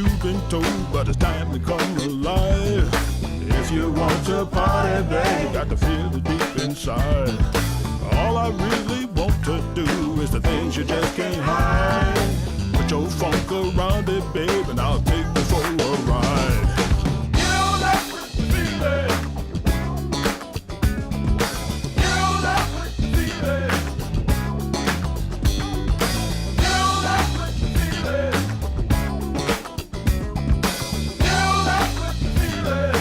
you've been told, but it's time to come alive. If you want to party, babe, you got to feel it deep inside. All I really want to do is the things you just can't hide. Put your funk around it, babe, and I'll take you for a ride. Get on up with the feeling. Get on up with the feeling. Get on up with the feeling. Get on up with the feeling.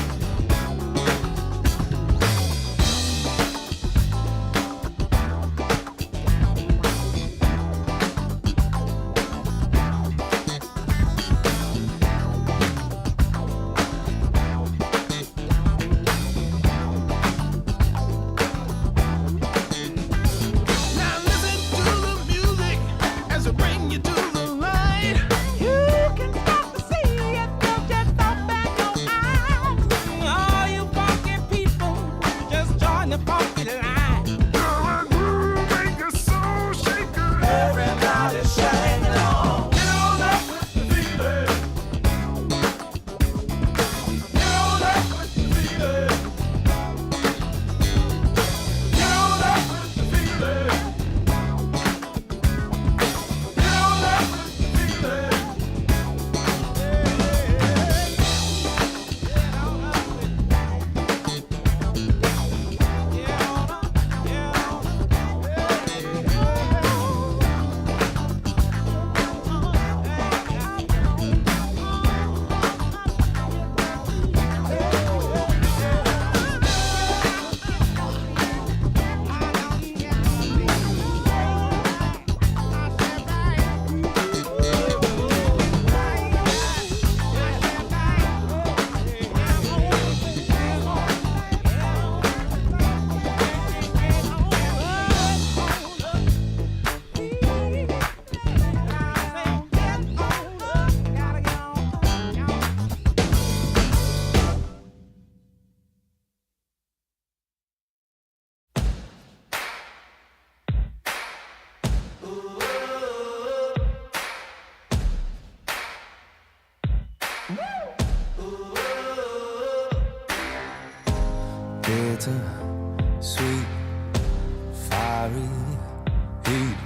Bitter, sweet, fiery heat,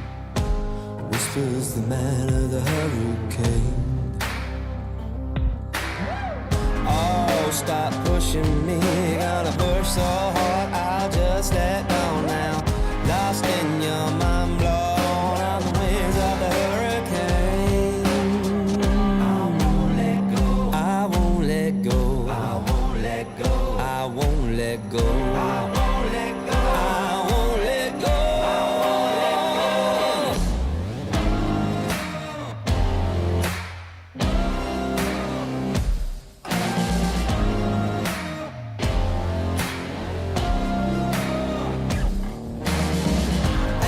whispers the man of the hurricane. Oh, stop pushing me, gonna push so hard I'll just let go now. Lost in your mind, blown on the wings of the hurricane. I won't let go, I won't let go, I won't let go, I won't let go, I won't let go, I won't let go, I won't let go.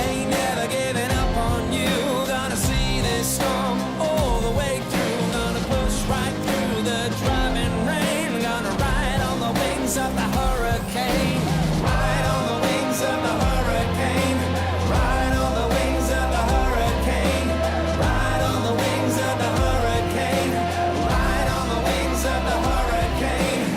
Ain't never giving up on you, gonna see this storm all the way through, gonna push right through the driving rain, gonna ride on the wings of the hurricane, ride on the wings of the hurricane, ride on the wings of the hurricane, ride on the wings of the hurricane, ride on the wings of the hurricane.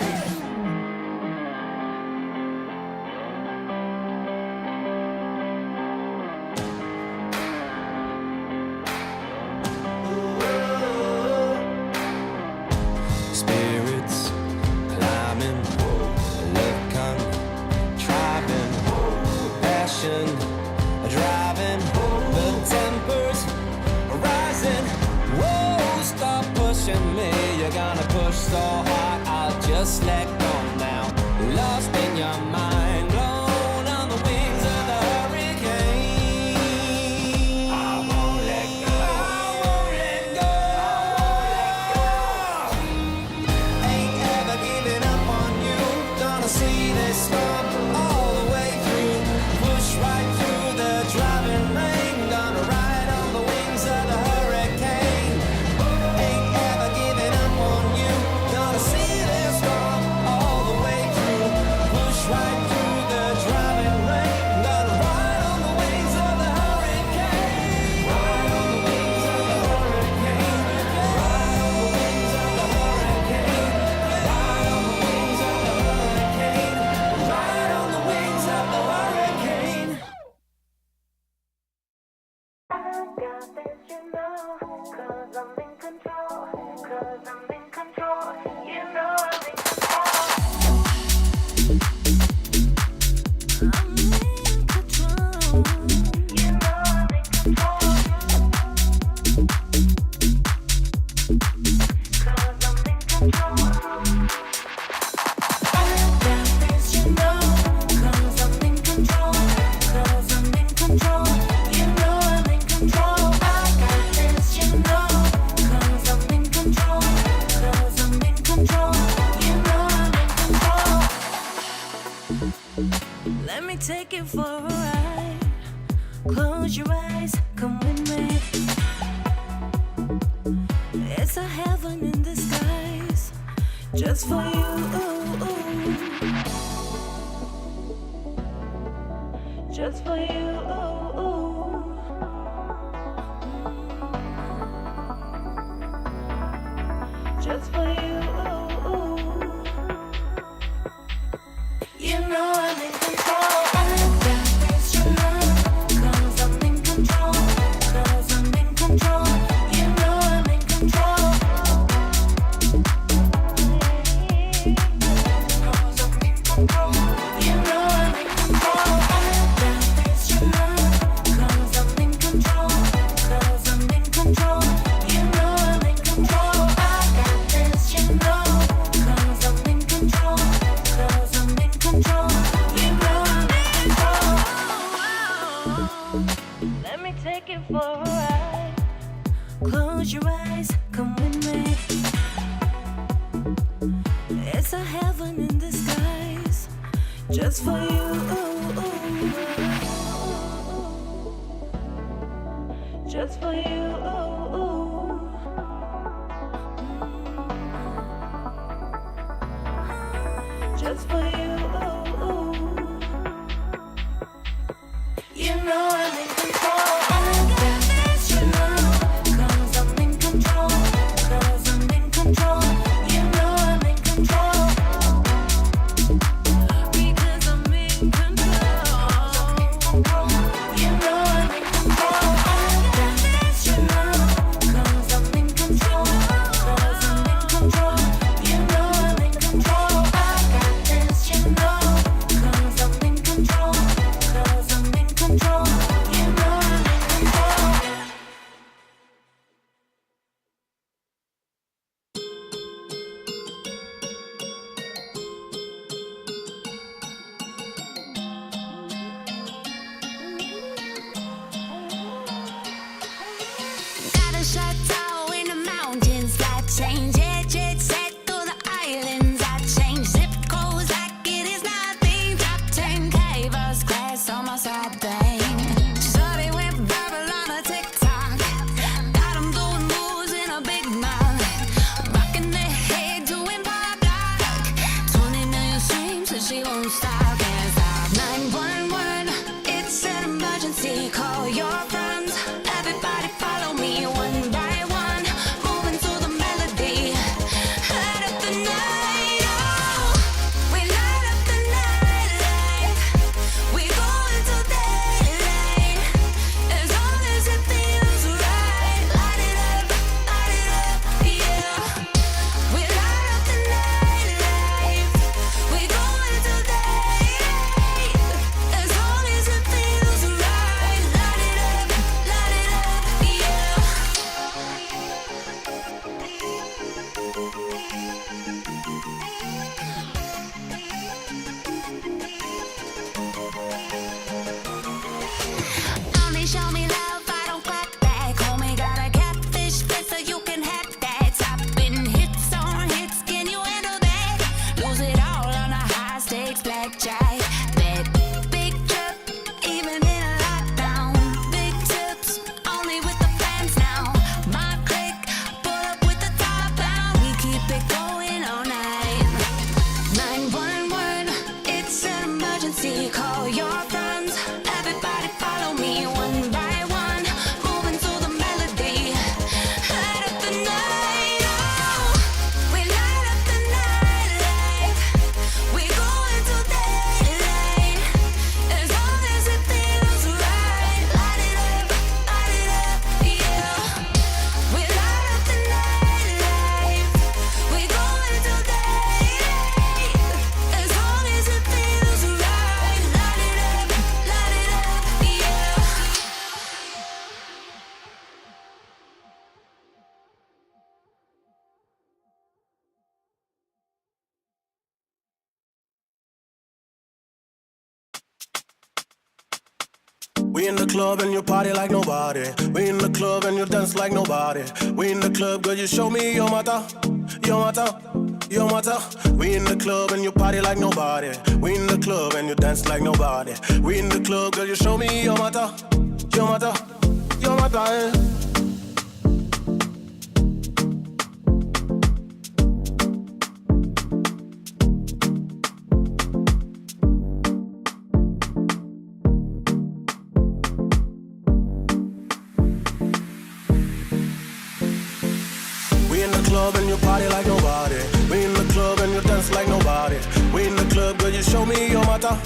Spirits climbing, love contriving, passion driving, the tempers rising. Whoa, stop pushing me, you're gonna push so hard I'll just let go now. Lost in your mind, blown on the wings of the hurricane. I won't let go, I won't let go, I won't let go. Ain't ever giving up on you, gonna see this storm all the way through, push right through the driving rain, gonna ride on the wings of the hurricane. Ain't ever giving up on you, gonna see this storm all this, you know, 'cause I'm in control, 'cause I'm in control, you know I'm in control. I'm in control, you know I'm in control, 'cause I'm in control. I got this, you know, 'cause I'm in control, 'cause I'm in control, you know I'm in control. I got this, you know, 'cause I'm in control, 'cause I'm in control, you know I'm in control. Let me take you for a ride. Close your eyes, come with me. It's a heaven in disguise, just for you. Just for you. Just for you. You know I'm in control. I got this, you know, 'cause I'm in control, 'cause I'm in control. You know I'm in control. 'Cause I'm in control. You know I'm in control. I got this, you know, 'cause I'm in control, 'cause I'm in control. You know I'm in control. I got this, you know, 'cause I'm in control, 'cause I'm in control. You know I'm in control. Let me take you for a ride. Close your eyes, come with me. It's a heaven in disguise, just for you. Just for you. Just for you. You know I'm in control. I got this, you know, 'cause I'm in control, 'cause I'm in control. You know I'm in control. Because I'm in control. You know I'm in control. I got this, you know, 'cause I'm in control, 'cause I'm in control. You know I'm in control. I got this, you know, 'cause I'm in control, 'cause I'm in control. You know I'm in control. Got a chateau in the mountains. I change it, jet set through the islands. I change zip codes like it is nothing. Top 10K first class on my side bang. Shorty went viral on a TikTok. Got 'em doing moves in a big mouth. Rocking their head, doing pop like 20 million streams, so she won't stop, can't stop. 911, it's an emergency. Call your friends. Everybody follow me one by one. We in the club and you party like nobody. We in the club and you dance like nobody. We in the club, girl, you show me your mata, your mata, your mata. We in the club and you party like nobody. We in the club and you dance like nobody. We in the club, girl, you show me your mata, your mata, your mata. Eh. Club and you party like nobody. We in the club and you dance like nobody. We in the club, girl, you show me your mata,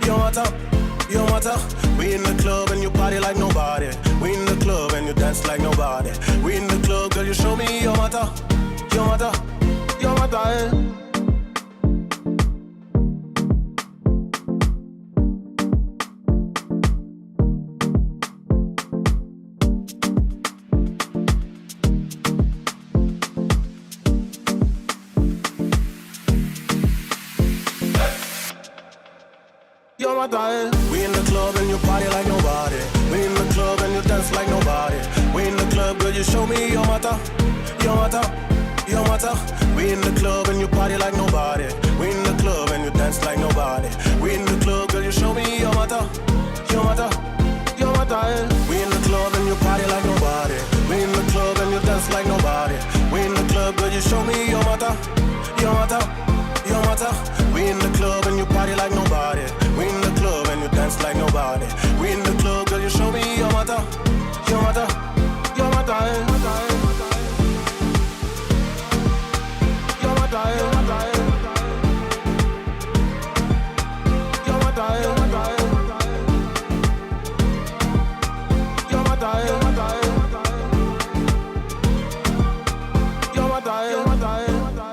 your mata, your mata. We in the club and you party like nobody. We in the club and you dance like nobody. We in the club, girl, you show me your mata, your mata, your mata. Eh. We in the club and you party like nobody. We in the club and you dance like nobody. We in the club, girl, you show me your mata, your mata, your mata. We in the club and you party like nobody. We in the club and you dance like nobody. We in the club, girl, you show me your mata, your mata, your mata. We in the club and you party like nobody. We in the club and you dance like nobody. We in the club, girl, you show me your mata, your mata, your mata. We in the club and you party like nobody. We in the club and you dance like nobody. We in the club, girl, you show me your mata, your mata, your mata. Your mata, your mata, your mata, your mata, your mata, your mata, your mata, your mata.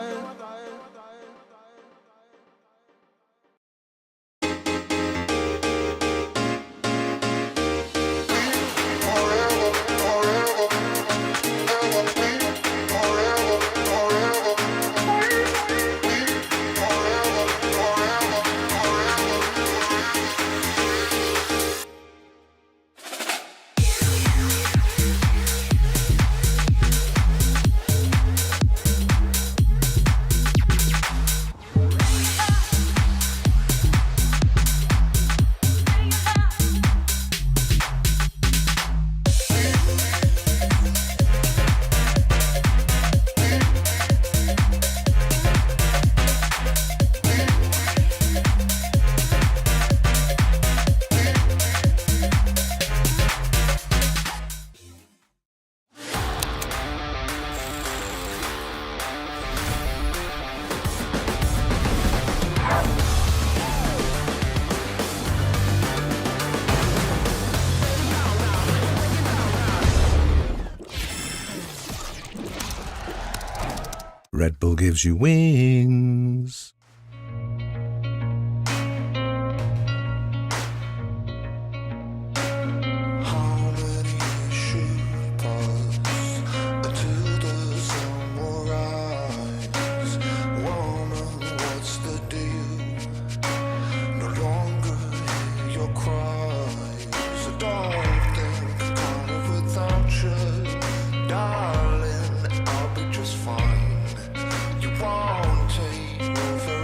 Red Bull gives you wings. Darling, I'll be just fine. You won't take over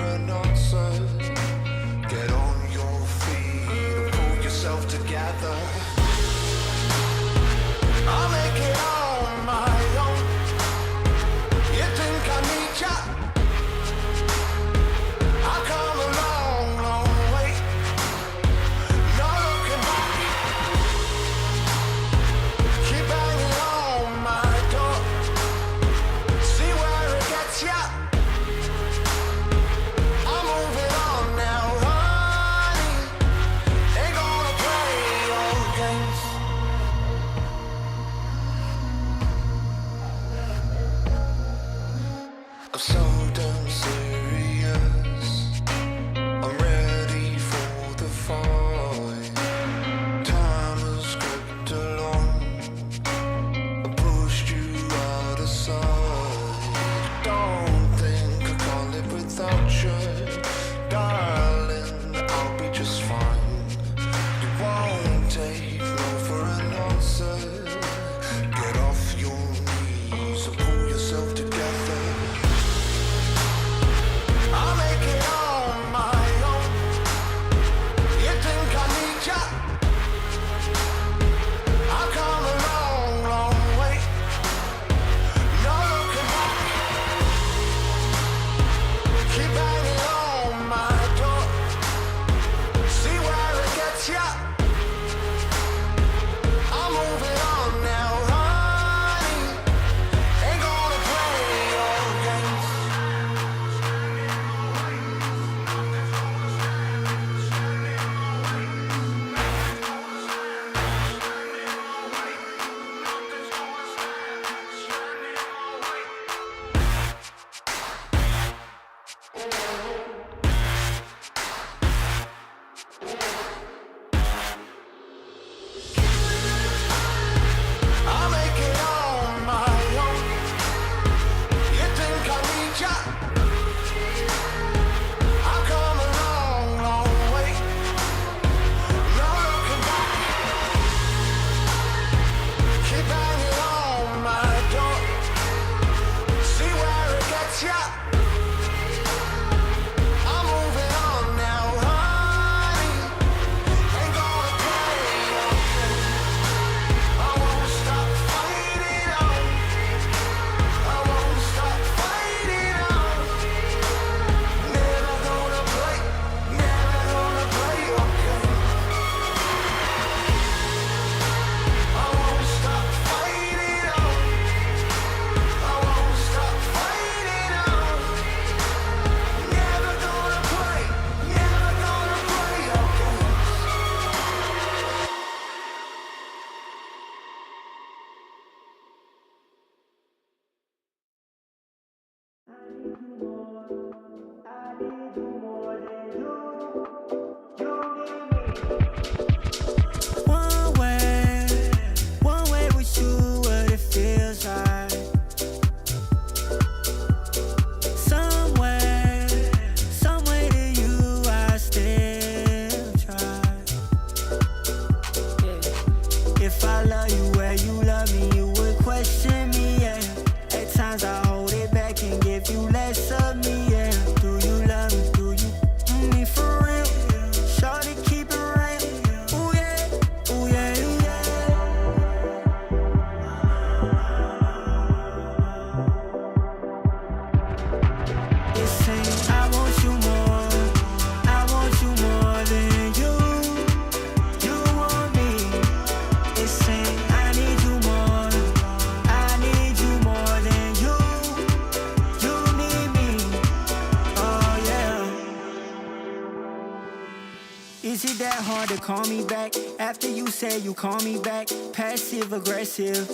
hard to call me back after you say you call me back. Passive aggressive.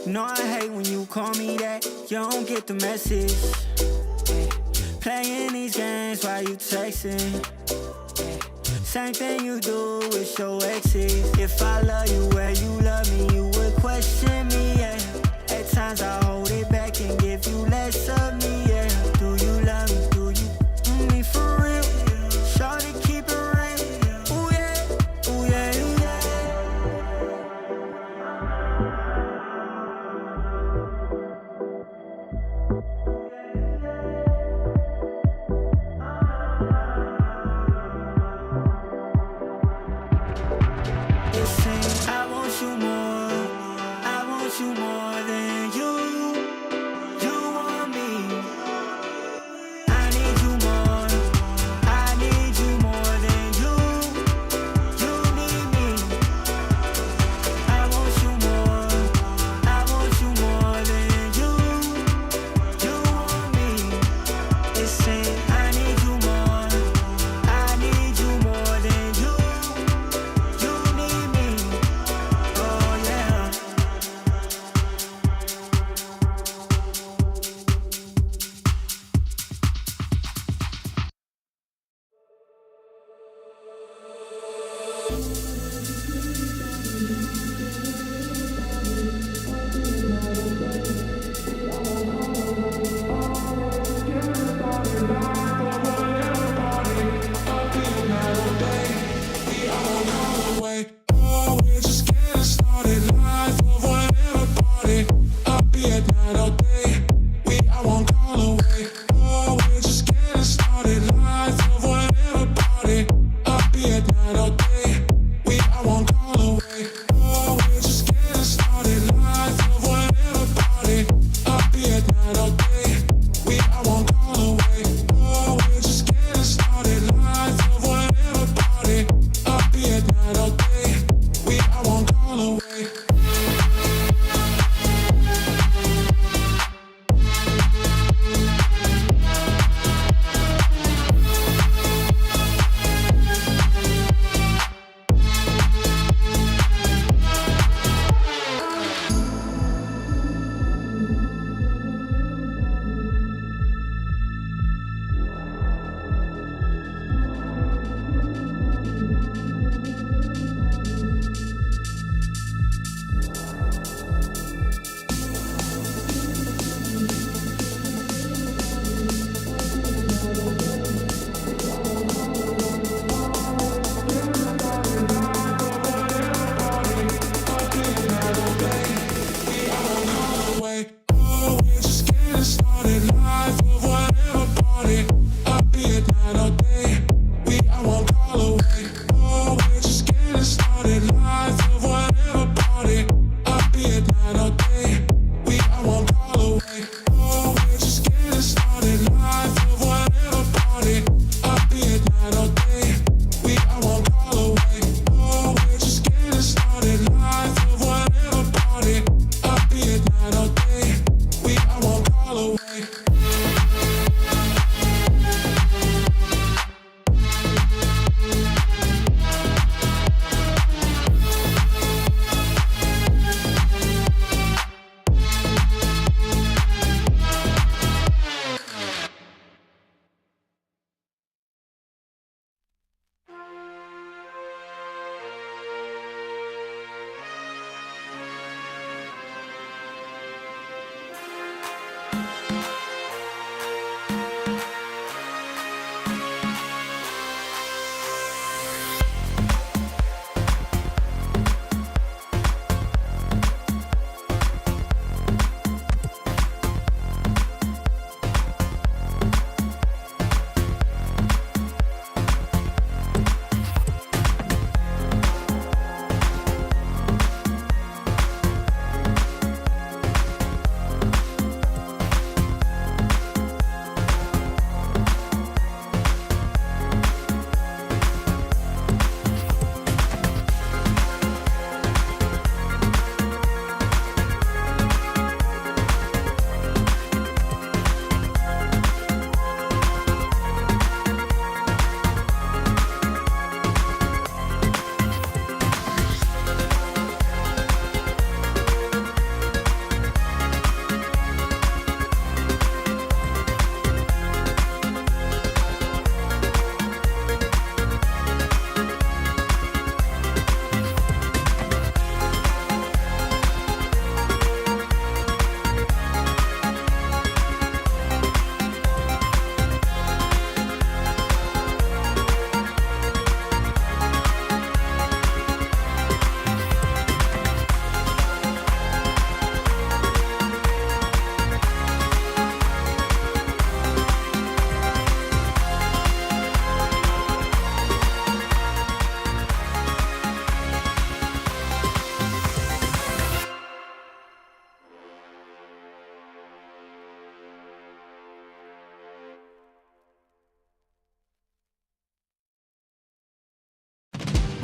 No, I hate when you call me that. You don't get the message. Playing these games while you texting. Same thing you do with your exes. If I love you where you love me, you would question me, yeah. At times I hold it back and give you less of me, yeah. Do you love me? Do you want me for real? Shawty, keep it real. Ooh yeah, ooh yeah, ooh yeah. Listen, I want you more. I want you more than you. You want me. I need you more. I need you more than you. You need me. I want you more. I want you more than you. You want me. Listen, I need you more. I need you more than you. You need me. Oh yeah. Away. Oh, we're just getting started. Life of whatever party. I'll be at night all day. I won't call away. Oh, we're just getting started. Life of whatever party. I'll be at night all day. I won't call away. Oh, we're just getting started. Life of whatever party. I'll be at night all day. I won't call away. Oh, we're just getting started. Life of whatever party. I'll be at night all day. I won't call away.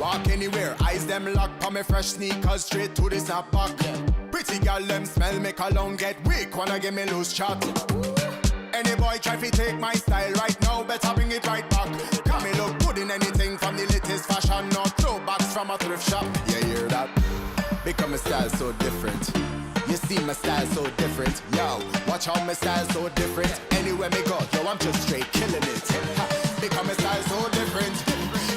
Walk anywhere, eyes them lock, pa me fresh sneakers straight to the snapback. Pretty girl them smell, make alone get weak, wanna give me loose chat. Any boy try to take my style right now, better bring it right back. Come me look good in anything from the latest fashion, no throwbacks from a thrift shop. You hear that? Become a style so different. You see my style so different. Yo, watch how my style so different. Anywhere me go, yo, I'm just straight killing it. Ha, become a style so different.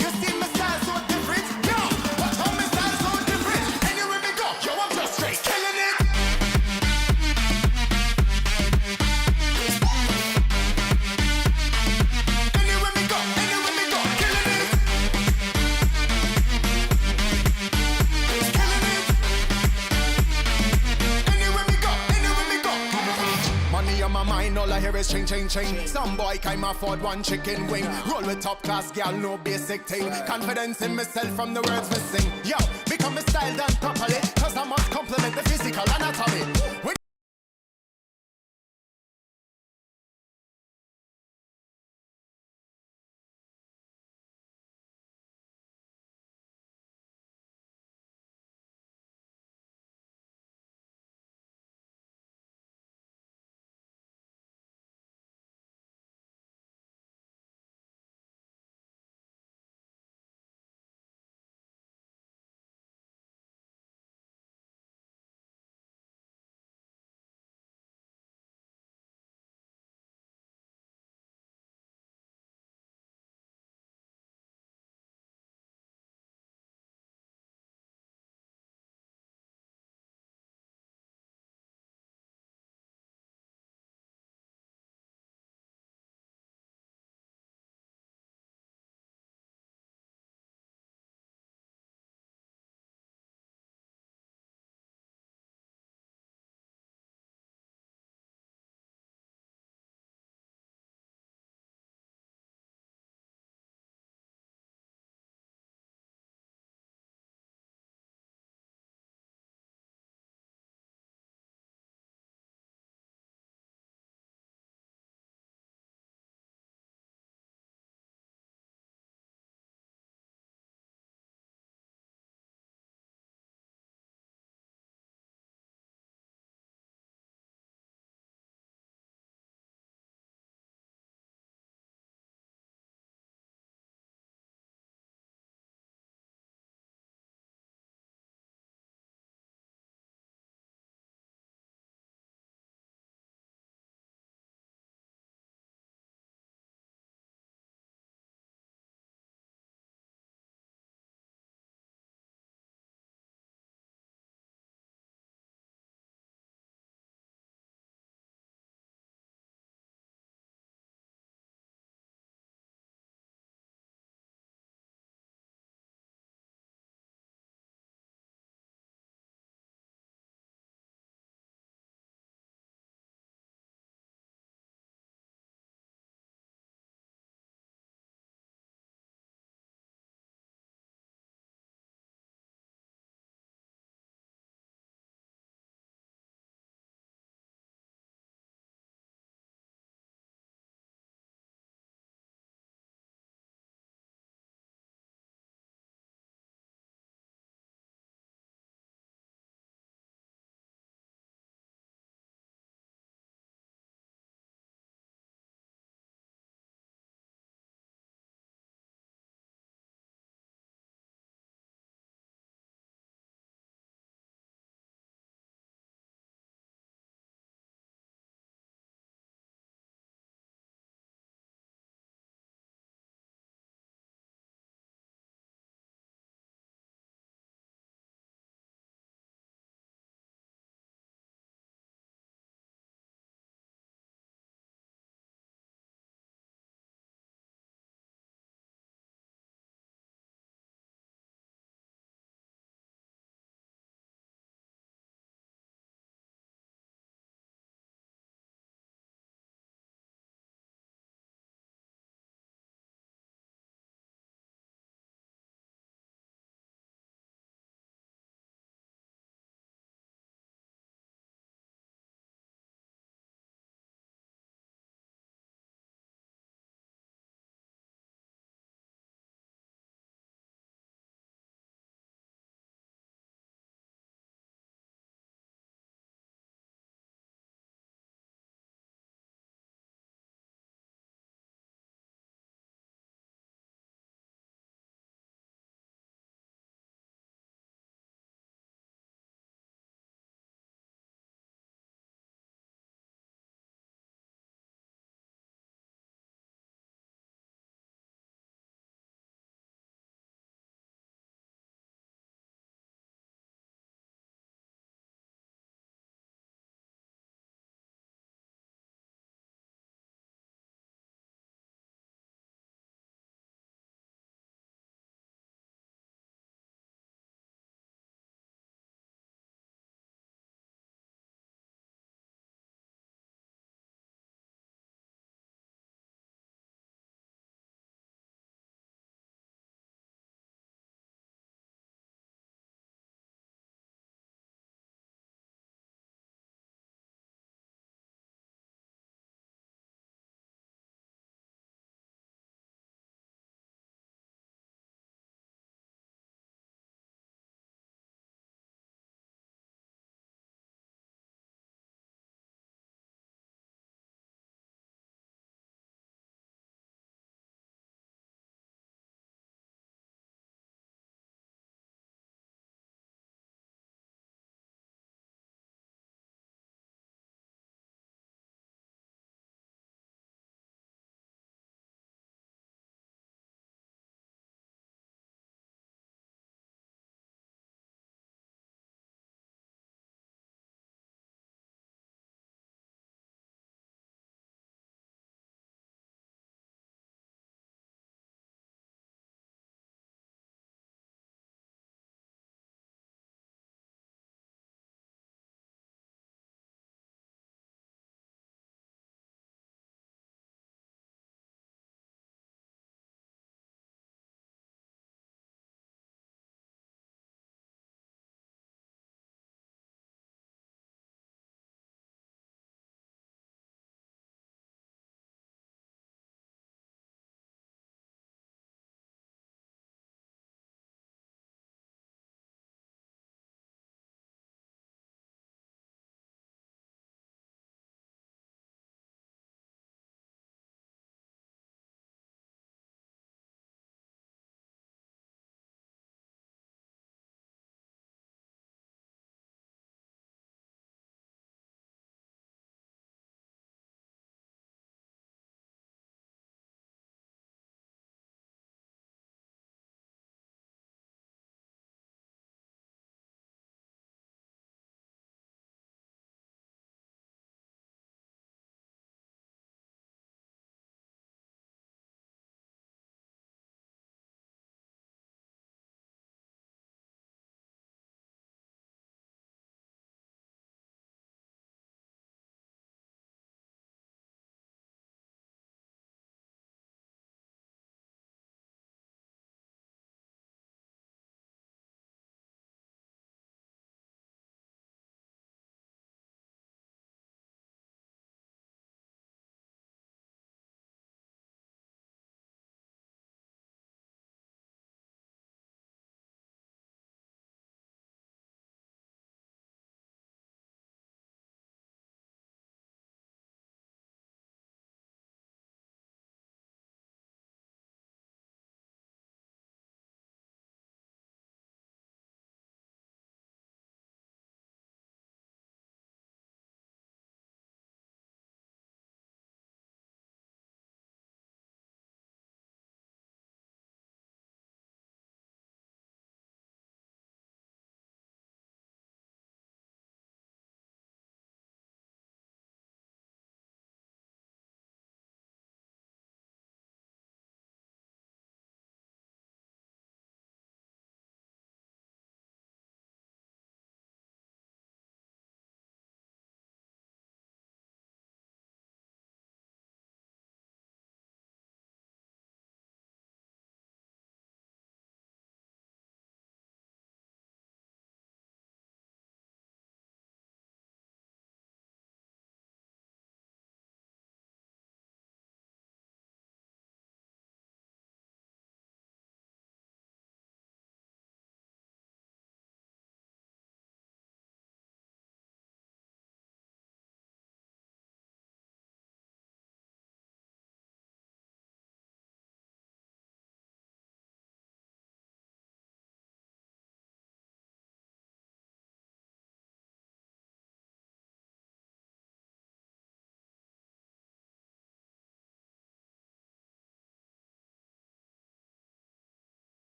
You see my style so different. Yo, watch how my style so different. Anywhere me go, yo, I'm just straight killing it. Anywhere me go, killing it. Killing it. Anywhere me go. Money on my mind, all I hear is ching, ching, ching. Some boy can't afford one chicken wing. Roll with top class, girl, no basic thing. Confidence in myself from the words we sing. Yo, become a style done properly, cause I must compliment the physical anatomy. With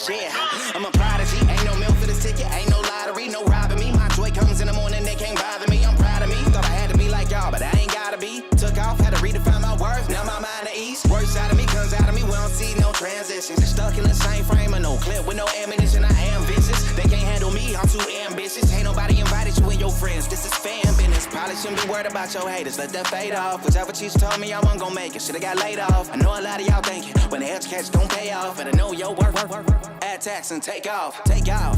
Yeah, I'm a prodigy. Ain't no milk for this ticket, ain't no lottery, no robbing me. My joy comes in the morning, they can't bother me. I'm proud of me. Thought I had to be like y'all, but I ain't gotta be. Took off, had to redefine my worth. Now my mind at ease. Work side of me comes out of me. We don't see no transitions. Stuck in the same frame of no clip with no ammunition. I am vicious. They can't handle me. I'm too ambitious. Ain't nobody invited you and your friends. This is fan business. Probably shouldn't be worried about your haters. Let that fade off. Whichever cheese told me I wasn't gonna make it. Should've got laid off. I know a lot of y'all thinking when the edge catch don't pay off. And I know your work. Add tax and take off. Take off.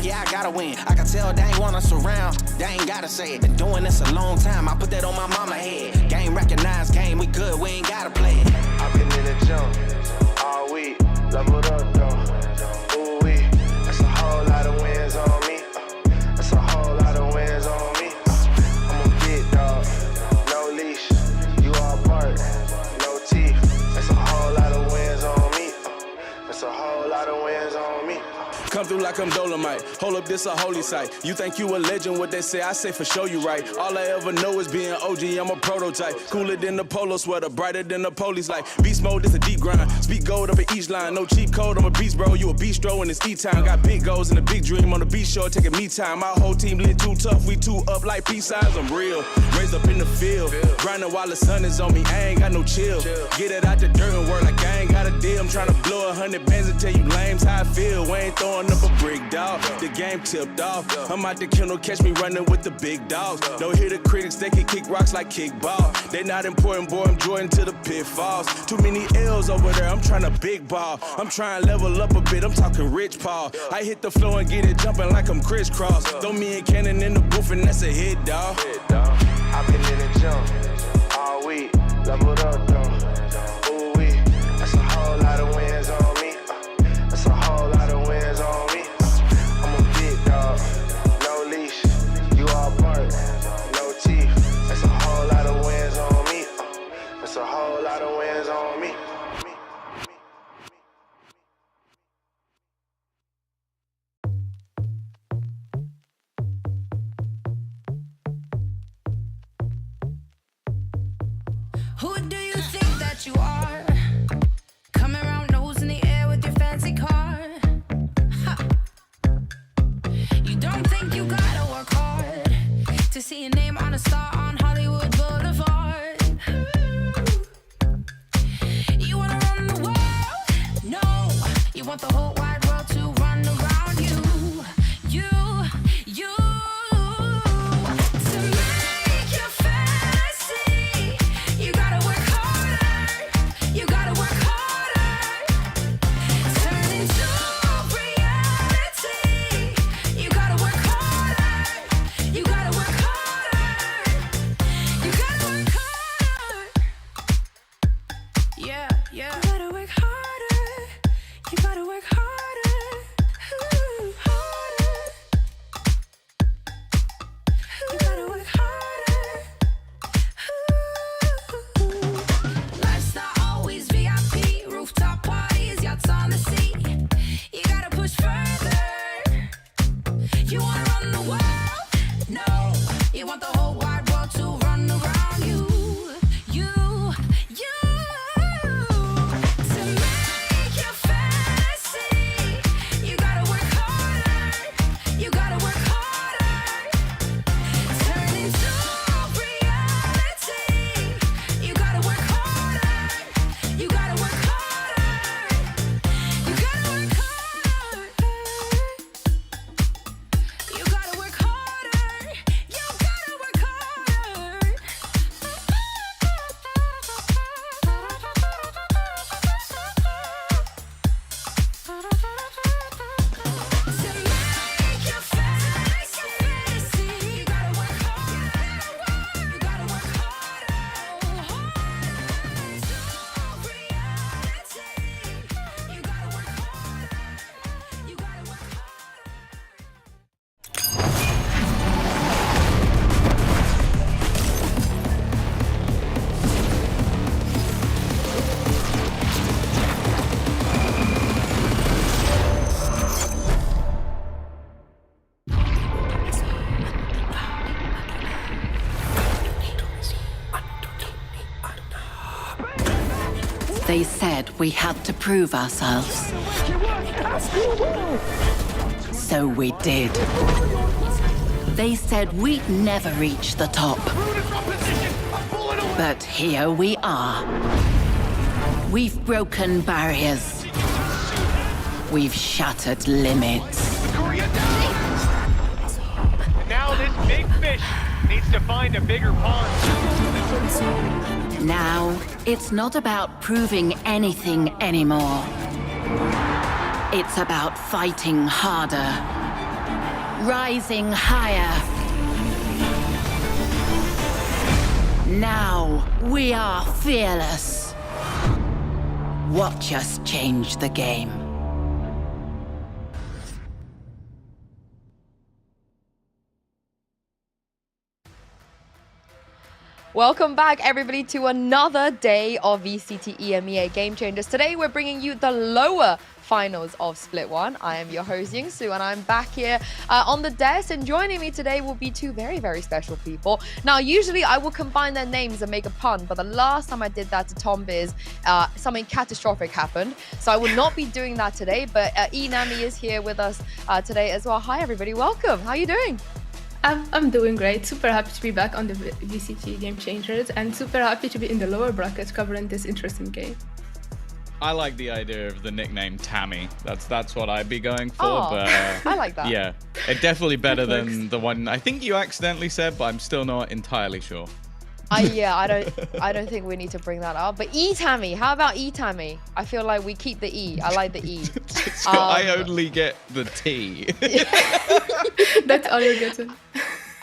Yeah, I gotta win. I can tell they ain't want us around. They ain't gotta say it. Been doing this a long time. I put that on my mama head. Game recognized, game, we good. We ain't gotta play it. I've been in the gym all week. Leveled up though. Ooh wee. That's a whole lot of wins on me. That's a whole lot of wins on me. I'm a big dog. No leash. You all bark. No teeth. That's a whole lot of wins on me. That's a whole lot of wins on me. Come through like I'm Dolomite. Hold up, this a holy site. You think you a legend, what they say, I say for sure you right. All I ever know is being OG, I'm a prototype. Cooler than the polo sweater, brighter than the police light. Beast mode is a deep grind. Speak gold up at each line. No cheat code, I'm a beast, bro. You a bistro in this E-time. Got big goals and a big dream on the beach shore, taking me time. My whole team lit too tough, we too up like peace signs. I'm real. Raised up in the field. Grinding while the sun is on me, I ain't got no chill. Get it out the dirt and work like I ain't got a deal. I'm trying to blow 100 bands and tell you lames how I feel. We ain't throwing up a brick, dog. The game tipped off. I'm out the kennel, catch me running with the big dogs. Don't hear the critics, they can kick rocks like kickball. They not important, boy, I'm Jordan to the pitfalls. Too many L's over there, I'm trying to big ball. I'm trying to level up a bit, I'm talking Rich Paul. I hit the floor and get it jumping like I'm crisscross. Throw me and Cannon in the booth and that's a hit, dog. I've been in the gym all week. Leveled up though. Ooh wee. That's a whole lot of wins on me. That's a whole lot of wins on me. I'm a big dog, no leash. You all bark, no teeth. That's a whole lot of wins on me. That's a whole lot of wins on me. Who do you think that you are? Coming around nose in the air with your fancy car. Ha. You don't think you gotta work hard to see your name on a star on Hollywood Boulevard. You wanna run the world? No, you want the whole wide world to run around you. You. To make your fantasy, you gotta work harder. You gotta work harder. Turn into reality. You gotta work harder. You gotta work harder. You gotta work harder. Yeah. You gotta work harder. You gotta work harder. Ooh, harder. You gotta work harder. Ooh. Life's not always VIP. Rooftop parties, yachts on the sea. You gotta push further. You wanna run the world? No, you want the whole wide world to run around you. To make your fantasy, you gotta work harder. You gotta work harder. Turn into reality. You gotta work harder. You gotta work harder. You gotta work harder. You gotta work harder. You gotta work harder. To make your fantasy, you gotta work harder. You gotta work harder. To reality, you gotta work harder. You gotta work harder. They said we had to prove ourselves. So we did. They said we'd never reach the top. But here we are. We've broken barriers. We've shattered limits. Now this big fish needs to find a bigger pond. Now, it's not about proving anything anymore. It's about fighting harder, rising higher. Now, we are fearless. Watch us change the game. Welcome back, everybody, to another day of VCT EMEA Game Changers. Today, we're bringing you the lower finals of Split 1. I am your host, Yingsu, and I'm back here on the desk. And joining me today will be two very, very special people. Now, usually I will combine their names and make a pun, but the last time I did that to Tom Biz, something catastrophic happened. So I will not be doing that today, but Inami is here with us today as well. Hi, everybody. Welcome. How are you doing? I'm doing great. Super happy to be back on the VCT Game Changers and super happy to be in the lower bracket covering this interesting game. I like the idea of the nickname Tammy. That's what I'd be going for. Oh, but I like that. Yeah, it's definitely better than the one I think you accidentally said, but I'm still not entirely sure. I don't think we need to bring that up. But E-Tammy, how about E-Tammy? I feel like we keep the E. I like the E. I only get the T. That's all you're getting.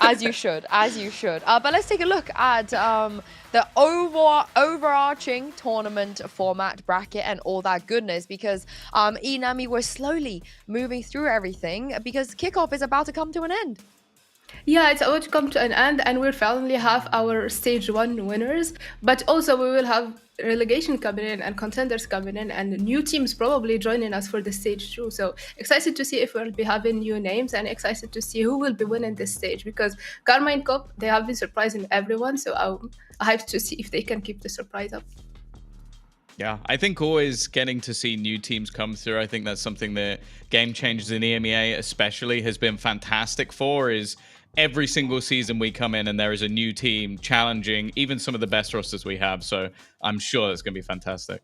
As you should, as you should. But let's take a look at the overarching tournament format, bracket, and all that goodness, because Inami, we're slowly moving through everything because kickoff is about to come to an end. Yeah, it's about to come to an end, and we'll finally have our stage 1 winners, but also we will have relegation coming in and contenders coming in and new teams probably joining us for the stage 2. So excited to see if we'll be having new names and excited to see who will be winning this stage, because Carmine Cup, they have been surprising everyone, so I'm hyped to see if they can keep the surprise up. Yeah, I think always getting to see new teams come through, I think that's something that Game Changers in EMEA especially has been fantastic for, is every single season we come in and there is a new team challenging even some of the best rosters we have. So I'm sure it's going to be fantastic.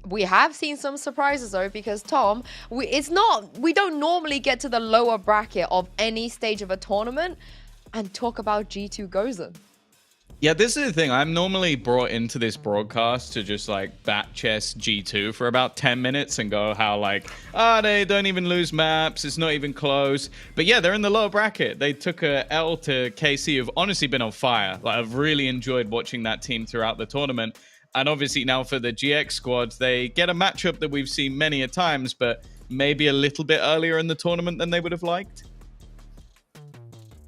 We have seen some surprises though, because Tom, we don't normally get to the lower bracket of any stage of a tournament and talk about G2 Gozen. Yeah, this is the thing. I'm normally brought into this broadcast to just like bat chess G2 for about 10 minutes and go how like, they don't even lose maps. It's not even close. But yeah, they're in the lower bracket. They took a L to KC, who've honestly been on fire. Like, I've really enjoyed watching that team throughout the tournament. And obviously now for the GX squads, they get a matchup that we've seen many a times, but maybe a little bit earlier in the tournament than they would have liked.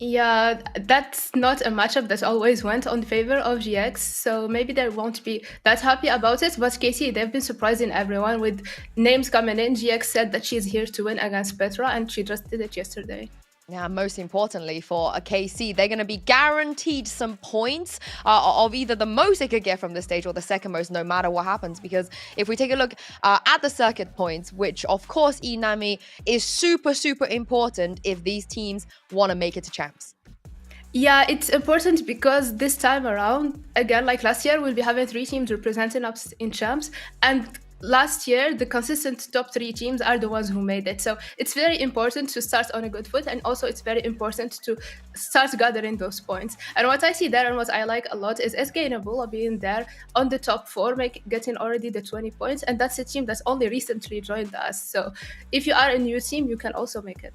Yeah, that's not a matchup that always went on favor of GX, so maybe they won't be that happy about it. But KC, they've been surprising everyone with names coming in. GX said that she's here to win against Petra, and she just did it yesterday. Yeah, most importantly for a KC, they're going to be guaranteed some points of either the most they could get from this stage or the second most, no matter what happens. Because if we take a look at the circuit points, which of course Inami is super, super important if these teams want to make it to champs. Yeah, it's important because this time around, again, like last year, we'll be having 3 teams representing us in champs. And last year, the consistent top 3 teams are the ones who made it. So it's very important to start on a good foot. And also it's very important to start gathering those points. And what I see there and what I like a lot is SK Nabula being there on the top 4, getting already the 20 points. And that's a team that's only recently joined us. So if you are a new team, you can also make it.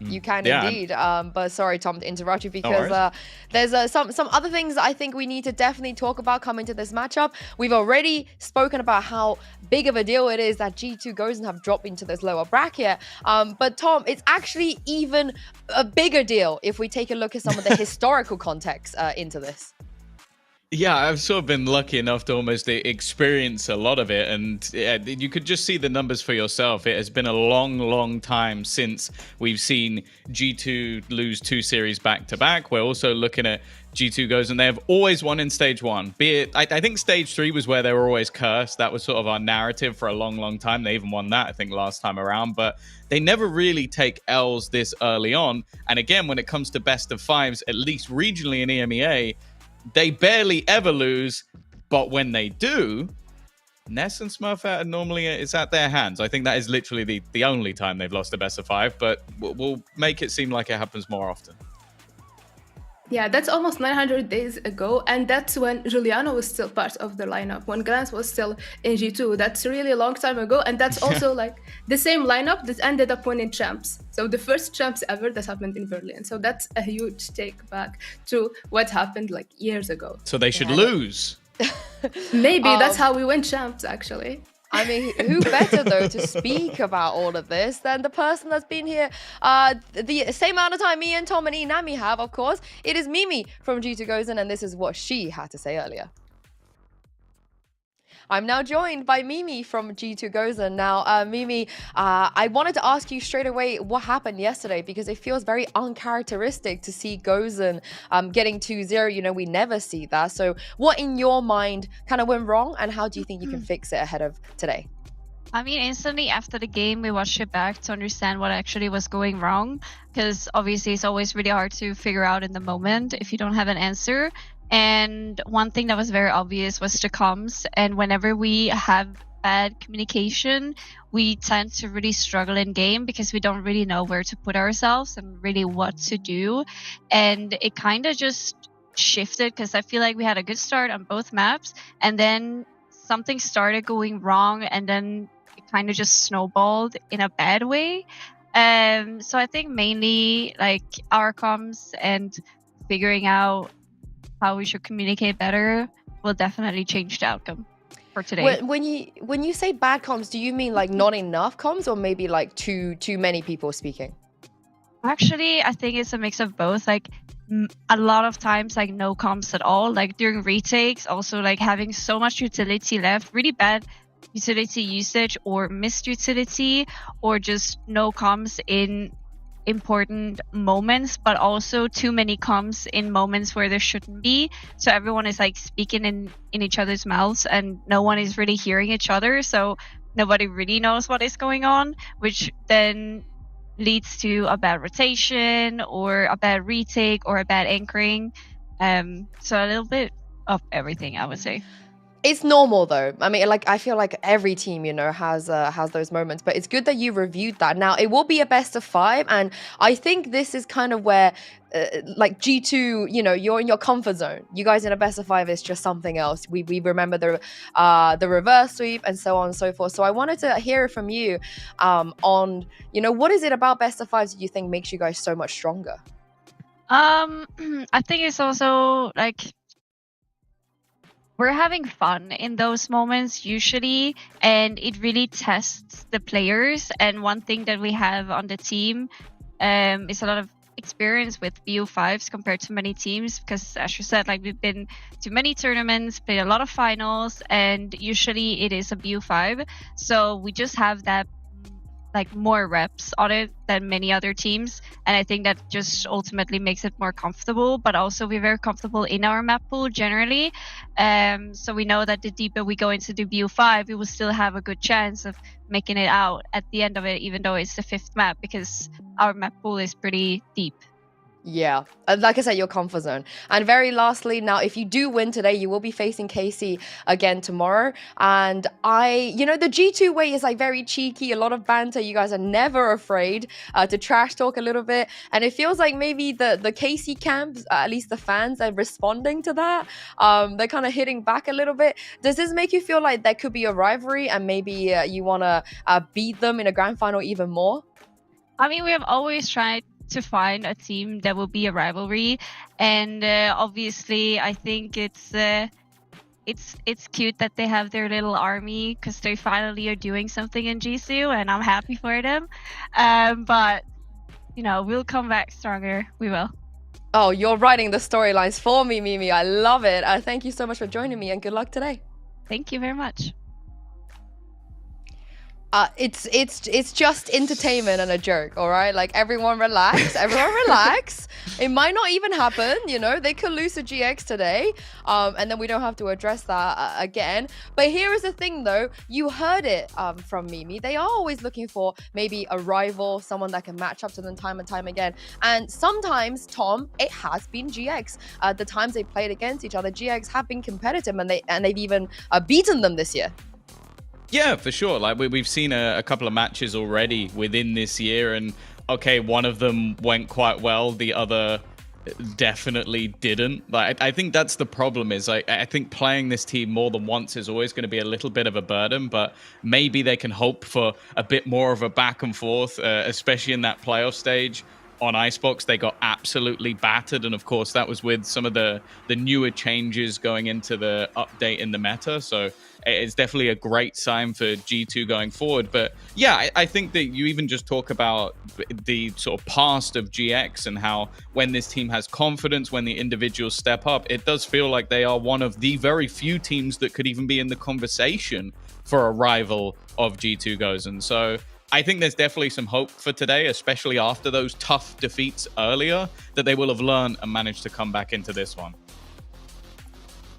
You can indeed. But sorry, Tom, to interrupt you because there's some other things I think we need to definitely talk about coming to this matchup. We've already spoken about how big of a deal it is that G2 Gozen have dropped into this lower bracket. But Tom, it's actually even a bigger deal if we take a look at some of the historical context into this. Yeah, I've sort of been lucky enough to almost experience a lot of it. And you could just see the numbers for yourself. It has been a long, long time since we've seen G2 lose 2 series back to back. We're also looking at G2 goes, and they have always won in stage 1. Be it, I think stage 3 was where they were always cursed. That was sort of our narrative for a long time. They even won that, I think, last time around. But they never really take L's this early on. And again, when it comes to best of 5s, at least regionally in EMEA, they barely ever lose. But when they do, Ness and Smurfette normally it's at their hands. I think that is literally the only time they've lost a best of 5, but we'll make it seem like it happens more often. Yeah, that's almost 900 days ago, and that's when Giuliano was still part of the lineup, when Glance was still in G2. That's really a long time ago, and that's also like the same lineup that ended up winning champs. So the first champs ever that happened in Berlin. So that's a huge take back to what happened like years ago. So they should lose. Maybe that's how we win champs, actually. I mean, who better, though, to speak about all of this than the person that's been here the same amount of time me and Tom and Inami have, of course. It is Mimi from G2 Gozen, and this is what she had to say earlier. I'm now joined by Mimi from G2 Gozen. Now, Mimi, I wanted to ask you straight away what happened yesterday, because it feels very uncharacteristic to see Gozen getting 2-0. You know, we never see that. So what in your mind kind of went wrong, and how do you think you can fix it ahead of today? I mean, instantly after the game, we watched it back to understand what actually was going wrong, because obviously it's always really hard to figure out in the moment if you don't have an answer. And one thing that was very obvious was the comms. And whenever we have bad communication, we tend to really struggle in game because we don't really know where to put ourselves and really what to do. And it kind of just shifted, because I feel like we had a good start on both maps, and then something started going wrong, and then it kind of just snowballed in a bad way. So I think mainly like our comms and figuring out how we should communicate better will definitely change the outcome for today. When you say bad comms, do you mean like not enough comms, or maybe like too many people speaking? Actually, I think it's a mix of both. Like a lot of times, like no comms at all. Like during retakes, also like having so much utility left, really bad utility usage or missed utility, or just no comms in important moments, but also too many comms in moments where there shouldn't be. So everyone is like speaking in each other's mouths, and no one is really hearing each other. So nobody really knows what is going on, which then leads to a bad rotation or a bad retake or a bad anchoring. So a little bit of everything, I would say. It's normal though. I mean, like, I feel like every team, you know, has those moments, but it's good that you reviewed that. Now, it will be a best of 5, and I think this is kind of where, like G2, you know, you're in your comfort zone. You guys in a best of 5 is just something else. We remember the reverse sweep and so on and so forth. So I wanted to hear from you on, you know, what is it about best of 5s that you think makes you guys so much stronger? I think it's also like we're having fun in those moments usually, and it really tests the players. And one thing that we have on the team is a lot of experience with BO5s compared to many teams, because as you said, like we've been to many tournaments, played a lot of finals, and usually it is a BO5. So we just have that like more reps on it than many other teams, and I think that just ultimately makes it more comfortable. But also we're very comfortable in our map pool generally, so we know that the deeper we go into the BO5, we will still have a good chance of making it out at the end of it, even though it's the 5th map, because our map pool is pretty deep. Yeah, like I said, your comfort zone. And very lastly, now, if you do win today, you will be facing Casey again tomorrow. And you know, the G2 way is like very cheeky, a lot of banter. You guys are never afraid to trash talk a little bit. And it feels like maybe the Casey camps, at least the fans, are responding to that. They're kind of hitting back a little bit. Does this make you feel like there could be a rivalry, and maybe you want to beat them in a grand final even more? I mean, we have always tried to find a team that will be a rivalry, and obviously I think it's cute that they have their little army, because they finally are doing something in Jisoo, and I'm happy for them. But you know, we'll come back stronger. We will. Oh, you're writing the storylines for me, Mimi. I love it. Thank you so much for joining me, and good luck today. Thank you very much. It's just entertainment and a joke, all right? Like, everyone relax, everyone relax. It might not even happen, you know. They could lose to GX today, and then we don't have to address that again. But here is the thing, though. You heard it from Mimi. They are always looking for maybe a rival, someone that can match up to them time and time again. And sometimes, Tom, it has been GX. The times they played against each other, GX have been competitive, and they've even beaten them this year. Yeah, for sure. Like we've seen a couple of matches already within this year, and okay, one of them went quite well, the other definitely didn't. Like I think that's the problem. Is I think playing this team more than once is always going to be a little bit of a burden, but maybe they can hope for a bit more of a back and forth, especially in that playoff stage. On Icebox, they got absolutely battered, and of course that was with some of the newer changes going into the update in the meta, so it's definitely a great sign for G2 going forward. But yeah, I think that you even just talk about the sort of past of GX and how when this team has confidence, when the individuals step up, it does feel like they are one of the very few teams that could even be in the conversation for a rival of G2 goes. And so I think there's definitely some hope for today, especially after those tough defeats earlier, that they will have learned and managed to come back into this one.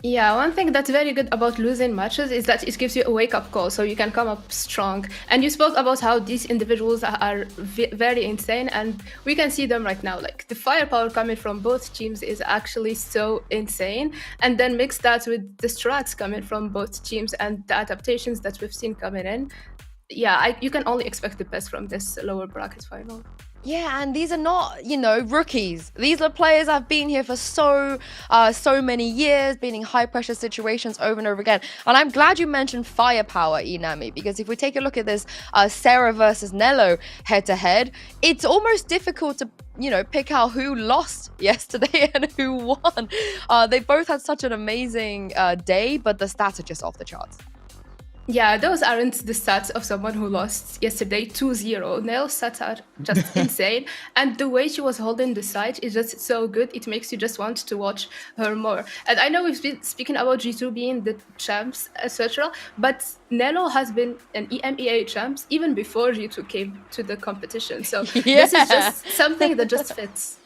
Yeah, one thing that's very good about losing matches is that it gives you a wake-up call, so you can come up strong. And you spoke about how these individuals are very insane, and we can see them right now. Like, the firepower coming from both teams is actually so insane. And then mix that with the strats coming from both teams and the adaptations that we've seen coming in. Yeah, you can only expect the best from this lower bracket final. Yeah, and these are not, you know, rookies. These are players that have been here for so many years, been in high pressure situations over and over again. And I'm glad you mentioned firepower, Inami, because if we take a look at this Sarah versus Nello head to head, it's almost difficult to, you know, pick out who lost yesterday and who won. They both had such an amazing day, but the stats are just off the charts. Yeah, those aren't the stats of someone who lost yesterday 2-0. Nell's stats are just insane. And the way she was holding the side is just so good. It makes you just want to watch her more. And I know we've been speaking about G2 being the champs, etc. But Nello has been an EMEA champs even before G2 came to the competition. So this is just something that just fits.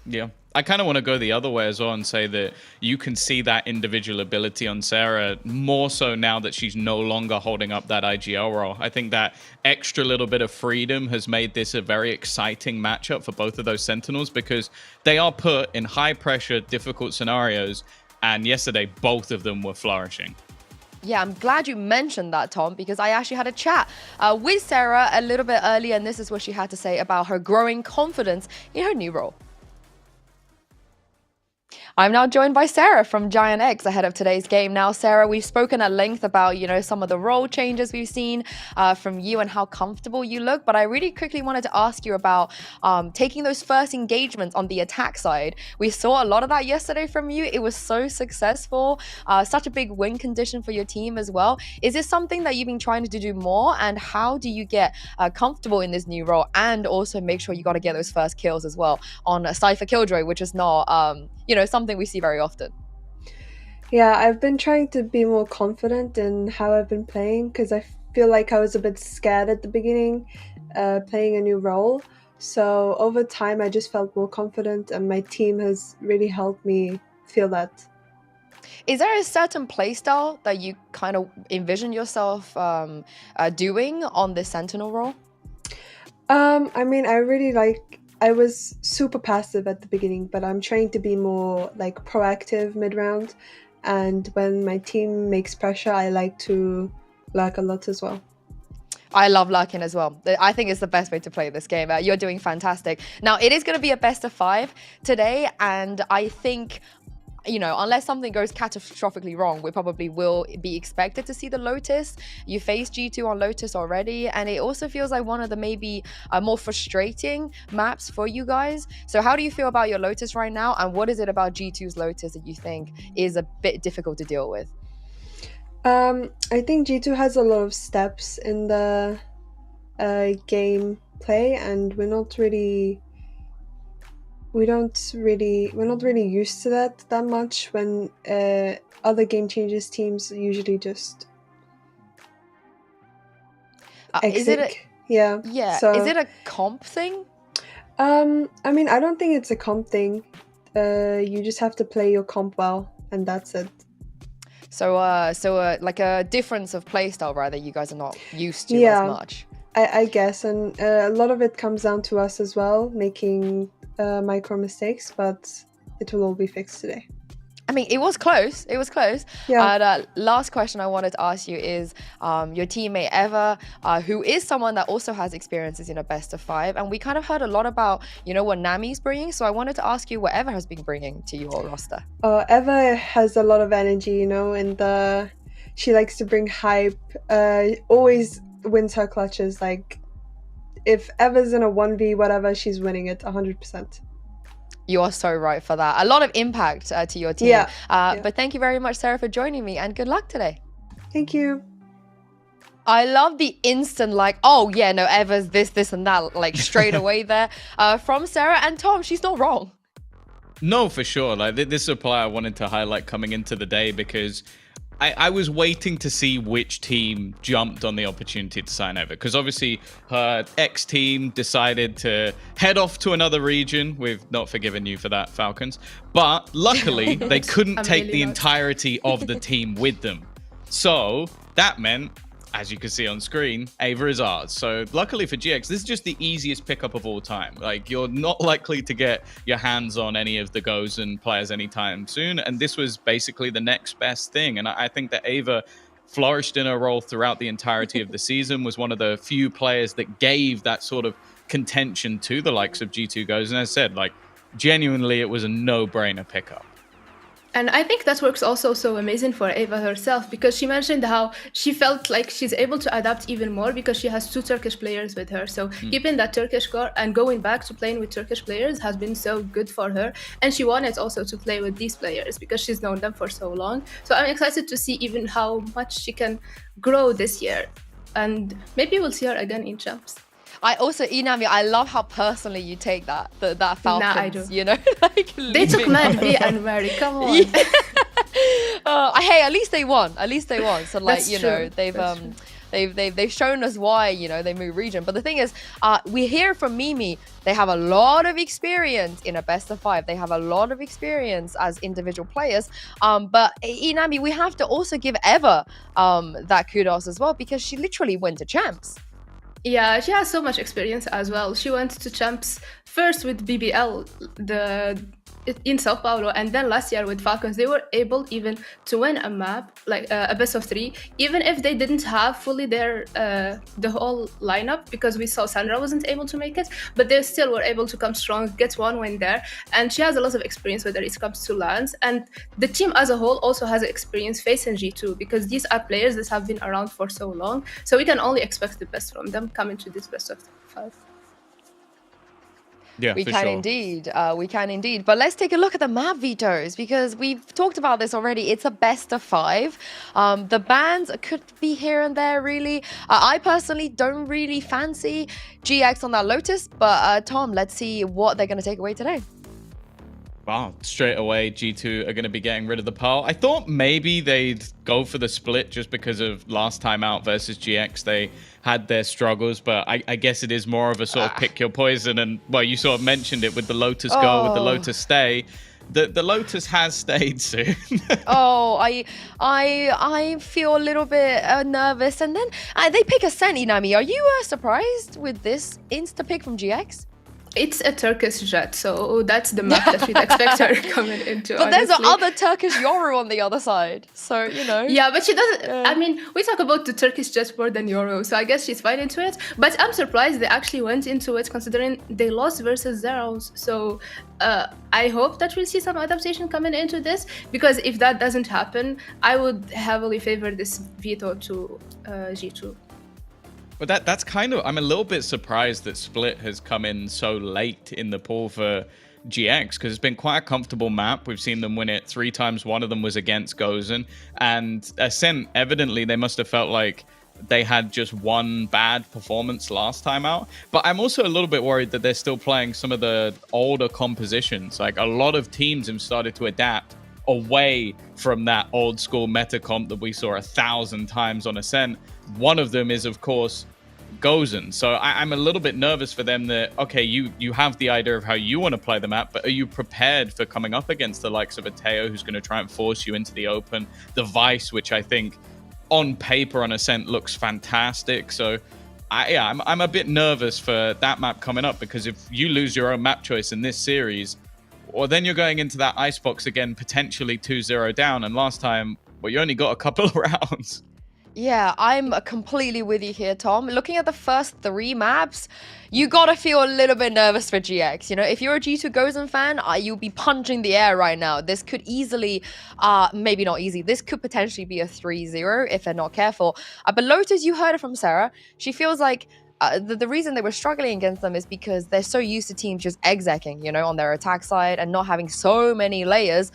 Yeah. I kind of want to go the other way as well and say that you can see that individual ability on Sarah more so now that she's no longer holding up that IGL role. I think that extra little bit of freedom has made this a very exciting matchup for both of those Sentinels because they are put in high pressure, difficult scenarios. And yesterday, both of them were flourishing. Yeah, I'm glad you mentioned that, Tom, because I actually had a chat with Sarah a little bit earlier, and this is what she had to say about her growing confidence in her new role. I'm now joined by Sarah from Giant X ahead of today's game. Now, Sarah, we've spoken at length about, you know, some of the role changes we've seen from you and how comfortable you look. But I really quickly wanted to ask you about taking those first engagements on the attack side. We saw a lot of that yesterday from you. It was so successful, such a big win condition for your team as well. Is this something that you've been trying to do more? And how do you get comfortable in this new role and also make sure you got to get those first kills as well on a Cypher Killjoy, which is not, you know, something we see very often? Yeah, I've been trying to be more confident in how I've been playing because I feel like I was a bit scared at the beginning playing a new role. So over time, I just felt more confident and my team has really helped me feel that. Is there a certain playstyle that you kind of envision yourself doing on the Sentinel role? I mean, I was super passive at the beginning, but I'm trying to be more like proactive mid-round. And when my team makes pressure, I like to lurk a lot as well. I love lurking as well. I think it's the best way to play this game. You're doing fantastic. Now, it is going to be a best of 5 today. And I think, you know, unless something goes catastrophically wrong, we probably will be expected to see the Lotus. You faced G2 on Lotus already, and it also feels like one of the maybe more frustrating maps for you guys. So how do you feel about your Lotus right now, and what is it about G2's Lotus that you think is a bit difficult to deal with? I think G2 has a lot of steps in the game play, and we're not really used to that much when other Game Changers teams usually just Is it a, Yeah. yeah, So, is it a comp thing? I mean, I don't think it's a comp thing. You just have to play your comp well, and that's it. So, like a difference of playstyle, rather, you guys are not used to Yeah. as much. I guess, and a lot of it comes down to us as well, making micro mistakes, but it will all be fixed today. I mean, it was close. It was close. Yeah. Last question I wanted to ask you is your teammate Eva, who is someone that also has experiences in a best of 5, and we kind of heard a lot about, you know, what Nami's bringing. So I wanted to ask you what Eva has been bringing to your roster. Eva has a lot of energy, you know, and she likes to bring hype. Always wins her clutches. Like, if Eva's in a 1v whatever, she's winning it 100%. You are so right for that. A lot of impact to your team. Yeah. But thank you very much, Sarah, for joining me, and good luck today. Thank you. I love the instant, like, oh yeah, no, Eva's this and that, like straight away there from Sarah. And Tom, she's not wrong. No, for sure. Like, this is a player I wanted to highlight coming into the day because I was waiting to see which team jumped on the opportunity to sign Eva, because obviously her ex-team decided to head off to another region. We've not forgiven you for that, Falcons. But luckily, they couldn't take the entirety of the team with them. So that meant, as you can see on screen, Eva is ours. So luckily for GX, this is just the easiest pickup of all time. Like, you're not likely to get your hands on any of the Gozen players anytime soon. And this was basically the next best thing. And I think that Eva flourished in her role throughout the entirety of the season, was one of the few players that gave that sort of contention to the likes of G2 Gozen. And as I said, like, genuinely, it was a no-brainer pickup. And I think that works also so amazing for Eva herself, because she mentioned how she felt like she's able to adapt even more because she has 2 Turkish players with her. So keeping that Turkish core and going back to playing with Turkish players has been so good for her. And she wanted also to play with these players because she's known them for so long. So I'm excited to see even how much she can grow this year. And maybe we'll see her again in Champs. I also, Inami, I love how personally you take that Falcons, Nah, I do. You know? Like, They took Manvi and Mary, come on. Hey, at least they won. At least they won. So, like, That's you know, true. they've shown us why, you know, they moved region. But the thing is, we hear from Mimi, they have a lot of experience in a best of 5. They have a lot of experience as individual players. But Inami, we have to also give Eva that kudos as well, because she literally went to Champs. Yeah, she has so much experience as well. She went to Champs first with BBL in Sao Paulo, and then last year with Falcons. They were able even to win a map, like a best of 3, even if they didn't have fully their the whole lineup, because we saw Sandra wasn't able to make it, but they still were able to come strong, get 1 win there. And she has a lot of experience whether it comes to LANs, and the team as a whole also has experience facing G2, because these are players that have been around for so long, so we can only expect the best from them coming to this best of 5. Yeah, we for can sure. indeed. We can indeed. But let's take a look at the map vetoes, because we've talked about this already. It's a best of 5. The bans could be here and there, really. I personally don't really fancy GX on that Lotus, but Tom, let's see what they're going to take away today. Wow, straight away, G2 are going to be getting rid of the Pearl. I thought maybe they'd go for the split just because of last time out versus GX. They had their struggles, but I guess it is more of a sort of pick your poison. And, well, you sort of mentioned it with the Lotus go, with the Lotus stay. The Lotus has stayed soon. I feel a little bit nervous. And then they pick Ascent, Inami. Are you surprised with this insta-pick from GX? It's a Turkish jet, so that's the map that we'd expect her coming into. But there's honestly. another Turkish Yoru on the other side, so, you know. Yeah, but she doesn't. I mean, we talk about the Turkish jet more than Euro, so I guess she's fine into it. But I'm surprised they actually went into it, considering they lost versus Zeros. So I hope that we'll see some adaptation coming into this, because if that doesn't happen, I would heavily favor this veto to G2. But that's kind of, I'm a little bit surprised that Split has come in so late in the pool for GX, because it's been quite a comfortable map. We've seen them win it 3 times. One of them was against Gozen. And Ascent, evidently, they must have felt like they had just one bad performance last time out. But I'm also a little bit worried that they're still playing some of the older compositions. Like, a lot of teams have started to adapt away from that old school meta comp that we saw 1,000 times on Ascent. One of them is, of course, Gozen. So I'm a little bit nervous for them that, okay, you have the idea of how you want to play the map, but are you prepared for coming up against the likes of a Teo who's going to try and force you into the open? The Vice, which I think on paper on Ascent looks fantastic. So I'm a bit nervous for that map coming up, because if you lose your own map choice in this series, or then you're going into that Icebox again, potentially 2-0 down. And last time, well, you only got a couple of rounds. Yeah, I'm completely with you here, Tom. Looking at the first 3 maps, you gotta feel a little bit nervous for GX. You know, if you're a G2 Gozen fan, you'll be punching the air right now. This could easily, maybe not easy, this could potentially be a 3-0 if they're not careful. But Lotus, you heard it from Sarah. She feels like the reason they were struggling against them is because they're so used to teams just execing, you know, on their attack side and not having so many layers,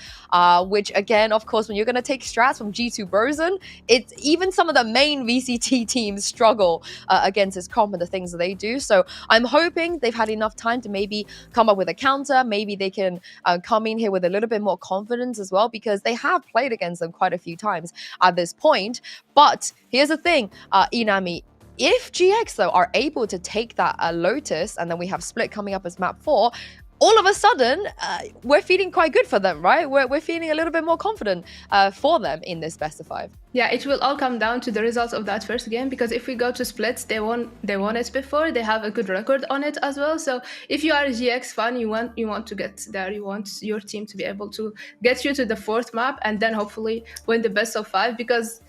which again, of course, when you're going to take strats from G2 Brozen, it's even some of the main VCT teams struggle against this comp and the things that they do. So I'm hoping they've had enough time to maybe come up with a counter. Maybe they can come in here with a little bit more confidence as well, because they have played against them quite a few times at this point. But here's the thing, Inami, if GX, though, are able to take that Lotus, and then we have Split coming up as map 4, all of a sudden, we're feeling quite good for them, right? We're feeling a little bit more confident for them in this best of 5. Yeah, it will all come down to the results of that first game, because if we go to splits, they won it before. They have a good record on it as well. So if you are a GX fan, you want to get there. You want your team to be able to get you to the 4th map and then hopefully win the best of 5, because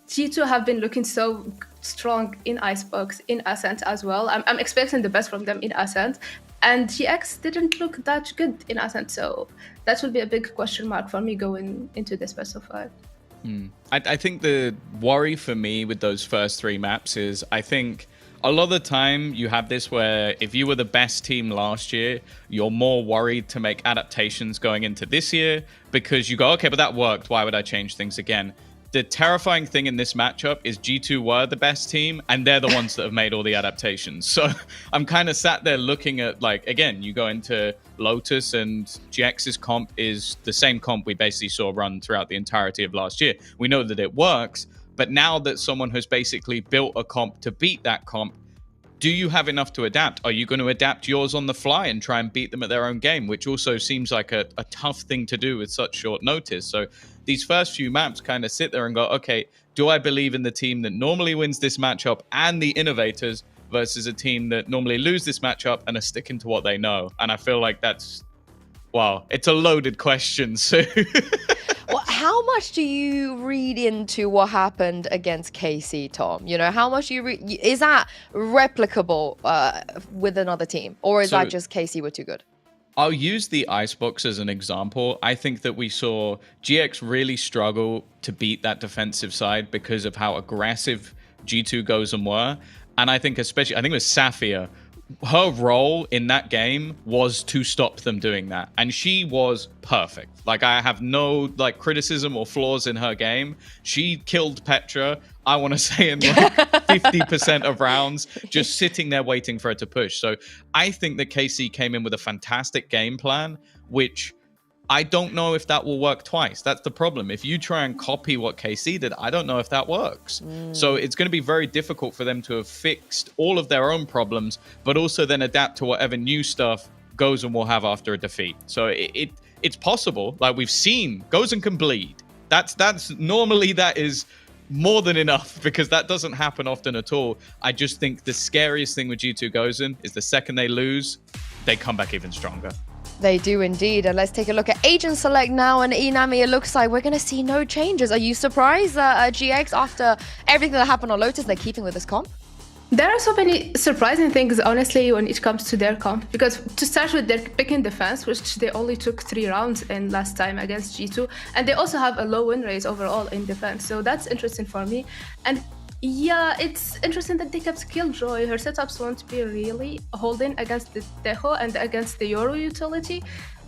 G2 have been looking so strong in Icebox, in Ascent as well. I'm expecting the best from them in Ascent. And GX didn't look that good in Ascent, so that will be a big question mark for me going into this best of 5. I think the worry for me with those first 3 maps is, I think a lot of the time you have this where if you were the best team last year, you're more worried to make adaptations going into this year, because you go, okay, but that worked. Why would I change things again? The terrifying thing in this matchup is G2 were the best team, and they're the ones that have made all the adaptations. So I'm kind of sat there looking at, like, again, you go into Lotus and GX's comp is the same comp we basically saw run throughout the entirety of last year. We know that it works, but now that someone has basically built a comp to beat that comp, do you have enough to adapt? Are you going to adapt yours on the fly and try and beat them at their own game, which also seems like a tough thing to do with such short notice? So these first few maps kind of sit there and go, okay, do I believe in the team that normally wins this matchup and the innovators versus a team that normally lose this matchup and are sticking to what they know? And I feel like that's, wow, it's a loaded question, Sue. Well, how much do you read into what happened against KC, Tom? You know, how much do you is that replicable with another team, or is that just KC were too good? I'll use the Icebox as an example. I think that we saw GX really struggle to beat that defensive side because of how aggressive G2 Gozen were. And I think especially, I think it was Safia, her role in that game was to stop them doing that. And she was perfect. Like, I have no criticism or flaws in her game. She killed Petra, I want to say, in 50% of rounds, just sitting there waiting for her to push. So I think that KC came in with a fantastic game plan, which I don't know if that will work twice. That's the problem. If you try and copy what KC did, I don't know if that works. So it's going to be very difficult for them to have fixed all of their own problems, but also then adapt to whatever new stuff Gozen will have after a defeat. So it's possible. Like, we've seen, Gozen can bleed. That's normally that is more than enough, because that doesn't happen often at all. I just think the scariest thing with G2 Gozen is the second they lose, they come back even stronger. They do indeed. And let's take a look at Agent Select now. And Inami, it looks like we're going to see no changes. Are you surprised that GX, after everything that happened on Lotus, they're keeping with this comp? There are so many surprising things, honestly, when it comes to their comp. Because to start with, they're picking defense, which they only took 3 rounds in last time against G2. And they also have a low win rate overall in defense. So that's interesting for me. And yeah, it's interesting that they kept Killjoy. Her setups won't be really holding against the Tejo and against the Yoru utility.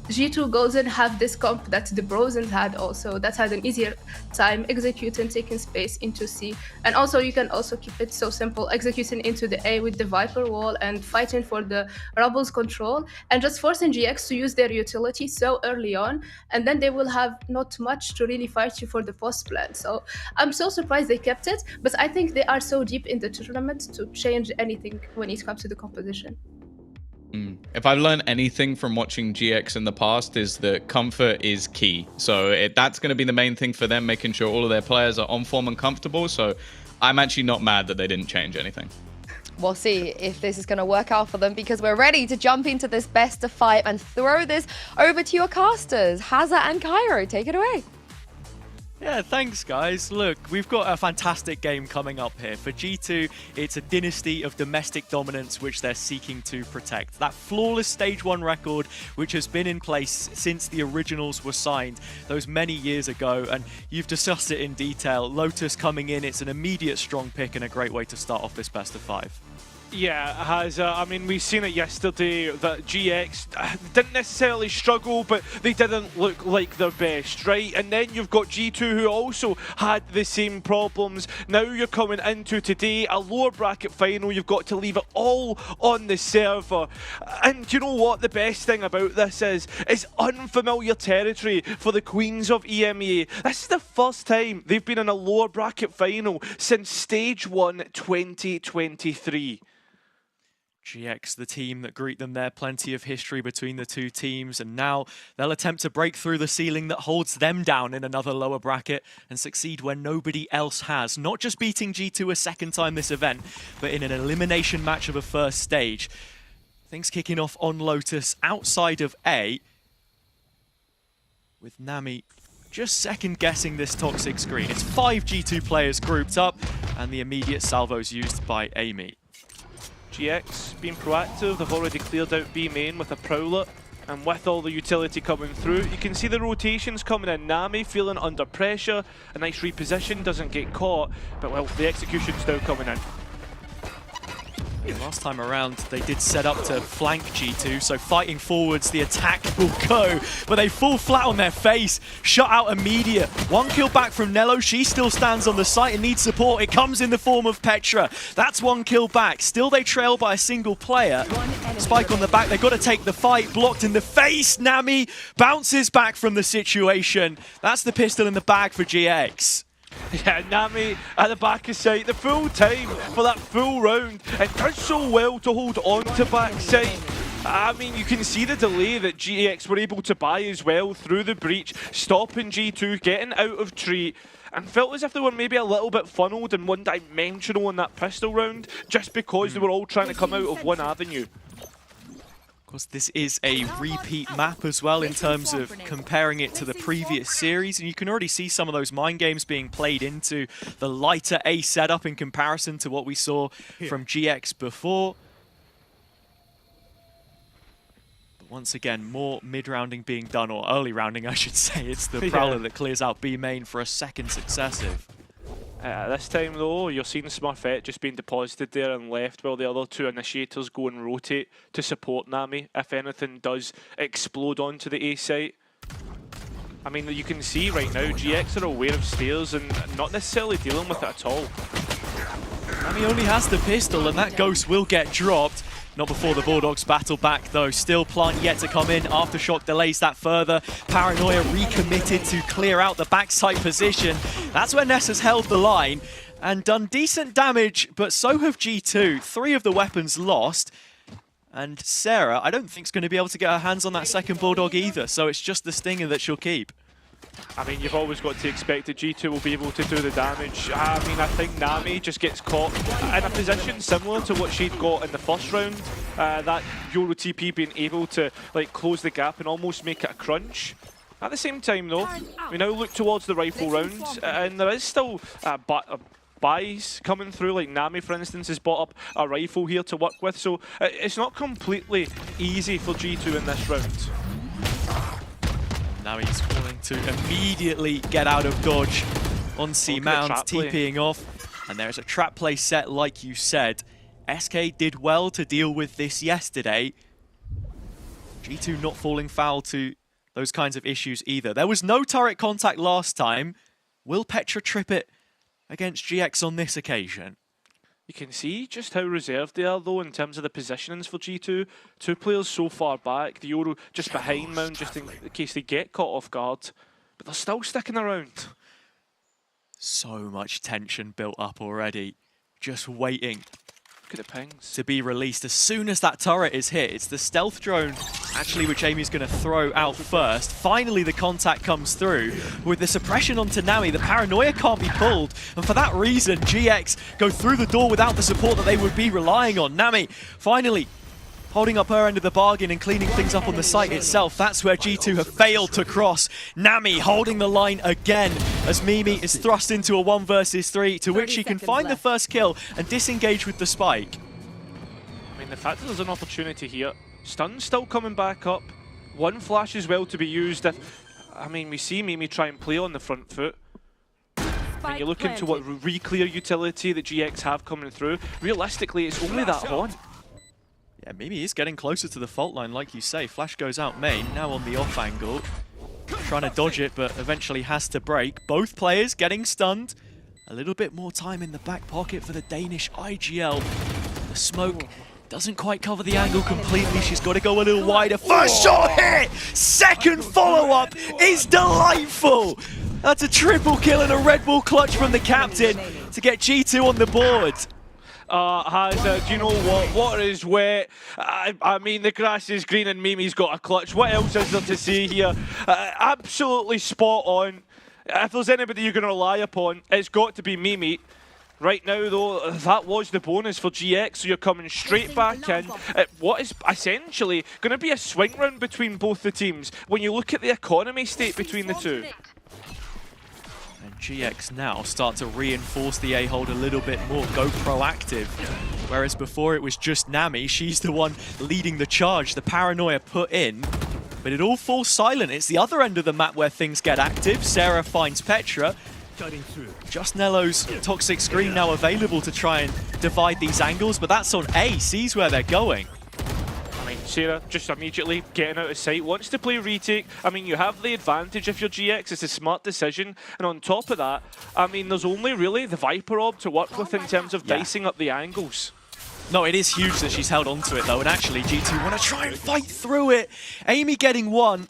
G2 Golden have this comp that the Brosens had also, that had an easier time executing, taking space into C. And also you can also keep it so simple, executing into the A with the Viper wall and fighting for the Rubble's control, and just forcing GX to use their utility so early on, and then they will have not much to really fight you for the post plan. So I'm so surprised they kept it, but I think they are so deep in the tournament to change anything when it comes to the composition. If I've learned anything from watching GX in the past is that comfort is key. So that's going to be the main thing for them, making sure all of their players are on form and comfortable. So I'm actually not mad that they didn't change anything. We'll see if this is going to work out for them, because we're ready to jump into this best of 5 and throw this over to your casters. Hazza and Cairo, take it away. Yeah, thanks guys. Look, we've got a fantastic game coming up here. For G2, it's a dynasty of domestic dominance which they're seeking to protect. That flawless Stage 1 record which has been in place since the originals were signed those many years ago, and you've discussed it in detail. Lotus coming in, it's an immediate strong pick and a great way to start off this best of 5. Yeah, it has. I mean, we've seen it yesterday that GX didn't necessarily struggle, but they didn't look like their best, right? And then you've got G2 who also had the same problems. Now you're coming into today, a lower bracket final, you've got to leave it all on the server. And you know what the best thing about this is unfamiliar territory for the Queens of EMEA. This is the first time they've been in a lower bracket final since Stage 1 2023. GX, the team that greet them there, plenty of history between the two teams, and now they'll attempt to break through the ceiling that holds them down in another lower bracket and succeed where nobody else has. Not just beating G2 a second time this event, but in an elimination match of a first stage. Things kicking off on Lotus outside of A, with Nami just second guessing this toxic screen. It's 5 G2 players grouped up, and the immediate salvos used by Amy. GX being proactive, they've already cleared out B main with a Prowler, and with all the utility coming through, you can see the rotations coming in. Nami feeling under pressure, a nice reposition, doesn't get caught, but well, the execution's now coming in. Last time around, they did set up to flank G2, so fighting forwards, the attack will go, but they fall flat on their face, shut out immediate. 1 kill back from Nello, she still stands on the site and needs support. It comes in the form of Petra. That's 1 kill back. Still they trail by a single player. Spike on the back, they've got to take the fight, blocked in the face. Nami bounces back from the situation. That's the pistol in the bag for GX. Yeah, Nami at the back of sight, the full time for that full round, and does so well to hold on to backside. I mean, you can see the delay that GX were able to buy as well through the breach, stopping G2, getting out of tree, and felt as if they were maybe a little bit funneled and one-dimensional in that pistol round, just because they were all trying to come out of one avenue. Of course, this is a repeat map as well in terms of comparing it to the previous series, and you can already see some of those mind games being played into the lighter A setup in comparison to what we saw from GX before. But once again, more mid-rounding being done, or early rounding I should say. It's the Prowler that clears out B main for a second successive. This time though, you're seeing Smurfette just being deposited there and left while the other 2 initiators go and rotate to support Nami if anything does explode onto the A site. I mean, you can see right now, GX are aware of stairs and not necessarily dealing with it at all. Nami only has the pistol and that ghost will get dropped. Not before the Bulldogs battle back though. Still plant yet to come in. Aftershock delays that further. Paranoia recommitted to clear out the backside position. That's where Ness has held the line and done decent damage, but so have G2. 3 of the weapons lost. And Sarah, I don't think is going to be able to get her hands on that second Bulldog either, so it's just the Stinger that she'll keep. I mean, you've always got to expect that G2 will be able to do the damage. I mean, I think Nami just gets caught in a position similar to what she'd got in the first round. That Euro TP being able to like close the gap and almost make it a crunch. At the same time though, we now look towards the rifle round, and there is still buys coming through, like Nami for instance has bought up a rifle here to work with, so it's not completely easy for G2 in this round. Now he's willing to immediately get out of dodge on C-Mount, TPing off. And there's a trap play set like you said. SK did well to deal with this yesterday. G2 not falling foul to those kinds of issues either. There was no turret contact last time. Will Petra trip it against GX on this occasion? You can see just how reserved they are, though, in terms of the positionings for G2. Two players so far back, the Euro just behind Mound, just in case they get caught off guard. But they're still sticking around. So much tension built up already. Just waiting. Look at the pings. To be released as soon as that turret is hit. It's the stealth drone, actually, which Amy's going to throw out first. Finally, the contact comes through. With the suppression onto Nami, the paranoia can't be pulled. And for that reason, GX go through the door without the support that they would be relying on. Nami, finally, holding up her end of the bargain and cleaning things up on the site itself. That's where G2 have failed to cross. Nami holding the line again as Mimi is thrust into a 1 versus 3, to which she can find the first kill and disengage with the spike. I mean, the fact that there's an opportunity here. Stun's still coming back up. One flash as well to be used. I mean, we see Mimi try and play on the front foot. And you look into what re-clear utility that GX have coming through. Realistically, it's only that one. Yeah, Mimi is getting closer to the fault line, like you say. Flash goes out main, now on the off angle. Trying to dodge it, but eventually has to break. Both players getting stunned. A little bit more time in the back pocket for the Danish IGL. The smoke doesn't quite cover the angle completely. She's got to go a little wider. First shot hit! Second follow-up is delightful! That's a triple kill and a Red Bull clutch from the captain to get G2 on the board. Do you know what? Water is wet. I mean, the grass is green and Mimi's got a clutch. What else is there to say here? Absolutely spot on. If there's anybody you're going to rely upon, it's got to be Mimi. Right now, though, that was the bonus for GX, so you're coming straight back in. What is essentially going to be a swing round between both the teams when you look at the economy state between the two. And GX now start to reinforce the A-hold a little bit more, go proactive. Whereas before it was just Nami, she's the one leading the charge, the paranoia put in. But it all falls silent. It's the other end of the map where things get active. Sarah finds Petra. Just Nello's toxic screen now available to try and divide these angles, but that's on A, sees where they're going. I mean, Sarah just immediately getting out of sight, wants to play retake. I mean, you have the advantage if you're GX, it's a smart decision. And on top of that, I mean, there's only really the Viper Orb to work with in terms of dicing up the angles. No, it is huge that she's held onto it though, and actually G2 want to try and fight through it. Amy getting one.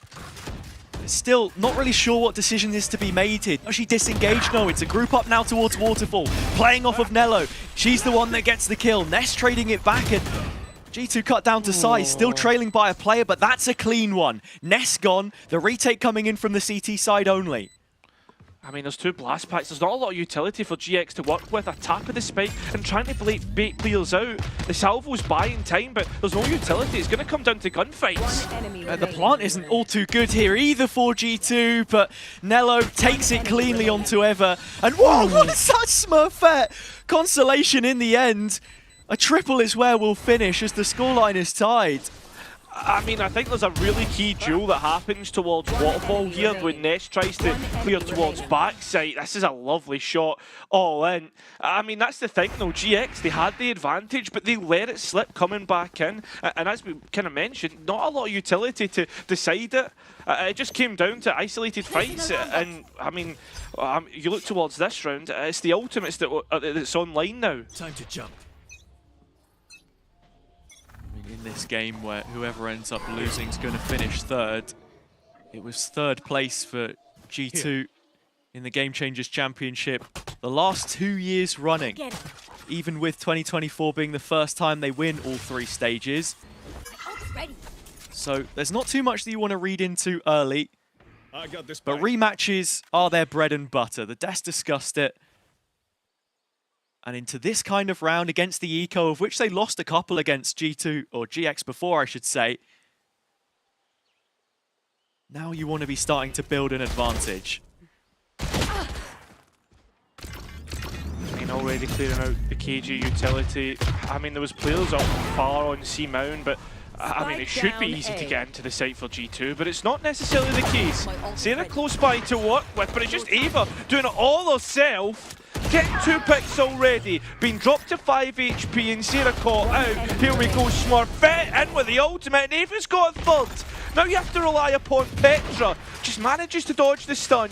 Still not really sure what decision is to be made here. Does she disengage? No, it's a group up now towards Waterfall. Playing off of Nello. She's the one that gets the kill. Ness trading it back, and G2 cut down to size, still trailing by a player, but that's a clean one. Ness gone, the retake coming in from the CT side only. I mean, there's two blast packs. There's not a lot of utility for GX to work with. A tap of the spike and trying to bait players out. The salvo's buying time, but there's no utility. It's going to come down to gunfights. The plant isn't all too good here either for G2, but Nello takes it cleanly onto Eva. And whoa, what is that Smurfette? Consolation in the end. A triple is where we'll finish as the scoreline is tied. I mean, I think there's a really key duel that happens towards Waterfall here when Ness tries to clear towards backside. This is a lovely shot all in. I mean, that's the thing though, GX, they had the advantage, but they let it slip coming back in. And as we kind of mentioned, not a lot of utility to decide it. It just came down to isolated fights. And I mean, you look towards this round, it's the ultimates that's online now. Time to jump. In this game where whoever ends up losing is going to finish third. It was third place for G2 in the Game Changers Championship the last 2 years running. Even with 2024 being the first time they win all 3 stages. So there's not too much that you want to read into early. But rematches are their bread and butter. The Des discussed it. And into this kind of round against the Eco, of which they lost a couple against G2, or GX before, I should say. Now you want to be starting to build an advantage. I mean, already clearing out the KG utility. I mean, there was players up far on C Mound, but I mean, it should be easy to get into the site for G2, but it's not necessarily the case. Sarah close by to work with, but it's just Eva doing it all herself. Getting 2 picks already, being dropped to 5 HP and Sarah caught out. Here we go, Smurfette in with the ultimate, and Eva's got a third. Now you have to rely upon Petra. Just manages to dodge the stun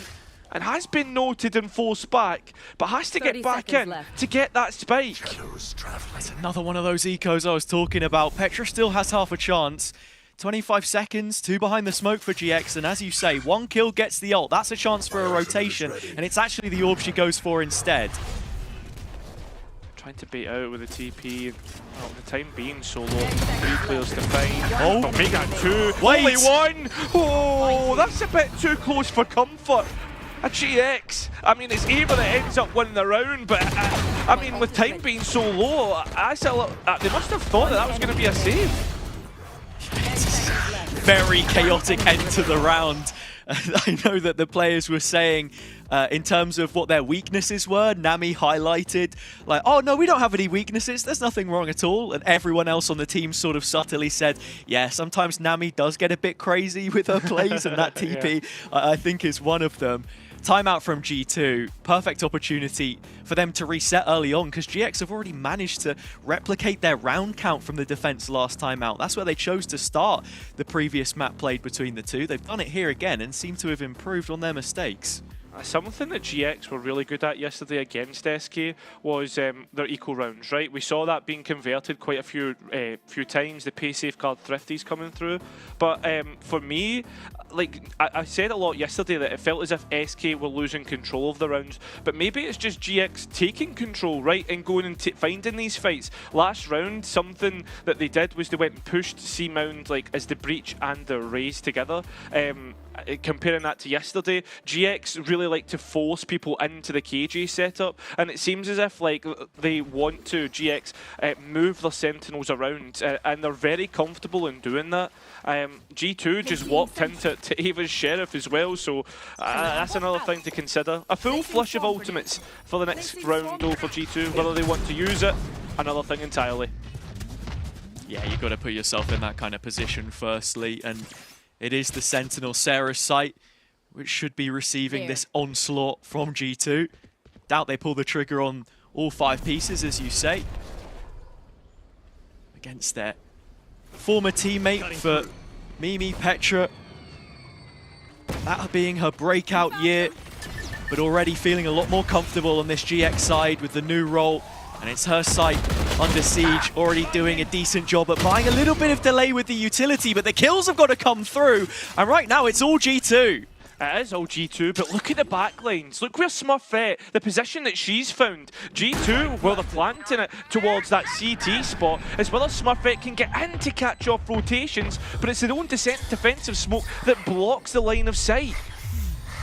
and has been noted and forced back, but has to get back in to get that spike. That's another one of those ecos I was talking about. Petra still has half a chance. 25 seconds, 2 behind the smoke for GX, and as you say, 1 kill gets the ult. That's a chance for a rotation, and it's actually the orb she goes for instead. Trying to bait out with the TP. Well, the time being so low, 3 players to find. Oh, Omega 2, wait. only 1! Oh, that's a bit too close for comfort. A GX, I mean, it's Ava that ends up winning the round, but I mean, with time being so low, they must have thought that was going to be a save. Very chaotic end to the round. I know that the players were saying, in terms of what their weaknesses were, Nami highlighted, like, oh no, we don't have any weaknesses, there's nothing wrong at all. And everyone else on the team sort of subtly said, yeah, sometimes Nami does get a bit crazy with her plays, and that TP, I think, is one of them. Timeout from G2, perfect opportunity for them to reset early on, because GX have already managed to replicate their round count from the defense last time out. That's where they chose to start the previous map played between the two. They've done it here again and seem to have improved on their mistakes. Something that GX were really good at yesterday against SK was their eco rounds, right? We saw that being converted quite a few times, the pay safeguard thrifties coming through. But for me, like I said a lot yesterday that it felt as if SK were losing control of the rounds, but maybe it's just GX taking control, right, and going and finding these fights. Last round, something that they did was they went and pushed C-Mound like as the Breach and the Raze together. Comparing that to yesterday, GX really like to force people into the KJ setup, and it seems as if like they want to GX move their sentinels around, and they're very comfortable in doing that. G2 just walked into Ava's Sheriff as well, so that's another thing to consider. A full flush of ultimates for the next round though for G2, whether they want to use it, another thing entirely. Yeah, you've got to put yourself in that kind of position firstly, and it is the Sentinel Sarah's site, which should be receiving this onslaught from G2. Doubt they pull the trigger on all 5 pieces, as you say. Against their former teammate for Mimi, Petra. That being her breakout year, but already feeling a lot more comfortable on this GX side with the new role. And it's her site under siege, already doing a decent job at buying a little bit of delay with the utility, but the kills have got to come through. And right now, it's all G2. It is all G2, but look at the backlines. Look where Smurfette, the position that she's found. G2, well, they're planting it towards that CT spot, as well as Smurfette can get in to catch off rotations, but it's their own defensive smoke that blocks the line of sight.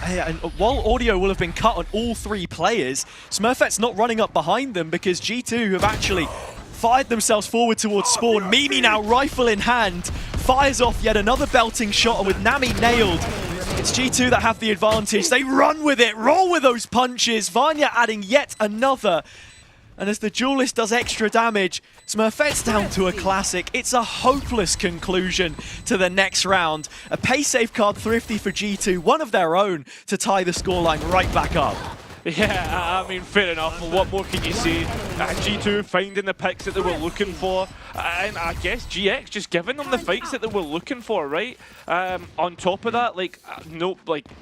And while audio will have been cut on all 3 players, Smurfette's not running up behind them because G2 have actually fired themselves forward towards spawn. Mimi now, rifle in hand, fires off yet another belting shot, and with Nami nailed, it's G2 that have the advantage. They run with it, roll with those punches. Vanya adding yet another. And as the duelist does extra damage, Smurfette's down to a classic. It's a hopeless conclusion to the next round. A pay safeguard thrifty for G2, one of their own, to tie the scoreline right back up. Yeah, I mean, fair enough. What more can you say? G2 finding the picks that they were looking for, and I guess GX just giving them the fights that they were looking for, right? On top of that, like,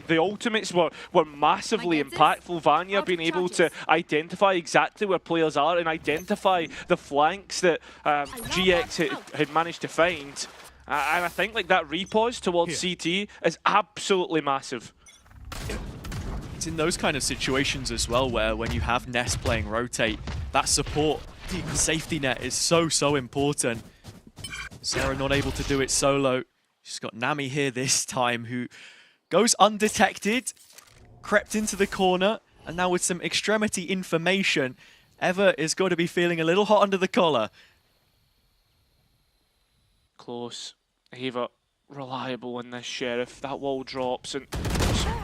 the ultimates were massively impactful. Vanya being able to identify exactly where players are and identify the flanks that GX had managed to find. And I think like that repause towards CT is absolutely massive. It's in those kind of situations as well where when you have Nest playing rotate, that support, the safety net is so important. Sarah not able to do it solo. She's got Nami here this time, who goes undetected, crept into the corner, and now with some extremity information, Eva is going to be feeling a little hot under the collar. Close. Eva reliable in this Sheriff. That wall drops and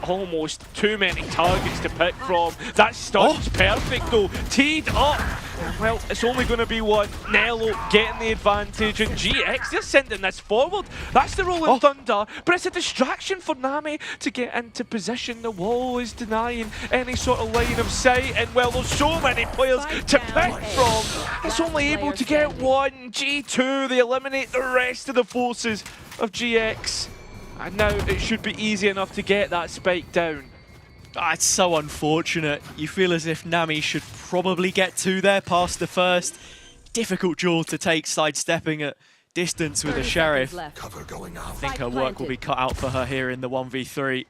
almost too many targets to pick from. That stun's perfect though. Teed up. Well, it's only going to be one. Nello getting the advantage, and GX, they're sending this forward. That's the Rolling Thunder, but it's a distraction for Nami to get into position. The wall is denying any sort of line of sight, and well, there's so many players to pick from. It's only able to get one. G2, they eliminate the rest of the forces of GX. And now it should be easy enough to get that spike down. It's so unfortunate. You feel as if Nami should probably get 2 there past the first. Difficult duel to take, sidestepping at distance with a Sheriff. Cover going out. I think her work will be cut out for her here in the 1v3.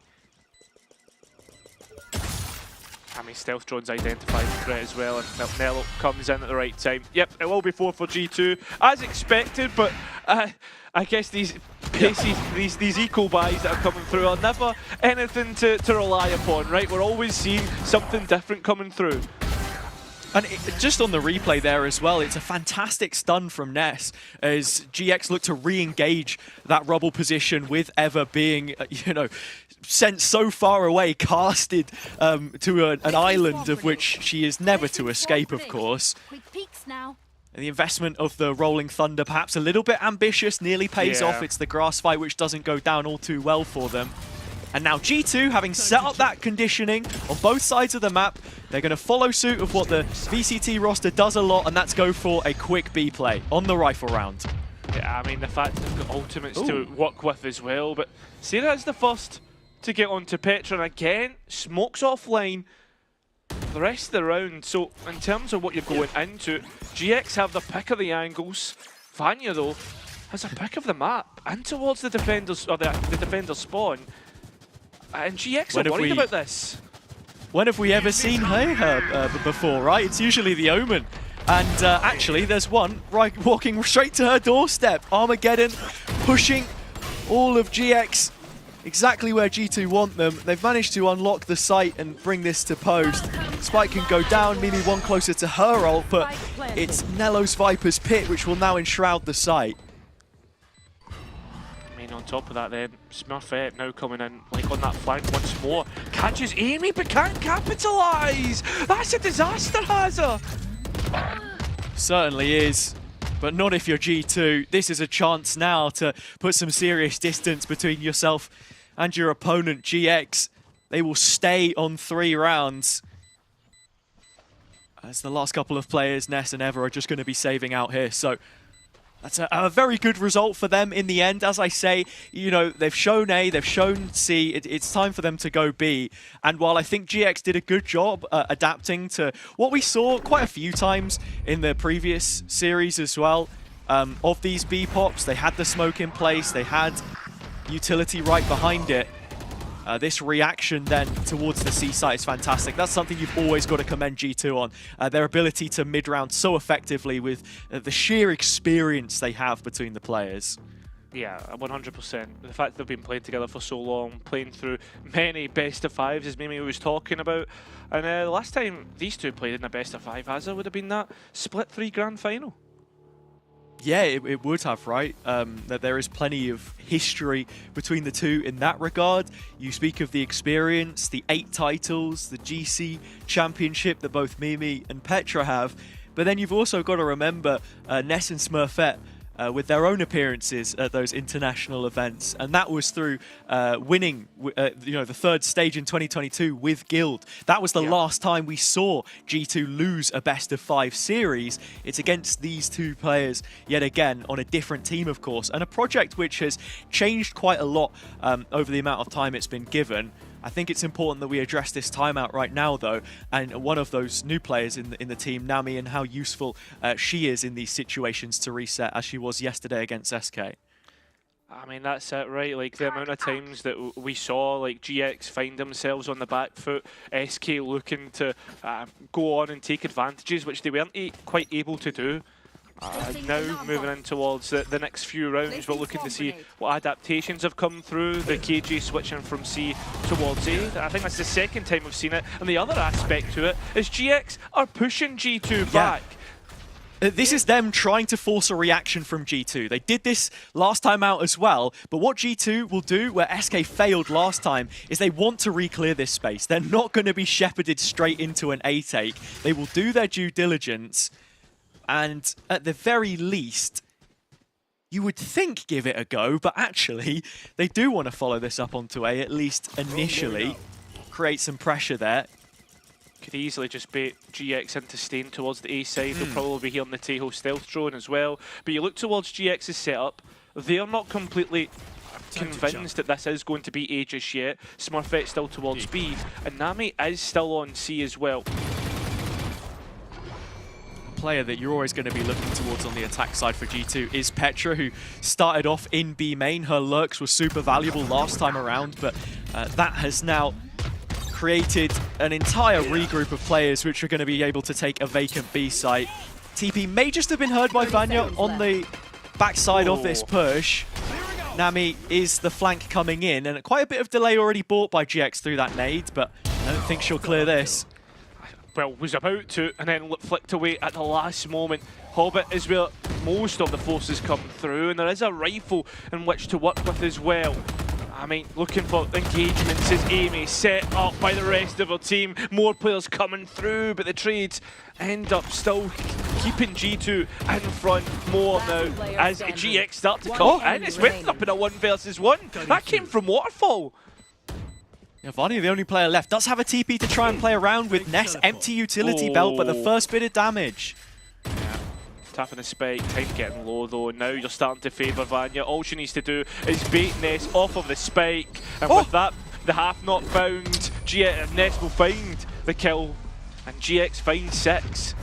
I mean, Stealth Drone's identified the threat as well, and Nello comes in at the right time. Yep, it will be 4 for G2, as expected, but I guess these paces, these eco buys that are coming through are never anything to rely upon, right? We're always seeing something different coming through. And just on the replay there as well, it's a fantastic stun from Ness as GX look to re-engage that rubble position with Ever being, you know, sent so far away, casted to an island of which she is never to escape, of course. And the investment of the Rolling Thunder, perhaps a little bit ambitious, nearly pays off. It's the grass fight which doesn't go down all too well for them. And now G2, having set up that conditioning on both sides of the map, they're going to follow suit of what the VCT roster does a lot, and that's go for a quick B play on the rifle round. Yeah, I mean, the fact they've got ultimates to work with as well, but Sarah is the first to get onto Petra, and again, smokes offline the rest of the round. So, in terms of what you're going into, GX have the pick of the angles. Vanya, though, has a pick of the map and towards the defenders, or the defender's spawn. And GX are worried about this. When have we ever seen her before, right? It's usually the Omen. And actually, there's one right walking straight to her doorstep. Armageddon pushing all of GX exactly where G2 want them. They've managed to unlock the site and bring this to post. Spike can go down, maybe one closer to her ult, but it's Nello's Viper's Pit which will now enshroud the site. On top of that then, Smurfette now coming in like on that flank once more. Catches Amy but can't capitalise! That's a disaster, Hazza! Certainly is, but not if you're G2. This is a chance now to put some serious distance between yourself and your opponent, GX. They will stay on 3 rounds. As the last couple of players, Ness and Ever, are just going to be saving out here, so that's a very good result for them in the end. As I say, you know, they've shown A, they've shown C. It's time for them to go B. And while I think GX did a good job adapting to what we saw quite a few times in the previous series as well, of these B pops, they had the smoke in place, they had utility right behind it. This reaction then towards the C site is fantastic. That's something you've always got to commend G2 on. Their ability to mid-round so effectively with the sheer experience they have between the players. Yeah, 100%. The fact they've been playing together for so long, playing through many best of 5s, as Mimi was talking about. And the last time these two played in a best of 5, Hazza, would have been that split 3 grand final. Yeah, it would have, right? That there is plenty of history between the two in that regard. You speak of the experience, the 8 titles, the GC championship that both Mimi and Petra have, but then you've also got to remember Ness and Smurfette with their own appearances at those international events, and that was through winning, you know, the 3rd stage in 2022 with Guild. That was the last time we saw G2 lose a best of 5 series. It's against these two players yet again on a different team, of course, and a project which has changed quite a lot over the amount of time it's been given. I think it's important that we address this timeout right now, though, and one of those new players in the team, Nami, and how useful she is in these situations to reset, as she was yesterday against SK. I mean, that's it, right? Like, the amount of times that we saw, like, GX find themselves on the back foot, SK looking to go on and take advantages, which they weren't quite able to do. Now moving in towards the next few rounds, we're looking to see what adaptations have come through. The KG switching from C towards A. I think that's the 2nd time we've seen it. And the other aspect to it is GX are pushing G2 back. This is them trying to force a reaction from G2. They did this last time out as well, but what G2 will do, where SK failed last time, is they want to re-clear this space. They're not going to be shepherded straight into an A take. They will do their due diligence, and at the very least, you would think give it a go, but actually, they do want to follow this up onto A, at least initially. Create some pressure there. Could easily just bait GX into staying towards the A side. They'll probably be here on the Tahoe stealth drone as well. But you look towards GX's setup, they're not completely convinced that this is going to be A just yet. Smurfette still towards B, and Nami is still on C as well. Player that you're always going to be looking towards on the attack side for G2 is Petra, who started off in B main. Her lurks were super valuable last time around, but that has now created an entire regroup of players which are going to be able to take a vacant B site. TP may just have been heard by Vanya on the backside of this push. Nami is the flank coming in, and quite a bit of delay already bought by GX through that nade, but I don't think she'll clear this. Well, was about to, and then flicked away at the last moment. Hobbit is where most of the forces come through, and there is a rifle in which to work with as well. I mean, looking for engagements as EMEA set up by the rest of her team. More players coming through, but the trades end up still keeping G2 in front more now as GX start to come in. It's went up in a 1 versus 1. That came from Waterfall. Yeah, Vanya, the only player left, does have a TP to try and play around with Ness. Empty utility belt, but the first bit of damage. Tapping the spike, time getting low though. Now you're starting to favour Vanya. All she needs to do is bait Ness off of the spike, and with that, the half not found, Ness will find the kill, and GX finds 6.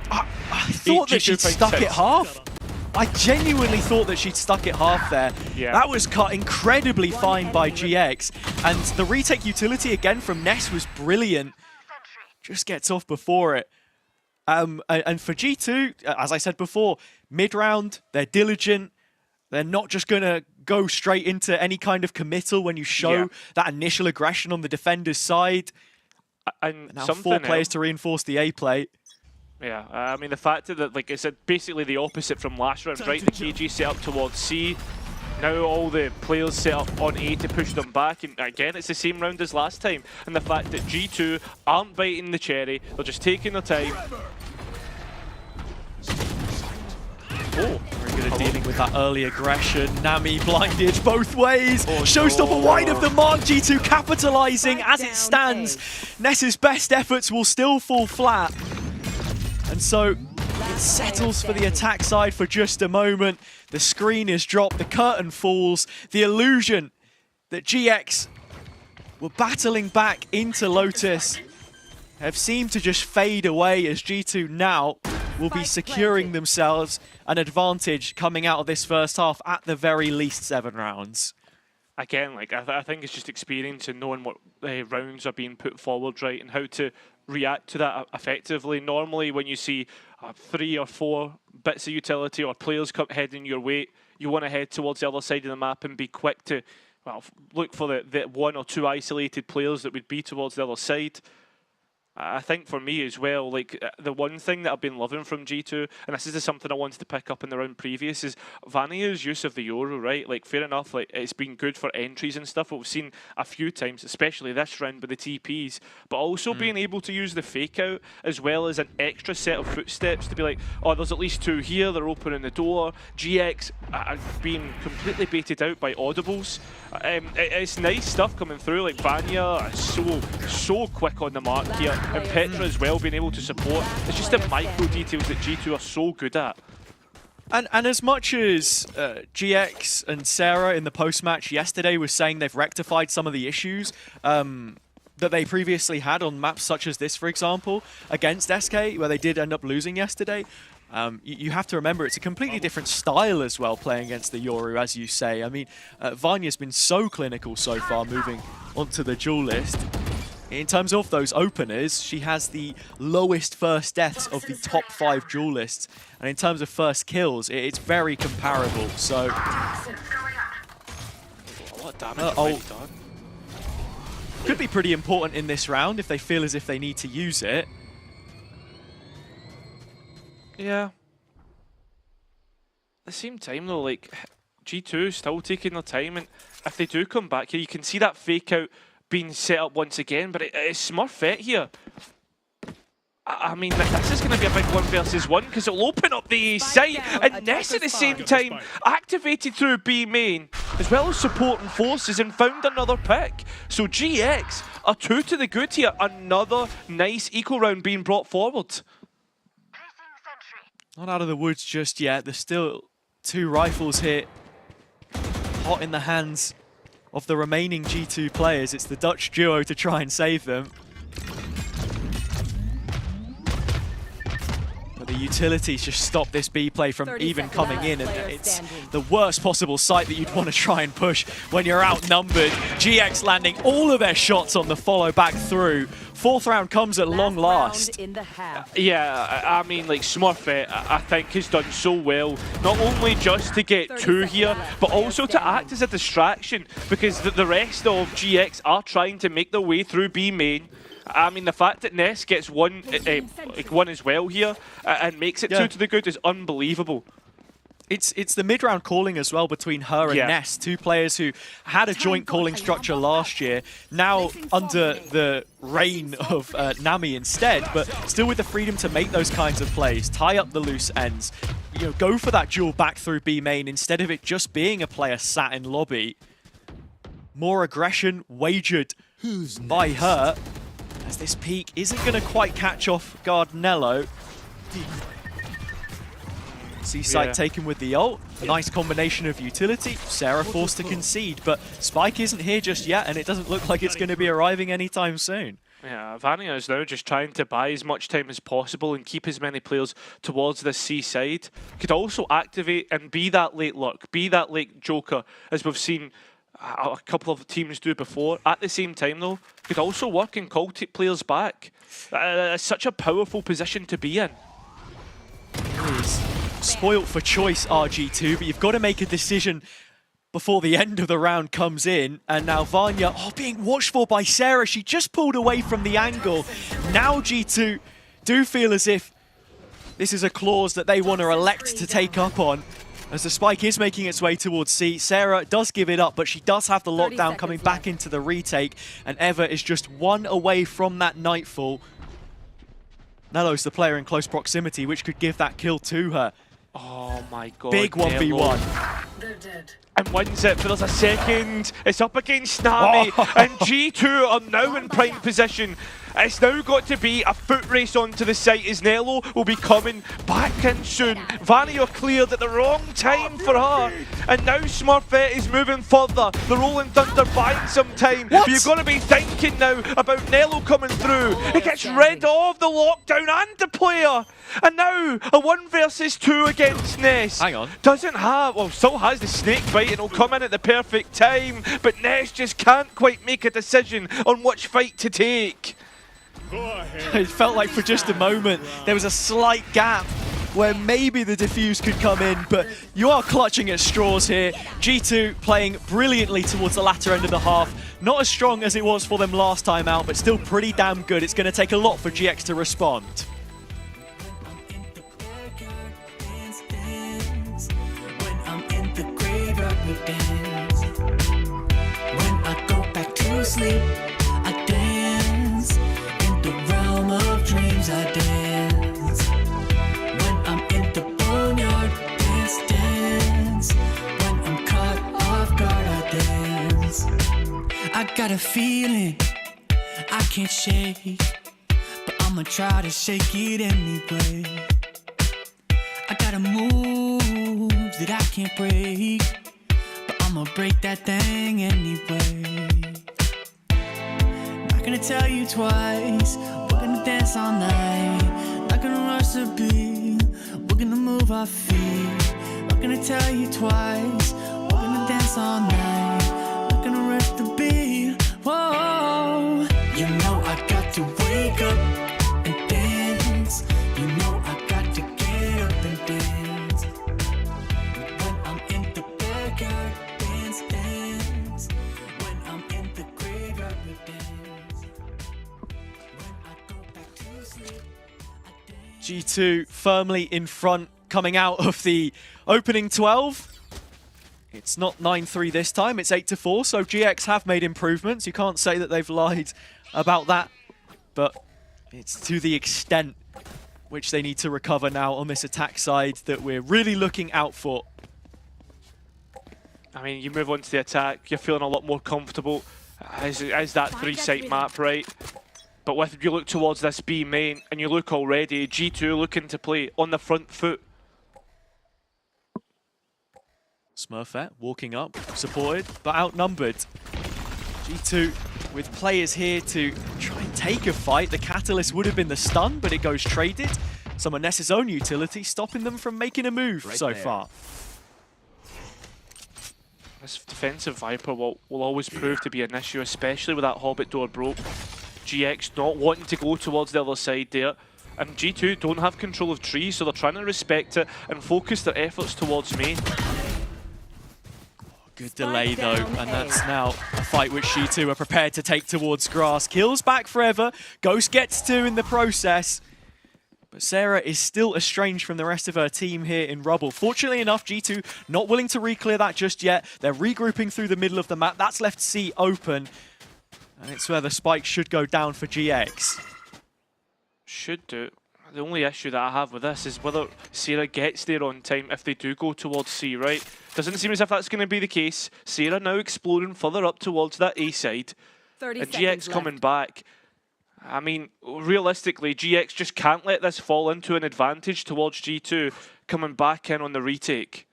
I thought that she'd stuck it half. I genuinely thought that she'd stuck it half there. Yeah. That was cut incredibly fine by GX, and the retake utility again from Ness was brilliant. Just gets off before it. And for G2, as I said before, mid-round, they're diligent. They're not just going to go straight into any kind of committal when you show that initial aggression on the defender's side. And now 4 players to reinforce the A plate. Yeah, I mean, the fact that, like I said, basically the opposite from last round, right? The KG set up towards C. Now all the players set up on A to push them back, and again, it's the same round as last time. And the fact that G2 aren't biting the cherry, they're just taking their time. Very good at dealing with that early aggression. Nami blinded both ways. Showstopper wide of the mark. G2 capitalizing as it stands. Ness's best efforts will still fall flat. And so it settles for the attack side for just a moment. The screen is dropped, the curtain falls. The illusion that GX were battling back into Lotus have seemed to just fade away as G2 now will be securing themselves an advantage coming out of this first half, at the very least 7 rounds. Again, like I think it's just experience and knowing what rounds are being put forward, right, and how to react to that effectively. Normally, when you see 3 or 4 bits of utility or players heading your way, you want to head towards the other side of the map and be quick to, well, look for the 1 or 2 isolated players that would be towards the other side. I think for me as well, like the one thing that I've been loving from G2, and this is something I wanted to pick up in the round previous, is Vanya's use of the Yoru, right? Like, fair enough, like it's been good for entries and stuff, but we've seen a few times, especially this round with the TPs, but also being able to use the fake out as well as an extra set of footsteps to be like, oh, there's at least 2 here, they're opening the door. GX being completely baited out by audibles. It's nice stuff coming through, like Vanya is so quick on the mark here. And Petra as well, being able to support. It's just the micro details that G2 are so good at. And as much as GX and Sarah in the post-match yesterday was saying they've rectified some of the issues that they previously had on maps such as this, for example, against SK, where they did end up losing yesterday, you have to remember it's a completely different style as well, playing against the Yoru, as you say. I mean, Vanya's been so clinical so far, moving onto the duel list. In terms of those openers, she has the lowest first deaths of the top 5 duelists. And in terms of first kills, it's very comparable. So, what damage already done? Could be pretty important in this round if they feel as if they need to use it. Yeah. At the same time though, like, G2 still taking their time, and if they do come back here, you can see that fake out being set up once again, but it's Smurfette here. I mean, this is going to be a big 1 versus 1 because it'll open up the A site, and Ness at the same time activated through B main, as well as supporting forces, and found another pick. So GX are 2 to the good here. Another nice eco round being brought forward. Not out of the woods just yet. There's still 2 rifles here, hot in the hands of the remaining G2 players. It's the Dutch duo to try and save them. But the utilities just stop this B play from even coming in, and it's the worst possible site that you'd want to try and push when you're outnumbered. GX landing all of their shots on the follow back through. Fourth round comes at long last. Yeah, I mean, like, Smurfette, I think, has done so well, not only just to get 2 here, but also to act as a distraction, because the rest of GX are trying to make their way through B main. I mean, the fact that Ness gets one as well here and makes it 2 to the good is unbelievable. It's the mid-round calling as well between her and Ness, 2 players who had a joint calling structure last year, now under the reign of Nami instead, but still with the freedom to make those kinds of plays, tie up the loose ends, you know, go for that duel back through B main instead of it just being a player sat in lobby. More aggression wagered by her, as this peak isn't going to quite catch off guard Nello. Seaside taken with the ult. Nice combination of utility. Sarah forced to concede, but Spike isn't here just yet, and it doesn't look like it's going to be arriving anytime soon. Yeah, Vania is now just trying to buy as much time as possible and keep as many players towards the C side. Could also activate and be that late luck, be that late joker, as we've seen a couple of teams do before. At the same time, though, could also work and call players back. Such a powerful position to be in. Spoilt for choice, RG2, but you've got to make a decision before the end of the round comes in. And now Vanya, being watched for by Sarah. She just pulled away from the angle. Now G2 do feel as if this is a clause that they want to elect to take up on, as the spike is making its way towards C. Sarah does give it up, but she does have the lockdown coming back into the retake, and Eva is just 1 away from that Nightfall. Nello's the player in close proximity, which could give that kill to her. Oh my god. Big 1v1. They're dead. And wins it, but there's a second. It's up against Nami, and G2 are now in prime position. It's now got to be a foot race onto the site, as Nello will be coming back in soon. Vania cleared at the wrong time for her, and now Smurfette is moving further. The Rolling Thunder buying some time, but you've got to be thinking now about Nello coming through. He gets rid of the lockdown and the player, and now a 1 versus 2 against Ness. Hang on. Doesn't have, well, still has the snake bite, and will come in at the perfect time, but Ness just can't quite make a decision on which fight to take. It felt like for just a moment there was a slight gap where maybe the defuse could come in, but you are clutching at straws here. G2 playing brilliantly towards the latter end of the half. Not as strong as it was for them last time out, but still pretty damn good. It's going to take a lot for GX to respond. When I'm in the graveyard, we dance. When I go back to sleep, I dance. In the realm of dreams, I dance. When I'm in the boneyard, dance. When I'm caught off guard, I dance. I got a feeling I can't shake, but I'ma try to shake it anyway. I got a move that I can't break, but I'ma break that thing anyway. Not gonna tell you twice, we're gonna dance all night. Not gonna rush the beat, we're gonna move our feet. Not gonna tell you twice, we're gonna dance all night. Not gonna rush the beat, whoa. You know I got to wake up and dance. You know I got to get up and dance. When I'm in the backyard, dance, dance. When I'm in the graveyard, we dance. When I go back to sleep, I dance. G2 firmly in front coming out of the opening 12. It's not 9-3 this time, it's 8-4, so GX have made improvements. You can't say that they've lied about that, but it's to the extent which they need to recover now on this attack side that we're really looking out for. I mean, you move on to the attack, you're feeling a lot more comfortable as that 3-site map, right? But if you look towards this B main, and you look already, G2 looking to play on the front foot. Smurfette walking up, supported, but outnumbered. G2 with players here to try and take a fight. The catalyst would have been the stun, but it goes traded. Someone Ness's own utility, stopping them from making a move so far. This defensive Viper will always prove to be an issue, especially with that Hobbit door broke. GX not wanting to go towards the other side there. And G2 don't have control of trees, so they're trying to respect it and focus their efforts towards main. Good delay though, and that's now a fight which G2 are prepared to take towards grass. Kills back forever, Ghost gets 2 in the process. But Sarah is still estranged from the rest of her team here in rubble. Fortunately enough, G2 not willing to re-clear that just yet. They're regrouping through the middle of the map. That's left C open. And it's where the spike should go down for GX. Should do. The only issue that I have with this is whether Sarah gets there on time if they do go towards C, right? Doesn't seem as if that's going to be the case. Sarah now exploring further up towards that A side. And GX coming back. I mean, realistically, GX just can't let this fall into an advantage towards G2 coming back in on the retake.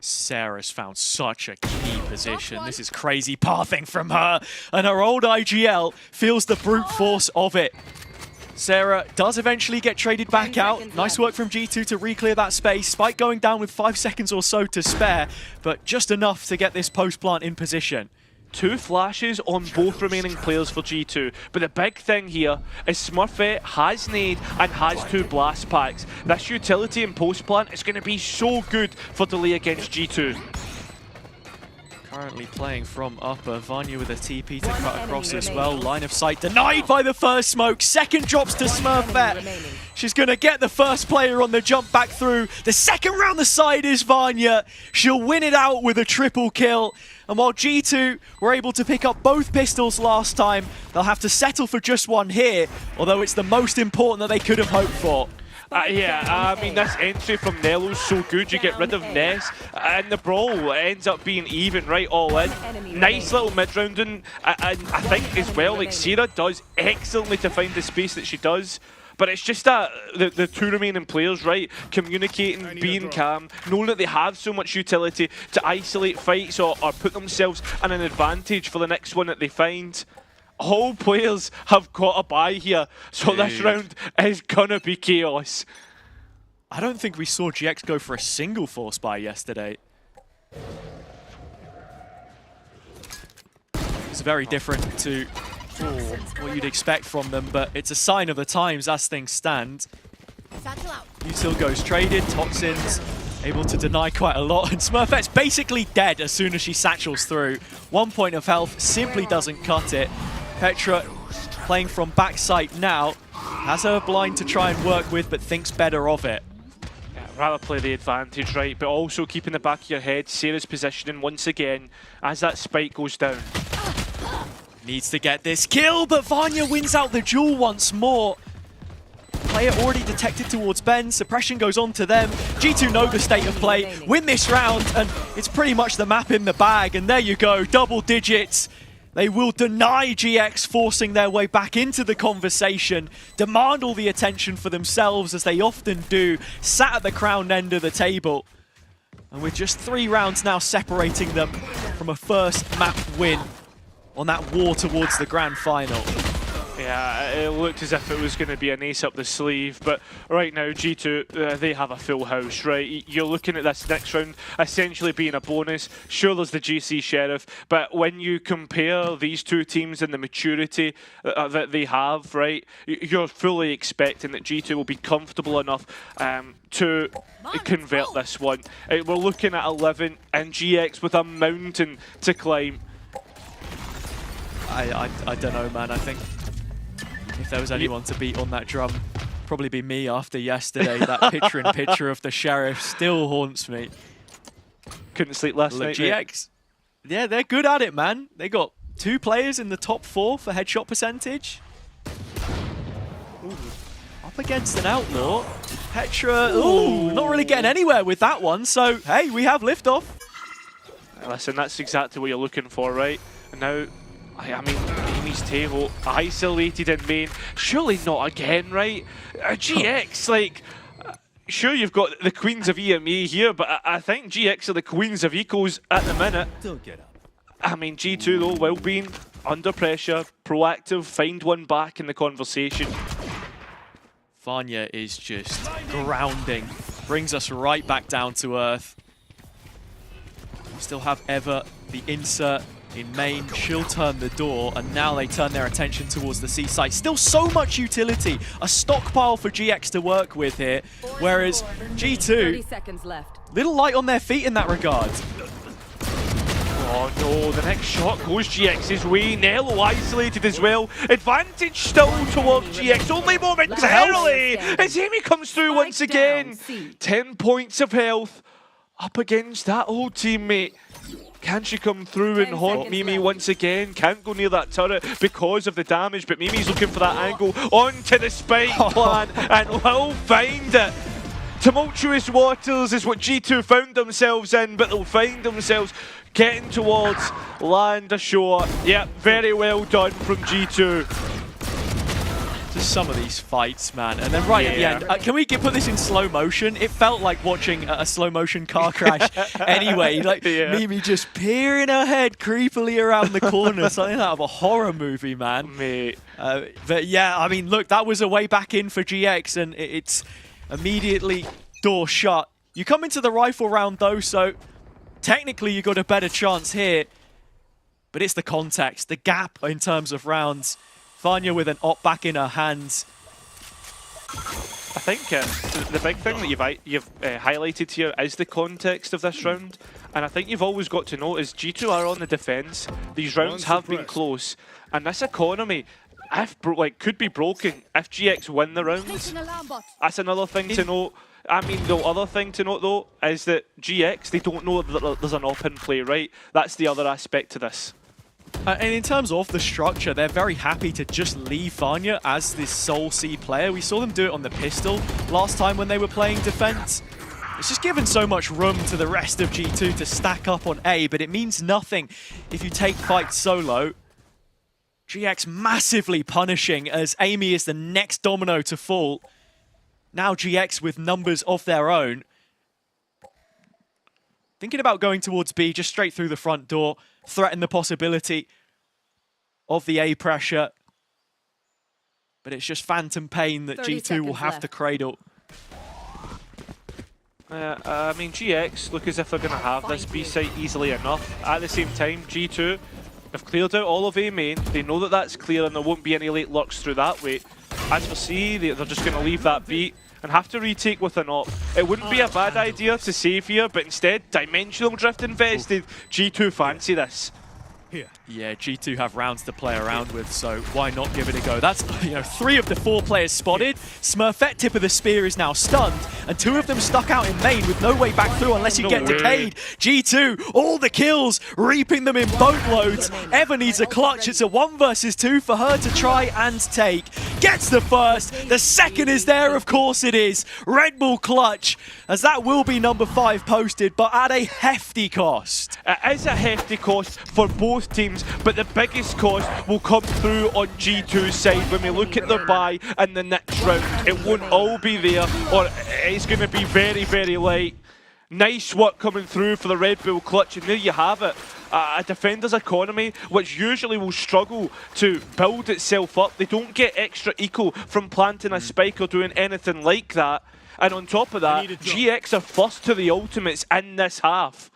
Sarah's found such a key position. This is crazy pathing from her. And her old IGL feels the brute force of it. Sarah does eventually get traded back out. Nice work from G2 to re-clear that space. Spike going down with 5 seconds or so to spare, but just enough to get this post plant in position. 2 flashes on both remaining players for G2. But the big thing here is Smurfette has nade and has 2 blast packs. This utility in post plant is going to be so good for delay against G2. Currently playing from upper. Vanya with a TP to cut across as well. Line of sight denied by the first smoke. Second drops to Smurfette. She's going to get the first player on the jump back through. The second round the side is Vanya. She'll win it out with a triple kill. And while G2 were able to pick up both pistols last time, they'll have to settle for just one here, although it's the most important that they could have hoped for. I mean, this entry from Nello's so good. You get rid of Ness, and the brawl ends up being even, right, all in. Nice little mid-rounding, and I think as well, like, Sarah does excellently to find the space that she does. But it's just that the 2 remaining players, right, communicating, being calm, knowing that they have so much utility to isolate fights or put themselves in an advantage for the next one that they find. All players have got a bye here, so this round is gonna be chaos. I don't think we saw GX go for a single force buy yesterday. It's very different to what you'd expect from them, but it's a sign of the times as things stand. Util goes traded, Toxins able to deny quite a lot, and Smurfette's basically dead as soon as she satchels through. 1 point of health simply doesn't cut it. Petra playing from backside now, has her blind to try and work with, but thinks better of it. Yeah, rather play the advantage, right, but also keep in the back of your head Sarah's positioning once again as that spike goes down. Needs to get this kill, but Vanya wins out the duel once more. Player already detected towards Ben, suppression goes on to them. G2 know the state of play, win this round, and it's pretty much the map in the bag, and there you go, double digits. They will deny GX forcing their way back into the conversation, demand all the attention for themselves as they often do, sat at the crown end of the table. And with just 3 rounds now separating them from a first map win on that war towards the grand final. Yeah, it looked as if it was going to be an ace up the sleeve, but right now G2, they have a full house, right? You're looking at this next round essentially being a bonus. Sure, there's the GC Sheriff, but when you compare these 2 teams and the maturity that they have, right, you're fully expecting that G2 will be comfortable enough to convert this one. We're looking at 11 and GX with a mountain to climb. I don't know, man. I think if there was anyone to beat on that drum, probably be me after yesterday. That picture-in-picture of the Sheriff still haunts me. Couldn't sleep last night. GX, yeah, they're good at it, man. They got 2 players in the top 4 for headshot percentage. Ooh. Up against an outlaw. Petra, not really getting anywhere with that one. So, hey, we have liftoff. Listen, that's exactly what you're looking for, right? And now, I mean, Amy's table isolated in main. Surely not again, right? GX, like, sure you've got the Queens of EMEA here, but I think GX are the Queens of Ecos at the minute. Don't get up. I mean, G2 though, well-being under pressure, proactive, find one back in the conversation. Vanya is just grounding. Brings us right back down to earth. We still have Eva, the insert in main. She'll turn the door, and now they turn their attention towards the C site. Still so much utility. A stockpile for GX to work with here, whereas G2, little light on their feet in that regard. Oh no, the next shot goes GX's way. Nello isolated as well. Advantage still towards GX, only momentarily as Amy comes through once again. 10 points of health up against that old teammate. Can she come through and haunt Mimi once again? Can't go near that turret because of the damage, but Mimi's looking for that angle onto the spike plan and will find it. Tumultuous waters is what G2 found themselves in, but they'll find themselves getting towards land ashore. Yeah, very well done from G2. Just some of these fights, man. And then right at the end, can we put this in slow motion? It felt like watching a slow motion car crash anyway. Like Mimi just peering her head creepily around the corner. Something out of a horror movie, man. Mate. But yeah, I mean, look, that was a way back in for GX, and it's immediately door shut. You come into the rifle round though, so technically you got a better chance here. But it's the context, the gap in terms of rounds. Vanya with an op back in her hands. I think the big thing that you've highlighted here is the context of this round. And I think you've always got to know is G2 are on the defense. These rounds have been close. And this economy, could be broken if GX win the rounds. That's another thing to note. I mean, the other thing to note, though, is that GX, they don't know that there's an op in play, right? That's the other aspect to this. And in terms of the structure, they're very happy to just leave Vanya as this sole C player. We saw them do it on the pistol last time when they were playing defense. It's just given so much room to the rest of G2 to stack up on A, but it means nothing if you take fights solo. GX massively punishing as Amy is the next domino to fall. Now GX with numbers of their own. Thinking about going towards B, just straight through the front door. Threaten the possibility of the A pressure. But it's just phantom pain that G2 will have to cradle. I mean, GX look as if they're going to have this B site easily enough. At the same time, G2 have cleared out all of A main. They know that that's clear and there won't be any late lurks through that way. As for C, they're just going to leave that beat and have to retake with an op. It wouldn't be a bad idea to save here, but instead, Dimensional Drift invested. G2 fancy this. Yeah, G2 have rounds to play around with, so why not give it a go? That's, 3 of the 4 players spotted. Smurfette tip of the spear is now stunned, and 2 of them stuck out in main with no way back through unless you get decayed. G2, all the kills, reaping them in boatloads. Eva needs a clutch. It's a 1 versus 2 for her to try and take. Gets the first. The second is there, of course it is. Red Bull clutch, as that will be number 5 posted, but at a hefty cost. It is a hefty cost for both teams, but the biggest cost will come through on G2's side when we look at their buy in the next round. It won't all be there, or it's going to be very, very light. Nice work coming through for the Red Bull clutch, and there you have it. A defender's economy, which usually will struggle to build itself up. They don't get extra eco from planting a spike or doing anything like that. And on top of that, GX are first to the ultimates in this half.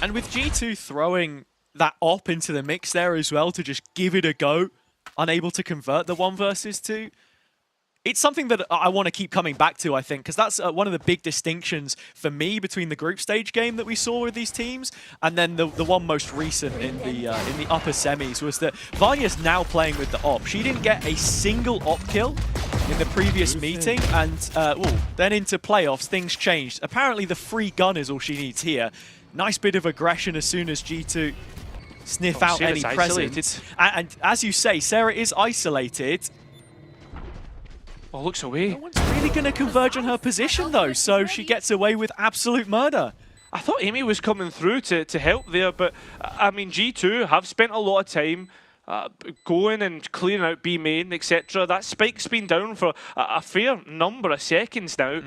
And with G2 throwing that op into the mix there as well to just give it a go, unable to convert the 1 versus 2, it's something that I want to keep coming back to, I think, because that's one of the big distinctions for me between the group stage game that we saw with these teams and then the one most recent in the upper semis was that Vanya's now playing with the op. She didn't get a single op kill in the previous meeting, and then into playoffs, things changed. Apparently the free gun is all she needs here. Nice bit of aggression as soon as G2 sniff out any presence. And as you say, Sarah is isolated. Oh, looks away. No one's really going to converge on her position, though, so she gets away with absolute murder. I thought Amy was coming through to help there, but, I mean, G2 have spent a lot of time going and clearing out B main, etc. That spike's been down for a fair number of seconds now.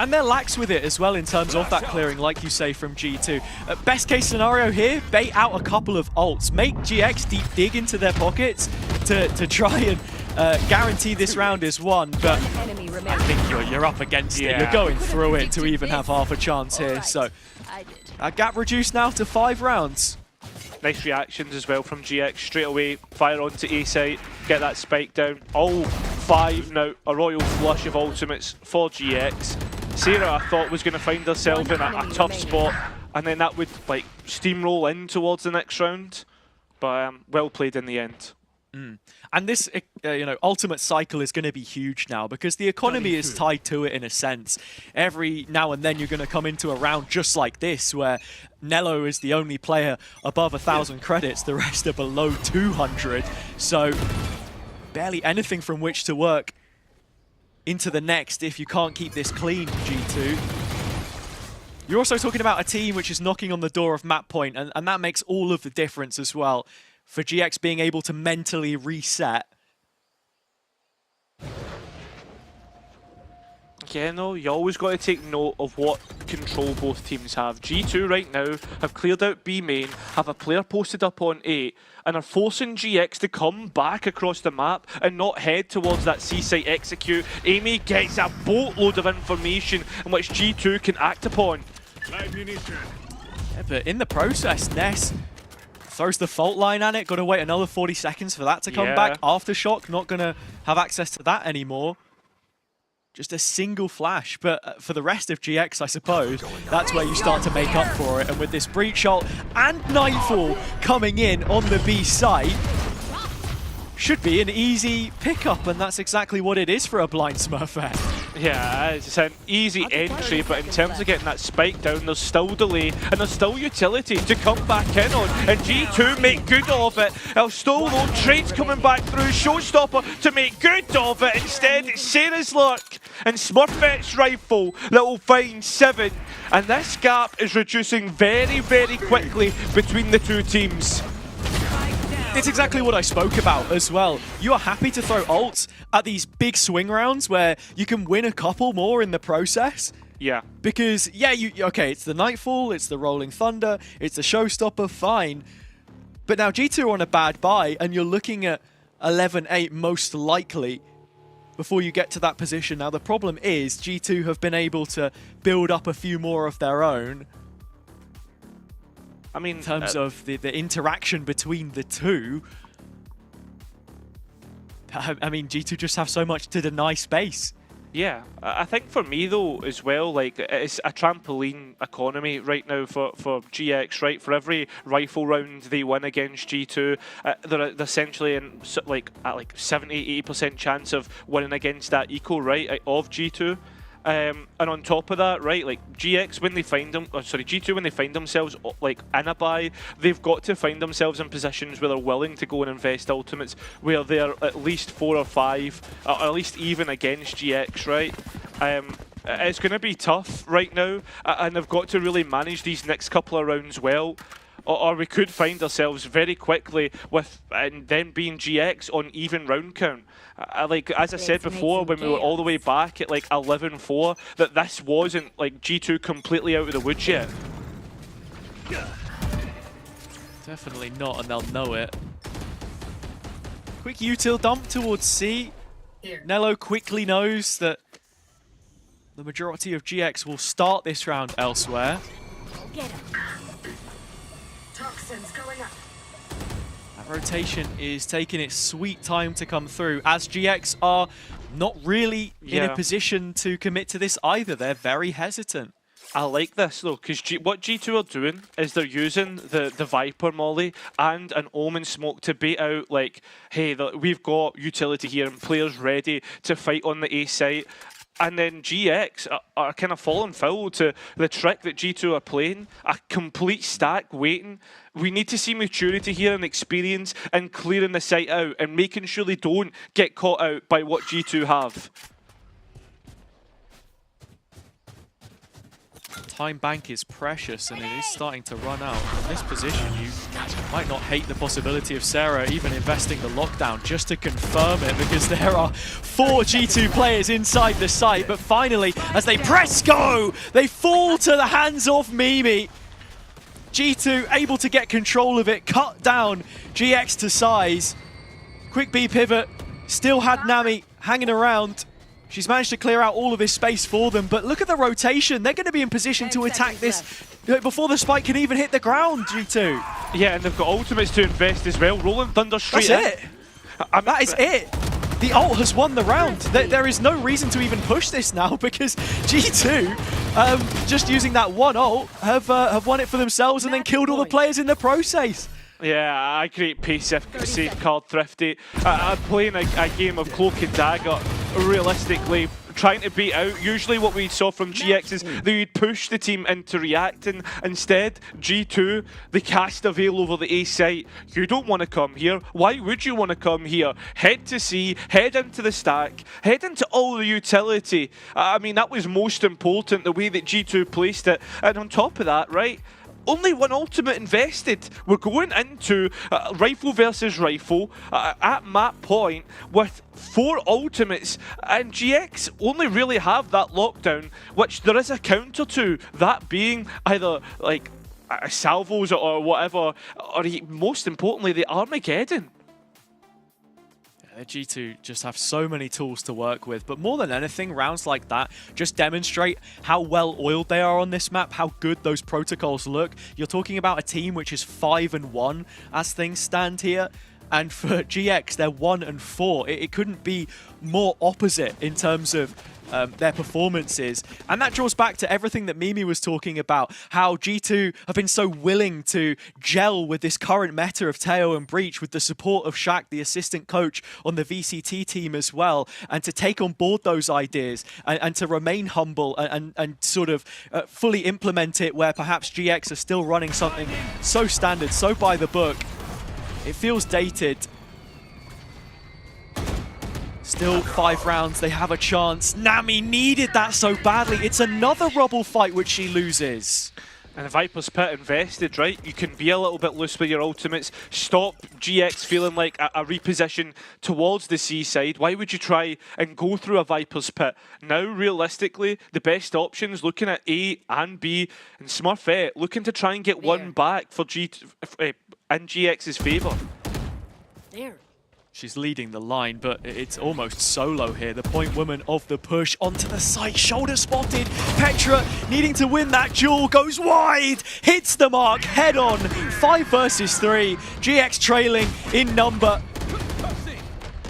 And they're lax with it as well in terms of that clearing, like you say, from G2. Best case scenario here, bait out a couple of ults. Make GX deep dig into their pockets to try and guarantee this round is won. But I think you're up against it. You're going through it to even have half a chance here. So that gap reduced now to 5 rounds. Nice reactions as well from GX. Straight away, fire onto A site, get that spike down. All 5 now, a royal flush of ultimates for GX. Sarah, I thought, was going to find herself in a tough spot, and then that would like steamroll in towards the next round. But well played in the end. And this, ultimate cycle is going to be huge now because the economy is tied to it in a sense. Every now and then you're going to come into a round just like this where Nello is the only player above 1,000 credits, the rest are below 200. So barely anything from which to work into the next if you can't keep this clean, G2. You're also talking about a team which is knocking on the door of map point, and that makes all of the difference as well for GX being able to mentally reset. Yeah, no, you always got to take note of what control both teams have. G2 right now have cleared out B main, have a player posted up on A, and are forcing GX to come back across the map and not head towards that C site execute. EMEA gets a boatload of information in which G2 can act upon. Yeah, but in the process, Ness throws the fault line at it. Got to wait another 40 seconds for that to come back. Aftershock, not going to have access to that anymore. Just a single flash, but for the rest of GX, I suppose, that's where you start to make up for it. And with this breach ult and Nightfall coming in on the B site, should be an easy pickup, and that's exactly what it is for a blind Smurfette. Yeah, it's an easy entry, but in terms of getting that spike down, there's still delay, and there's still utility to come back in on, and G2 make good of it. El Stolo trades coming back through, Showstopper to make good of it. Instead, it's Sarah's luck and Smurfette's rifle that will find 7, and this gap is reducing very, very quickly between the two teams. It's exactly what I spoke about as well. You are happy to throw ults at these big swing rounds where you can win a couple more in the process. Yeah. Because, yeah, okay, it's the Nightfall, it's the Rolling Thunder, it's the Showstopper, fine. But now G2 are on a bad buy, and you're looking at 11-8 most likely before you get to that position. Now, the problem is G2 have been able to build up a few more of their own. I mean, in terms of the interaction between the two, I mean, G2 just have so much to deny space. Yeah, I think for me though as well, like it's a trampoline economy right now for GX, right? For every rifle round they win against G2, they're essentially in like 70-80% chance of winning against that eco, right, of G2. And on top of that, right, like GX when they find them, G2 when they find themselves like in a buy, they've got to find themselves in positions where they're willing to go and invest ultimates, where they're at least 4 or 5, or at least even against GX, right? It's going to be tough right now, and they've got to really manage these next couple of rounds well. Or we could find ourselves very quickly with, and then being GX on even round count. Like as I said before, when we were all the way back at like 11-4, that this wasn't like G2 completely out of the woods yet. Definitely not, and they'll know it. Quick util dump towards C. Nello quickly knows that the majority of GX will start this round elsewhere. Get him. Toxins going up. That rotation is taking its sweet time to come through, as GX are not really in a position to commit to this either. They're very hesitant. I like this though, because what G2 are doing is they're using the Viper molly and an Omen smoke to bait out, like, hey, we've got utility here and players ready to fight on the A site. And then GX are kind of falling foul to the trick that G2 are playing, a complete stack waiting. We need to see maturity here and experience and clearing the site out and making sure they don't get caught out by what G2 have. time bank is precious, and it is starting to run out. In this position, you might not hate the possibility of Sarah even investing the lockdown just to confirm it, because there are 4 G2 players inside the site. But finally, as they press go, they fall to the hands of Mimi. G2 able to get control of it, cut down GX to size. Quick B pivot, still had Nami hanging around. She's managed to clear out all of this space for them, but look at the rotation. They're going to be in position to attack this before the spike can even hit the ground, G2. Yeah, and they've got ultimates to invest as well. Rolling Thunder straight in. That's it. That is it. The ult has won the round. There is no reason to even push this now, because G2, just using that one ult, have won it for themselves and then killed all the players in the process. Yeah, a great pace safeguard Thrifty. I'm playing a game of Cloak and Dagger, realistically, trying to beat out. Usually what we saw from GX is they would push the team into reacting. Instead, G2, they cast a veil over the A site. You don't want to come here. Why would you want to come here? Head to C, head into the stack, head into all the utility. I mean, that was most important, the way that G2 placed it. And on top of that, right, only one ultimate invested. We're going into rifle versus rifle at map point with 4 ultimates, and GX only really have that lockdown, which there is a counter to, that being either like salvos or whatever, or most importantly the Armageddon. G2 just have so many tools to work with, but more than anything, rounds like that just demonstrate how well oiled they are on this map, how good those protocols look. You're talking about a team which is 5-1 as things stand here, and for GX, they're 1-4. It couldn't be more opposite in terms of their performances. And that draws back to everything that Mimi was talking about, how G2 have been so willing to gel with this current meta of Teo and Breach, with the support of Shaq, the assistant coach on the VCT team as well, and to take on board those ideas and to remain humble and sort of fully implement it, where perhaps GX are still running something so standard, so by the book. It feels dated. Still 5 rounds, they have a chance. Nami needed that so badly. It's another rubble fight which she loses. And the Viper's Pit invested, right? You can be a little bit loose with your ultimates. Stop GX feeling like a reposition towards the C side. Why would you try and go through a Viper's Pit? Now, realistically, the best options, looking at A and B, and Smurfette looking to try and get one back for in GX's favour. There. She's leading the line, but it's almost solo here. The point woman of the push onto the site, shoulder spotted. Petra needing to win that duel, goes wide, hits the mark head on. 5 versus 3. GX trailing in number.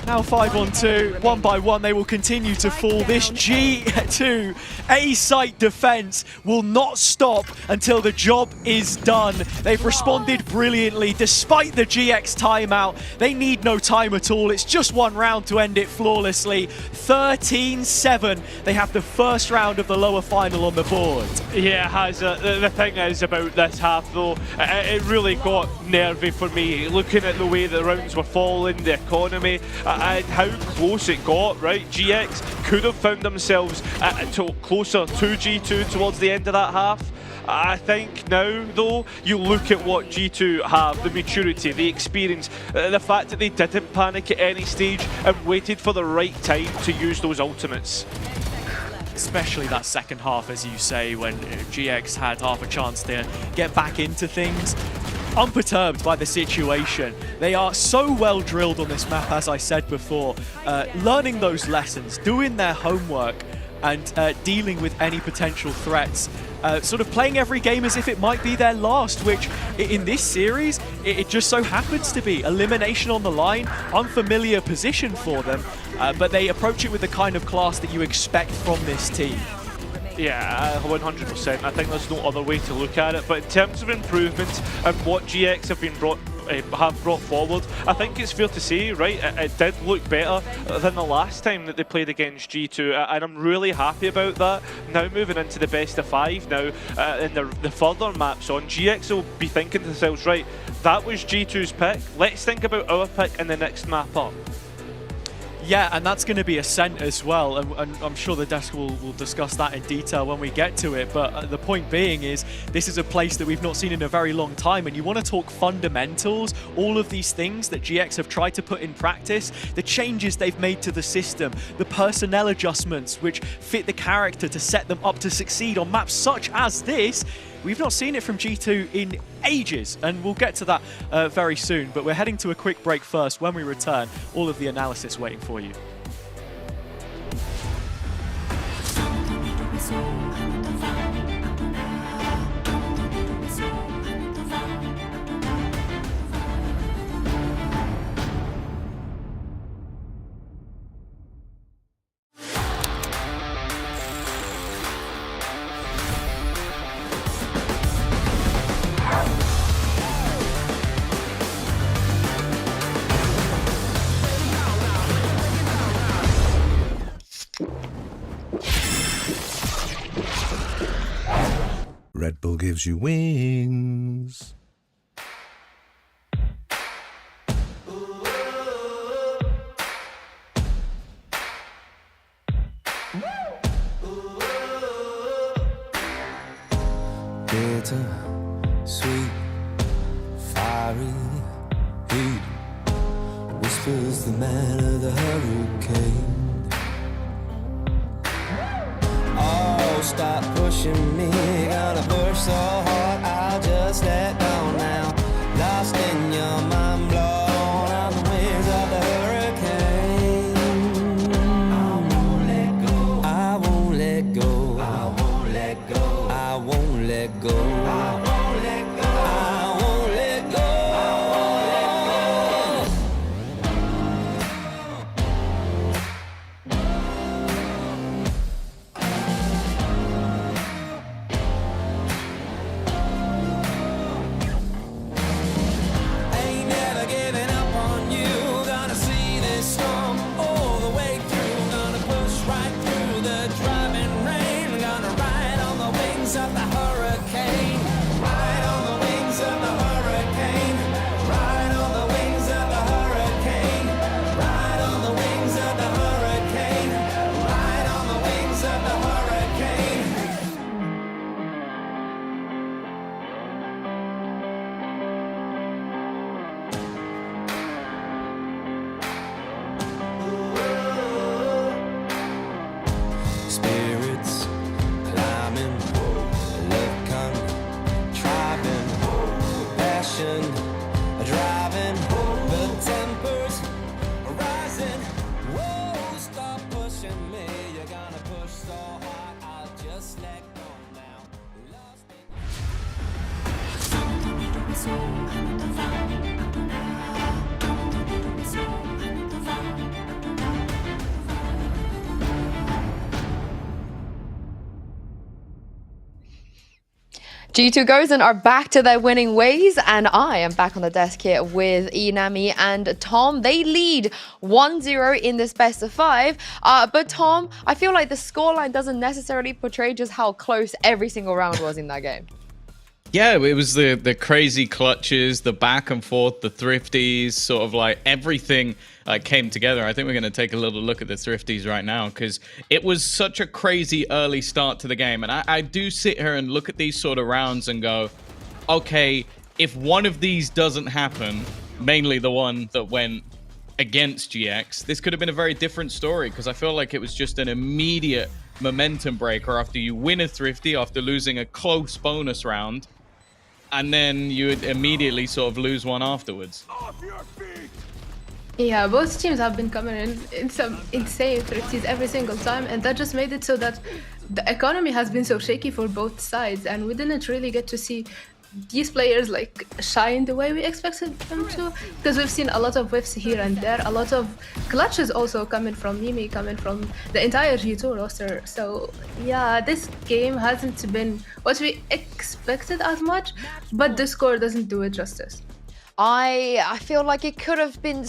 Now 5-on-2, 1 by 1, they will continue to fall. This G2 A-site defense will not stop until the job is done. They've responded brilliantly despite the GX timeout. They need no time at all. It's just 1 round to end it flawlessly. 13-7. They have the first round of the lower final on the board. Yeah, it has. The thing is about this half, though, it really got nervy for me. Looking at the way the rounds were falling, the economy, and how close it got, right? GX could have found themselves closer to G2 towards the end of that half. I think now, though, you look at what G2 have, the maturity, the experience, the fact that they didn't panic at any stage and waited for the right time to use those ultimates. Especially that second half, as you say, when GX had half a chance to get back into things. Unperturbed by the situation. They are so well drilled on this map, as I said before, learning those lessons, doing their homework, and dealing with any potential threats. Sort of playing every game as if it might be their last, which in this series, it just so happens to be. Elimination on the line, unfamiliar position for them, but they approach it with the kind of class that you expect from this team. Yeah, 100%. I think there's no other way to look at it. But in terms of improvements and what GX have brought forward, I think it's fair to say, right, it did look better than the last time that they played against G2, and I'm really happy about that. Now moving into the best of 5 now, in the further maps on, GX will be thinking to themselves, right, that was G2's pick, let's think about our pick in the next map up. Yeah, and that's going to be Ascent as well, and I'm sure the desk will discuss that in detail when we get to it, but the point being is this is a place that we've not seen in a very long time, and you want to talk fundamentals, all of these things that GX have tried to put in practice, the changes they've made to the system, the personnel adjustments which fit the character to set them up to succeed on maps such as this. We've not seen it from G2 in ages, and we'll get to that very soon. But we're heading to a quick break first. When we return, all of the analysis waiting for you. Red Bull gives you wings. Bitter, sweet, fiery heat, whispers the man of the hurricane. Oh, stop pushing me, gonna push so hard, I'll just let go now. Lost in your mind, blown on the wings of the hurricane. I won't let go, I won't let go, I won't let go, I won't let go, I won't let go, I won't let go, I won't let go. Ain't never giving up on you. Gonna see this storm all the way through. Gonna push right through the driving rain. Gonna ride on the wings of the hurricane. Ride on the wings of the hurricane. Ride on the wings of the hurricane. Ride on the wings of the hurricane. Ride on the wings of the hurricane. Spirits climbing, love coming, driving, passion driving, the tempers rising. Whoa, stop pushing me, you're gonna push so hard, I'll just let go now. Lost in G2 Gozen are back to their winning ways, and I am back on the desk here with Inami and Tom. They lead 1-0 in this best of 5. But Tom, I feel like the scoreline doesn't necessarily portray just how close every single round was in that game. Yeah, it was the crazy clutches, the back and forth, the thrifties, sort of like everything came together. I think we're going to take a little look at the thrifties right now because it was such a crazy early start to the game. And I do sit here and look at these sort of rounds and go, okay, if one of these doesn't happen, mainly the one that went against GX, this could have been a very different story because I feel like it was just an immediate momentum breaker after you win a thrifty, after losing a close bonus round. And then you would immediately sort of lose one afterwards. Yeah, both teams have been coming in some insane thrifties every single time, and that just made it so that the economy has been so shaky for both sides, and we didn't really get to see these players like shine the way we expected them to, because we've seen a lot of whiffs here and there, a lot of clutches also coming from Mimi, coming from the entire G2 roster. So yeah, this game hasn't been what we expected as much, but the score doesn't do it justice. I feel like it could have been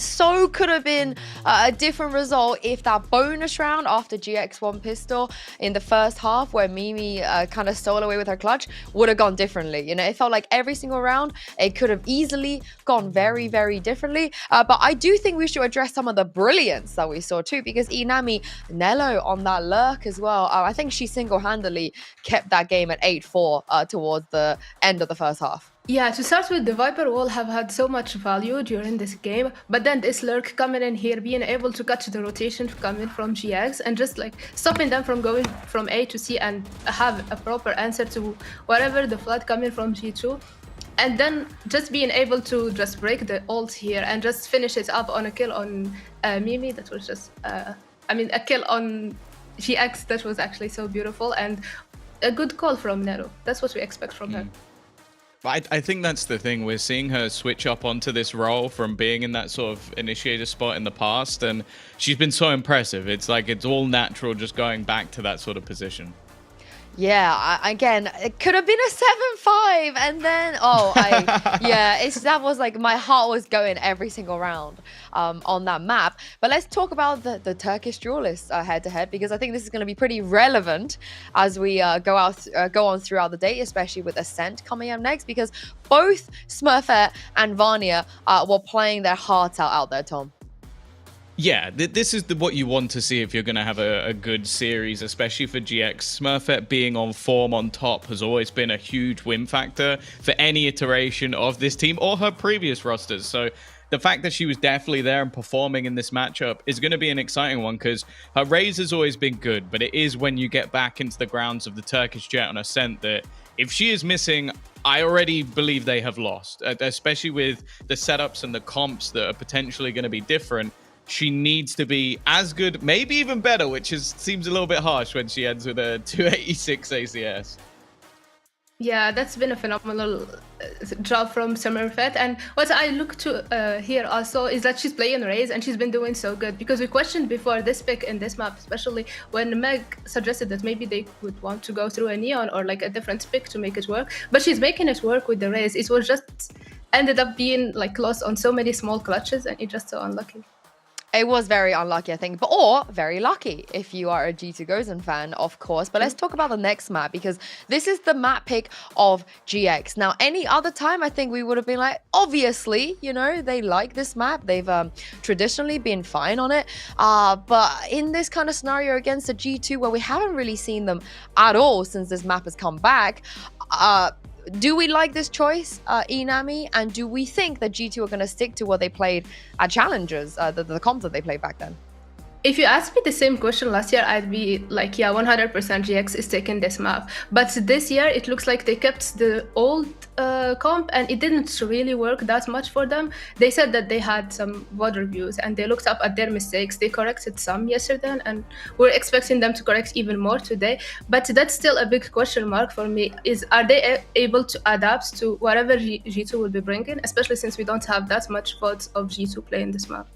a different result if that bonus round after GX won pistol in the first half, where Mimi kind of stole away with her clutch, would have gone differently. You know, it felt like every single round it could have easily gone very, very differently. But I do think we should address some of the brilliance that we saw too, because Inami, Nello on that lurk as well. I think she single-handedly kept that game at 8-4 towards the end of the first half. Yeah, to start with, the Viper wall have had so much value during this game, but then this lurk coming in here, being able to catch the rotation coming from GX and just like stopping them from going from A to C and have a proper answer to whatever the flood coming from G2. And then just being able to just break the ult here and just finish it up on a kill on Mimi, that was just, a kill on GX, that was actually so beautiful, and a good call from Nero. That's what we expect from her. I think that's the thing. We're seeing her switch up onto this role from being in that sort of initiator spot in the past, and she's been so impressive. It's like it's all natural just going back to that sort of position. Yeah, again, it could have been a 7-5, and then that was like my heart was going every single round on that map. But let's talk about the Turkish duelists head to head, because I think this is going to be pretty relevant as we go on throughout the day, especially with Ascent coming up next, because both Smurfette and Vanya were playing their hearts out there, Tom. Yeah, this is what you want to see if you're going to have a good series, especially for GX. Smurfette being on form on top has always been a huge win factor for any iteration of this team or her previous rosters. So the fact that she was definitely there and performing in this matchup is going to be an exciting one, because her Raze has always been good, but it is when you get back into the grounds of the Turkish Jet on Ascent that if she is missing, I already believe they have lost, especially with the setups and the comps that are potentially going to be different. She needs to be as good, maybe even better, which seems a little bit harsh when she ends with a 286 ACS. Yeah, that's been a phenomenal job from Smurfette. And what I look to here also is that she's playing Raze and she's been doing so good, because we questioned before this pick in this map, especially when Meg suggested that maybe they would want to go through a Neon or like a different pick to make it work. But she's making it work with the Raze. It was just ended up being like lost on so many small clutches, and it's just so unlucky. It was very unlucky, I think, or very lucky if you are a G2 Gozen fan, of course. But let's talk about the next map, because this is the map pick of GX. Now, any other time, I think we would have been like, obviously, you know, they like this map. They've traditionally been fine on it. But in this kind of scenario against a G2 where we haven't really seen them at all since this map has come back, do we like this choice, Inami? And do we think that G2 are going to stick to what they played at Challengers, the comps that they played back then? If you asked me the same question last year, I'd be like, yeah, 100% GX is taking this map. But this year, it looks like they kept the old comp, and it didn't really work that much for them. They said that they had some VOD reviews, and they looked up at their mistakes. They corrected some yesterday, and we're expecting them to correct even more today. But that's still a big question mark for me, is are they able to adapt to whatever G2 will be bringing, especially since we don't have that much VODs of G2 playing this map.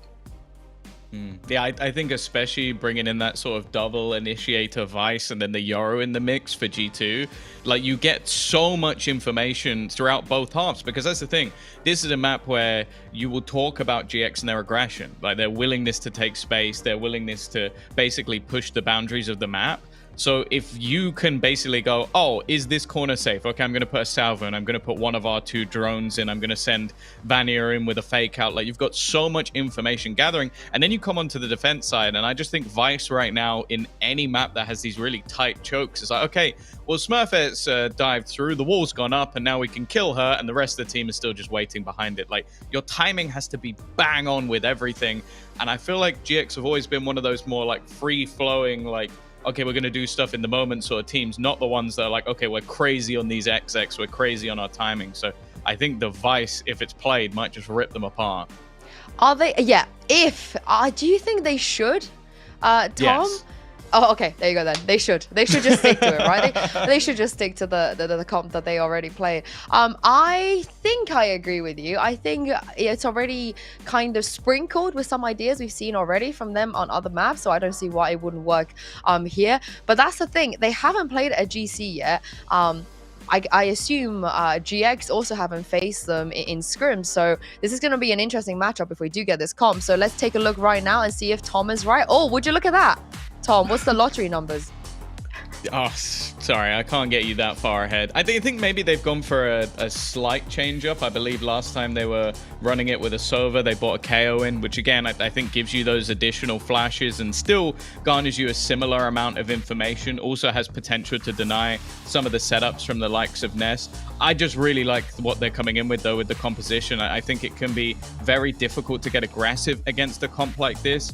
Yeah, I think especially bringing in that sort of double initiator Vice and then the Yoru in the mix for G2, like you get so much information throughout both halves, because that's the thing. This is a map where you will talk about GX and their aggression, like their willingness to take space, their willingness to basically push the boundaries of the map. So if you can basically go, oh, is this corner safe? Okay, I'm going to put a salvo and I'm going to put one of our 2 drones in. I'm going to send Vanya in with a fake out. Like, you've got so much information gathering. And then you come onto the defense side. And I just think Vice right now in any map that has these really tight chokes is like, okay, well, Smurfette's dived through, the wall's gone up, and now we can kill her. And the rest of the team is still just waiting behind it. Like, your timing has to be bang on with everything. And I feel like GX have always been one of those more like free-flowing, like, okay, we're going to do stuff in the moment sort of teams, not the ones that are like, okay, we're crazy on these XX, we're crazy on our timing. So I think the Vice, if it's played, might just rip them apart. Are they? Yeah. Do you think they should, Tom? Yes. Oh, okay. There you go then. They should just stick to it, right? They should just stick to the comp that they already played. I think I agree with you. I think it's already kind of sprinkled with some ideas we've seen already from them on other maps, so I don't see why it wouldn't work here. But that's the thing. They haven't played a GC yet. I assume GX also haven't faced them in scrims, so this is going to be an interesting matchup if we do get this comp. So let's take a look right now and see if Tom is right. Oh, would you look at that? Tom, what's the lottery numbers? Oh, sorry, I can't get you that far ahead. I think maybe they've gone for a slight change up. I believe last time they were running it with a Sova, they bought a KO in, which again, I think gives you those additional flashes and still garners you a similar amount of information. Also has potential to deny some of the setups from the likes of Ness. I just really like what they're coming in with, though, with the composition. I think it can be very difficult to get aggressive against a comp like this.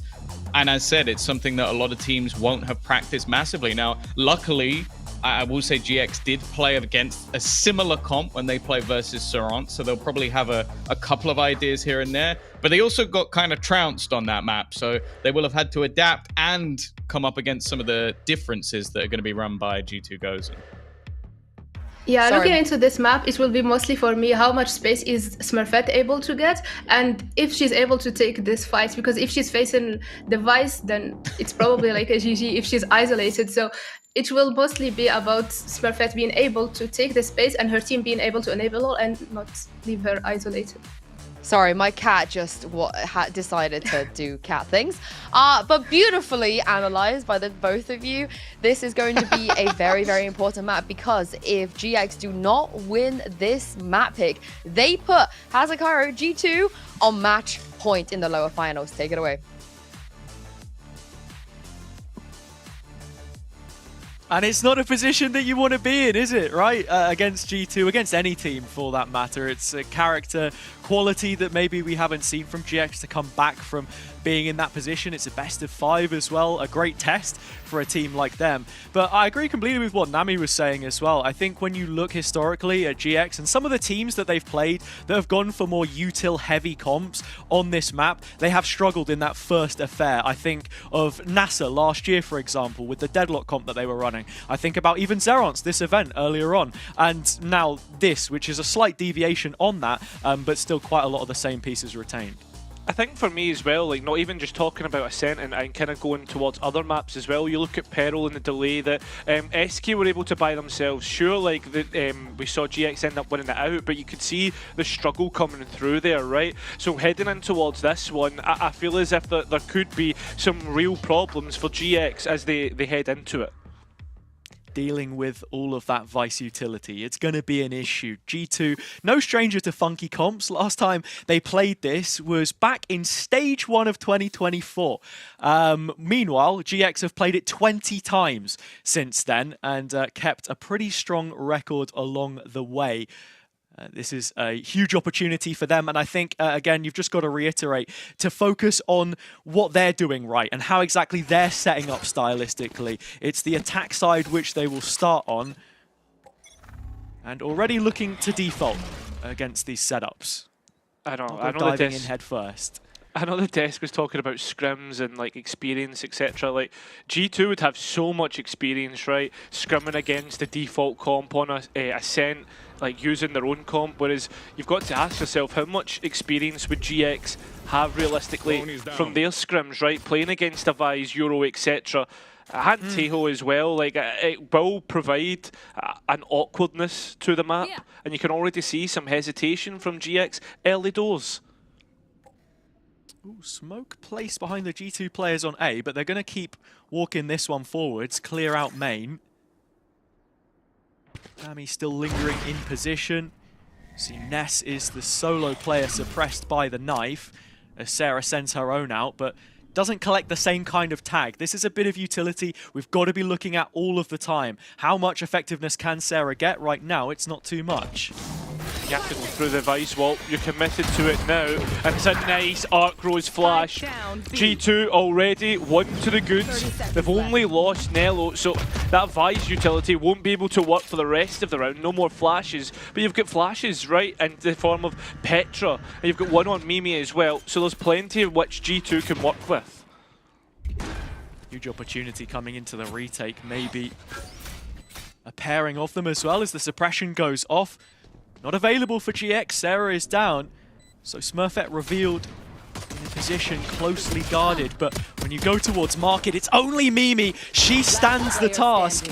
And as said, it's something that a lot of teams won't have practiced massively. Now, luckily, I will say GX did play against a similar comp when they play versus Serant, so they'll probably have a couple of ideas here and there. But they also got kind of trounced on that map, so they will have had to adapt and come up against some of the differences that are going to be run by G2 Gozen. Yeah, Sorry. looking into this map, it will be mostly for me how much space is Smurfette able to get, and if she's able to take this fight, because if she's facing the Vice, then it's probably like a GG if she's isolated. So it will mostly be about Smurfette being able to take the space and her team being able to enable all and not leave her isolated. Sorry, my cat just decided to do cat things. But beautifully analyzed by the both of you. This is going to be a very, very important map, because if GX do not win this map pick, they put Hazakairo G2 on match point in the lower finals. Take it away. And it's not a position that you want to be in, is it, right? Against G2, against any team for that matter. It's a character quality that maybe we haven't seen from GX to come back from being in that position. It's a best of 5 as well, a great test for a team like them. But I agree completely with what Nami was saying as well. I think when you look historically at GX and some of the teams that they've played that have gone for more util heavy comps on this map, they have struggled in that first affair. I think of NASA last year, for example, with the Deadlock comp that they were running. I think about even Zerance, this event earlier on, and now this, which is a slight deviation on that, but still quite a lot of the same pieces retained. I think for me as well, like not even just talking about Ascent and kind of going towards other maps as well, you look at Peril and the delay that SK were able to buy themselves. Sure, like we saw GX end up winning it out, but you could see the struggle coming through there, right? So heading in towards this one, I feel as if there could be some real problems for GX as they head into it. Dealing with all of that Vice utility, it's going to be an issue. G2, no stranger to funky comps. Last time they played this was back in stage 1 of 2024. Meanwhile, GX have played it 20 times since then and kept a pretty strong record along the way. This is a huge opportunity for them, and I think, again, you've just got to reiterate to focus on what they're doing right and how exactly they're setting up stylistically. It's the attack side which they will start on, and already looking to default against these setups. I know diving in head first. I know the desk was talking about scrims and like experience, etc. Like G2 would have so much experience, right? Scrimming against the default comp on Ascent, like using their own comp. Whereas you've got to ask yourself, how much experience would GX have realistically from their scrims, right? Playing against a Vise, Euro, etc. And Teho as well, like it will provide an awkwardness to the map, and you can already see some hesitation from GX early doors. Ooh, smoke placed behind the G2 players on A, but they're going to keep walking this one forwards, clear out main. Nami still lingering in position. See, Ness is the solo player suppressed by the knife, as Sarah sends her own out, but doesn't collect the same kind of tag. This is a bit of utility we've got to be looking at all of the time. How much effectiveness can Sarah get? Right now, it's not too much. You have to go through the Vice wall. You're committed to it now. And it's a nice Arc Rose flash. G2 already, 1 to the goods. They've only lost Nello, so that Vice utility won't be able to work for the rest of the round. No more flashes. But you've got flashes, right, in the form of Petra. And you've got one on Mimi as well. So there's plenty of which G2 can work with. Huge opportunity coming into the retake. Maybe a pairing of them as well as the suppression goes off. Not available for GX. Sarah is down. So Smurfette revealed in a position closely guarded. But when you go towards Market, it's only Mimi. She stands the task.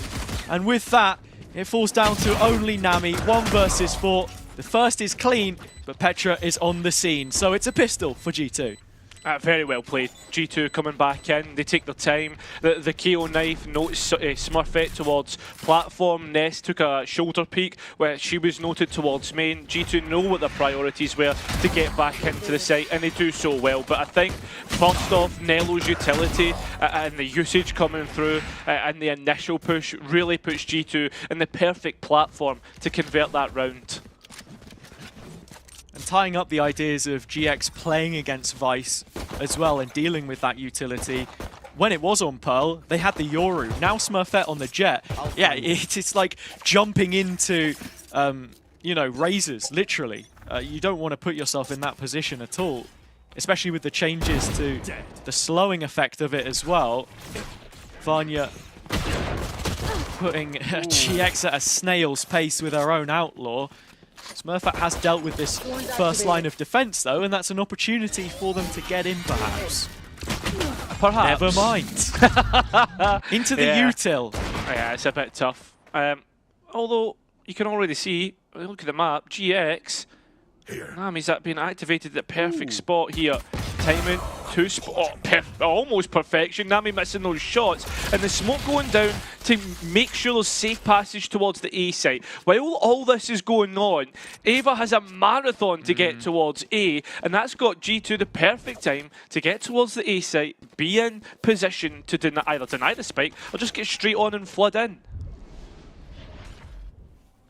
And with that, It falls down to only Nami, 1 versus 4. The first is clean, but Petra is on the scene, so it's a pistol for G2. Very well played. G2 coming back in, they take their time. The KO knife notes Smurfette towards platform. Nest took a shoulder peek where she was noted towards main. G2 know what their priorities were to get back into the site, and they do so well. But I think, first off, Nello's utility and the usage coming through and the initial push really puts G2 in the perfect platform to convert that round. And tying up the ideas of GX playing against Vice as well and dealing with that utility. When it was on Pearl, they had the Yoru. Now Smurfette on the Jet. Yeah, it's like jumping into, you know, razors, literally. You don't want to put yourself in that position at all, especially with the changes to the slowing effect of it as well. Vanya putting GX at a snail's pace with her own Outlaw. Smurfette has dealt with this first line of defense though, and that's an opportunity for them to get in perhaps. Perhaps. Never mind. Into the util. Yeah, it's a bit tough. Although, you can already see, look at the map, GX, Nami's being activated at the perfect spot here. Timing, almost perfection. Nami missing those shots, and the smoke going down to make sure there's safe passage towards the A site. While all this is going on, Ava has a marathon to get towards A, and that's got G2 the perfect time to get towards the A site, be in position to either deny the spike or just get straight on and flood in.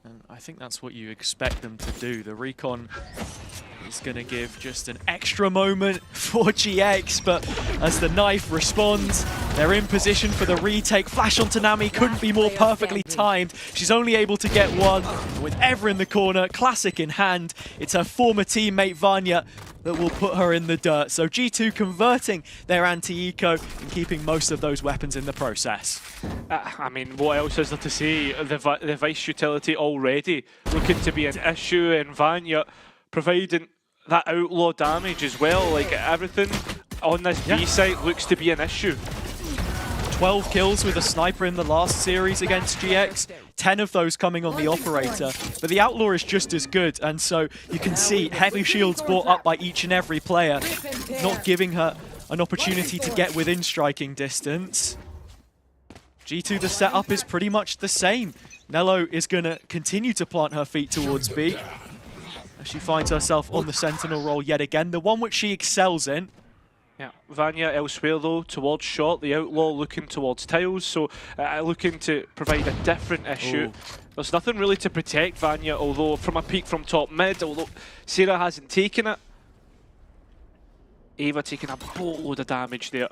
And I think that's what you expect them to do. The recon is going to give just an extra moment for GX, but as the knife responds, they're in position for the retake. Flash onto Nami couldn't be more perfectly timed. She's only able to get one. With Eva in the corner, classic in hand, it's her former teammate Vanya that will put her in the dirt. So G2 converting their anti-eco and keeping most of those weapons in the process. I mean, what else is there to say? The Vice utility already looking to be an issue, and Vanya providing that outlaw damage as well. Like, everything on this B site looks to be an issue. 12 kills with a sniper in the last series against GX, 10 of those coming on the operator, but the outlaw is just as good, and so you can see heavy shields brought up by each and every player, not giving her an opportunity to get within striking distance. G2, the setup is pretty much the same. Nello is going to continue to plant her feet towards B. She finds herself on the Sentinel role yet again, the one which she excels in. Yeah, Vanya elsewhere though, towards short, the outlaw looking towards tiles, so looking to provide a different issue. Ooh. There's nothing really to protect Vanya, although from a peek from top mid, although Sarah hasn't taken it. Ava taking a boatload of damage there.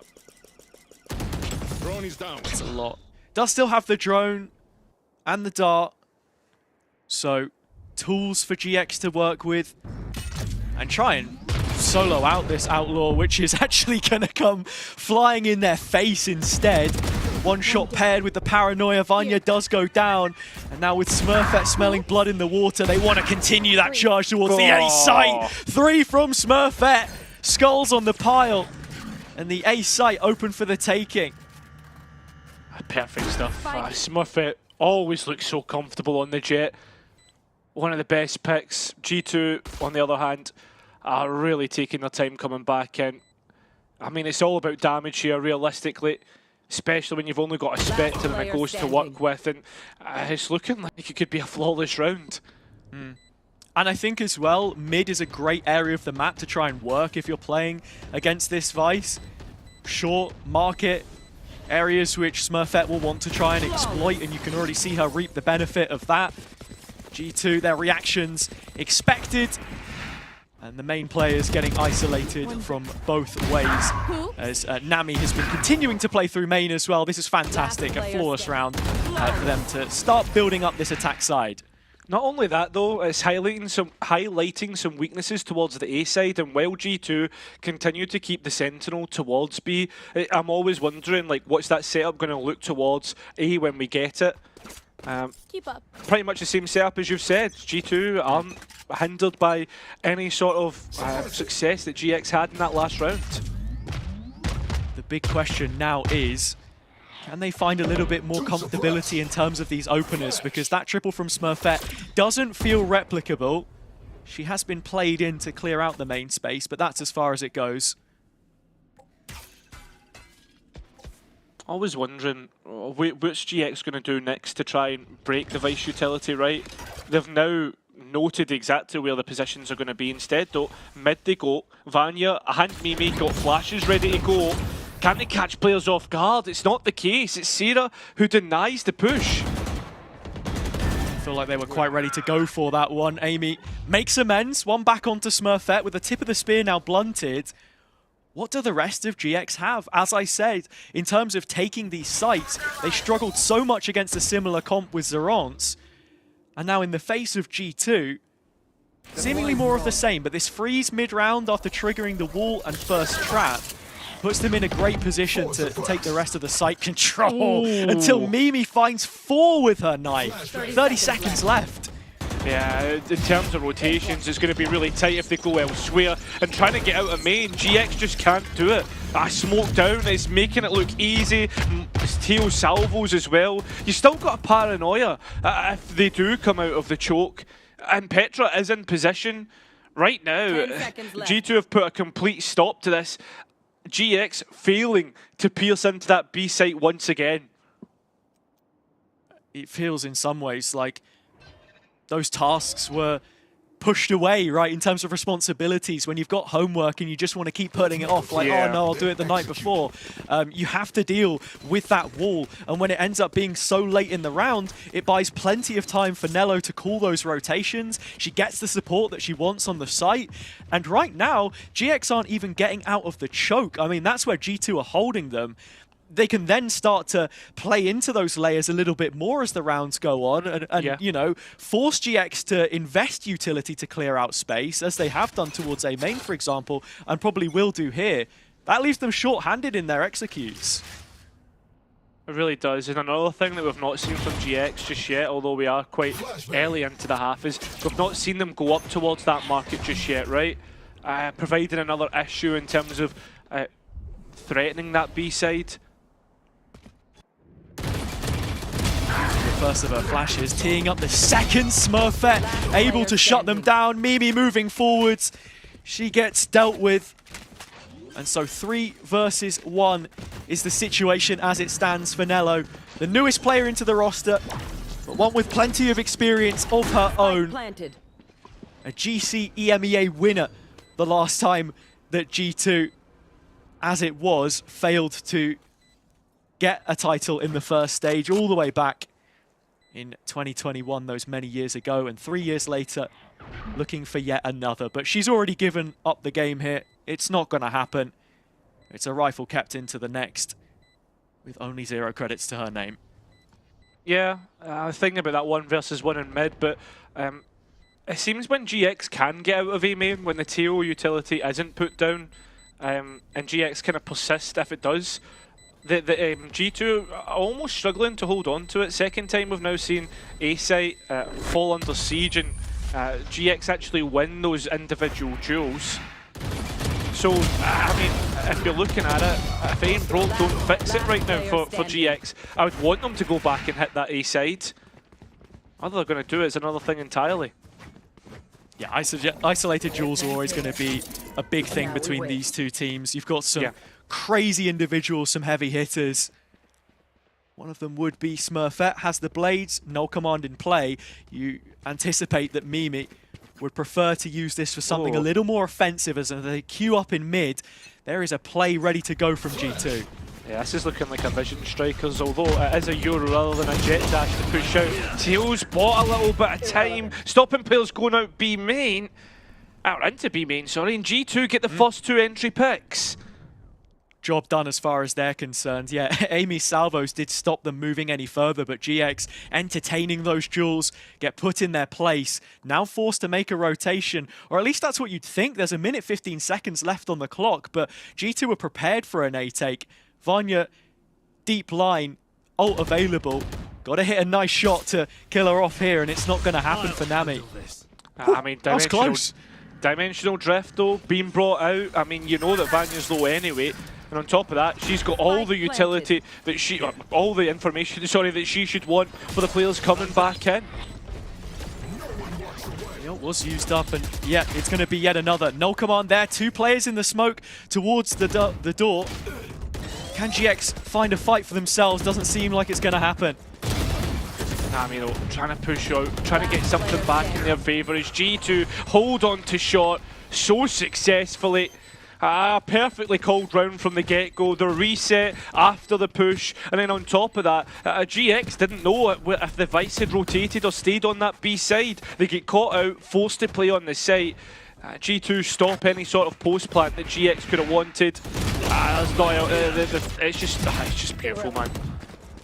Drone is down. That's a lot. Does still have the drone and the dart, so tools for GX to work with and try and solo out this outlaw, which is actually going to come flying in their face instead. One shot paired with the paranoia. Vanya does go down, and now with Smurfette smelling blood in the water, they want to continue that charge towards the A site. 3 from Smurfette. Skulls on the pile, and the A site open for the taking. Perfect stuff. Smurfette always looks so comfortable on the Jet. One of the best picks. G2, on the other hand, are really taking their time coming back in. I mean, it's all about damage here, realistically, especially when you've only got a Spectre and a Ghost to work with, and it's looking like it could be a flawless round. And I think as well, mid is a great area of the map to try and work if you're playing against this Vice. Short, market, areas which Smurfette will want to try and exploit, and you can already see her reap the benefit of that. G2, their reactions expected, and the main players getting isolated from both ways as Nami has been continuing to play through main as well. This is fantastic, a flawless round for them to start building up this attack side. Not only that though, it's highlighting some weaknesses towards the A side, and while G2 continue to keep the Sentinel towards B, I'm always wondering, like, what's that setup going to look towards A when we get it? Keep up. Pretty much the same setup as you've said. G2 aren't hindered by any sort of success that GX had in that last round. The big question now is, Can they find a little bit more comfortability in terms of these openers? Because that triple from Smurfette doesn't feel replicable. She has been played in to clear out the main space, but that's as far as it goes. I was wondering what's GX going to do next to try and break the Vice utility, right? They've now noted exactly where the positions are going to be. Instead, though, mid they go. Vanya and Mimi got flashes ready to go. Can they catch players off guard? It's not the case. It's Sarah who denies the push. I feel like they were quite ready to go for that one. Amy makes amends. One back onto Smurfette with the tip of the spear now blunted. What do the rest of GX have? As I said, in terms of taking these sites, they struggled so much against a similar comp with Zerance. And now in the face of G2, seemingly more of the same, but this freeze mid-round after triggering the wall and first trap puts them in a great position to take the rest of the site control. Until Mimi finds 4 with her knife. 30 seconds left. Yeah, in terms of rotations, it's going to be really tight if they go elsewhere. And trying to get out of main, GX just can't do it. Smoke down is making it look easy. Teal salvos as well. You still got a paranoia if they do come out of the choke. And Petra is in position right now. G2 have put a complete stop to this. GX failing to pierce into that B site once again. It feels in some ways like those tasks were pushed away, right, in terms of responsibilities. When you've got homework and you just want to keep putting it off, like, oh no, I'll do it the night before. You have to deal with that wall. And when it ends up being so late in the round, it buys plenty of time for Nello to call those rotations. She gets the support that she wants on the site. And right now, GX aren't even getting out of the choke. I mean, that's where G2 are holding them. They can then start to play into those layers a little bit more as the rounds go on and you know, force GX to invest utility to clear out space, as they have done towards A main, for example, and probably will do here. That leaves them short-handed in their executes. It really does. And another thing that we've not seen from GX just yet, although we are quite early into the half, is we've not seen them go up towards that market just yet, right? Providing another issue in terms of threatening that B side. First of her flashes, teeing up the second. Smurfette able to shut them down. Mimi moving forwards. She gets dealt with. And so 3 versus 1 is the situation as it stands for Nello. The newest player into the roster, but one with plenty of experience of her own. A GC EMEA winner the last time that G2, as it was, failed to get a title in the first stage all the way back in 2021, those many years ago, and 3 years later, looking for yet another. But she's already given up the game here. It's not going to happen. It's a rifle kept into the next, with only 0 credits to her name. Yeah, I was thinking about that 1 versus 1 in mid, but it seems when GX can get out of A main, when the TO utility isn't put down, and GX kind of persist if it does, the G2 are almost struggling to hold on to it. Second time we've now seen A site fall under siege and GX actually win those individual duels. So, I mean, if you're looking at it, if Aim Broke don't fix it right now for GX, I would want them to go back and hit that A side. What they're going to do is another thing entirely. Yeah, isolated duels are always going to be a big thing between these two teams. You've got some crazy individuals, some heavy hitters. One of them would be Smurfette, has the blades, no command in play. You anticipate that Mimi would prefer to use this for something a little more offensive as they queue up in mid. There is a play ready to go from G2. Yeah, this is looking like a Vision Strikers, although it is a Euro rather than a Jet Dash to push out. Tails bought a little bit of time, stopping players going out B main. Out into B main, sorry, and G2 get the first 2 entry picks. Job done as far as they're concerned. Yeah, Amy's salvos did stop them moving any further, but GX entertaining those duels, get put in their place, now forced to make a rotation, or at least that's what you'd think. There's 1 minute 15 seconds left on the clock, but G2 were prepared for an A take. Vanya, deep line, ult available. Got to hit a nice shot to kill her off here, and it's not going to happen for Nami. I mean, that was close. Dimensional drift though, being brought out. I mean, you know that Vanya's low anyway. And on top of that, she's got all the utility that all the information, sorry, that she should want for the players coming back in. It was used up, and yeah, it's going to be yet another null command there. 2 players in the smoke towards the door. Can GX find a fight for themselves? Doesn't seem like it's going to happen. Nami though, trying to push out, trying to get something back in their favour as G2 hold on to shot so successfully. Perfectly called round from the get-go. The reset after the push, and then on top of that, GX didn't know if the Vice had rotated or stayed on that B side. They get caught out, forced to play on the site. G2 stop any sort of post plant that GX could have wanted. That's not, it's just beautiful, man.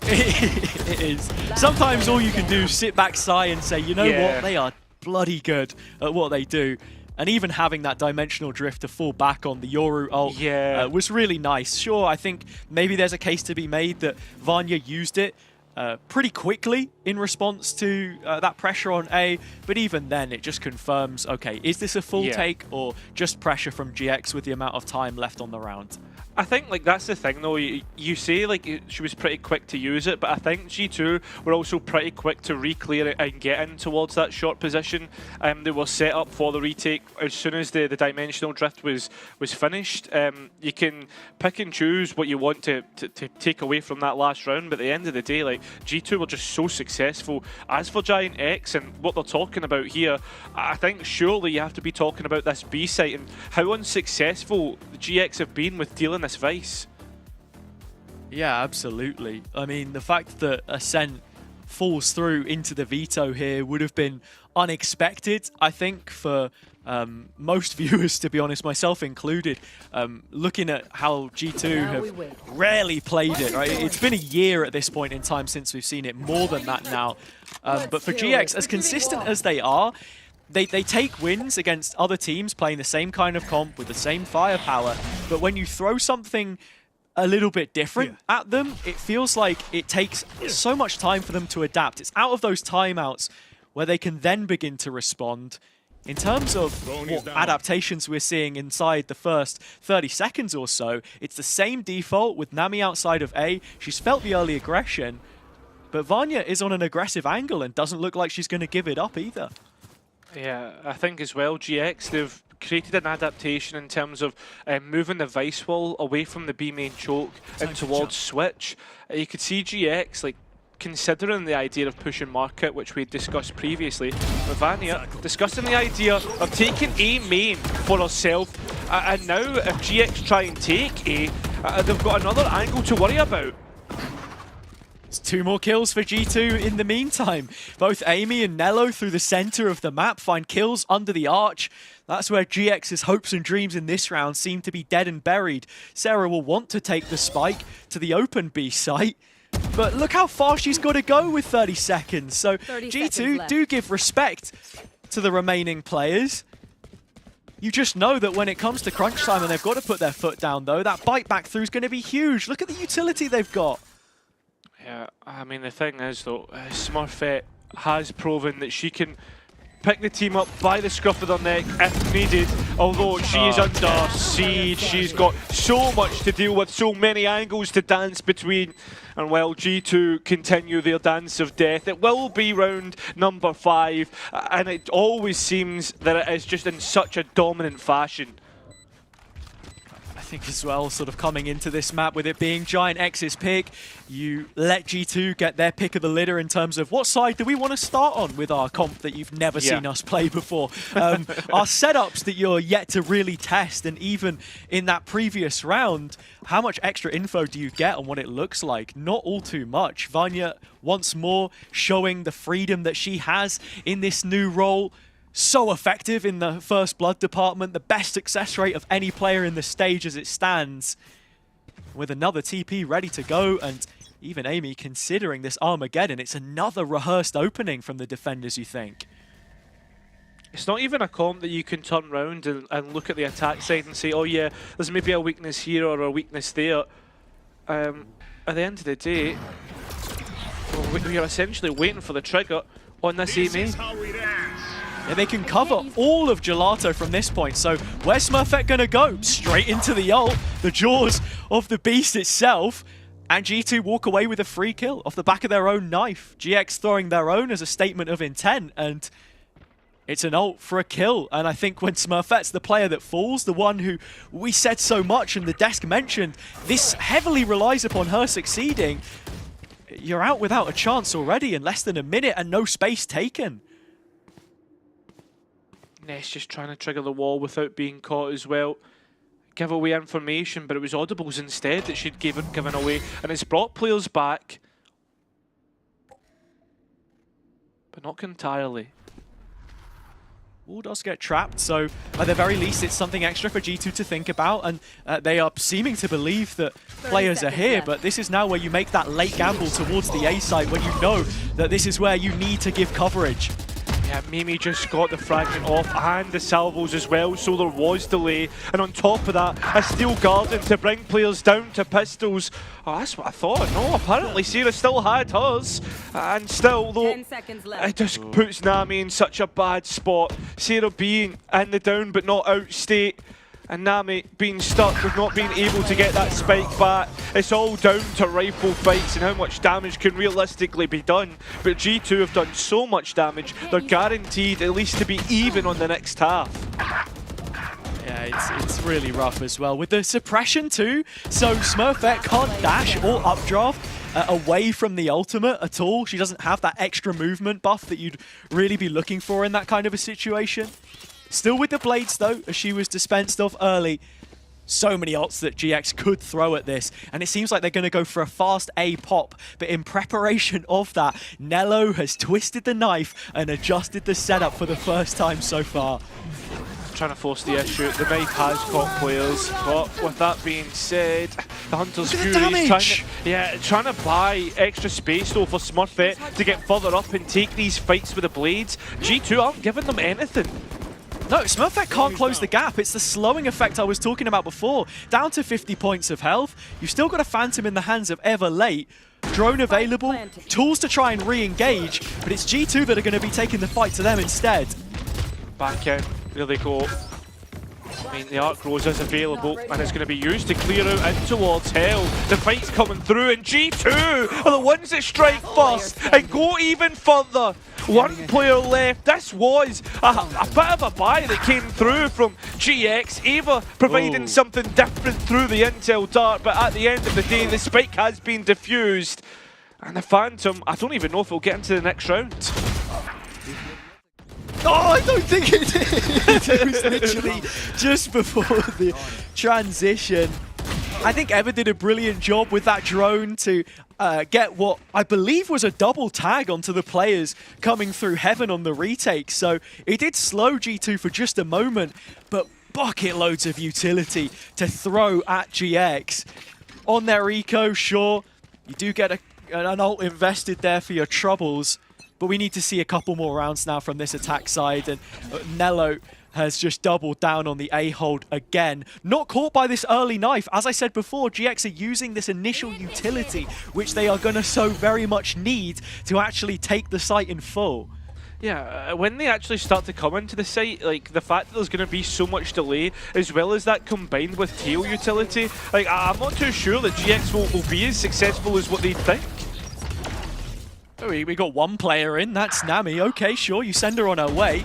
It is. Sometimes all you can do is sit back, sigh, and say, you know what, they are bloody good at what they do. And even having that dimensional drift to fall back on the Yoru ult was really nice. Sure, I think maybe there's a case to be made that Vanya used it pretty quickly in response to that pressure on A, but even then it just confirms, okay, is this a full take or just pressure from GX with the amount of time left on the round? I think like that's the thing though, you say like she was pretty quick to use it, but I think G2 were also pretty quick to re-clear it and get in towards that short position. They were set up for the retake as soon as the dimensional drift was finished. You can pick and choose what you want to take away from that last round, but at the end of the day, like G2 were just so successful. As for Giant X and what they're talking about here, I think surely you have to be talking about this B site and how unsuccessful the GX have been with dealing this Vice. Yeah, absolutely. I mean, the fact that Ascent falls through into the veto here would have been unexpected, I think, for most viewers, to be honest, myself included. Looking at how G2 have rarely played it, right? It's been a year at this point in time since we've seen it, more than that now. But for GX, as consistent as they are, they take wins against other teams playing the same kind of comp with the same firepower, but when you throw something a little bit different at them, it feels like it takes so much time for them to adapt. It's out of those timeouts where they can then begin to respond. In terms of what adaptations we're seeing inside the first 30 seconds or so, it's the same default with Nami outside of A. She's felt the early aggression, but Vanya is on an aggressive angle and doesn't look like she's going to give it up either. Yeah, I think as well, GX, they've created an adaptation in terms of moving the Vice wall away from the B main choke and towards Switch. You could see GX like considering the idea of pushing market, which we discussed previously, with Vanya discussing the idea of taking A main for herself, and now if GX try and take A, they've got another angle to worry about. It's 2 more kills for G2 in the meantime. Both Amy and Nello through the center of the map find kills under the arch. That's where GX's hopes and dreams in this round seem to be dead and buried. Sarah will want to take the spike to the open B site, but look how far she's got to go with 30 seconds. So G2 do give respect to the remaining players. You just know that when it comes to crunch time and they've got to put their foot down though, that bite back through is going to be huge. Look at the utility they've got. Yeah, I mean the thing is though, Smurfette has proven that she can pick the team up by the scruff of their neck if needed, although she is under siege. She's got so much to deal with, so many angles to dance between, and while G2 continue their dance of death, it will be round number 5, and it always seems that it is just in such a dominant fashion. I think as well, sort of coming into this map with it being Giant X's pick, you let G2 get their pick of the litter in terms of what side do we want to start on with our comp that you've never seen us play before. Our setups that you're yet to really test, and even in that previous round, how much extra info do you get on what it looks like? Not all too much. Vanya once more showing the freedom that she has in this new role. So effective in the first blood department, the best success rate of any player in the stage as it stands. With another TP ready to go, and even Amy considering this Armageddon, it's another rehearsed opening from the defenders, you think. It's not even a comp that you can turn around and look at the attack side and say, oh yeah, there's maybe a weakness here or a weakness there. At the end of the day, we are essentially waiting for the trigger on this Amy. Yeah, they can cover all of Gelato from this point. So where's Smurfette going to go? Straight into the ult, the jaws of the beast itself. And G2 walk away with a free kill off the back of their own knife. GX throwing their own as a statement of intent. And it's an ult for a kill. And I think when Smurfette's the player that falls, the one who we said so much and the desk mentioned, this heavily relies upon her succeeding. You're out without a chance already in less than a minute and no space taken. Ness just trying to trigger the wall without being caught as well. Give away information, but it was Audibles instead that she'd given away. And it's brought players back. But not entirely. Wall does get trapped, so at the very least it's something extra for G2 to think about, and they are seeming to believe that players are here, but this is now where you make that late gamble towards the A side when you know that this is where you need to give coverage. Yeah, Mimi just got the fragment off and the salvos as well, so there was delay. And on top of that, a steel garden to bring players down to pistols. Oh, that's what I thought. No, apparently Sarah still had hers. And still, though, it just puts Nami in such a bad spot. Sarah being in the down but not out state. And Nami being stuck with not being able to get that spike back. It's all down to rifle fights and how much damage can realistically be done. But G2 have done so much damage, they're guaranteed at least to be even on the next half. Yeah, it's really rough as well. With the suppression too, so Smurfette can't dash or updraft away from the ultimate at all. She doesn't have that extra movement buff that you'd really be looking for in that kind of a situation. Still with the blades though, as she was dispensed of early. So many ults that GX could throw at this, and it seems like they're going to go for a fast A pop, but in preparation of that, Nello has twisted the knife and adjusted the setup for the first time so far. Trying to force the issue. The knife has caught players, but with that being said, the Hunter's Fury trying to buy extra space though for Smurfette to get further up and take these fights with the blades. G2 aren't giving them anything. No, Smurfette can't close the gap. It's the slowing effect I was talking about before. Down to 50 points of health. You've still got a Phantom in the hands of Everlate. Drone available, tools to try and re-engage, but it's G2 that are going to be taking the fight to them instead. Back in, there they go. I mean, the Arc Rose is available and it's going to be used to clear out in towards Hell. The fight's coming through and G2 are the ones that strike first and go even further. One player left. This was a bit of a buy that came through from GX. Ava providing something different through the intel dart, but at the end of the day, the spike has been diffused. And the Phantom, I don't even know if it'll get into the next round. Oh, I don't think it did. It was literally just before the transition. I think Eva did a brilliant job with that drone to get what I believe was a double tag onto the players coming through Heaven on the retake. So it did slow G2 for just a moment, but bucket loads of utility to throw at GX. On their eco, sure, you do get an ult invested there for your troubles, but we need to see a couple more rounds now from this attack side, and Nello has just doubled down on the A-hold again. Not caught by this early knife. As I said before, GX are using this initial utility, which they are going to so very much need to actually take the site in full. Yeah, when they actually start to come into the site, like the fact that there's going to be so much delay, as well as that combined with tail utility, like I'm not too sure that GX will be as successful as what they think. Oh, we got one player in, that's Nami. Okay, sure, you send her on her way.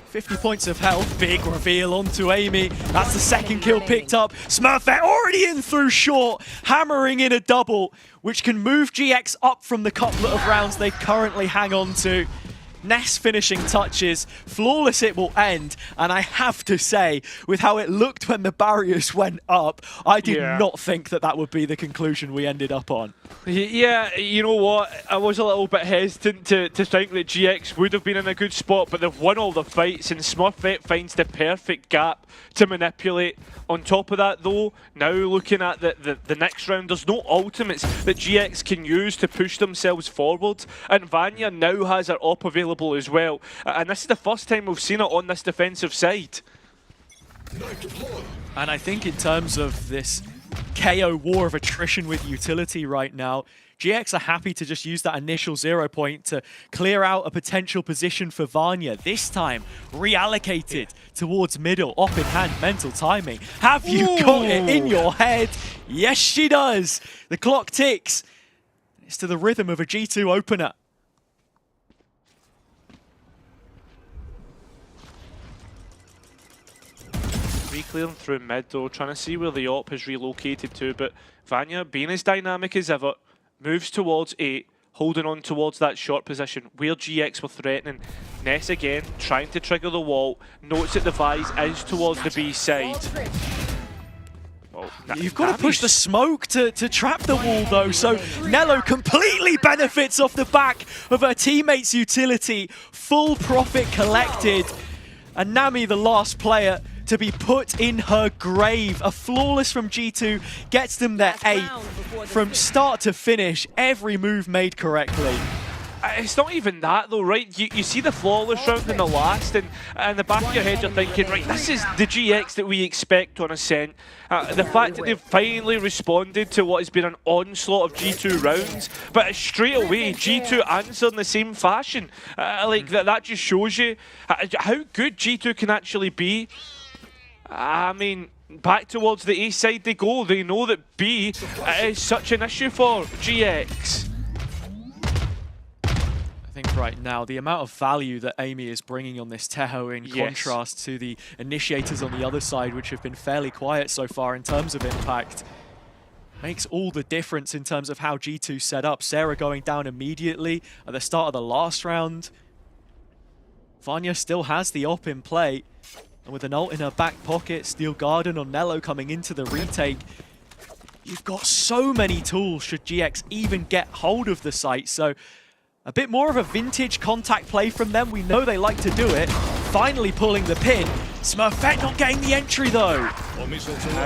50 points of health, big reveal onto Amy. That's the second kill picked up. Smurfette already in through short, hammering in a double, which can move GX up from the couplet of rounds they currently hang on to. Ness finishing touches, flawless it will end, and I have to say, with how it looked when the barriers went up, I did not think that that would be the conclusion we ended up on. Yeah, you know what, I was a little bit hesitant to think that GX would have been in a good spot, but they've won all the fights and Smurfette finds the perfect gap to manipulate. On top of that though, now looking at the next round, there's no ultimates that GX can use to push themselves forward, and Vanya now has her op available as well, and this is the first time we've seen it on this defensive side. And I think in terms of this KO war of attrition with utility right now, GX are happy to just use that initial 0 point to clear out a potential position for Vanya. This time, reallocated towards middle, op in hand, mental timing. Have you got it in your head? Yes, she does. The clock ticks. It's to the rhythm of a G2 opener. Reclearing through mid though, trying to see where the op has relocated to, but Vanya, being as dynamic as ever, moves towards 8, holding on towards that short position where GX were threatening. Ness again, trying to trigger the wall, notes that the Vise is towards the B side. Oh, You've got to push the smoke to trap the wall though, so Nello completely benefits off the back of her teammate's utility. Full profit collected, and Nami, the last player to be put in her grave. A flawless from G2 gets them their 8th. From start to finish, every move made correctly. It's not even that though, right? You see the flawless round in the last, and in the back of your head you're thinking, right, this is the GX that we expect on Ascent. The fact that they've finally responded to what has been an onslaught of G2 rounds, but straight away G2 answer in the same fashion. Like that just shows you how good G2 can actually be. I mean, back towards the A side they go. They know that B is such an issue for GX. I think right now, the amount of value that Amy is bringing on this Teho in contrast to the initiators on the other side, which have been fairly quiet so far in terms of impact, makes all the difference in terms of how G2 set up. Sarah going down immediately at the start of the last round. Vanya still has the op in play, and with an ult in her back pocket, Steel Garden on Nello coming into the retake, you've got so many tools should GX even get hold of the site. So a bit more of a vintage contact play from them. We know they like to do it. Finally pulling the pin. Smurfette not getting the entry though.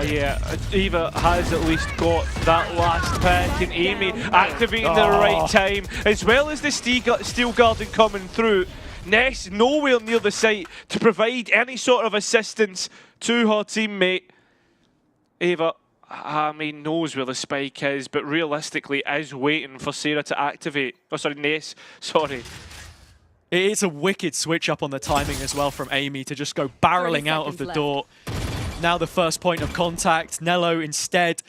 Yeah, Eva has at least got that last pick, and Amy activating the right time, as well as the Steel Garden coming through. Ness nowhere near the site to provide any sort of assistance to her teammate. Eva, I mean, knows where the spike is, but realistically is waiting for Sarah to activate. Oh, sorry, Ness. Sorry. It's a wicked switch up on the timing as well from Amy to just go barreling out of the door. Now the first point of contact. Nello instead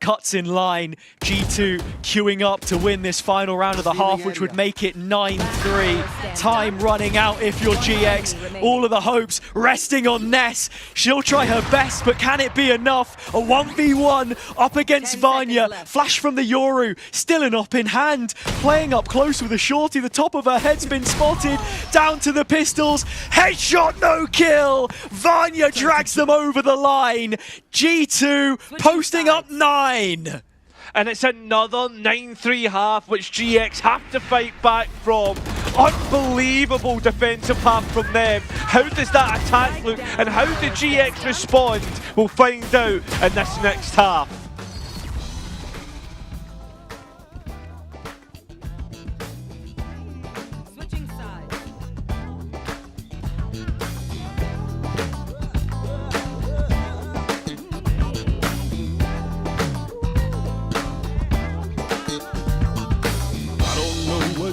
cuts in line. G2 queuing up to win this final round of the half, which would make it 9-3. Time running out if you're GX. All of the hopes resting on Ness. She'll try her best, but can it be enough? A 1v1 up against Vanya. Flash from the Yoru. Still an op in hand. Playing up close with a shorty. The top of her head's been spotted. Down to the pistols. Headshot, no kill. Vanya drags them over the line. G2 posting up 9. And it's another 9-3 half, which GX have to fight back from. Unbelievable defensive half from them. How does that attack look, and how did GX respond? We'll find out in this next half.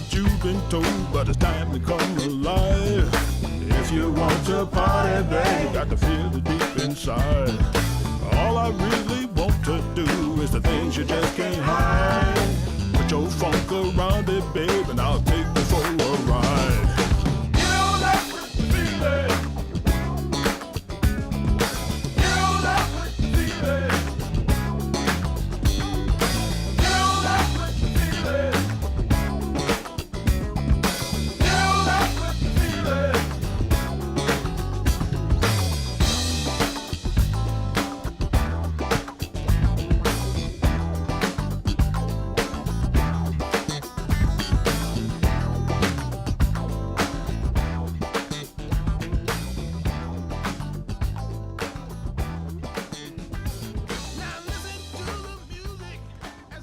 You've been told, but it's time to come alive. If you want to party, babe, you got to feel it deep inside. All I really want to do is the things you just can't hide. Put your funk around it, babe, and I'll take you for a ride. You know that's the feeling. You know that's the feeling. You know that's the feeling.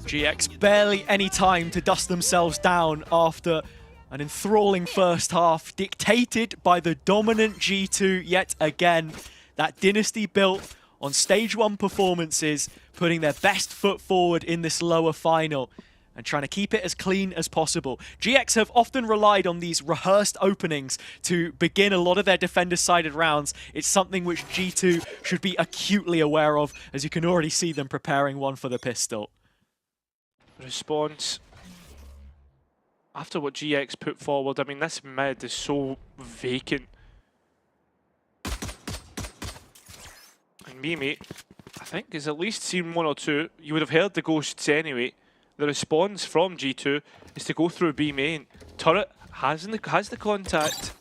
GX barely any time to dust themselves down after an enthralling first half dictated by the dominant G2 yet again. That dynasty built on stage 1 performances, putting their best foot forward in this lower final. and trying to keep it as clean as possible. GX have often relied on these rehearsed openings to begin a lot of their defender-sided rounds. It's something which G2 should be acutely aware of, as you can already see them preparing one for the pistol. Response. After what GX put forward, I mean, this mid is so vacant. And me, mate, I think has at least seen one or two. You would have heard the ghosts anyway. The response from G2 is to go through B main. Turret has the contact.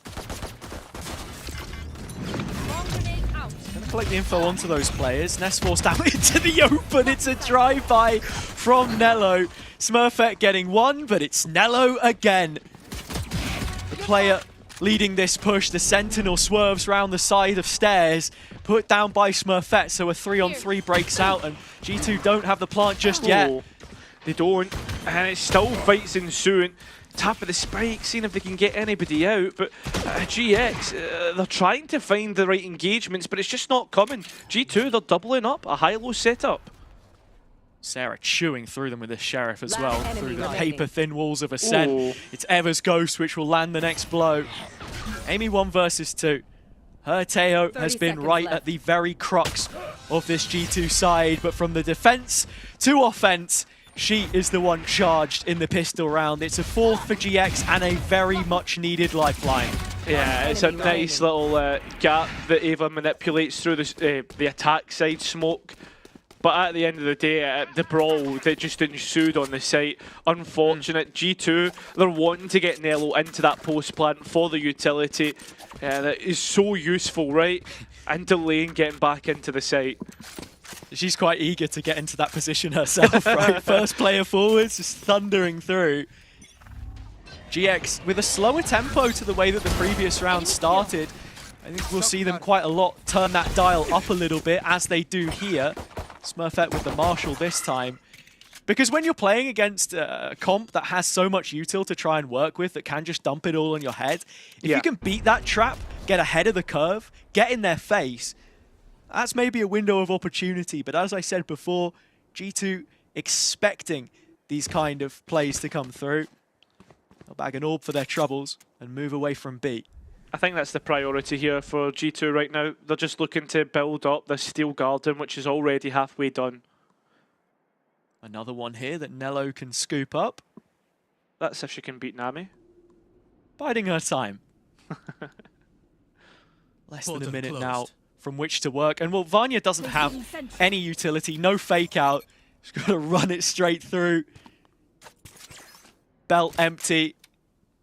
Gonna collect the info onto those players. Nest forced down into the open. It's a drive-by from Nello. Smurfette getting one, but it's Nello again. The player leading this push. The Sentinel swerves round the side of stairs. Put down by Smurfette, so a 3-on-3 breaks out, and G2 don't have the plant just yet. Oh, they don't, and it's still fights ensuing. Tap of the spike, seeing if they can get anybody out, but GX, they're trying to find the right engagements, but it's just not coming. G2, they're doubling up, a high-low setup. Sarah chewing through them with this Sheriff as well, through the paper-thin walls of Ascent. Ooh. It's Ever's Ghost which will land the next blow. Amy 1 versus 2. Her Teo has been right at the very crux of this G2 side, but from the defense to offense, she is the one charged in the pistol round. It's a 4th for GX and a very much needed lifeline. Yeah, it's a nice little gap that Ava manipulates through the attack side smoke. But at the end of the day, the brawl that just ensued on the site, unfortunate. G2, they're wanting to get Nello into that post plant for the utility. That is so useful, right? And delaying getting back into the site. She's quite eager to get into that position herself, right? First player forwards, just thundering through. GX, with a slower tempo to the way that the previous round started, I think we'll see them quite a lot turn that dial up a little bit, as they do here. Smurfette with the Marshall this time. Because when you're playing against a comp that has so much util to try and work with, that can just dump it all on your head, if you can beat that trap, get ahead of the curve, get in their face, that's maybe a window of opportunity. But as I said before, G2 expecting these kind of plays to come through. They'll bag an orb for their troubles and move away from B. I think that's the priority here for G2 right now. They're just looking to build up the Steel Garden, which is already halfway done. Another one here that Nello can scoop up. That's if she can beat Nami. Biding her time. Less than a minute now from which to work. And well, Vanya doesn't have any utility, no fake out. She's got to run it straight through. Belt empty.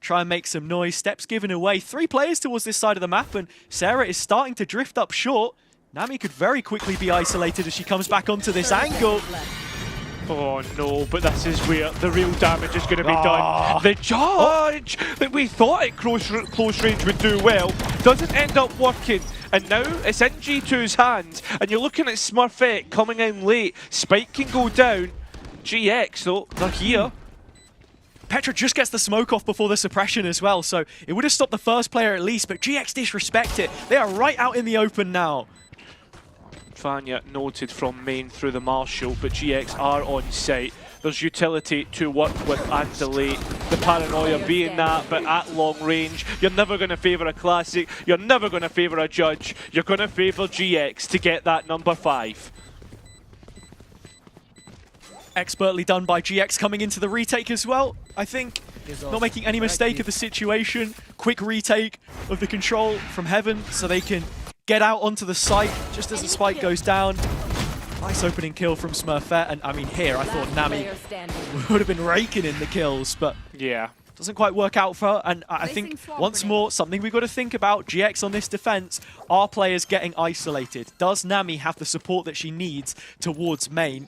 Try and make some noise. Steps given away. 3 players towards this side of the map, and Sarah is starting to drift up short. Nami could very quickly be isolated as she comes back onto this angle. Oh no, but this is where the real damage is going to be done. The charge that we thought at close range would do well doesn't end up working. And now it's in G2's hands, and you're looking at Smurfette coming in late. Spike can go down. GX though, they're here. Petra just gets the smoke off before the suppression as well, so it would have stopped the first player at least, but GX disrespect it. They are right out in the open now. Vanya noted from main through the Marshall, but GX are on site. There's utility to work with and delay. The paranoia being that, but at long range, you're never going to favour a classic, you're never going to favour a judge, you're going to favour GX to get that number 5. Expertly done by GX coming into the retake as well. I think not making any mistake of the situation. Quick retake of the control from Heaven so they can get out onto the site just as the spike goes down. Nice opening kill from Smurfette. And I mean, here I thought Nami would have been raking in the kills, but yeah, doesn't quite work out for her. And I think once more, something we've got to think about, GX on this defense, are players getting isolated? Does Nami have the support that she needs towards main?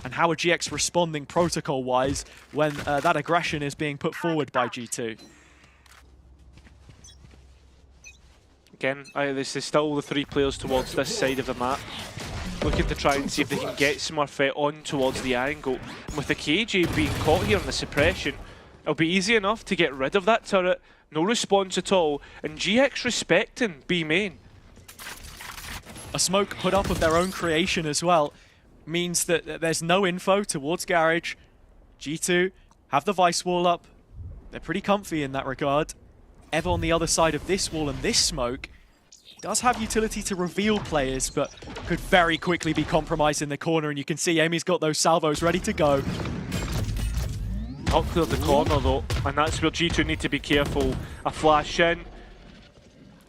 And how are GX responding protocol-wise when that aggression is being put forward by G2? Again, this is still the 3 players towards this side of the map. Looking to try and see if they can get Smurfette on towards the angle. And with the KJ being caught here on the suppression, it'll be easy enough to get rid of that turret. No response at all. And GX respecting B main. A smoke put up of their own creation as well means that there's no info towards Garage. G2 have the Vice wall up. They're pretty comfy in that regard. Ever on the other side of this wall and this smoke does have utility to reveal players, but could very quickly be compromised in the corner. And you can see EMEA's got those salvos ready to go. Not cleared the corner though, and that's where G2 need to be careful. A flash in.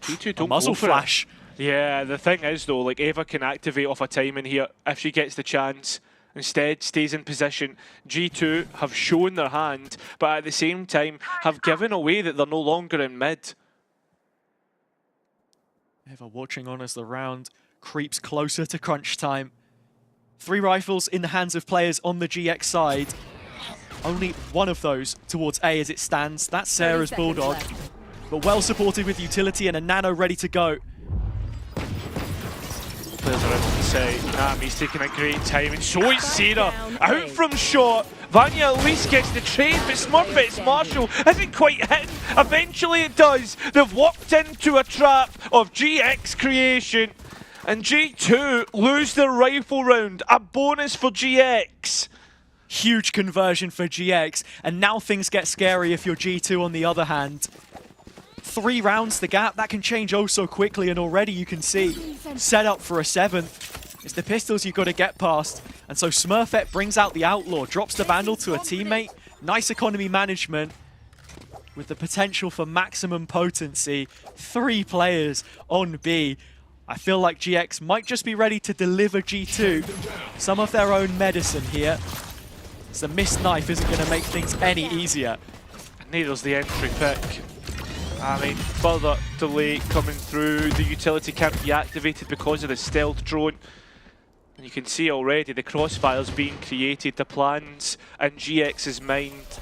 G2 don't muzzle go for flash. It. Yeah, the thing is though, like Eva can activate off a timing here if she gets the chance. Instead, stays in position. G2 have shown their hand, but at the same time have given away that they're no longer in mid. Eva watching on as the round creeps closer to crunch time. 3 rifles in the hands of players on the GX side. Only one of those towards A as it stands. That's Sarah's Bulldog. But well supported with utility and a nano ready to go. Players are able to say, Nami's taking a great time, and so is Sarah. Out from short. Vanya at least gets the trade, but Smurfet's Marshall isn't quite hitting. Eventually it does. They've walked into a trap of GX creation. And G2 lose their rifle round. A bonus for GX. Huge conversion for GX, and now things get scary if you're G2 on the other hand. 3 rounds the gap, that can change oh so quickly, and already you can see set up for a 7th. It's the pistols you've got to get past, and so Smurfette brings out the Outlaw, drops the Vandal to a teammate. Nice economy management with the potential for maximum potency. 3 players on B. I feel like GX might just be ready to deliver G2 some of their own medicine here. The missed knife isn't going to make things any easier. Neither's the entry pick. I mean, further delay coming through. The utility can't be activated because of the stealth drone. And you can see already the crossfires being created, the plans in GX's mind.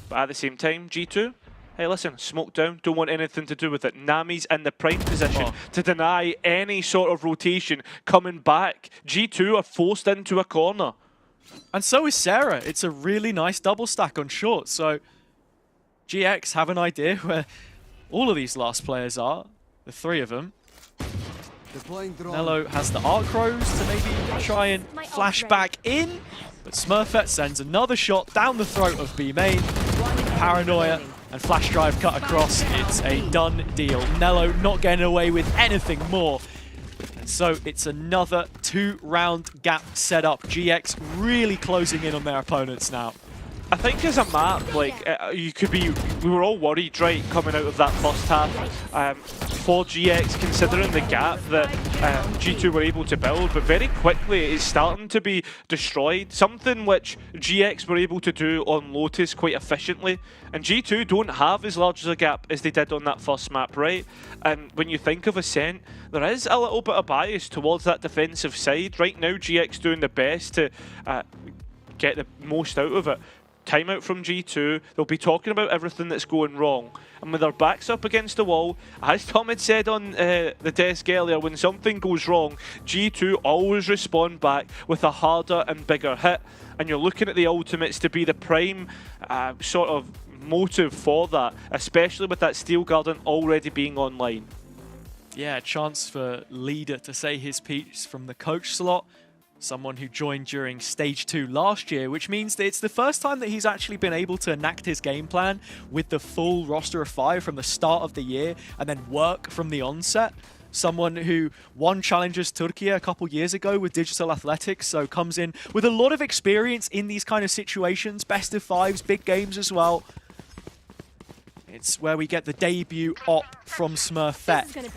But at the same time, G2, hey listen, smoke down, don't want anything to do with it. Nami's in the prime position to deny any sort of rotation coming back. G2 are forced into a corner. And so is Sarah. It's a really nice double stack on short. So GX have an idea where all of these last players are. The 3 of them. Nello has the Arc Rose to maybe try and flash back in. But Smurfette sends another shot down the throat of B main. Paranoia and Flash Drive cut across. It's a done deal. Nello not getting away with anything more. So it's another 2-round gap set up. GX really closing in on their opponents now. I think as a map, like, we were all worried, right, coming out of that first half for GX, considering the gap that G2 were able to build, but very quickly it's starting to be destroyed, something which GX were able to do on Lotus quite efficiently, and G2 don't have as large as a gap as they did on that first map, right? And when you think of Ascent, there is a little bit of bias towards that defensive side. Right now, GX doing the best to get the most out of it. Timeout from G2, they'll be talking about everything that's going wrong. And with their backs up against the wall, as Tom had said on the desk earlier, when something goes wrong, G2 always respond back with a harder and bigger hit. And you're looking at the ultimates to be the prime sort of motive for that, especially with that Steel Garden already being online. Yeah, a chance for Leader to say his piece from the coach slot. Someone who joined during Stage 2 last year, which means that it's the first time that he's actually been able to enact his game plan with the full roster of 5 from the start of the year and then work from the onset. Someone who won Challengers Turkey a couple years ago with Digital Athletics, so comes in with a lot of experience in these kind of situations, best of 5s, big games as well. It's where we get the debut op from Smurfette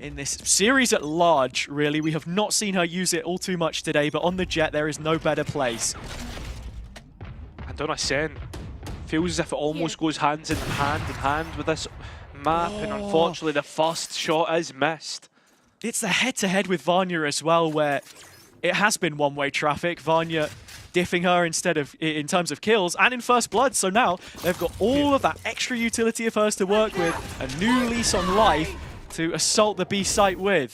in this series at large, really. We have not seen her use it all too much today, but on the Jet, there is no better place. And on Ascent, feels as if it almost goes hand in hand with this map, and unfortunately the first shot is missed. It's the head-to-head with Vanya as well, where it has been one-way traffic. Vanya diffing her instead of in terms of kills and in first blood, so now they've got all of that extra utility of hers to work with, a new lease on life to assault the B site with.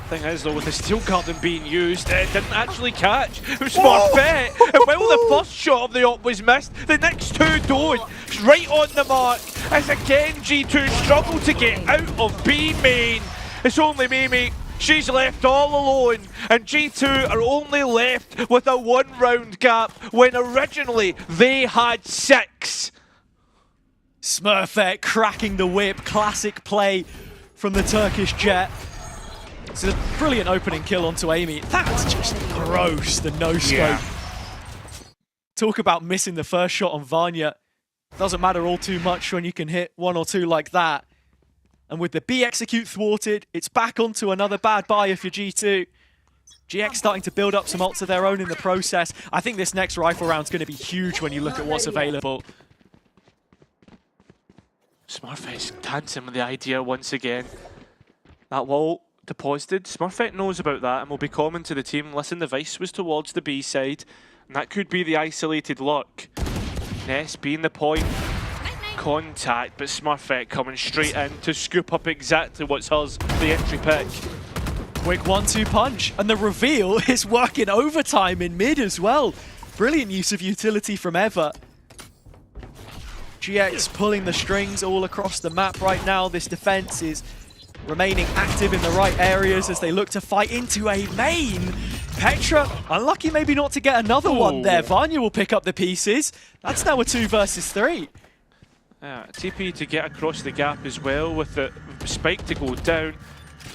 Thing is though, with the Steel Garden being used, it didn't actually catch. It was Smurfette, and while the first shot of the op was missed, the next 2 don't. It's right on the mark as again G2 struggle to get out of B main. It's only Mimi She's left all alone, and G2 are only left with a 1-round gap when originally they had 6. Smurfette cracking the whip, classic play from the Turkish Jet. It's a brilliant opening kill onto Amy. That's just gross, the no-scope. Yeah. Talk about missing the first shot on Vanya. Doesn't matter all too much when you can hit 1 or 2 like that. And with the B execute thwarted, it's back onto another bad buy for G2. GX starting to build up some ults of their own in the process. I think this next rifle round's going to be huge when you look at what's available. Smurfette's dancing with the idea once again. That wall deposited. Smurfette knows about that and will be calling to the team. Listen, the Vice was towards the B side, and that could be the isolated luck. Ness being the point. Contact, but Smurfette coming straight in to scoop up exactly what's hers, the entry pick. Quick 1-2 punch, and the reveal is working overtime in mid as well. Brilliant use of utility from Eva. GX pulling the strings all across the map right now. This defense is remaining active in the right areas as they look to fight into a main. Petra, unlucky maybe not to get another one there. Vanya will pick up the pieces. That's now a 2 versus 3. TP to get across the gap as well with the spike to go down.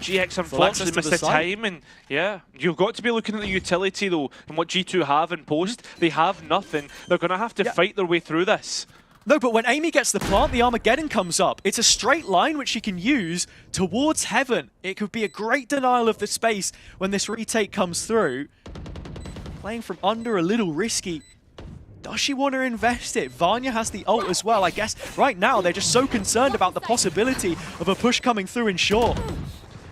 GX unfortunately missed the time, and yeah, you've got to be looking at the utility though, and what G2 have in post. They have nothing. They're going to have to fight their way through this. No, but when Amy gets the plant, the Armageddon comes up. It's a straight line which she can use towards heaven. It could be a great denial of the space when this retake comes through. Playing from under a little risky. Does she want to invest it? Vanya has the ult as well. I guess right now they're just so concerned about the possibility of a push coming through in short.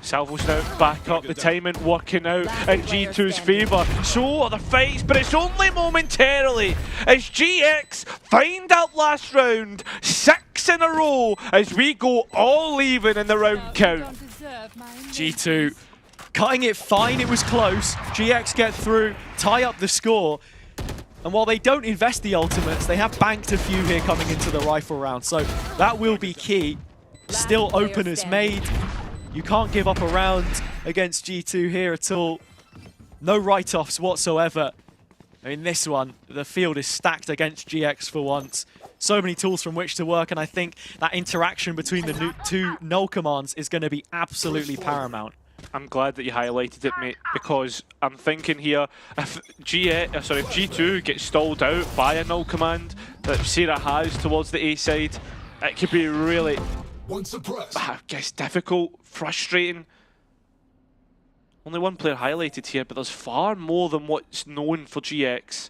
Salvo's now back up, the timing working out in G2's favour. So are the fights, but it's only momentarily as GX find that last round. 6 in a row as we go all even in the round count. G2 cutting it fine, it was close. GX get through, tie up the score. And while they don't invest the ultimates, they have banked a few here coming into the rifle round. So that will be key. Still openers made. You can't give up a round against G2 here at all. No write-offs whatsoever. In this one, the field is stacked against GX for once. So many tools from which to work, and I think that interaction between the two null commands is going to be absolutely paramount. I'm glad that you highlighted it, mate, because I'm thinking here, if G2 gets stalled out by a null command that Sarah has towards the A side, it could be really, I guess, difficult, frustrating. Only one player highlighted here, but there's far more than what's known for GX.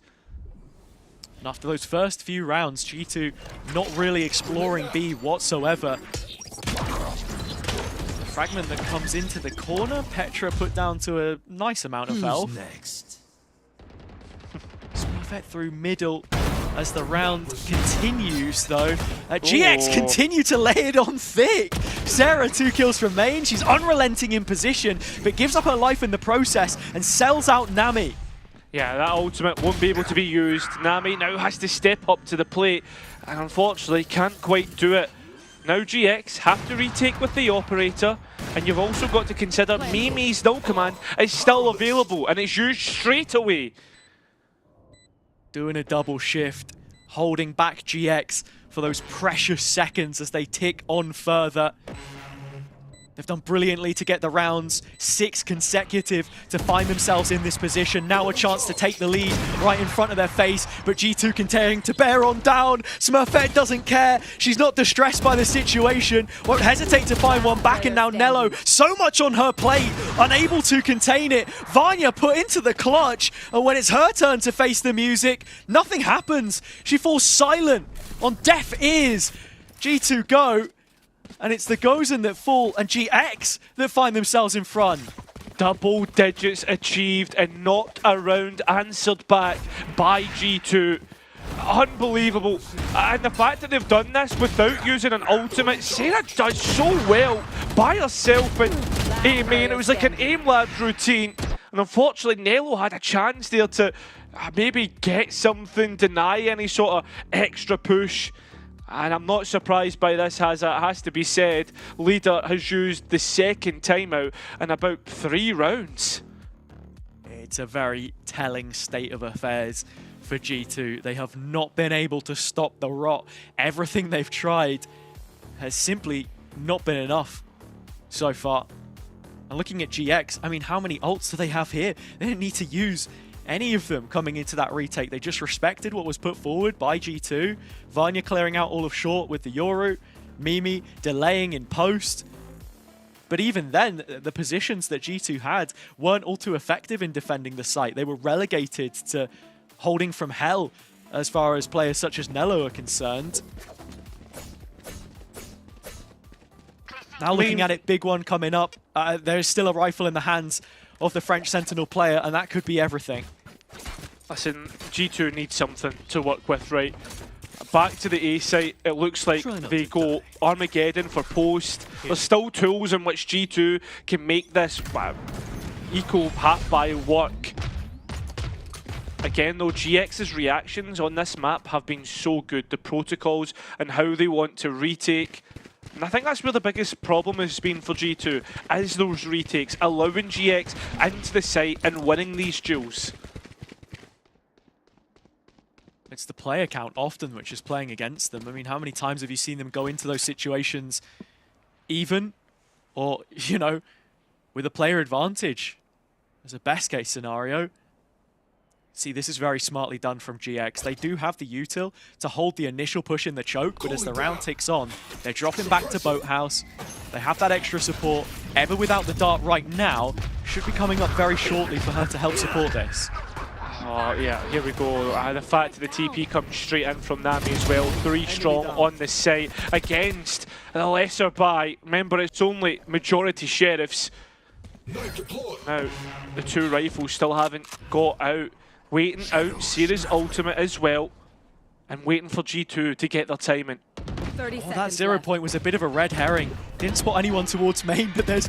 And after those first few rounds, G2 not really exploring B whatsoever. Fragment that comes into the corner. Petra put down to a nice amount of health. Next? Smurfette through middle as the round continues though. GX continue to lay it on thick. Sarah 2 kills from main. She's unrelenting in position, but gives up her life in the process and sells out Nami. Yeah, that ultimate won't be able to be used. Nami now has to step up to the plate and unfortunately can't quite do it. Now GX have to retake with the operator, and you've also got to consider Mimi's null command is still available and it's used straight away. Doing a double shift, holding back GX for those precious seconds as they tick on further. They've done brilliantly to get the rounds, 6 consecutive to find themselves in this position. Now a chance to take the lead right in front of their face, but G2 continuing to bear on down. Smurfette doesn't care. She's not distressed by the situation. Won't hesitate to find one back, and now Nello, so much on her plate, unable to contain it. Vanya put into the clutch, and when it's her turn to face the music, nothing happens. She falls silent on deaf ears. G2 go. And it's the Gozen that fall and GX that find themselves in front. Double digits achieved and not a round answered back by G2. Unbelievable. And the fact that they've done this without using an ultimate, Sarah does so well by herself in A main. It was like an aim lab routine. And unfortunately, Nello had a chance there to maybe get something, deny any sort of extra push. And I'm not surprised by this, as it has to be said. Leader has used the second timeout in about 3 rounds. It's a very telling state of affairs for G2. They have not been able to stop the rot. Everything they've tried has simply not been enough so far. And looking at GX, I mean, how many ults do they have here? They didn't need to use any of them coming into that retake. They just respected what was put forward by G2. Vanya clearing out all of short with the Yoru. Mimi delaying in post. But even then, the positions that G2 had weren't all too effective in defending the site. They were relegated to holding from hell as far as players such as Nello are concerned. Now looking at it, big one coming up. There's still a rifle in the hands of the French Sentinel player, and that could be everything. Listen, G2 needs something to work with, right? Back to the A site, it looks like they go Armageddon for post. There's still tools in which G2 can make this eco hat-buy work. Again though, GX's reactions on this map have been so good. The protocols and how they want to retake. And I think that's where the biggest problem has been for G2, is those retakes, allowing GX into the site and winning these duels. It's the player count often which is playing against them. I mean, how many times have you seen them go into those situations even, or, you know, with a player advantage as a best case scenario? See, this is very smartly done from GX. They do have the util to hold the initial push in the choke, but as the round ticks on, they're dropping back to Boathouse. They have that extra support. Ever without the dart right now should be coming up very shortly for her to help support this. Oh yeah, here we go. The fact that the TP comes straight in from Nami as well. 3 strong on the site against the lesser buy. Remember, it's only majority sheriffs. Now, the 2 rifles still haven't got out. Waiting out Series Ultimate as well. And waiting for G2 to get their timing. Well, that 0 point was a bit of a red herring. Didn't spot anyone towards main, but there's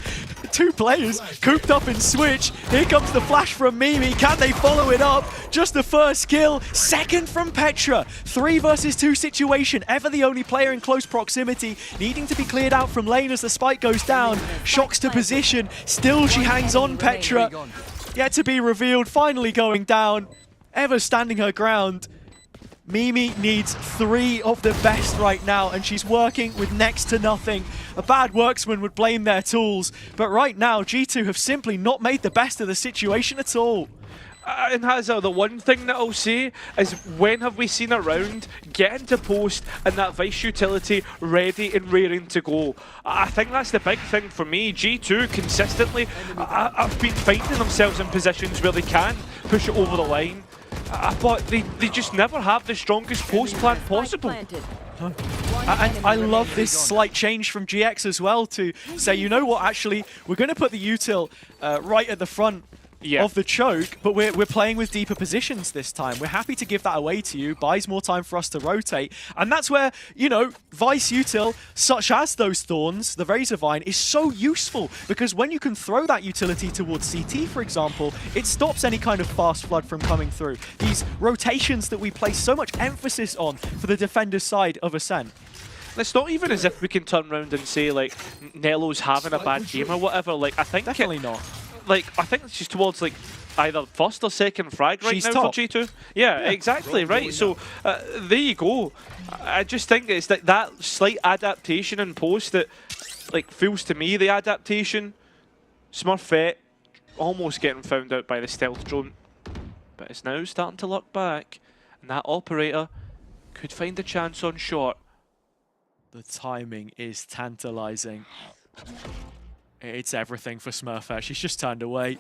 2 players cooped up in Switch. Here comes the flash from Mimi. Can they follow it up? Just the first kill. Second from Petra. 3 versus 2 situation. Ever the only player in close proximity. Needing to be cleared out from lane as the spike goes down. Shocks to position. Still she hangs on, Petra. Yet to be revealed. Finally going down. Ever standing her ground. Mimi needs 3 of the best right now, and she's working with next to nothing. A bad worksman would blame their tools, but right now, G2 have simply not made the best of the situation at all. And Hazard, the one thing that I'll say is, when have we seen a round get into post and that Vice utility ready and raring to go? I think that's the big thing for me. G2 consistently have been finding themselves in positions where they can push it over the line. But they just never have the strongest post plan possible. And I love this slight change from GX as well to say, you know what, actually, we're going to put the util right at the front of the choke, but we're playing with deeper positions this time. We're happy to give that away to you, buys more time for us to rotate, and that's where, you know, Vice util, such as those Thorns, the Razorvine, is so useful, because when you can throw that utility towards CT, for example, it stops any kind of fast flood from coming through. These rotations that we place so much emphasis on for the defender's side of Ascent. It's not even as if we can turn around and say, like, Nello's having a bad game or whatever. Like, I think definitely not. Like, I think she's towards, like, either first or second frag right now top. for G2. Yeah, exactly, right. So, there you go. I just think it's like that slight adaptation in post that, like, feels to me the adaptation. Smurfette almost getting found out by the stealth drone. But it's now starting to look back. And that operator could find a chance on short. The timing is tantalizing. It's everything for Smurfette. She's just turned away.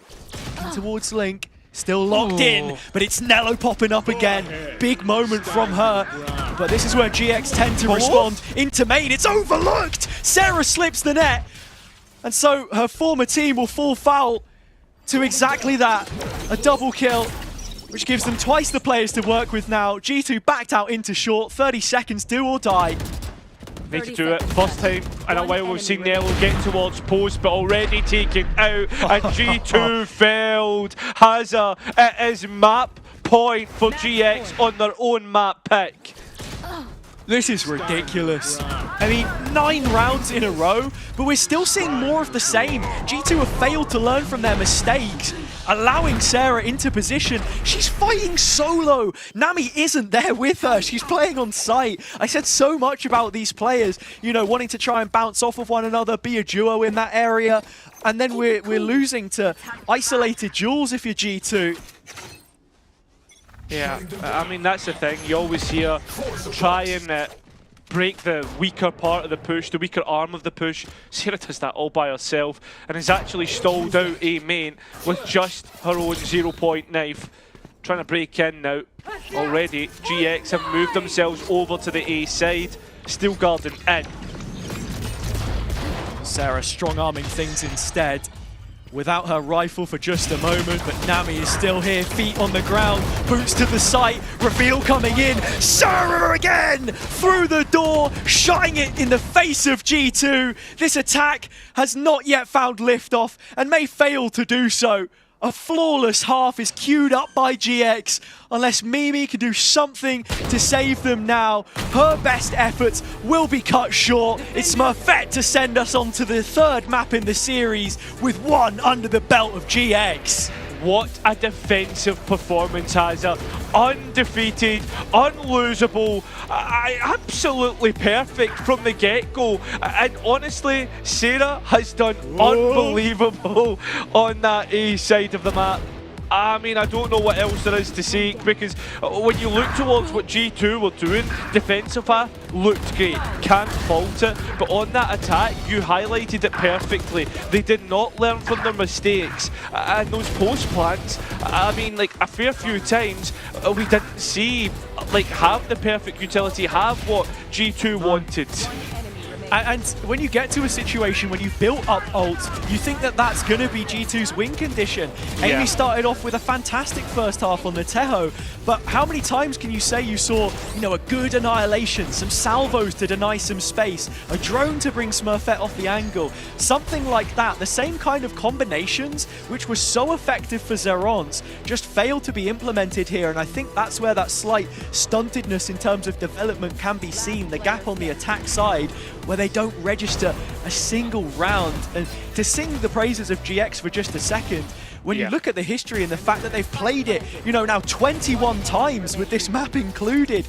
Towards Link. Still locked in, but it's Nello popping up again. Big moment from her. But this is where GX tend to respond. Into main, it's overlooked! Sarah slips the net. And so her former team will fall foul to exactly that. A double kill, which gives them twice the players to work with now. G2 backed out into short. 30 seconds, do or die. Need to do it. First time in a while we've seen Nello get towards post, but already taken out. And G2 failed. Hazard, it is map point for GX on their own map pick. This is ridiculous. I mean, 9 rounds in a row, but we're still seeing more of the same. G2 have failed to learn from their mistakes, allowing Sarah into position. She's fighting solo. Nami isn't there with her. She's playing on site. I said so much about these players, you know, wanting to try and bounce off of one another, be a duo in that area, and then we're losing to isolated duels if you're G2. Yeah, I mean, that's the thing. You always hear try and break the weaker part of the push, the weaker arm of the push. Sarah does that all by herself and has actually stalled out A main with just her own 0-point knife. Trying to break in now. Already, GX have moved themselves over to the A side. Steel Garden in. Sarah strong-arming things instead. Without her rifle for just a moment, but Nami is still here, feet on the ground, boots to the site, reveal coming in, Sarah again! Through the door, shutting it in the face of G2. This attack has not yet found liftoff and may fail to do so. A flawless half is queued up by GX, unless Mimi can do something to save them now. Her best efforts will be cut short. It's Smurfette to send us on to the 3rd map in the series with 1 under the belt of GX. What a defensive performance, Hazza. Undefeated, unlosable, absolutely perfect from the get-go. And honestly, Sarah has done unbelievable on that A side of the map. I mean, I don't know what else there is to say, because when you look towards what G2 were doing, defensive half looked great, can't fault it, but on that attack, you highlighted it perfectly. They did not learn from their mistakes, and those post plants, I mean, like a fair few times, we didn't see, like, have the perfect utility, have what G2 wanted. And when you get to a situation when you've built up ult, you think that that's going to be G2's win condition. Yeah. Amy started off with a fantastic first half on the Teho, but how many times can you say you saw, you know, a good annihilation, some salvos to deny some space, a drone to bring Smurfette off the angle, something like that. The same kind of combinations, which were so effective for Zerons, just failed to be implemented here, and I think that's where that slight stuntedness in terms of development can be seen, the gap on the attack side, where they don't register a single round. And to sing the praises of GX for just a second, when you look at the history and the fact that they've played it, you know, now 21 times with this map included,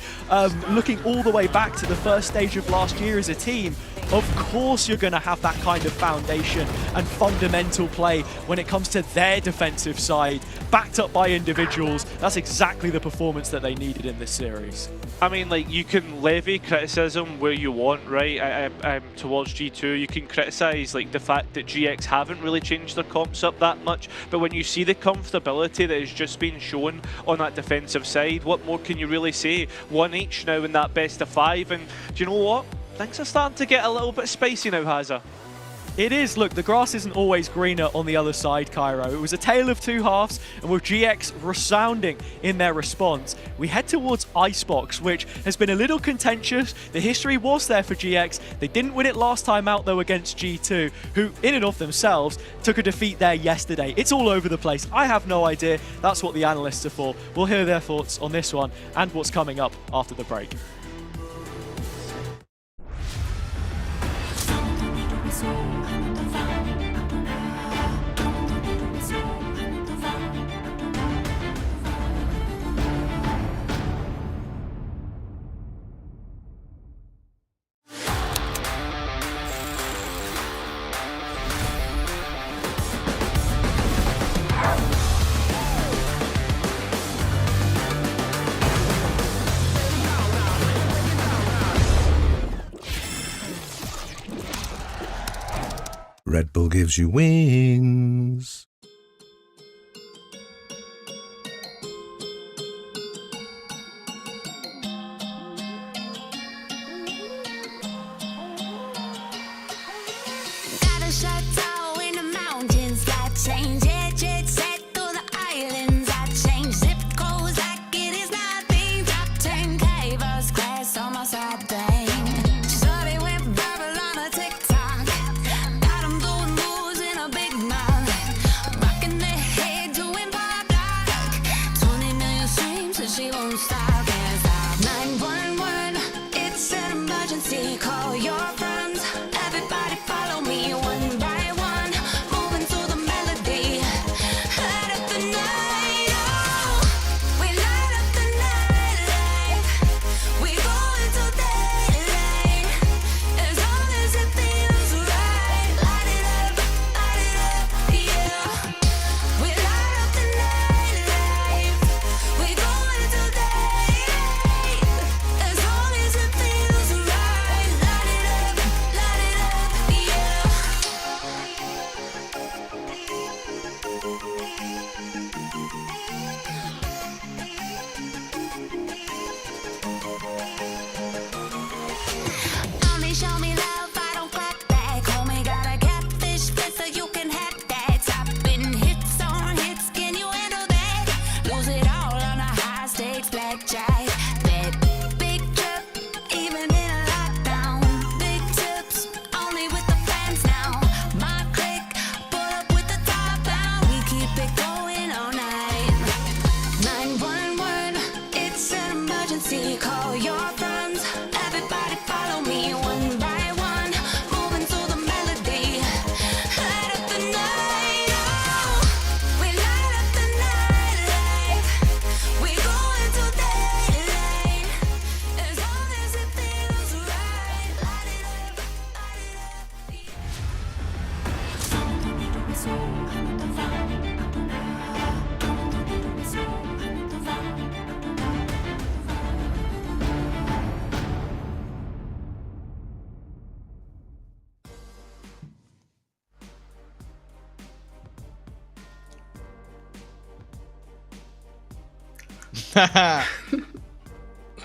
looking all the way back to the first stage of last year as a team, of course you're going to have that kind of foundation and fundamental play when it comes to their defensive side, backed up by individuals. That's exactly the performance that they needed in this series. I mean, like, you can levy criticism where you want, right? Towards G2, you can criticise like the fact that GX haven't really changed their comps up that much, but when you see the comfortability that has just been shown on that defensive side, what more can you really say? 1 each now in that best of 5, and do you know what? Things are starting to get a little bit spicy now, Hazza. It is. Look, the grass isn't always greener on the other side, Cairo. It was a tale of 2 halves, and with GX resounding in their response, we head towards Icebox, which has been a little contentious. The history was there for GX. They didn't win it last time out, though, against G2, who, in and of themselves, took a defeat there yesterday. It's all over the place. I have no idea. That's what the analysts are for. We'll hear their thoughts on this one and what's coming up after the break. Red Bull gives you wings. Got a chateau in the mountains that change. Jet set through the islands that change. Zip codes like it is nothing. Top 10K first class on my side bang. Shorty went verbal on a TikTok. Got 'em doing moves in a big mouth.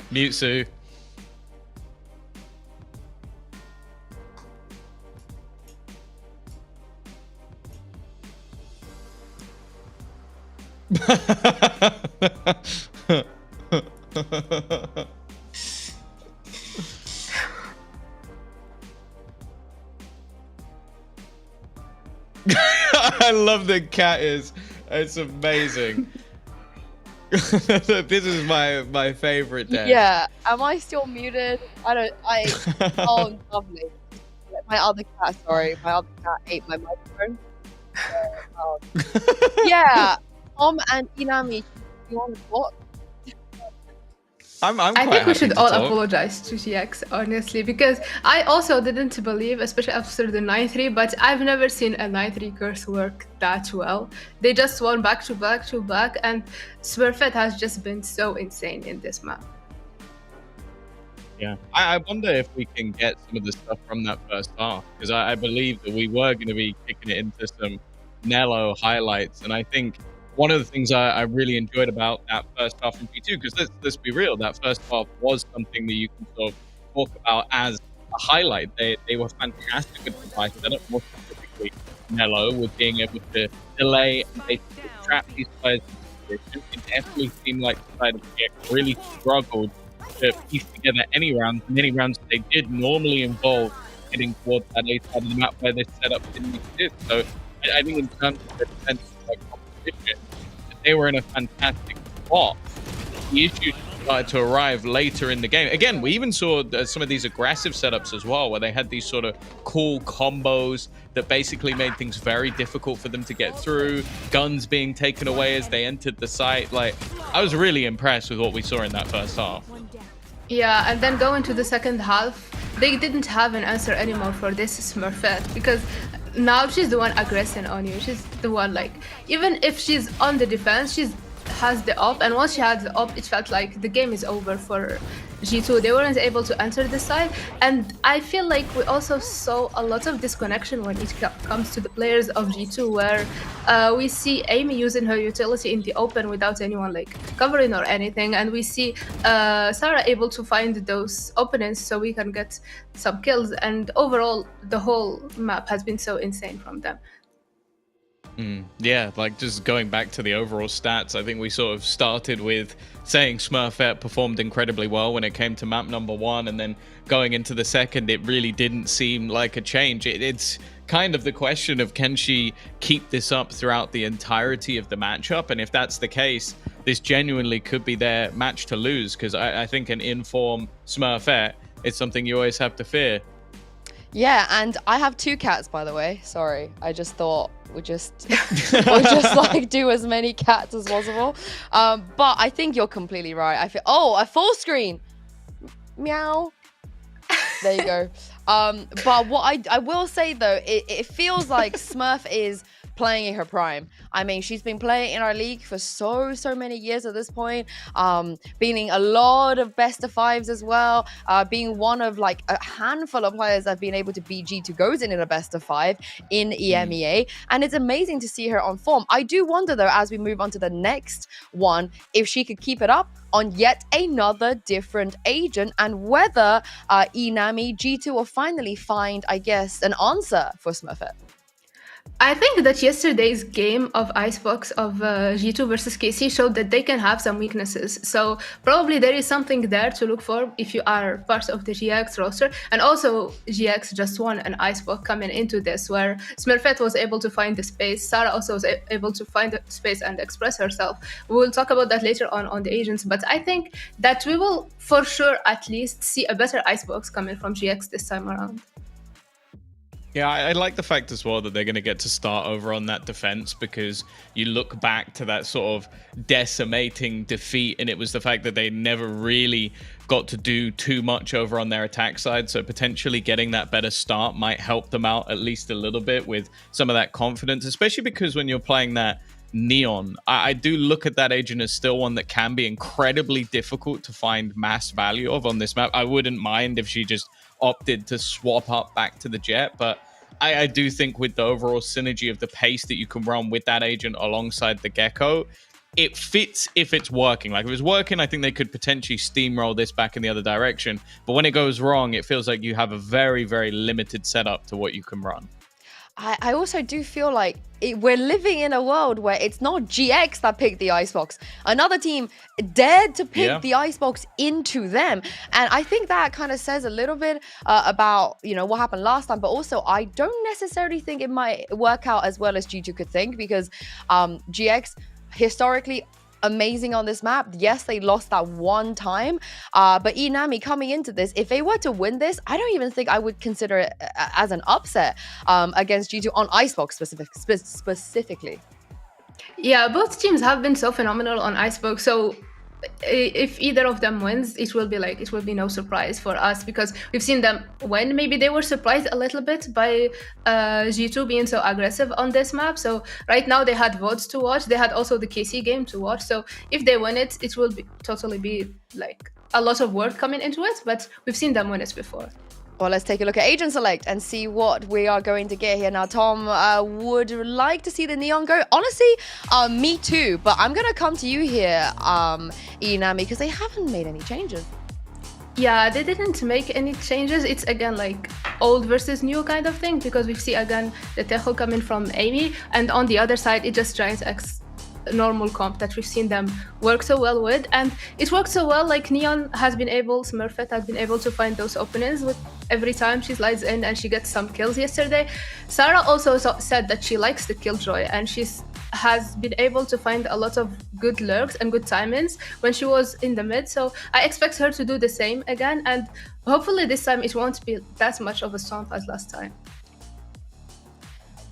Mewtwo. I love the cat is. It's amazing. This is my favorite dance. Yeah. Am I still muted? Oh, lovely. My other cat, sorry. My other cat ate my microphone. Yeah. Tom and Inami, you want to talk? I'm I quite think we happy should to all talk. apologize to GX, honestly, because I also didn't believe, especially after the 9-3, but I've never seen a 9-3 curse work that well. They just won back to back to back, and Smurfette has just been so insane in this map. Yeah, I wonder if we can get some of the stuff from that first half, because I believe that we were going to be kicking it into some Nello highlights, and I think one of the things I really enjoyed about that first half from G2, because let's be real, that first half was something that you can sort of talk about as a highlight. They were fantastic at the device setup, more specifically Nello, with being able to delay and basically trap these players in position. It definitely seemed like the side of GX really struggled to piece together any rounds, and any rounds that they did normally involve getting towards that A side of the map where this setup didn't exist. So I think in terms of the defensive competition, they were in a fantastic spot. The issues started to arrive later in the game. Again, we even saw some of these aggressive setups as well, where they had these sort of cool combos that basically made things very difficult for them to get through, guns being taken away as they entered the site. Like, I was really impressed with what we saw in that first half. Yeah, and then going to the second half, they didn't have an answer anymore for this Smurfette, because now she's the one aggressing on you. She's the one, like, even if she's on the defense, she has the up, and once she had the up, it felt like the game is over for G2. They weren't able to enter the side, and I feel like we also saw a lot of disconnection when it comes to the players of G2, where we see Amy using her utility in the open without anyone like covering or anything, and we see Sarah able to find those openings so we can get some kills, and overall the whole map has been so insane from them. Yeah, like just going back to the overall stats, I think we sort of started with saying Smurfette performed incredibly well when it came to map number 1, and then going into the second, it really didn't seem like a change. It's kind of the question of, can she keep this up throughout the entirety of the matchup? And if that's the case, this genuinely could be their match to lose, because I think an in-form Smurfette is something you always have to fear. Yeah, and I have 2 cats, by the way. Sorry, I just thought we'd just like do as many cats as possible. But I think you're completely right. I feel a full screen. Meow. There you go. But what I will say though, it feels like Smurf is playing in her prime. I mean, she's been playing in our league for so many years at this point, being in a lot of best of 5s as well, being one of like a handful of players that have been able to beat G2 goes in a best of 5 in EMEA, and it's amazing to see her on form. I do wonder though, as we move on to the next one, if she could keep it up on yet another different agent, and whether Inami G2 will finally find, I guess, an answer for Smurfette. I think that yesterday's game of Icebox of G2 versus KC showed that they can have some weaknesses. So probably there is something there to look for if you are part of the GX roster. And also GX just won an Icebox coming into this, where Smurfette was able to find the space. Sarah also was able to find the space and express herself. We will talk about that later on the agents. But I think that we will for sure at least see a better Icebox coming from GX this time around. Yeah, I like the fact as well that they're going to get to start over on that defense, because you look back to that sort of decimating defeat, and it was the fact that they never really got to do too much over on their attack side. So potentially getting that better start might help them out at least a little bit with some of that confidence, especially because when you're playing that Neon, I do look at that agent as still one that can be incredibly difficult to find mass value of on this map. I wouldn't mind if she just opted to swap up back to the Jet, but I do think with the overall synergy of the pace that you can run with that agent alongside the Gecko, it fits if it's working. Like if it's working, I think they could potentially steamroll this back in the other direction. But when it goes wrong, it feels like you have a very, very limited setup to what you can run. I also do feel like we're living in a world where it's not GX that picked the Icebox. Another team dared to pick the Icebox into them. And I think that kind of says a little bit about, you know, what happened last time. But also, I don't necessarily think it might work out as well as G2 could think, because GX historically amazing on this map. Yes, they lost that one time, but Inami coming into this, if they were to win this, I don't even think I would consider it as an upset against G2 on Icebox specifically. Yeah, both teams have been so phenomenal on Icebox, so if either of them wins, it will be no surprise for us, because we've seen them win. Maybe they were surprised a little bit by G2 being so aggressive on this map. So right now they had votes to watch. They had also the KC game to watch. So if they win it, it will totally be like a lot of work coming into it. But we've seen them win it before. Well, let's take a look at Agent Select and see what we are going to get here. Now, Tom would like to see the Neon go. Honestly, me too. But I'm going to come to you here, Inami, because they haven't made any changes. Yeah, they didn't make any changes. It's again like old versus new kind of thing, because we see again the Tejo coming from Amy, and on the other side, it just Giants X normal comp that we've seen them work so well with, and it works so well. Like Neon has been able, Smurfette has been able to find those openings with every time she slides in and she gets some kills yesterday. Sarah also said that she likes the Killjoy, and has been able to find a lot of good lurks and good timings when she was in the mid. So I expect her to do the same again, and hopefully this time it won't be that much of a stomp as last time.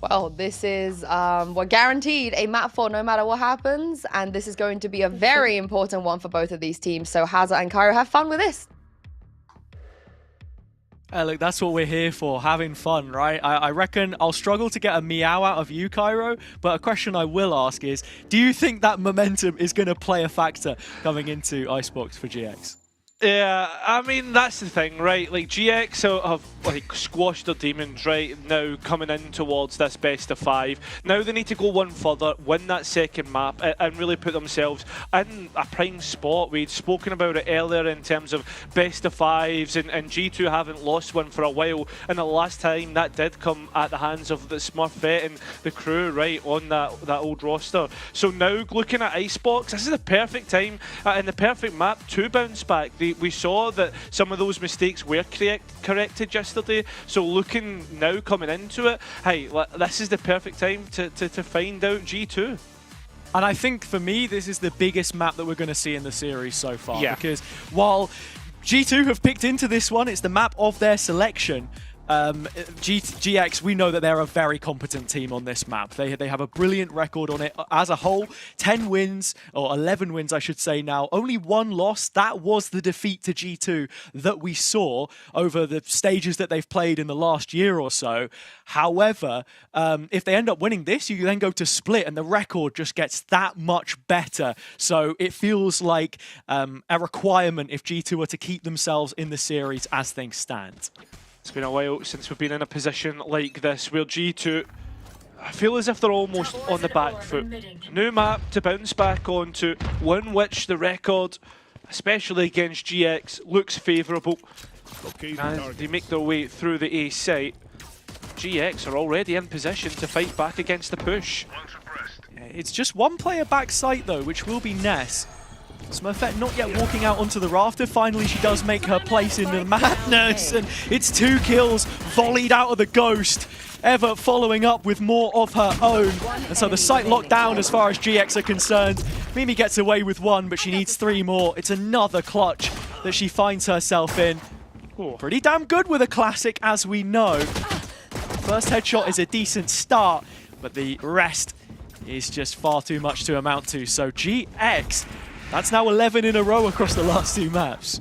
Well, this is we're guaranteed a map 4 no matter what happens, and this is going to be a very important one for both of these teams. So Hazza and Cairo, have fun with this. Look, that's what we're here for, having fun, right? I reckon I'll struggle to get a meow out of you, Cairo, but a question I will ask is, do you think that momentum is going to play a factor coming into Icebox for GX? Yeah, I mean, that's the thing, right? Like, GX have like squashed their demons right now, coming in towards this best of 5. Now they need to go one further, win that second map, and really put themselves in a prime spot. We'd spoken about it earlier in terms of best of 5s, and G2 haven't lost one for a while, and the last time that did come at the hands of the Smurfette and the crew, right, on that old roster. So now looking at Icebox, this is the perfect time and the perfect map to bounce back. We saw that some of those mistakes were corrected yesterday, so looking now coming into it, hey, this is the perfect time to find out G2. And I think for me, this is the biggest map that we're going to see in the series so far, because while G2 have picked into this one, it's the map of their selection. GX, we know that they're a very competent team on this map. They have a brilliant record on it as a whole. 10 wins, or 11 wins I should say now. Only one loss. That was the defeat to G2 that we saw over the stages that they've played in the last year or so. However, if they end up winning this, you then go to Split and the record just gets that much better. So it feels like a requirement if G2 are to keep themselves in the series as things stand. It's been a while since we've been in a position like this where G2, I feel as if they're almost on the back foot. New map to bounce back onto, one which the record, especially against GX, looks favourable. As they make their way through the A site, GX are already in position to fight back against the push. It's just one player back site though, which will be Ness. Smurfette not yet walking out onto the rafter. Finally, she does make her place in the madness, and it's 2 kills volleyed out of the Ghost. Ever following up with more of her own. And so the site locked down as far as GX are concerned. Mimi gets away with 1, but she needs 3 more. It's another clutch that she finds herself in. Pretty damn good with a classic, as we know. First headshot is a decent start, but the rest is just far too much to amount to. So GX, that's now 11 in a row across the last 2 maps.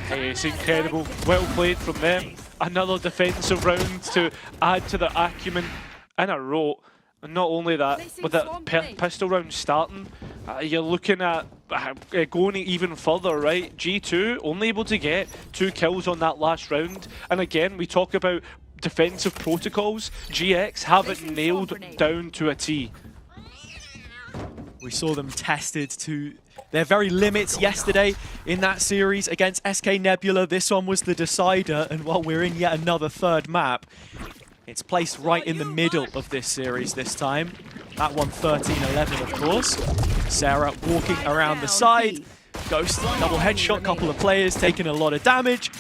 Hey, it's incredible. Well played from them. Another defensive round to add to their acumen in a row. And not only that, with that pistol round starting, you're looking at going even further, right? G2 only able to get 2 kills on that last round. And again, we talk about defensive protocols. GX have it nailed down to a T. We saw them tested to their very limits yesterday in that series against SK Nebula. This one was the decider, and while we're in yet another 3rd map, it's placed right in the middle of this series this time. That one 13-11, of course. Sarah walking around the side. Ghost, double headshot, couple of players taking a lot of damage.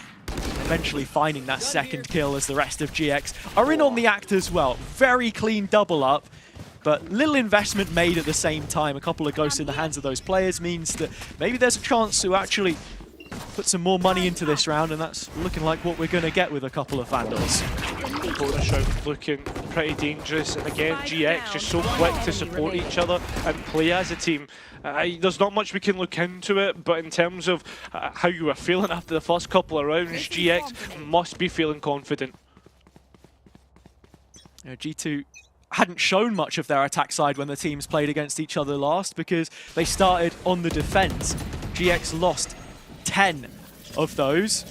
Eventually finding that 2nd kill as the rest of GX are in on the act as well. Very clean double up, but little investment made at the same time. A couple of ghosts in the hands of those players means that maybe there's a chance to actually put some more money into this round, and that's looking like what we're going to get with a couple of Vandals. Bonus round looking pretty dangerous, and again GX just so quick to support each other and play as a team. There's not much we can look into it, but in terms of how you were feeling after the first couple of rounds, GX must be feeling confident. G2 hadn't shown much of their attack side when the teams played against each other last because they started on the defense. GX lost 10 of those.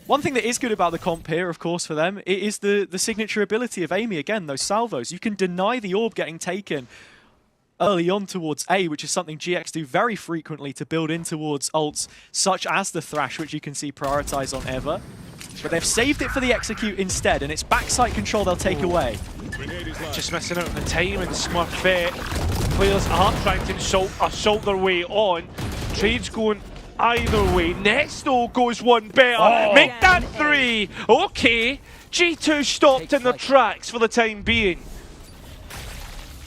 One thing that is good about the comp here, of course, for them, it is the signature ability of Amy. Again, those salvos. You can deny the orb getting taken early on towards A, which is something GX do very frequently to build in towards ults, such as the Thrash, which you can see prioritize on Ever. But they've saved it for the execute instead, and it's backside control they'll take away. Just missing out on the time, and Smurfette. Players are trying to assault their way on. Trade's going either way. Nesto goes one better. Make that 3. Okay. G2 stopped in their tracks for the time being.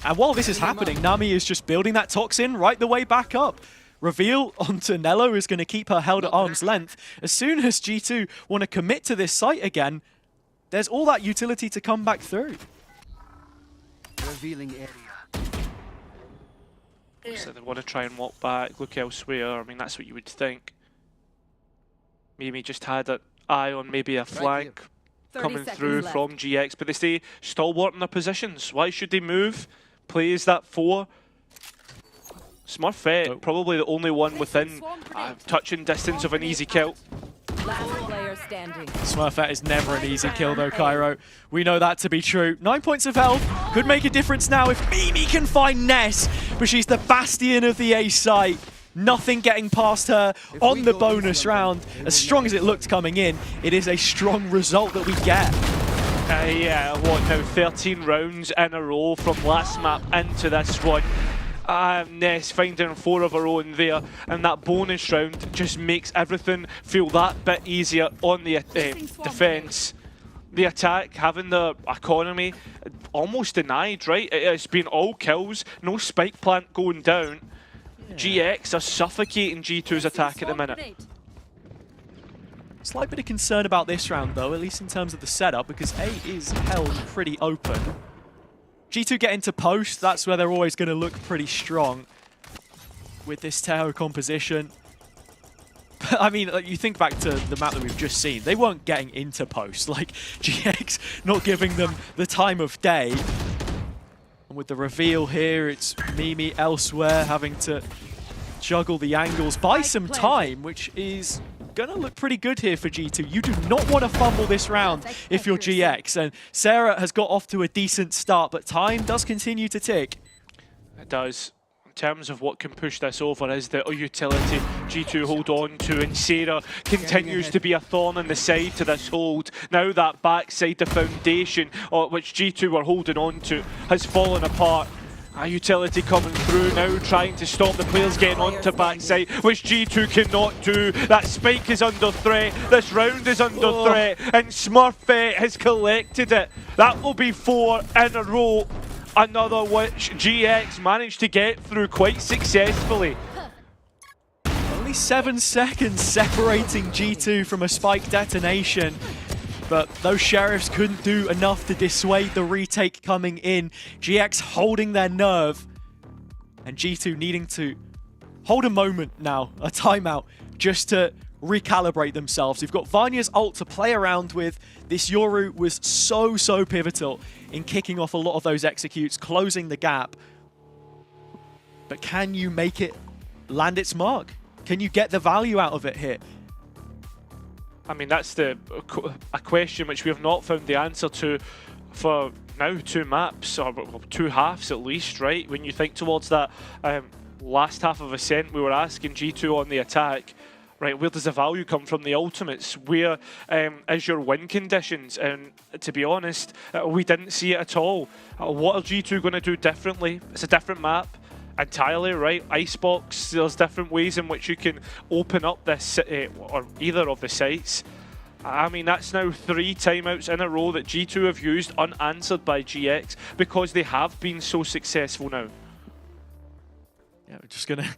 And while this is happening, Nami is just building that toxin right the way back up. Reveal onto Nello is going to keep her held at arm's length. As soon as G2 want to commit to this site again, there's all that utility to come back through. Revealing area. So they want to try and walk back, look elsewhere. I mean, that's what you would think. Mimi just had an eye on maybe a flank coming through from GX, but they stay stalwart in their positions. Why should they move? Plays that 4. Smurfette, probably the only one within touching distance of an easy kill. Smurfette is never an easy kill though, Cairo. We know that to be true. 9 points of health could make a difference now if Mimi can find Ness, but she's the bastion of the A site. Nothing getting past her on the bonus round. As strong as it looked coming in, it is a strong result that we get. Yeah, what now, 13 rounds in a row from last map into this one. Ness finding 4 of her own there, and that bonus round just makes everything feel that bit easier on the defense. The attack, having the economy almost denied, right? It's been all kills, no spike plant going down. Yeah. GX are suffocating G2's attack at the minute. Slight bit of concern about this round though, at least in terms of the setup, because A is held pretty open. G2 get into post, that's where they're always going to look pretty strong with this Tahoe composition. But I mean, you think back to the map that we've just seen, they weren't getting into post, like GX not giving them the time of day. And with the reveal here, it's Mimi elsewhere having to juggle the angles, buy some time, which is gonna look pretty good here for G2. You do not want to fumble this round if you're GX, and Sarah has got off to a decent start, but time does continue to tick. It does. In terms of what can push this over is the utility G2 hold on to, and Sarah continues to be a thorn in the side to this hold. Now that backside, the foundation which G2 were holding on to, has fallen apart. A utility coming through now, trying to stop the players getting onto backside, which G2 cannot do. That spike is under threat, this round is under threat, and Smurfette has collected it. That will be 4 in a row. Another which GX managed to get through quite successfully. Only 7 seconds separating G2 from a spike detonation. but those Sheriffs couldn't do enough to dissuade the retake coming in. GX holding their nerve, and G2 needing to hold a moment now, a timeout, just to recalibrate themselves. You've got Vanya's ult to play around with. This Yoru was so pivotal in kicking off a lot of those executes, closing the gap. But can you make it land its mark? Can you get the value out of it here? I mean, that's a question which we have not found the answer to for now 2 maps, or 2 halves at least, right? When you think towards that last half of Ascent, we were asking G2 on the attack, right, where does the value come from the ultimates? Where is your win conditions? And to be honest, we didn't see it at all. What are G2 going to do differently? It's a different map entirely, right? Icebox, there's different ways in which you can open up this or either of the sites. I mean, that's now 3 timeouts in a row that G2 have used unanswered by GX because they have been so successful now. Yeah, we're just going to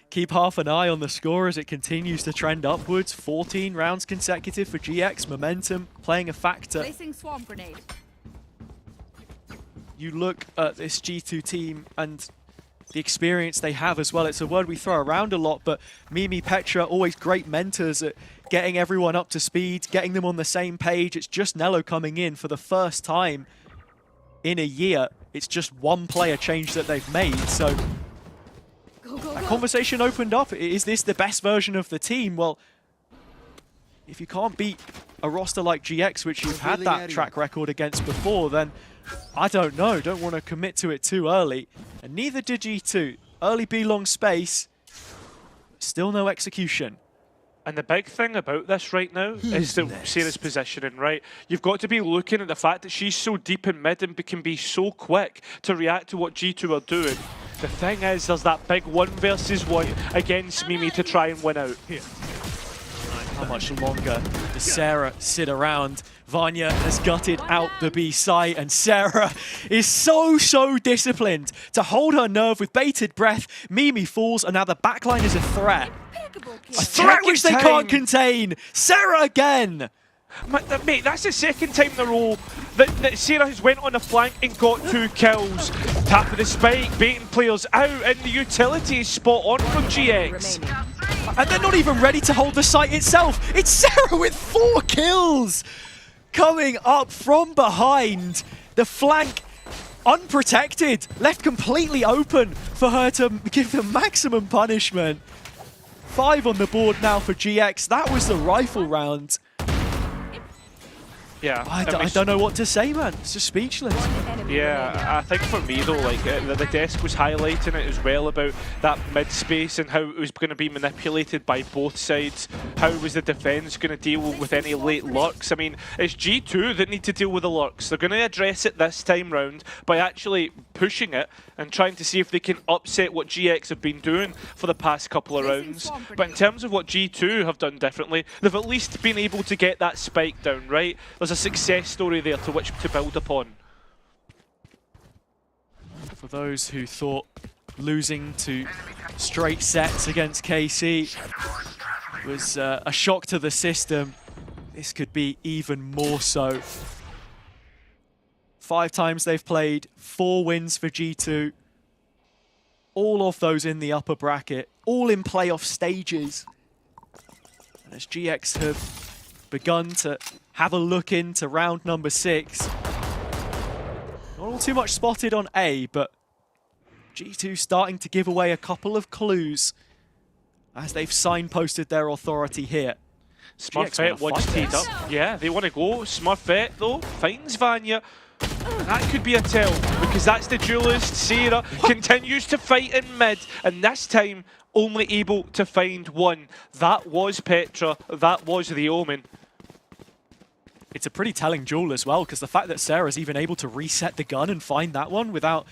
keep half an eye on the score as it continues to trend upwards. 14 rounds consecutive for GX. Momentum playing a factor. Placing swarm grenade. You look at this G2 team and the experience they have as well. It's a word we throw around a lot, but Mimi, Petra, always great mentors at getting everyone up to speed, getting them on the same page. It's just Nello coming in for the first time in a year. It's just one player change that they've made, so that conversation opened up. Is this the best version of the team? Well, if you can't beat a roster like GX, which you've had that track record against before, then I don't know. Don't want to commit to it too early. And neither did G2. Early B long space, still no execution. And the big thing about this right now is the Sarah's positioning, right? You've got to be looking at the fact that she's so deep in mid and can be so quick to react to what G2 are doing. The thing is, there's that big 1 versus 1 against Mimi to try and win out. Here. How much longer does Sarah sit around? Vanya has gutted out the B site, and Sarah is so disciplined to hold her nerve with bated breath. Mimi falls, and now the backline is a threat. A threat which they can't contain. Sarah again. Mate, that's the second time in a row that Sarah has went on a flank and got 2 kills. Tap of the spike, baiting players out, and the utility is spot on from GX. And they're not even ready to hold the site itself. It's Sarah with 4 kills. Coming up from behind. The flank unprotected, left completely open for her to give the maximum punishment. 5 on the board now for GX. That was the rifle round. Yeah, I don't know what to say, man. It's just speechless. Yeah, I think for me though, like the desk was highlighting it as well about that mid space and how it was going to be manipulated by both sides. How was the defense going to deal with any late lurks? I mean, it's G2 that need to deal with the lurks. They're going to address it this time round by actually pushing it and trying to see if they can upset what GX have been doing for the past couple of rounds. But in terms of what G2 have done differently, they've at least been able to get that spike down, right? There's a success story there to which to build upon. For those who thought losing to straight sets against KC was a shock to the system, this could be even more so. 5 times they've played, 4 wins for G2. All of those in the upper bracket, all in playoff stages. And as GX have begun to have a look into round number 6. Not all too much spotted on A, but G2 starting to give away a couple of clues as they've signposted their authority here. Smurfette wants teed up. Yeah, they want to go. Smurfette, though, finds Vanya. That could be a tell, because that's the duelist. Sarah continues to fight in mid, and this time only able to find 1. That was Petra. That was the Omen. It's a pretty telling duel as well, because the fact that Sarah's even able to reset the gun and find that one without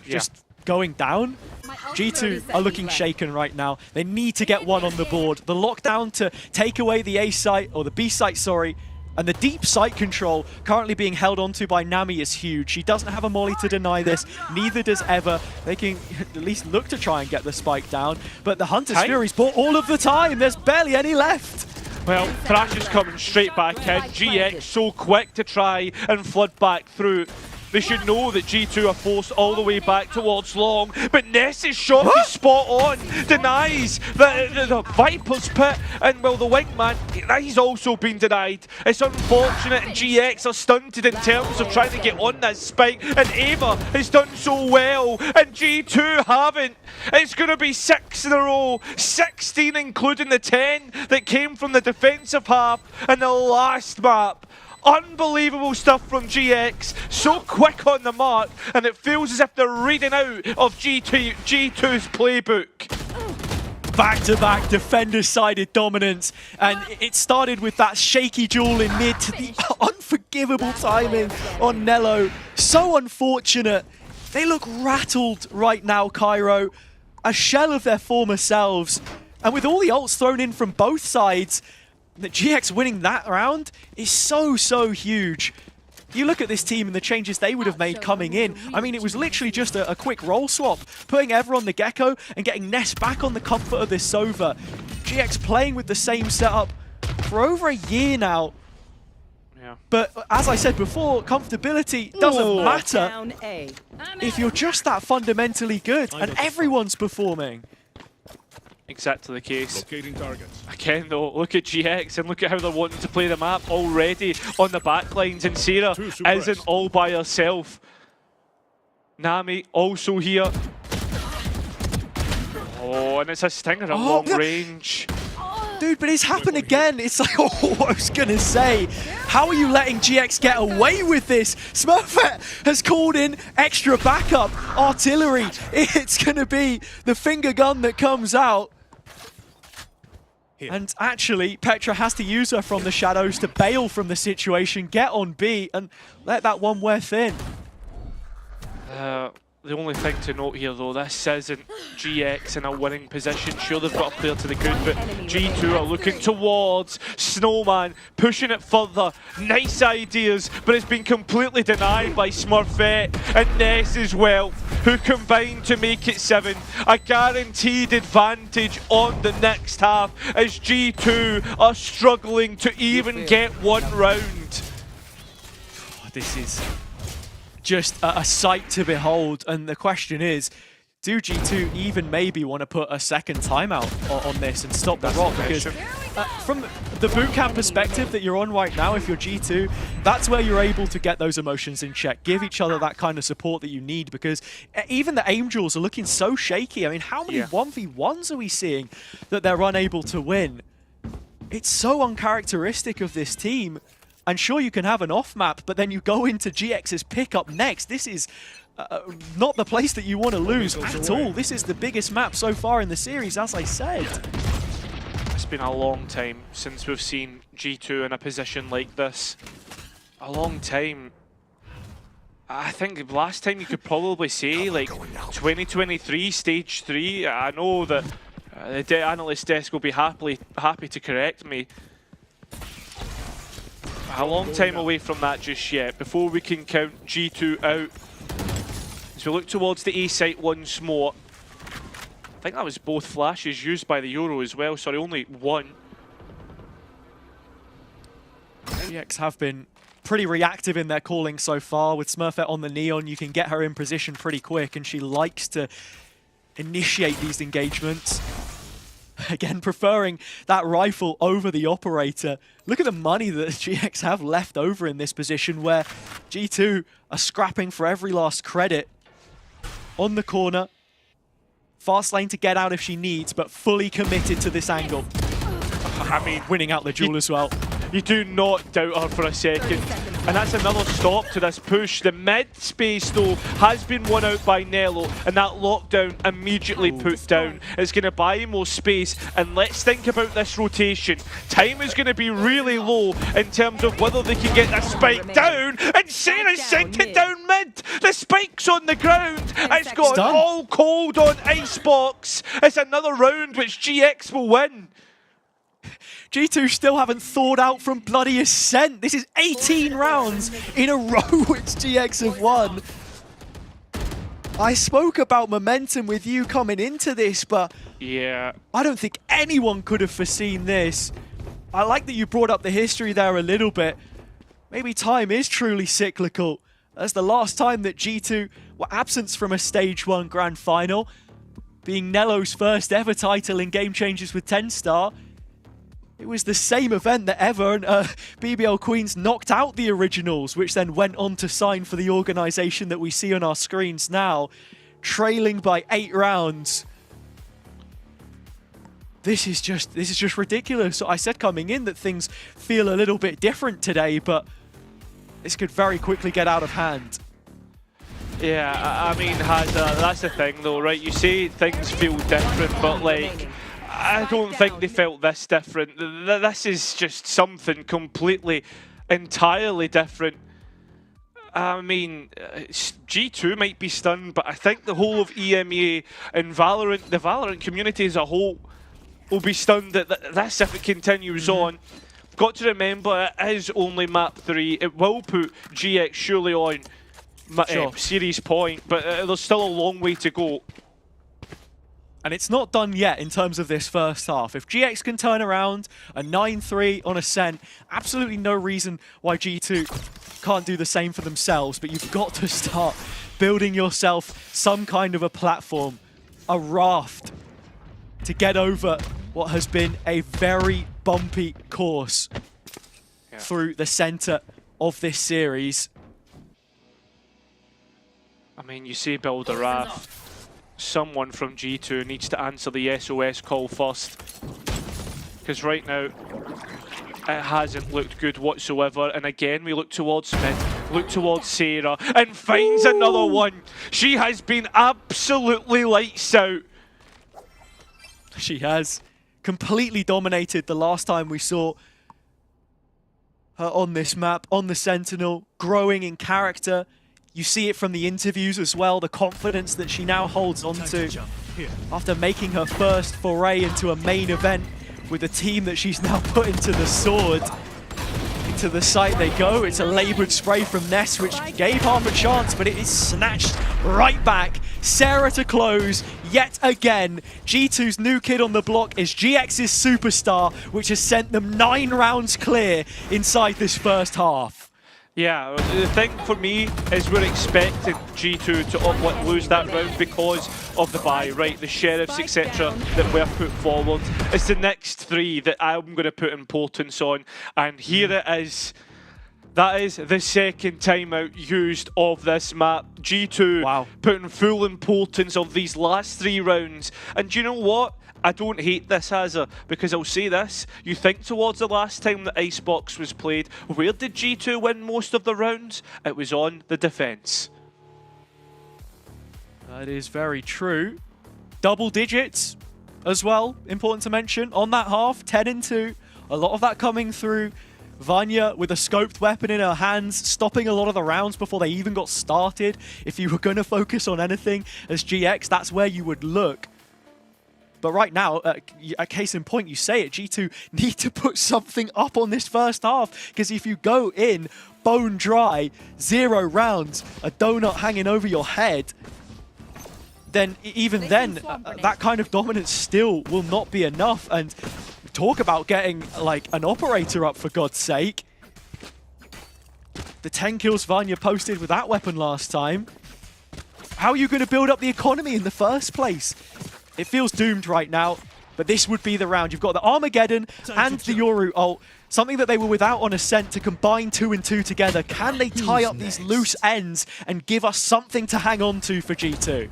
just going down. G2 are looking shaken right now. They need to get 1 on the board. The lockdown to take away the A site, or the B site, sorry, and the deep site control currently being held onto by Nami is huge. She doesn't have a molly to deny this, neither does Ever. They can at least look to try and get the spike down, but the Hunter's Fury's bought all of the time. There's barely any left. Well, Thrash is coming straight back in. GX so quick to try and flood back through. They should know that G2 are forced all the way back towards long, but Ness's shot is spot on, denies the Viper's pit, and well, the wingman, he's also been denied. It's unfortunate, and GX are stunted in terms of trying to get on that spike, and Ava has done so well, and G2 haven't. It's going to be 6 in a row, 16 including the 10 that came from the defensive half, and the last map. Unbelievable stuff from GX, so quick on the mark, and it feels as if they're reading out of G2's playbook. Back-to-back defender-sided dominance, and it started with that shaky duel in mid to the unforgivable timing on Nello. So unfortunate. They look rattled right now, Cairo, a shell of their former selves, and with all the ults thrown in from both sides, the GX winning that round is so huge. You look at this team and the changes they would have made coming in. I mean, it was literally just a quick role swap, putting Ever on the Gecko and getting Ness back on the comfort of this Sova. GX playing with the same setup for over a year now. Yeah. But as I said before, comfortability doesn't matter if you're just that fundamentally good and everyone's performing. Exactly the case. Locating targets. Again though, look at GX and look at how they're wanting to play the map already on the backlines, and Sarah isn't all by herself. Nami also here. Oh, and it's a stinger at long range. Dude, but it's happened again. It's like, oh, I was gonna say, how are you letting GX get away with this? Smurfette has called in extra backup artillery. It's gonna be the finger gun that comes out. And actually, Petra has to use her from the shadows to bail from the situation, get on B, and let that one wear thin. The only thing to note here though, this isn't GX in a winning position. Sure, they've got a player to the good, but G2 are looking towards Snowman, pushing it further. Nice ideas, but it's been completely denied by Smurfette and Ness as well, who combined to make it 7. A guaranteed advantage on the next half as G2 are struggling to even get one round. Oh, this is just a sight to behold, and the question is, do G2 even maybe want to put a second timeout on this and stop the rock? Because from the bootcamp perspective that you're on right now, if you're G2, that's where you're able to get those emotions in check, give each other that kind of support that you need, because even the Angels are looking so shaky. I mean, how many 1v1s are we seeing that they're unable to win? It's so uncharacteristic of this team. And sure, you can have an off map, but then you go into GX's pickup next. This is not the place that you want to lose at all. This is the biggest map so far in the series, as I said. It's been a long time since we've seen G2 in a position like this. A long time. I think the last time you could probably say like 2023 stage 3. I know that the analyst desk will be happy to correct me. A long time away from that just yet, before we can count G2 out. As we look towards the A site once more. I think that was both flashes used by the Euro as well, sorry, only one. GX have been pretty reactive in their calling so far. With Smurfette on the Neon, you can get her in position pretty quick, and she likes to initiate these engagements. Again, preferring that rifle over the operator. Look at the money that GX have left over in this position, where G2 are scrapping for every last credit. On the corner. Fast lane to get out if she needs, but fully committed to this angle. I mean, winning out the duel as well. You do not doubt her for a second. And that's another stop to this push. The mid space, though, has been won out by Nello, and that lockdown immediately put down. It's going to buy more space, and let's think about this rotation. Time is going to be really low in terms of whether they can get that spike down, and Sarah sent it down mid. The spike's on the ground. It's gone all cold on Icebox. It's another round which GX will win. G2 still haven't thawed out from bloody Ascent. This is 18 rounds in a row which GX have won. I spoke about momentum with you coming into this, but yeah, I don't think anyone could have foreseen this. I like that you brought up the history there a little bit. Maybe time is truly cyclical. That's the last time that G2 were absent from a Stage 1 Grand Final, being Nello's first ever title in Game Changers with 10-star. It was the same event that Ever and BBL Queens knocked out the Originals, which then went on to sign for the organization that we see on our screens now, trailing by 8 rounds. This is just ridiculous. So I said coming in that things feel a little bit different today, but this could very quickly get out of hand. Yeah, I mean, that's the thing though, right? You say things feel different, but like, I don't think they felt this different. This is just something completely, entirely different. I mean, G2 might be stunned, but I think the whole of EMEA and Valorant, the Valorant community as a whole, will be stunned at this if it continues on. Got to remember, it is only map 3. It will put GX surely on series point, but there's still a long way to go. And it's not done yet in terms of this first half. If GX can turn around a 9-3 on Ascent, absolutely no reason why G2 can't do the same for themselves, but you've got to start building yourself some kind of a platform, a raft, to get over what has been a very bumpy course through the center of this series. I mean, you say build a raft. Someone from G2 needs to answer the SOS call first. Because right now, it hasn't looked good whatsoever. And again, we look towards Smith, look towards Sarah, and finds another one. She has been absolutely lights out. She has completely dominated the last time we saw her on this map, on the Sentinel, growing in character. You see it from the interviews as well, the confidence that she now holds onto after making her first foray into a main event with a team that she's now put into the sword. Into the site they go. It's a laboured spray from Ness, which gave half a chance, but it is snatched right back. Sarah to close yet again. G2's new kid on the block is GX's superstar, which has sent them 9 rounds clear inside this first half. Yeah, the thing for me is we're expecting G2 to lose that round because of the buy, right? The sheriffs, etc. that were put forward. It's the next 3 that I'm going to put importance on, and here it is. That is the second timeout used of this map. G2 putting full importance on these last 3 rounds. And do you know what? I don't hate this, Hazza, because I'll say this. You think towards the last time that Icebox was played, where did G2 win most of the rounds? It was on the defense. That is very true. Double digits as well, important to mention. On that half, 10-2. A lot of that coming through Vanya with a scoped weapon in her hands, stopping a lot of the rounds before they even got started. If you were going to focus on anything as GX, that's where you would look. But right now, a case in point, you say it, G2 need to put something up on this first half, because if you go in bone dry, 0 rounds, a donut hanging over your head, then even then, that kind of dominance still will not be enough. And talk about getting like an operator up, for God's sake. The 10 kills Vanya posted with that weapon last time. How are you going to build up the economy in the first place? It feels doomed right now, but this would be the round. You've got the Armageddon and the Yoru ult, something that they were without on Ascent, to combine 2 and 2 together. Can they tie up these loose ends and give us something to hang on to for G2?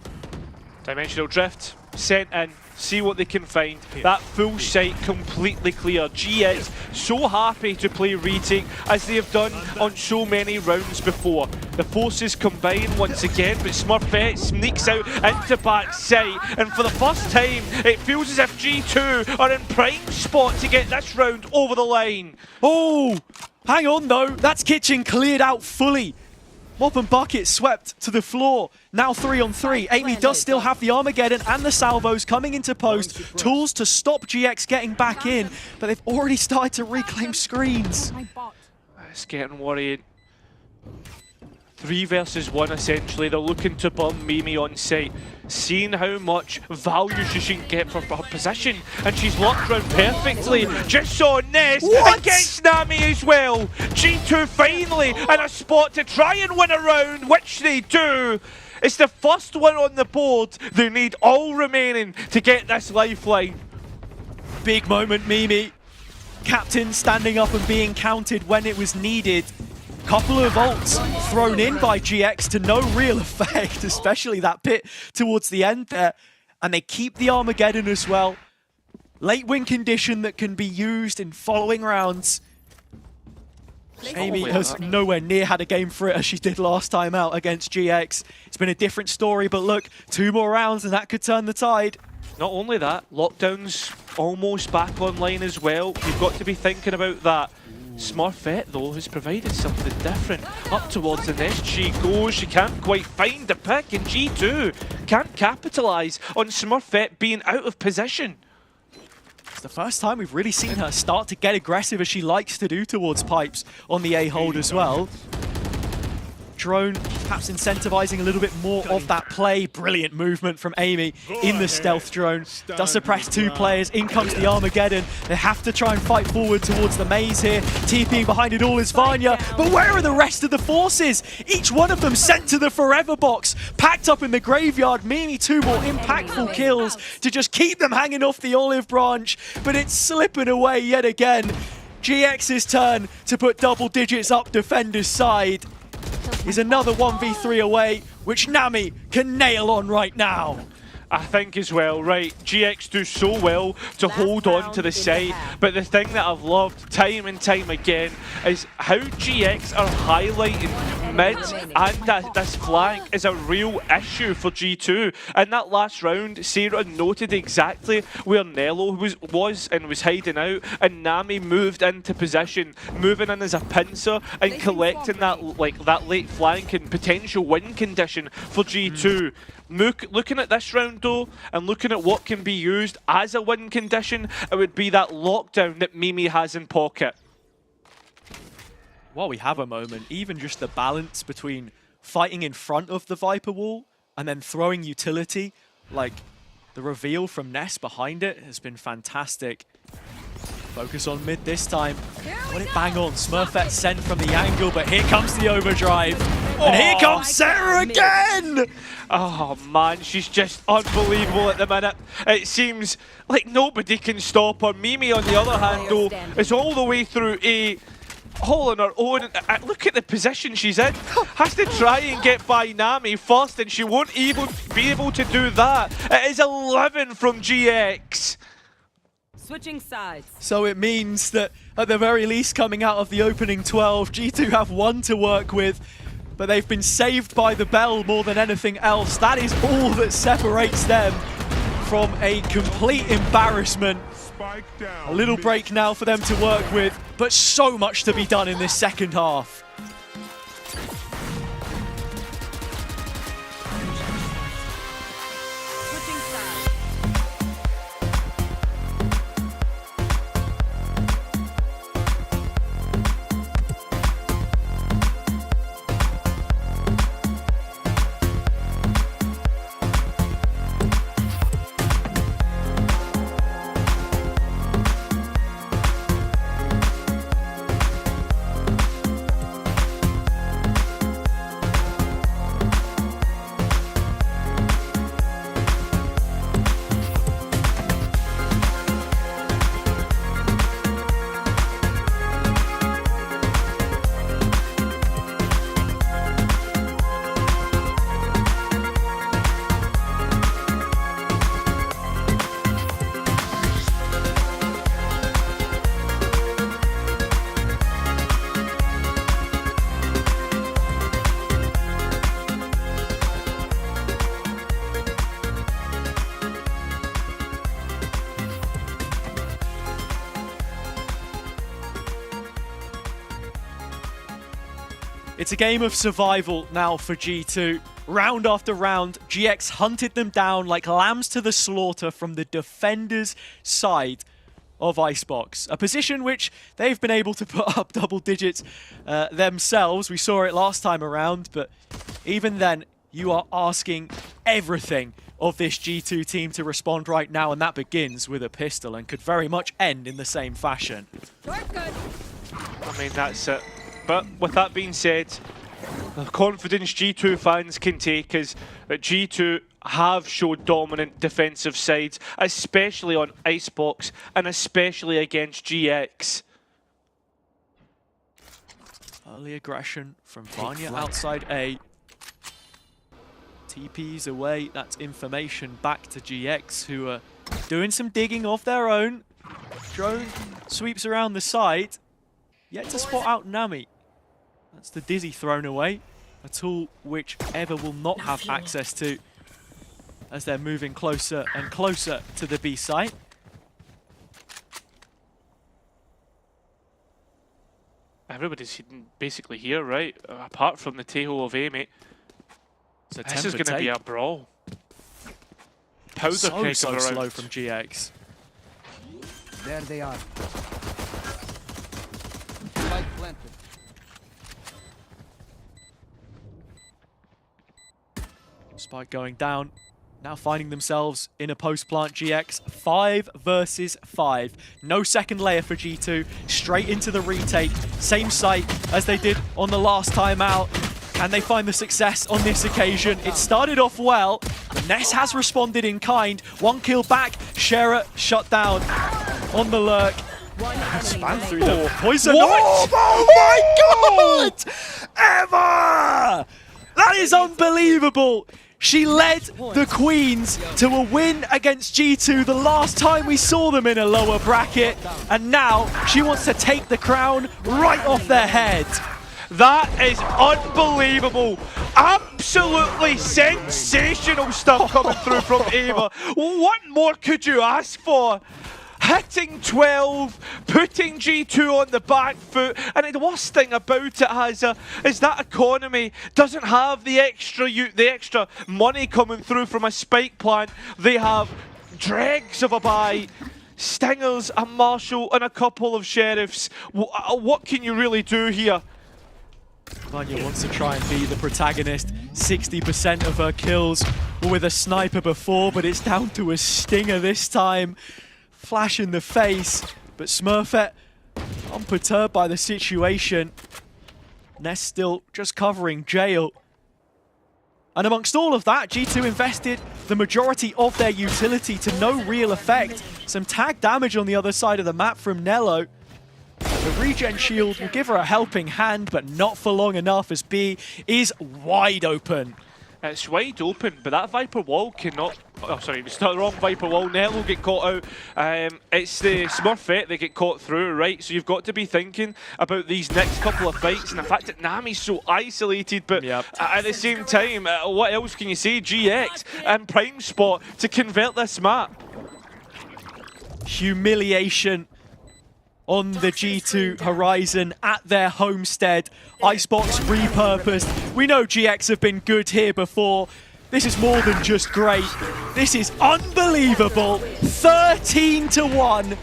Dimensional Drift sent in. See what they can find. That full site completely clear. GX so happy to play retake as they have done on so many rounds before. The forces combine once again, but Smurfette sneaks out into back sight, and for the first time it feels as if G2 are in prime spot to get this round over the line. Oh, hang on though, that's Kitchen cleared out fully. Mop and Bucket swept to the floor. Now 3 on 3. Amy does still have the Armageddon and the salvos coming into post. Tools to stop GX getting back in, but they've already started to reclaim screens. It's getting worrying. 3 versus 1 essentially. They're looking to burn Mimi on site, seeing how much value she can get for her position, and she's locked round perfectly. Just saw Ness against Nami as well. G2 finally in a spot to try and win a round, which they do. It's the first one on the board. They need all remaining to get this lifeline. Big moment, Mimi. Captain standing up and being counted when it was needed. Couple of ults thrown in by GX to no real effect, especially that pit towards the end there. And they keep the Armageddon as well. Late win condition that can be used in following rounds. Amy has nowhere near had a game for it as she did last time out against GX. It's been a different story, but look, 2 more rounds and that could turn the tide. Not only that, Lockdown's almost back online as well. You've got to be thinking about that. Smurfette, though, has provided something different. Up towards the nest she goes. She can't quite find the pick, and G2 can't capitalise on Smurfette being out of position. It's the first time we've really seen her start to get aggressive as she likes to do towards Pipes on the A-hold as well. Drone perhaps incentivizing a little bit more of that play. Brilliant movement from Amy in the stealth drone. Does suppress 2 players. In comes the Armageddon. They have to try and fight forward towards the maze here. TPing behind it all is Vanya. But where are the rest of the forces? Each one of them sent to the Forever Box. Packed up in the graveyard. Mimi 2 more impactful kills to just keep them hanging off the olive branch. But it's slipping away yet again. GX's turn to put double digits up defender's side. Is another 1v3 away, which Nami can nail on right now. I think as well, right, GX do so well to hold on to the site, but the thing that I've loved time and time again is how GX are highlighting mid and this flank is a real issue for G2. In that last round, Sarah noted exactly where Nello was and was hiding out, and Nami moved into position, moving in as a pincer and collecting that late flank and potential win condition for G2. Looking at this round though, and looking at what can be used as a win condition, it would be that lockdown that Mimi has in pocket. While we have a moment, even just the balance between fighting in front of the Viper wall and then throwing utility, like the reveal from Ness behind it, has been fantastic. Focus on mid this time. Got it bang on. Smurfette sent from the angle, but here comes the overdrive. And here comes Sarah again! Oh man, she's just unbelievable at the minute. It seems like nobody can stop her. Mimi, on the other hand, though, is all the way through A, all on her own. Look at the position she's in. Has to try and get by Nami first, and she won't be able to do that. It is 11 from GX. Switching sides. So it means that at the very least, coming out of the opening 12, G2 have 1 to work with, but they've been saved by the bell more than anything else. That is all that separates them from a complete embarrassment. A little break now for them to work with, but so much to be done in this second half. It's a game of survival now for G2. Round after round, GX hunted them down like lambs to the slaughter from the defenders' side. of Icebox. A position which they've been able to put up double digits themselves. We saw it last time around, but even then, you are asking everything of this G2 team to respond right now, and that begins with a pistol and could very much end in the same fashion. I mean, that's it. But with that being said, the confidence G2 fans can take is that G2 have showed dominant defensive sides, especially on Icebox and especially against GX. Early aggression from Vanya outside A. TP's away, that's information back to GX, who are doing some digging of their own. Drone sweeps around the side, yet to spot out Nami. That's the Dizzy thrown away, a tool which Eva will not have access to as they're moving closer and closer to the B site. Everybody's basically here, right? Apart from the Tejo of A, mate. This is going to be a brawl. Powder So slow around. from GX. There they are. Spike planted. Spike going down. Now finding themselves in a post-plant GX. 5 versus 5. No second layer for G2. Straight into the retake. Same site as they did on the last time out. Can they find the success on this occasion? It started off well. Ness has responded in kind. 1 kill back. Shera shut down on the lurk. Span through the poison. Oh my god! Eva! That is unbelievable. She led the Queens to a win against G2 the last time we saw them in a lower bracket. And now she wants to take the crown right off their head. That is unbelievable. Absolutely sensational stuff coming through from Eva. What more could you ask for? Hitting 12, putting G2 on the back foot, and the worst thing about it, Hazza, is that economy doesn't have the extra money coming through from a spike plant. They have dregs of a buy, Stingers, a Marshall, and a couple of Sheriffs. What can you really do here? Vanya wants to try and be the protagonist. 60% of her kills were with a sniper before, but it's down to a stinger this time. Flash in the face, but Smurfette unperturbed by the situation. Ness still just covering jail. And amongst all of that, G2 invested the majority of their utility to no real effect. Some tag damage on the other side of the map from Nello. The regen shield will give her a helping hand, but not for long enough as B is wide open. It's wide open, but that Viper wall cannot... Oh, sorry, it's not the wrong Viper wall. Nell will get caught out. It's the Smurfette that get caught through, right? So you've got to be thinking about these next couple of fights and the fact that Nami's so isolated, but at the same time, what else can you say? GX and Prime Spot to convert this map. Humiliation on the G2 horizon at their homestead. Icebox repurposed. We know GX have been good here before. This is more than just great. This is unbelievable. 13-1.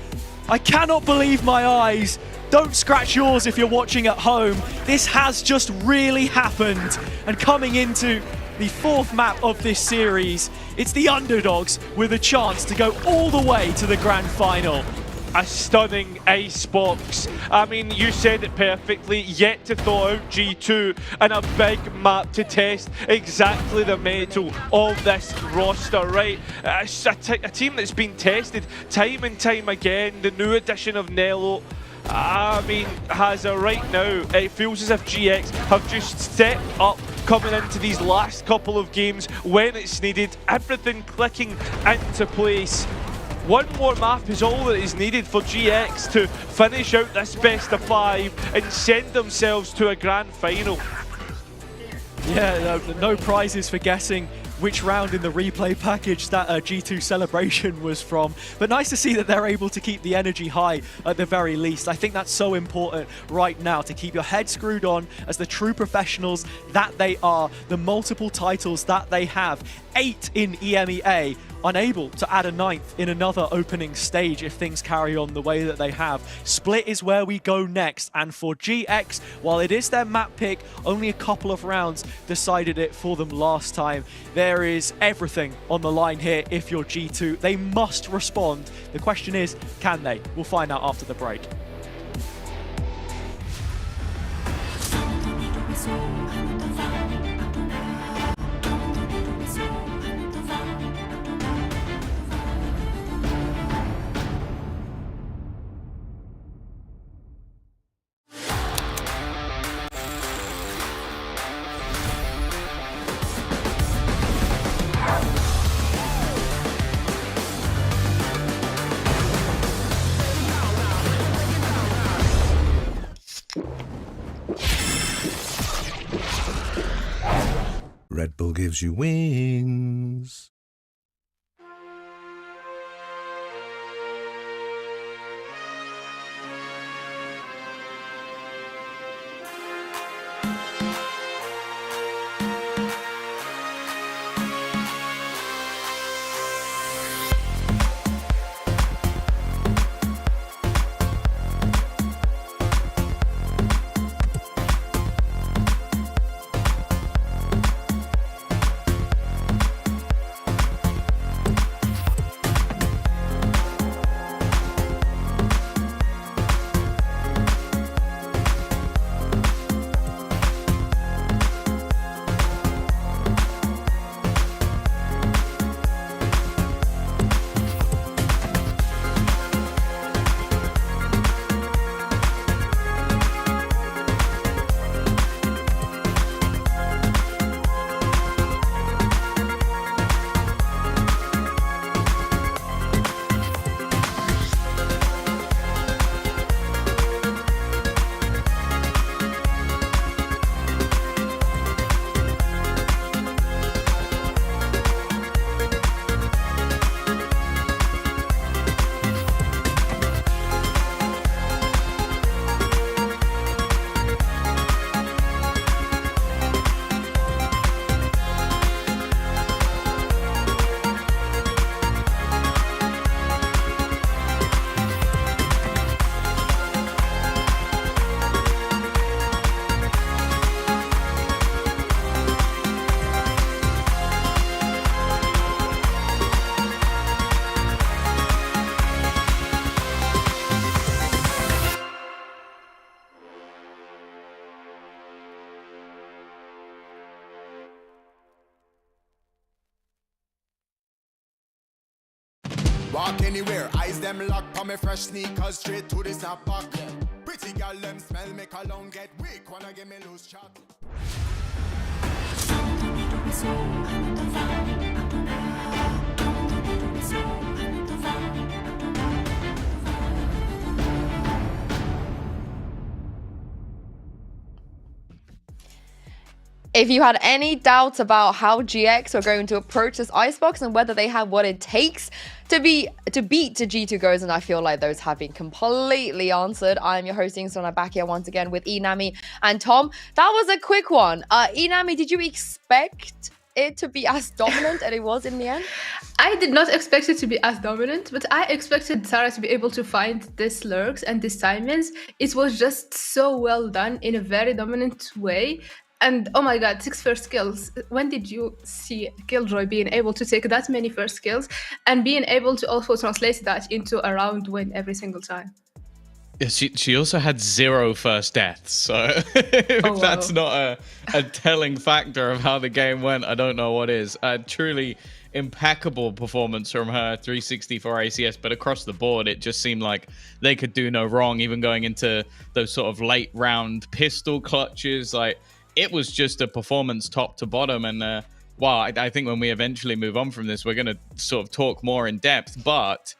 I cannot believe my eyes. Don't scratch yours if you're watching at home. This has just really happened. And coming into the 4th map of this series, it's the underdogs with a chance to go all the way to the grand final. A stunning Icebox. I mean, you said it perfectly, yet to thaw out G2 and a big map to test exactly the mettle of this roster, right? It's a team that's been tested time and time again. The new addition of Nello, I mean, Hazza, right now, it feels as if GX have just stepped up coming into these last couple of games when it's needed, everything clicking into place. One more map is all that is needed for GX to finish out this best of 5 and send themselves to a grand final. Yeah, no prizes for guessing which round in the replay package that G2 celebration was from. But nice to see that they're able to keep the energy high at the very least. I think that's so important right now, to keep your head screwed on as the true professionals that they are, the multiple titles that they have. 8 in EMEA, unable to add a 9th in another opening stage if things carry on the way that they have. Split is where we go next, and for GX, while it is their map pick, only a couple of rounds decided it for them last time. There is everything on the line here if you're G2. They must respond. The question is, can they? We'll find out after the break. Red Bull gives you wings. Walk anywhere, eyes them locked on me fresh sneakers straight to the snapback. Pretty girl them smell make a long get weak wanna give me loose chat. If you had any doubts about how GX are going to approach this Icebox and whether they have what it takes to beat the G2 Goes, and I feel like those have been completely answered. I'm your host, so I'm back here once again with Inami and Tom. That was a quick one. Inami, did you expect it to be as dominant as it was in the end? I did not expect it to be as dominant, but I expected Sarah to be able to find these lurks and these timings. It was just so well done in a very dominant way. And oh my god, 6 first kills. When did you see Killjoy being able to take that many first kills and being able to also translate that into a round win every single time? Yeah, she also had 0 first deaths, so if that's not a telling factor of how the game went, I don't know what is. A truly impeccable performance from her, 364 ACS, but across the board, it just seemed like they could do no wrong, even going into those sort of late round pistol clutches. Like, it was just a performance top to bottom. And well, I think when we eventually move on from this, we're going to sort of talk more in depth. But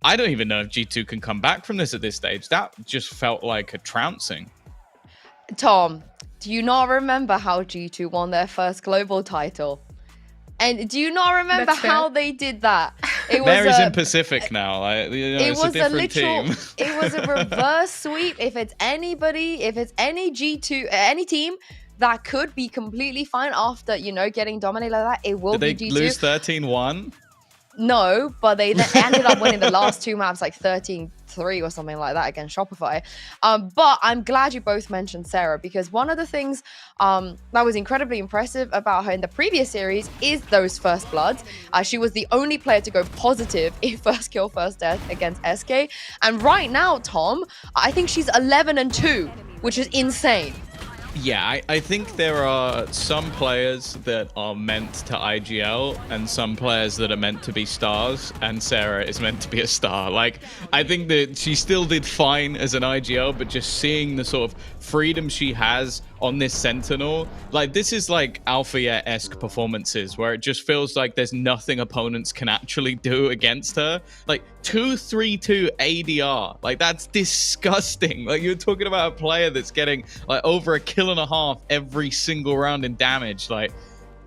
I don't even know if G2 can come back from this at this stage. That just felt like a trouncing. Tom, do you not remember how G2 won their first global title? And do you not remember how they did that? It was Mary's in Pacific now. It's a different team. It was a reverse sweep. If it's anybody, if it's any G2, any team that could be completely fine after, you know, getting dominated like that. It will Did be they G2. lose 13-1? No, but they ended up winning the last 2 maps like 13-3 or something like that against Shopify. But I'm glad you both mentioned Sarah, because one of the things that was incredibly impressive about her in the previous series is those first bloods. She was the only player to go positive in first kill, first death against SK. And right now, Tom, I think she's 11-2, which is insane. Yeah, I think there are some players that are meant to IGL and some players that are meant to be stars, and Sarah is meant to be a star. Like, I think that she still did fine as an IGL, but just seeing the sort of freedom she has on this Sentinel, like, this is like Alpha-esque performances where it just feels like there's nothing opponents can actually do against her. Like, 2-3-2 ADR, like, that's disgusting. Like, you're talking about a player that's getting like over 1.5 kills every single round in damage. Like,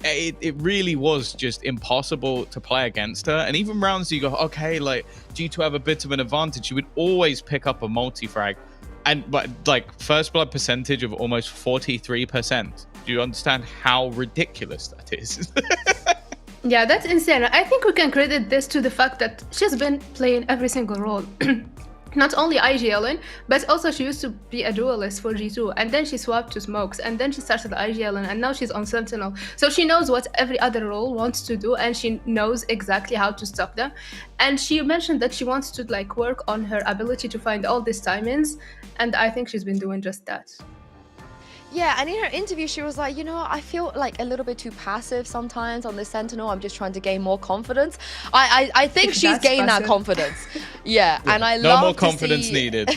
it really was just impossible to play against her. And even rounds you go, okay, like, G2 have a bit of an advantage, you would always pick up a multi-frag. But like, first blood percentage of almost 43%. Do you understand how ridiculous that is? Yeah, that's insane. I think we can credit this to the fact that she's been playing every single role. Not only IGLing, but also she used to be a duelist for G2, and then she swapped to smokes, and then she started IGLing, and now she's on Sentinel. So she knows what every other role wants to do, and she knows exactly how to stop them. And she mentioned that she wants to like work on her ability to find all these timings, and I think she's been doing just that. Yeah, and in her interview, she was like, you know, I feel like a little bit too passive sometimes on the Sentinel. I'm just trying to gain more confidence. I think she's gained that confidence. Yeah, and I love no more confidence needed.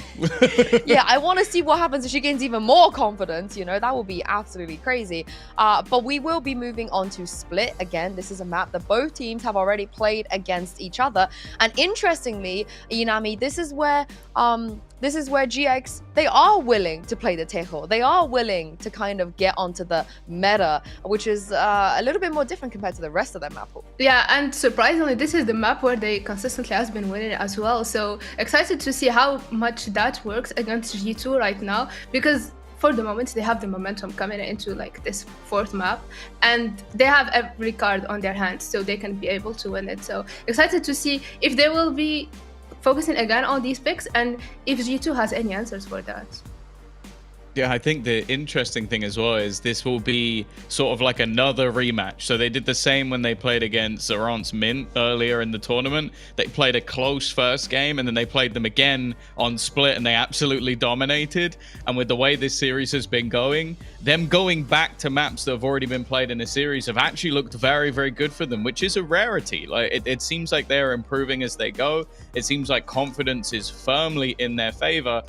Yeah, I want to see what happens if she gains even more confidence. You know, that would be absolutely crazy. But we will be moving on to Split. Again, this is a map that both teams have already played against each other. And interestingly, Inami, this is where GX, they are willing to play the Tejo. They are willing to kind of get onto the meta, which is a little bit more different compared to the rest of their map pool. Yeah, and surprisingly, this is the map where they consistently has been winning as well. So excited to see how much that works against G2 right now, because for the moment they have the momentum coming into like this fourth map, and they have every card on their hands, so they can be able to win it. So excited to see if they will be focusing again on these picks and if G2 has any answers for that. Yeah, I think the interesting thing as well is this will be sort of like another rematch. So they did the same when they played against Zorant's Mint earlier in the tournament. They played a close first game, and then they played them again on Split, and they absolutely dominated. And with the way this series has been going, them going back to maps that have already been played in a series have actually looked very, very good for them, which is a rarity. Like, it seems like they're improving as they go. It seems like confidence is firmly in their favor.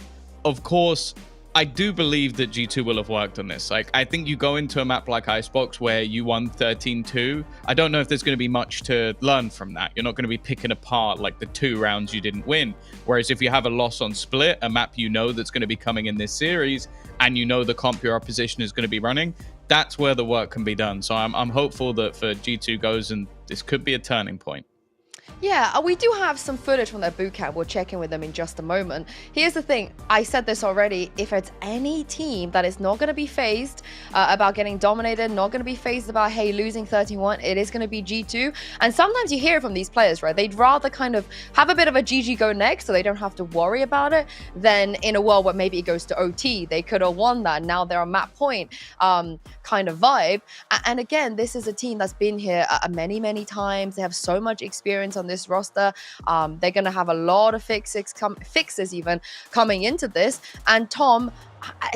Of course, I do believe that G2 will have worked on this. Like, I think you go into a map like Icebox where you won 13-2. I don't know if there's going to be much to learn from that. You're not going to be picking apart like the 2 rounds you didn't win. Whereas if you have a loss on Split, a map you know that's going to be coming in this series, and you know the comp your opposition is going to be running, that's where the work can be done. So I'm hopeful that for G2 goes, and this could be a turning point. Yeah, we do have some footage from their bootcamp. We'll check in with them in just a moment. Here's the thing. I said this already. If it's any team that is not going to be phased about getting dominated, not going to be phased about, hey, losing 13-1, it is going to be G2. And sometimes you hear from these players, right? They'd rather kind of have a bit of a GG go next so they don't have to worry about it than in a world where maybe it goes to OT. They could have won that. Now they're a map point kind of vibe. And again, this is a team that's been here many, many times. They have so much experience on this roster. They're going to have a lot of fixes even coming into this. And Tom,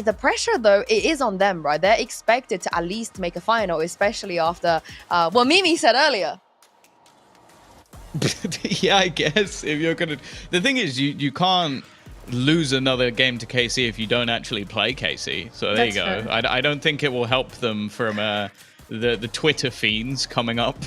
the pressure though, it is on them, right? They're expected to at least make a final, especially after what Mimi said earlier. Yeah, I guess if you're gonna, the thing is, you can't lose another game to KC if you don't actually play KC. So there you go. I don't think it will help them from the Twitter fiends coming up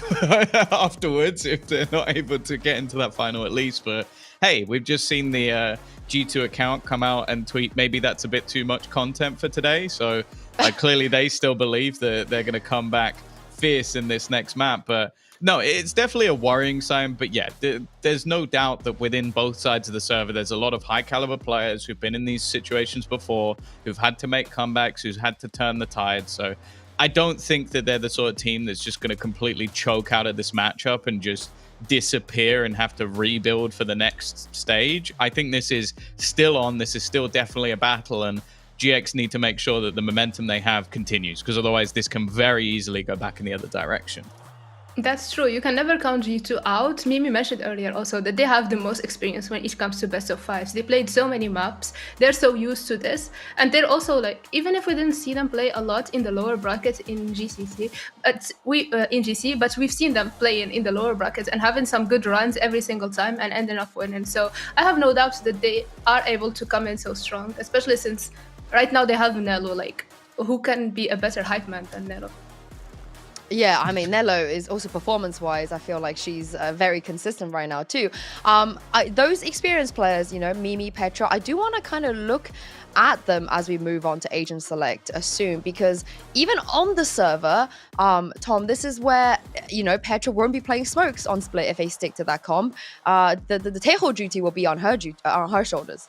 afterwards if they're not able to get into that final at least. But hey, we've just seen the G2 account come out and tweet maybe that's a bit too much content for today. So clearly they still believe that they're going to come back fierce in this next map. But No, it's definitely a worrying sign, but yeah, there's no doubt that within both sides of the server, there's a lot of high caliber players who've been in these situations before, who've had to make comebacks, who've had to turn the tide. So I don't think that they're the sort of team that's just going to completely choke out of this matchup and just disappear and have to rebuild for the next stage. I think this is still on. This is still definitely a battle, and GX need to make sure that the momentum they have continues, because otherwise this can very easily go back in the other direction. That's true. You can never count G2 out. Mimi mentioned earlier also that they have the most experience when it comes to best of fives. They played so many maps. They're so used to this. And they're also like, even if we didn't see them play a lot in the lower bracket in GCC, in GC, but we've seen them playing in the lower brackets and having some good runs every single time and ending up winning. So I have no doubt that they are able to come in so strong, especially since right now they have Nello, like, who can be a better hype man than Nello? Yeah, I mean, Nello is also performance-wise, I feel like she's very consistent right now too. Those experienced players, you know, Mimi, Petra, I do want to kind of look at them as we move on to Agent Select soon, because even on the server, Tom, this is where, you know, Petra won't be playing smokes on Split if they stick to that comp. The Taeho duty will be on her shoulders.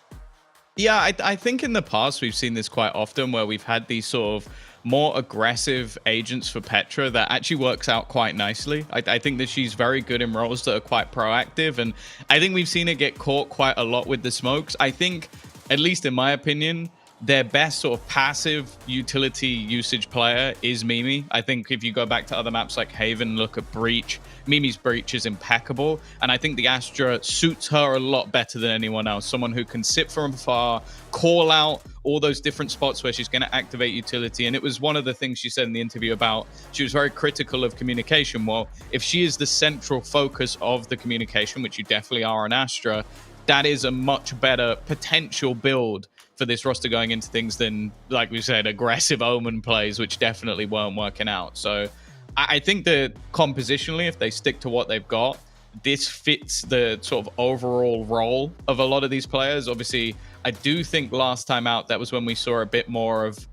Yeah, I think in the past we've seen this quite often, where we've had these sort of more aggressive agents for Petra that actually works out quite nicely. I think that she's very good in roles that are quite proactive, and I think we've seen her get caught quite a lot with the smokes. I think, at least in my opinion, their best sort of passive utility usage player is Mimi. I think if you go back to other maps like Haven, look at Breach, Mimi's Breach is impeccable. And I think the Astra suits her a lot better than anyone else. Someone who can sit from afar, call out all those different spots where she's going to activate utility. And it was one of the things she said in the interview about, she was very critical of communication. Well, if she is the central focus of the communication, which you definitely are on Astra, that is a much better potential build for this roster going into things than, like we said, aggressive Omen plays, which definitely weren't working out. So I think that compositionally, if they stick to what they've got, this fits the sort of overall role of a lot of these players. Obviously, I do think last time out, that was when we saw a bit more of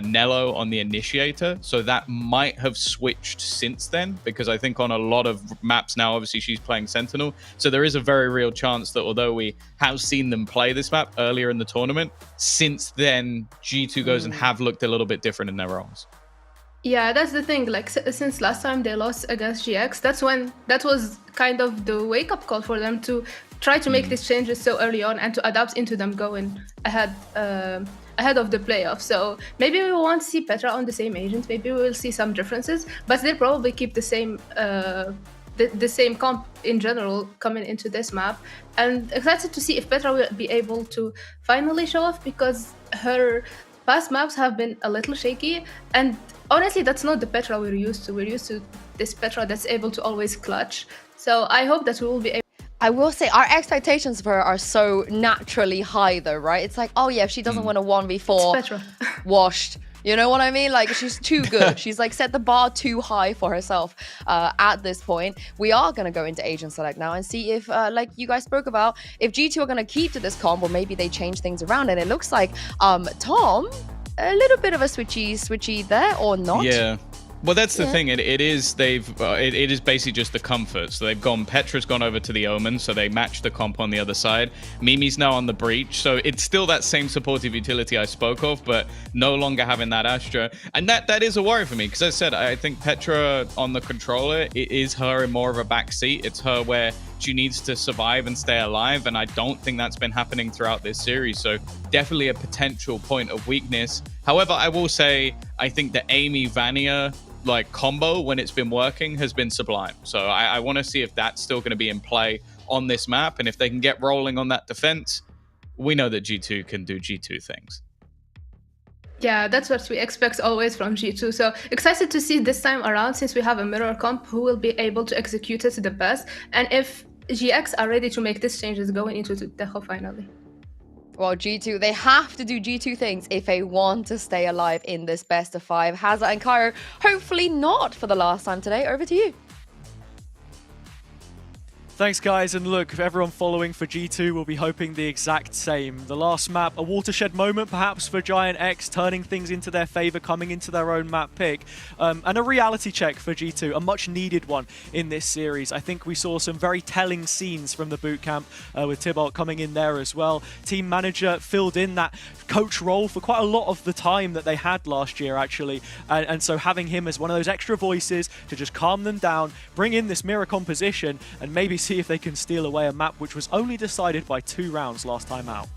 Nello on the initiator, so that might have switched since then, because I think on a lot of maps now, obviously she's playing Sentinel, so there is a very real chance that although we have seen them play this map earlier in the tournament, since then G2 goes and have looked a little bit different in their roles. Yeah, that's the thing. Like, since last time they lost against GX, that was kind of the wake-up call for them to try to make these changes so early on and to adapt into them going ahead of the playoffs. So maybe we won't see Petra on the same agent. Maybe we will see some differences, but they'll probably keep the same comp in general coming into this map. And excited to see if Petra will be able to finally show off, because her past maps have been a little shaky, and honestly, that's not the Petra we're used to. We're used to this Petra that's able to always clutch. So I hope that we will be able. I will say our expectations for her are so naturally high though, right? It's like, oh yeah, if she doesn't win a 1v4, it's Petra. washed. You know what I mean? Like, she's too good. She's like set the bar too high for herself at this point. We are going to go into Agent Select now and see if, like you guys spoke about, if G2 are going to keep to this comp, or maybe they change things around. And it looks like, Tom, a little bit of a switchy there, or not? Yeah. Well, that's the thing. It is basically just the comfort. So they've gone. Petra's gone over to the Omen, so they match the comp on the other side. Mimi's now on the Breach, so it's still that same supportive utility I spoke of, but no longer having that Astra. And that is a worry for me, because as I said, I think Petra on the controller, it is her in more of a backseat. It's her where she needs to survive and stay alive, and I don't think that's been happening throughout this series. So definitely a potential point of weakness. However, I will say I think the Amy Vania combo, when it's been working, has been sublime. So I want to see if that's still going to be in play on this map, and if they can get rolling on that defense, we know that G2 can do G2 things. Yeah, that's what we expect always from G2. So excited to see this time around, since we have a mirror comp, who will be able to execute it the best, and if GX are ready to make these changes going into the Tejo finally. Well, G2, they have to do G2 things if they want to stay alive in this best of 5. Hazza and Cairo, hopefully not for the last time today. Over to you. Thanks, guys. And look, everyone following for G2 will be hoping the exact same. The last map, a watershed moment perhaps for Giant X, turning things into their favor, coming into their own map pick. And a reality check for G2, a much needed one in this series. I think we saw some very telling scenes from the bootcamp with Tybalt coming in there as well. Team manager filled in that coach role for quite a lot of the time that they had last year, actually. And so having him as one of those extra voices to just calm them down, bring in this mirror composition, and maybe see if they can steal away a map which was only decided by 2 rounds last time out.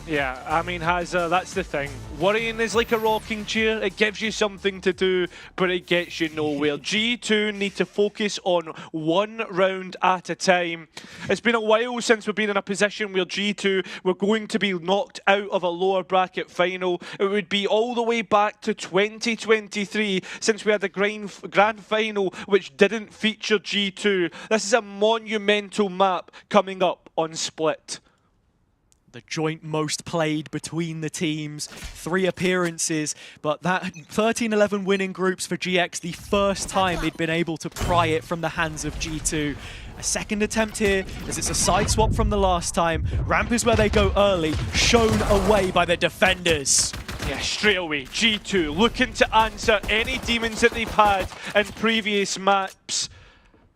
Yeah, I mean, Hazza, that's the thing. Worrying is like a rocking chair. It gives you something to do, but it gets you nowhere. G2 need to focus on 1 round at a time. It's been a while since we've been in a position where G2 were going to be knocked out of a lower bracket final. It would be all the way back to 2023 since we had the grand final which didn't feature G2. This is a monumental map coming up on Split. The joint most played between the teams, 3 appearances, but that 13-11 winning groups for GX, the first time they'd been able to pry it from the hands of G2. A second attempt here, as it's a side swap from the last time. Ramp is where they go early, shown away by the defenders. Yeah, straight away, G2 looking to answer any demons that they've had in previous maps.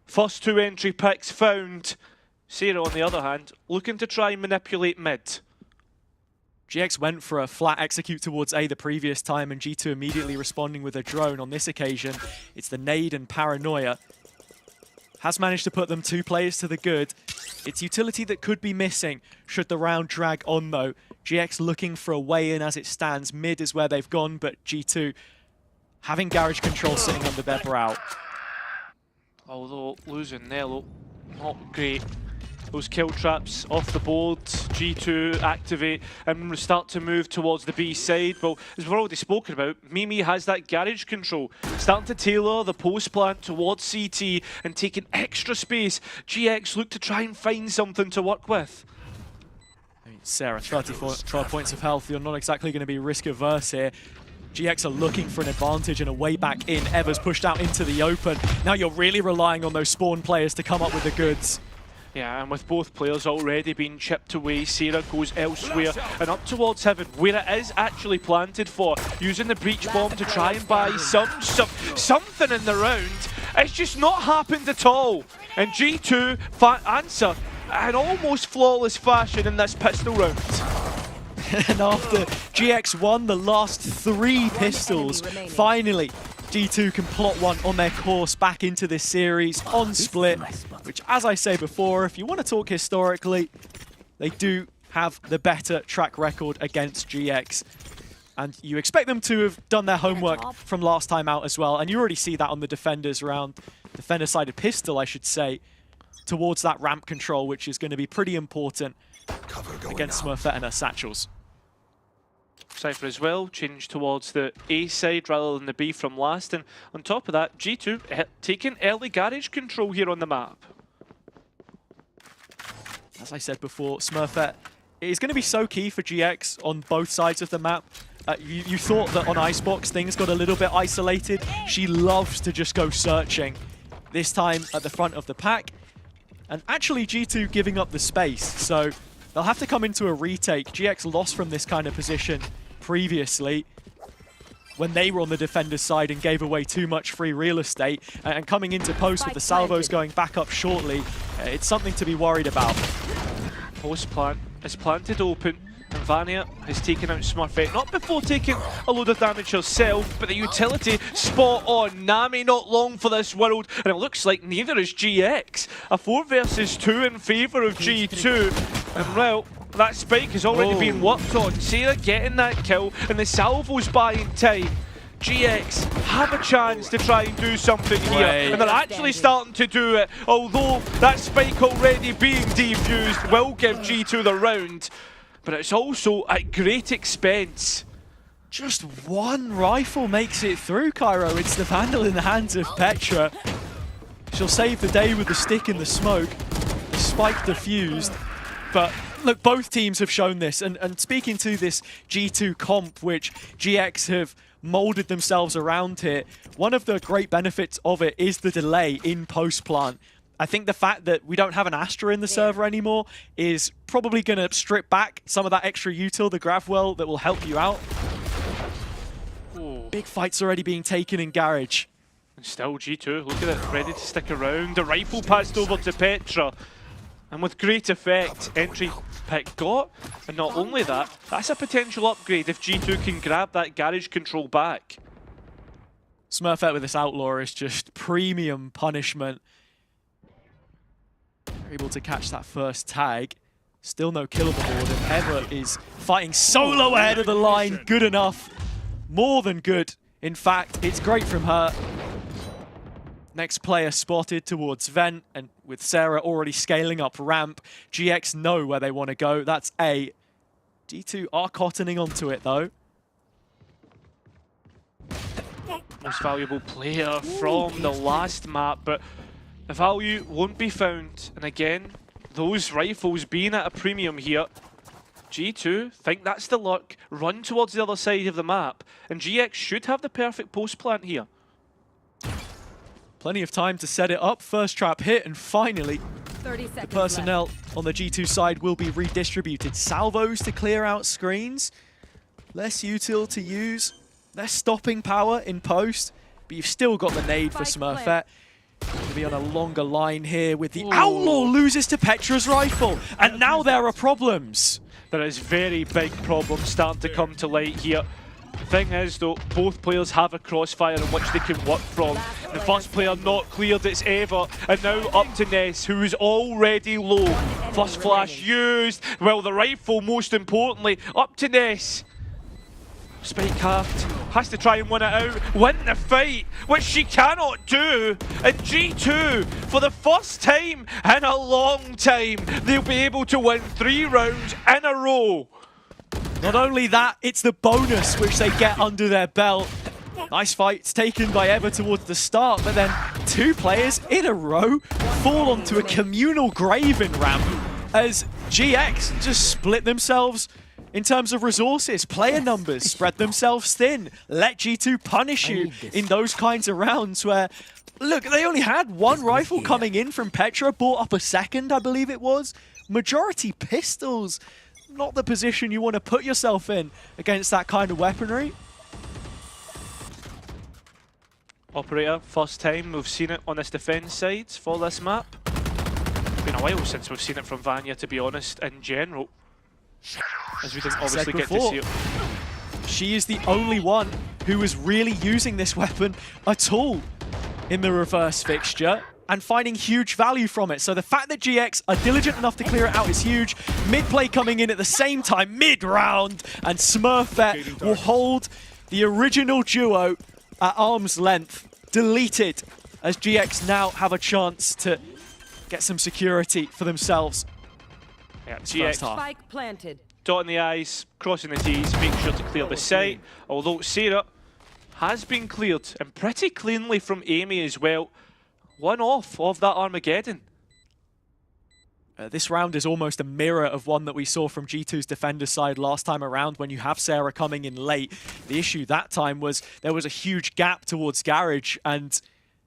First 2 entry picks found. Sarah, on the other hand, looking to try and manipulate mid. GX went for a flat execute towards A the previous time, and G2 immediately responding with a drone. On this occasion, it's the nade and paranoia. Has managed to put them 2 players to the good. It's utility that could be missing should the round drag on, though. GX looking for a way in as it stands. Mid is where they've gone, but G2 having garage control sitting under their brow. Although losing Nello, not great. Those kill traps off the board, G2 activate and start to move towards the B side. Well, as we've already spoken about, Mimi has that garage control, starting to tailor the post plant towards CT and taking extra space. GX look to try and find something to work with. I mean, Sarah, 34 points of health, you're not exactly going to be risk averse here. GX are looking for an advantage and a way back in. Ever's pushed out into the open. Now you're really relying on those spawn players to come up with the goods. Yeah, and with both players already being chipped away, Sarah goes elsewhere and up towards Heaven, where it is actually planted for, using the breach bomb to try and buy something in the round. It's just not happened at all. And G2 answer in almost flawless fashion in this pistol round. And after GX won the last 3 pistols, finally G2 can plot one on their course back into this series on Split, which, as I say before, if you want to talk historically, they do have the better track record against GX. And you expect them to have done their homework from last time out as well. And you already see that on the defenders round, defender-sided pistol, I should say, towards that ramp control, which is going to be pretty important against Smurfette and her satchels. Cypher as well, changed towards the A side rather than the B from last. And on top of that, G2 taking early garage control here on the map. As I said before, Smurfette is going to be so key for GX on both sides of the map. You thought that on Icebox things got a little bit isolated. She loves to just go searching. This time at the front of the pack. And actually G2 giving up the space. So they'll have to come into a retake. GX lost from this kind of position previously when they were on the defender's side and gave away too much free real estate. And coming into post with the salvos going back up shortly, it's something to be worried about. Post plant is planted open, and Vania has taken out Smurfette, not before taking a load of damage herself, but the utility spot on. Nami not long for this world, and it looks like neither is GX. A 4 versus 2 in favour of G2, and well, that spike has already been worked on. Sarah getting that kill, and the salvo's buying time. GX have a chance to try and do something here, and they're actually starting to do it, although that spike already being defused will give G2 the round, but it's also at great expense. Just one rifle makes it through, Cairo. It's the Vandal in the hands of Petra. She'll save the day with the stick in the smoke. Spike defused, but look, both teams have shown this, and speaking to this G2 comp, which GX have molded themselves around here, one of the great benefits of it is the delay in post plant. I think the fact that we don't have an Astra in the server anymore is probably going to strip back some of that extra util, the Gravwell, that will help you out. Big fights already being taken in Garage. And still G2, look at it, ready to stick around. The rifle passed over to Petra. And with great effect, entry pick got. And not only that, that's a potential upgrade if G2 can grab that Garage control back. Smurfette with this Outlaw is just premium punishment. They're able to catch that first tag. Still no kill on the board, and Eva is fighting solo ahead of the line. Good enough. More than good. In fact, it's great from her. Next player spotted towards Vent, and with Sarah already scaling up ramp, GX know where they want to go. That's A. D2 are cottoning onto it, though. Most valuable player from the last map, but the value won't be found. And again, those rifles being at a premium here. G2 think that's the luck, run towards the other side of the map, and GX should have the perfect post plant here. Plenty of time to set it up. First trap hit, and finally, the personnel on the G2 side will be redistributed. Salvos to clear out screens. Less util to use. Less stopping power in post, but you've still got the nade for Smurfette. To be on a longer line here with the Outlaw loses to Petra's rifle, and now there are problems. There is very big problems starting to come to light here. The thing is though, both players have a crossfire in which they can work from. The first player not cleared, it's Eva, and now up to Ness, who is already low. First flash used, well the rifle most importantly, up to Ness. Spikehaft has to try and win it out, win the fight, which she cannot do. And G2, for the first time in a long time, they'll be able to win 3 rounds in a row. Not only that, it's the bonus which they get under their belt. Nice fights taken by Eva towards the start, but then 2 players in a row fall onto a communal grave in ramp as GX just split themselves in terms of resources, player numbers, spread themselves thin, let G2 punish you in those kinds of rounds where, look, they only had 1 rifle coming in from Petra, bought up a second, I believe it was. Majority pistols, not the position you want to put yourself in against that kind of weaponry. Operator, first time we've seen it on this defense side for this map. It's been a while since we've seen it from Vanya, to be honest, in general. As we didn't obviously get to see it. She is the only one who is really using this weapon at all in the reverse fixture and finding huge value from it. So the fact that GX are diligent enough to clear it out is huge. Mid-play coming in at the same time, mid-round, and Smurfette will hold the original duo at arm's length, deleted, as GX now have a chance to get some security for themselves. Yeah, GX Spike planted. Dotting the I's, crossing the T's, make sure to clear the site. Although Sarah has been cleared, and pretty cleanly from EMEA as well. 1 off of that Armageddon. This round is almost a mirror of one that we saw from G2's defender side last time around when you have Sarah coming in late. The issue that time was there was a huge gap towards Garage, and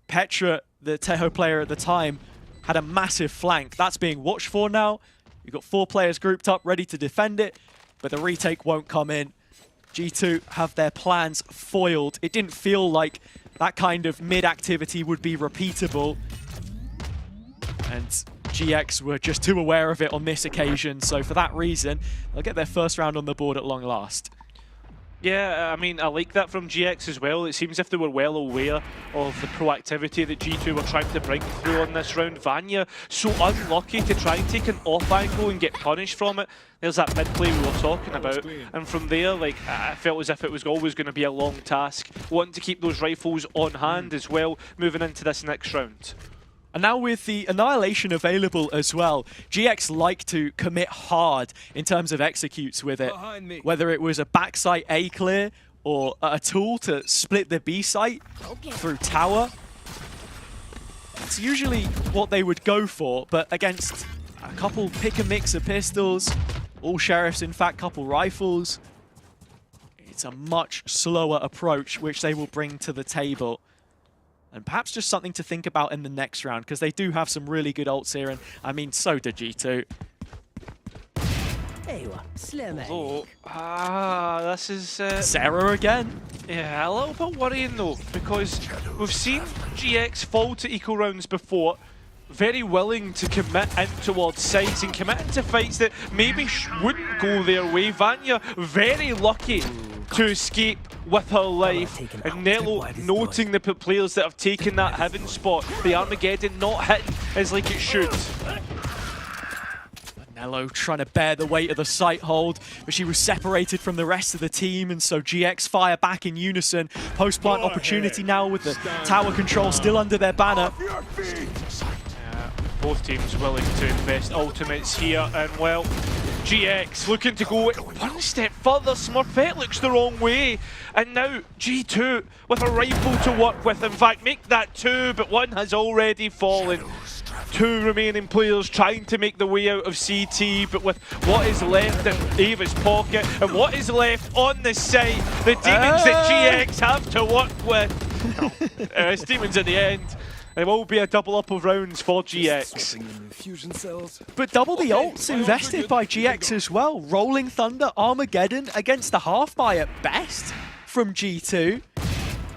Petra, the Tejo player at the time, had a massive flank. That's being watched for now. You've got 4 players grouped up, ready to defend it, but the retake won't come in. G2 have their plans foiled. It didn't feel like that kind of mid-activity would be repeatable. And GX were just too aware of it on this occasion, so for that reason, they'll get their first round on the board at long last. Yeah, I mean, I like that from GX as well. It seems if they were well aware of the proactivity that G2 were trying to bring through on this round. Vanya, so unlucky to try and take an off angle and get punished from it. There's that mid-play we were talking about. And from there, like, I felt as if it was always going to be a long task. Wanting to keep those rifles on hand as well, moving into this next round. And now with the Annihilation available as well, GX like to commit hard in terms of executes with it. Whether it was a backside A clear or a tool to split the B site through tower. It's usually what they would go for, but against a couple pick and mix of pistols, all sheriffs in fact, couple rifles, it's a much slower approach which they will bring to the table. And perhaps just something to think about in the next round, because they do have some really good ults here, and I mean, so do G2. Although, this is... Sarah again. Yeah, a little bit worrying though, because we've seen GX fall to eco rounds before, very willing to commit in towards sides and commit into fights that maybe wouldn't go their way. Vanya very lucky to escape with her life, and Nello noting the players that have taken that heaven spot. The Armageddon not hitting as like it should. Nello trying to bear the weight of the site hold, but she was separated from the rest of the team, and so GX fire back in unison. Post-plant opportunity now with the tower control still under their banner. Both teams willing to invest ultimates here, and well, GX looking to go one step further. Smurfette looks the wrong way, and now G2 with a rifle to work with. In fact, make that 2, but 1 has already fallen. 2 remaining players trying to make the way out of CT, but with what is left in Ava's pocket and what is left on the site, the demons that GX have to work with. It's demons at the end. It will be a double up of rounds for GX. But double the ults invested by GX as well. Rolling Thunder, Armageddon against the half buy at best from G2.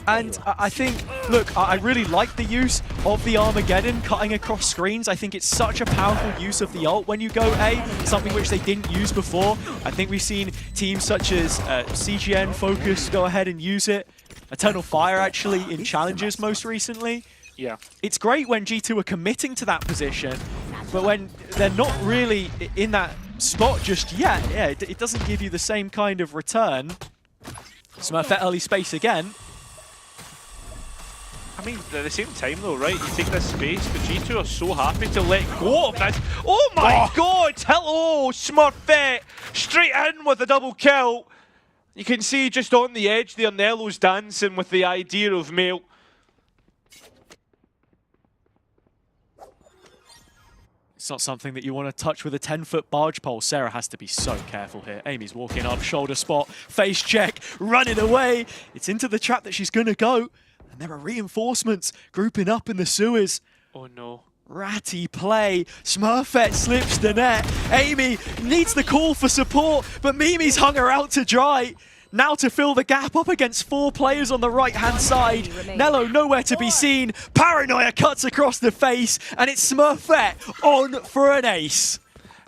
And I think, look, I really like the use of the Armageddon cutting across screens. I think it's such a powerful use of the ult when you go A, something which they didn't use before. I think we've seen teams such as CGN Focus go ahead and use it. Eternal Fire actually in challenges most recently. Yeah. It's great when G2 are committing to that position, but when they're not really in that spot just yet, yeah, it doesn't give you the same kind of return. Smurfette early space again. I mean, at the same time though, right, you take this space, but G2 are so happy to let go of this. Oh my god! Hello, Smurfette! Straight in with a double kill. You can see just on the edge there, Nello's dancing with the idea of Mail. It's not something that you want to touch with a 10-foot barge pole. Sarah has to be so careful here. Amy's walking up, shoulder spot, face check, running away. It's into the trap that she's going to go. And there are reinforcements grouping up in the sewers. Oh no. Ratty play. Smurfette slips the net. Amy needs the call for support, but Mimi's hung her out to dry. Now to fill the gap up against 4 players on the right-hand side. Nello nowhere to be seen. Paranoia cuts across the face, and it's Smurfette on for an ace.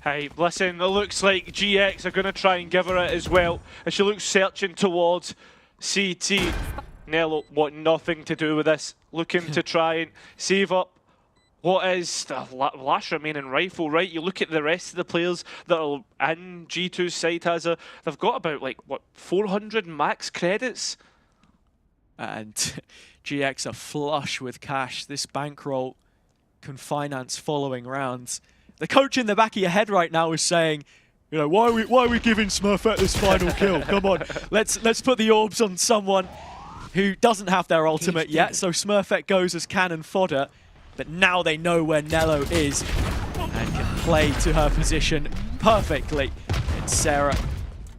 Hey, listen, it looks like GX are going to try and give her it as well. And she looks searching towards CT. Nello want nothing to do with this. Looking to try and save up what is the last remaining rifle, right? You look at the rest of the players that are in G2's side, they've got about, like, what, 400 max credits? And GX are flush with cash. This bankroll can finance following rounds. The coach in the back of your head right now is saying, you know, why are we giving Smurfette this final kill? Come on, let's put the orbs on someone who doesn't have their ultimate yet. So Smurfette goes as cannon fodder. But now they know where Nello is and can play to her position perfectly. It's Sarah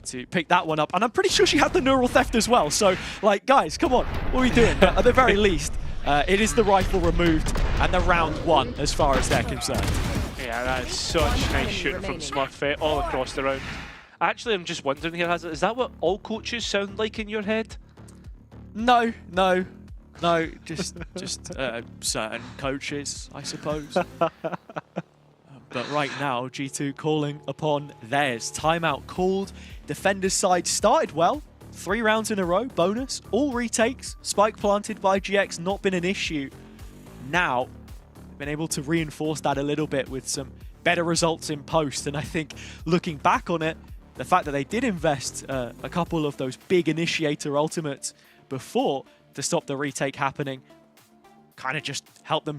to pick that one up. And I'm pretty sure she had the neural theft as well. So, like, guys, come on. What are we doing? At the very least, it is the rifle removed and the round 1 as far as they're concerned. Yeah, that's such nice shooting from Smurfette all across the round. Actually, I'm just wondering here, is that what all coaches sound like in your head? No, just certain coaches, I suppose. But right now, G2 calling upon theirs. Timeout called. Defenders' side started well. 3 rounds in a row, bonus. All retakes. Spike planted by GX, not been an issue. Now, been able to reinforce that a little bit with some better results in post. And I think looking back on it, the fact that they did invest a couple of those big initiator ultimates before to stop the retake happening kind of just help them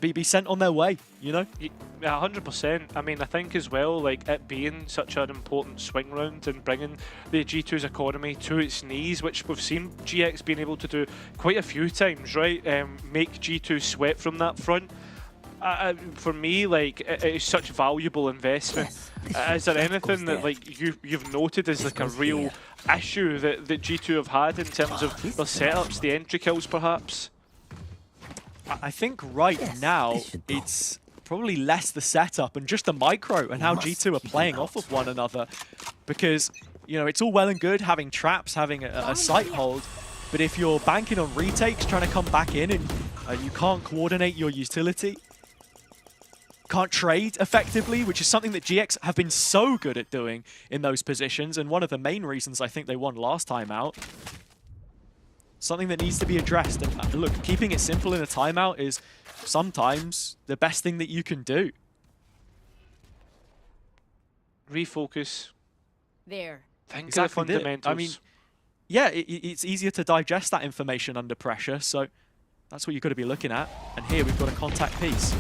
be sent on their way, you know? Yeah, 100%. I mean, I think as well, like, it being such an important swing round and bringing the G2's economy to its knees, which we've seen GX being able to do quite a few times, right? Make G2 sweat from that front. For me, like, it is such valuable investment. Is there anything that, like, you've noted as like a real issue that G2 have had in terms of their setups, the entry kills perhaps? I think right now it's probably less the setup and just the micro and how G2 are playing off of one another. Because, you know, it's all well and good having traps, having a sight hold, but if you're banking on retakes, trying to come back in and you can't coordinate your utility, can't trade effectively, which is something that GX have been so good at doing in those positions, and one of the main reasons I think they won last time out. Something that needs to be addressed. And look, keeping it simple in a timeout is sometimes the best thing that you can do. Refocus. There. Think Exactly of the fundamentals. I mean, yeah, it's easier to digest that information under pressure, so that's what you've got to be looking at. And here we've got a contact piece.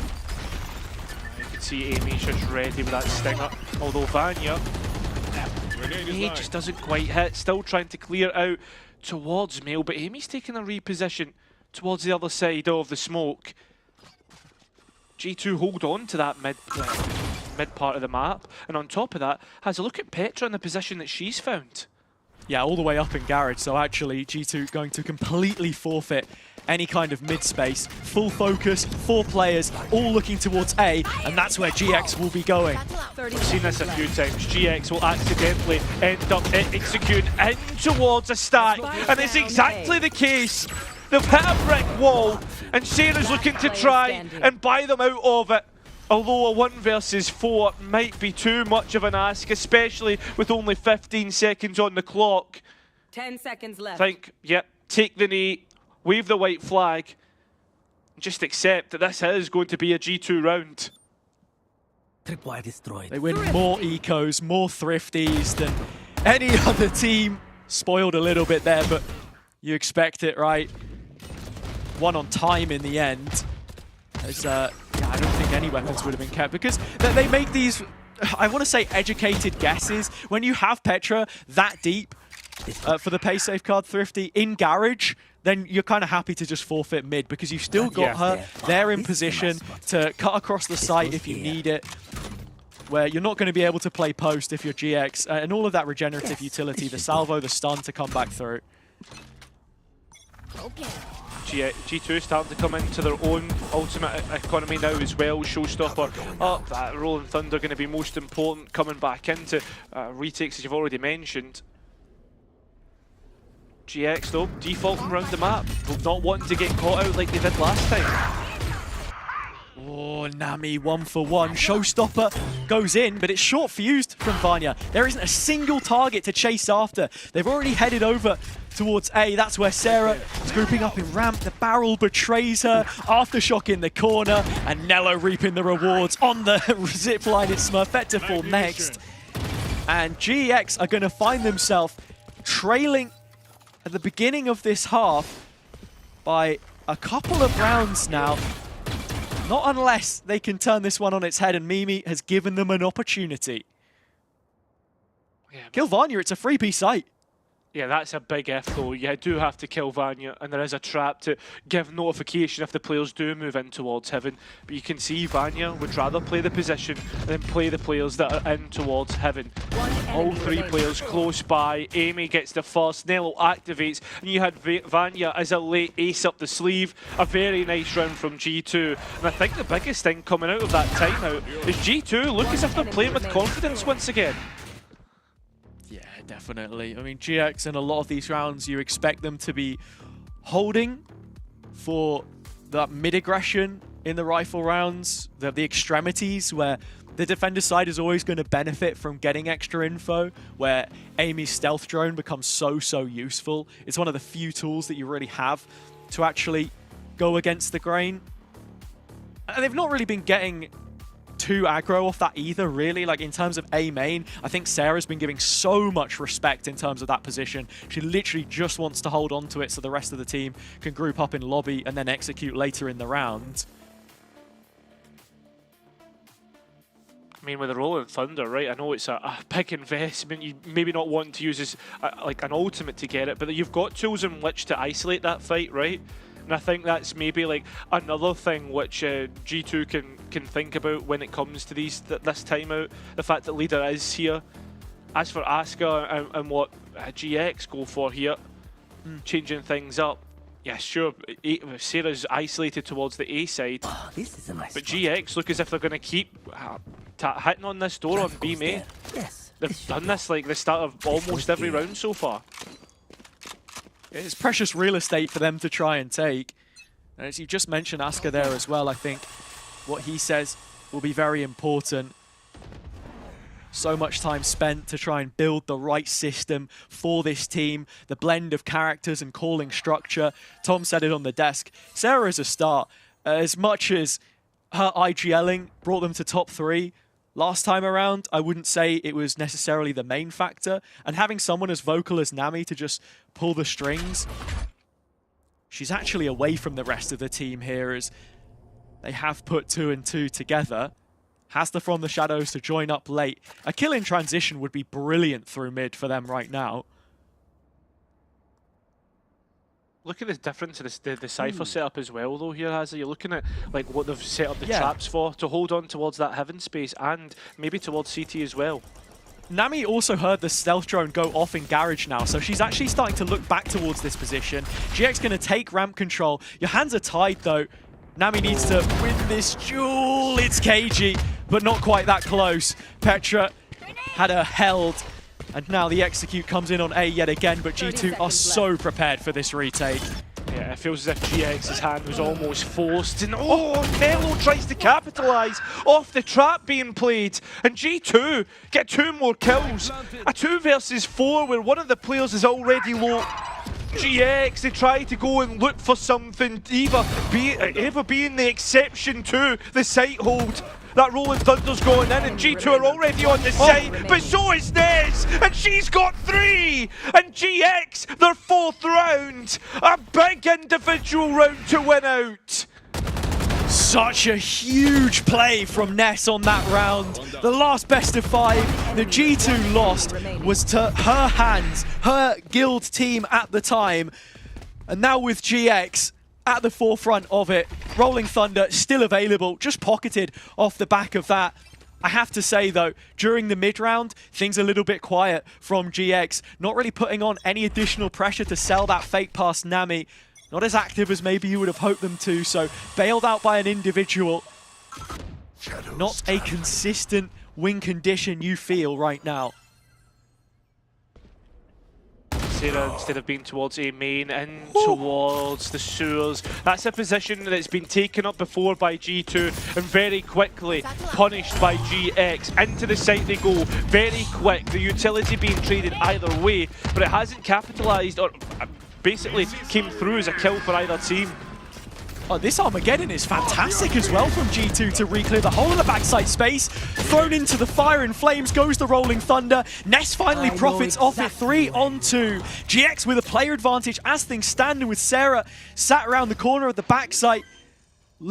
You can see Amy's just ready with that stinger, although Vanya, he just doesn't quite hit, still trying to clear out towards Mail, but Amy's taking a reposition towards the other side of the smoke. G2 hold on to that mid part of the map, and on top of that, has a look at Petra in the position that she's found. Yeah, all the way up in garage, so actually G2 going to completely forfeit any kind of mid space. Full focus, 4 players, all looking towards A, and that's where GX will be going. We've seen this a few times. GX will accidentally end up executing in towards a stack, and it's exactly the case. They've hit a brick wall, and Sarah's looking to try and buy them out of it. Although a 1 versus 4 might be too much of an ask, especially with only 15 seconds on the clock. 10 seconds left. Think, yep, take the knee, wave the white flag, just accept that this is going to be a G2 round. They win more ecos, more thrifties than any other team. Spoiled a little bit there, but you expect it, right? One on time in the end. As, yeah, I don't think any weapons would have been kept because they make these, I want to say, educated guesses. When you have Petra that deep for the pay safe card thrifty in garage, then you're kind of happy to just forfeit mid because you've still got her there in position to cut across the site if you need it, where you're not going to be able to play post if you're GX, and all of that regenerative utility, the salvo, the stun to come back through. G2 starting to come into their own ultimate economy now as well. Showstopper up, that Rolling Thunder going to be most important, coming back into retakes as you've already mentioned. GX though, defaulting around the map, not wanting to get caught out like they did last time. Oh, Nami 1 for 1. Showstopper goes in, but it's short fused from Vanya. There isn't a single target to chase after. They've already headed over towards A. That's where Sarah is grouping up in ramp. The barrel betrays her. Aftershock in the corner, and Nello reaping the rewards on the zipline. It's Smurfette to fall next. And GX are going to find themselves trailing at the beginning of this half by a couple of rounds now. Not unless they can turn this one on its head, and Mimi has given them an opportunity. Kill Vanya, it's a freebie site. Yeah, that's a big if though. You do have to kill Vanya, and there is a trap to give notification if the players do move in towards Heaven. But you can see Vanya would rather play the position than play the players that are in towards Heaven. All 3 players close by. Amy gets the first, Nello activates, and you had Vanya as a late ace up the sleeve. A very nice round from G2. And I think the biggest thing coming out of that timeout is G2 look as if they're playing with confidence once again. Definitely. I mean, GX in a lot of these rounds, you expect them to be holding for that mid-aggression in the rifle rounds, the extremities, where the defender side is always going to benefit from getting extra info, where Amy's stealth drone becomes so useful. It's one of the few tools that you really have to actually go against the grain. And they've not really been getting too aggro off that either, really. Like, in terms of A main, I think Sarah's been giving so much respect in terms of that position. She literally just wants to hold on to it so the rest of the team can group up in lobby and then execute later in the round. I mean, with the Rolling Thunder, right, I know it's a big investment. You maybe not want to use as like an ultimate to get it, but you've got tools in which to isolate that fight, right? And I think that's maybe like another thing which G2 can think about when it comes to this timeout. The fact that Leader is here. As for Asuka and what GX go for here, changing things up. Yeah, sure. Sarah's isolated towards the A side. Oh, this is a nice but GX look as if they're going to keep hitting on this door on B main. Yes. They've done this like the start of almost every round so far. It's precious real estate for them to try and take. And as you just mentioned Asuka there as well, I think what he says will be very important. So much time spent to try and build the right system for this team, the blend of characters and calling structure. Tom said it on the desk. Sarah is a start. As much as her IGLing brought them to top 3, last time around, I wouldn't say it was necessarily the main factor. And having someone as vocal as Nami to just pull the strings, she's actually away from the rest of the team here as they have put 2 and 2 together. Has the From the Shadows to join up late. A kill in transition would be brilliant through mid for them right now. Look at the difference in the Cypher setup as well, though, here, Hazza. You're looking at like what they've set up the traps for, to hold on towards that heaven space and maybe towards CT as well. Nami also heard the stealth drone go off in garage now, so she's actually starting to look back towards this position. GX going to take ramp control. Your hands are tied, though. Nami needs to win this duel. It's cagey, but not quite that close. Petra had her held, and now the execute comes in on A yet again, but G2 are so prepared for this retake. Yeah, it feels as if GX's hand was almost forced. And Melo tries to capitalise off the trap being played. And G2 get 2 more kills. A 2 versus 4 where one of the players is already low. GX, they try to go and look for something, ever being the exception to the site hold. That Rolling Thunder's going in, and G2 are already on the site, but so is Ness, and she's got 3! And GX, their 4th round! A big individual round to win out! Such a huge play from Ness on that round. The last best of 5 that G2 lost was to her hands, her guild team at the time. And now with GX at the forefront of it, Rolling Thunder still available, just pocketed off the back of that. I have to say though, during the mid round, things a little bit quiet from GX, not really putting on any additional pressure to sell that fake past Nami. Not as active as maybe you would have hoped them to, so bailed out by an individual. Not a consistent win condition you feel right now. Sarah, instead of being towards A main, in towards the sewers. That's a position that's been taken up before by G2 and very quickly punished by GX. Into the site they go, very quick. The utility being traded either way, but it hasn't capitalised or basically came through as a kill for either team. Oh, this Armageddon is fantastic as well from G2 to re-clear the whole of the backside space. Thrown into the fire and flames goes the Rolling Thunder. Ness finally profits off it, 3 on 2. GX with a player advantage as things stand, and with Sarah sat around the corner of the backside,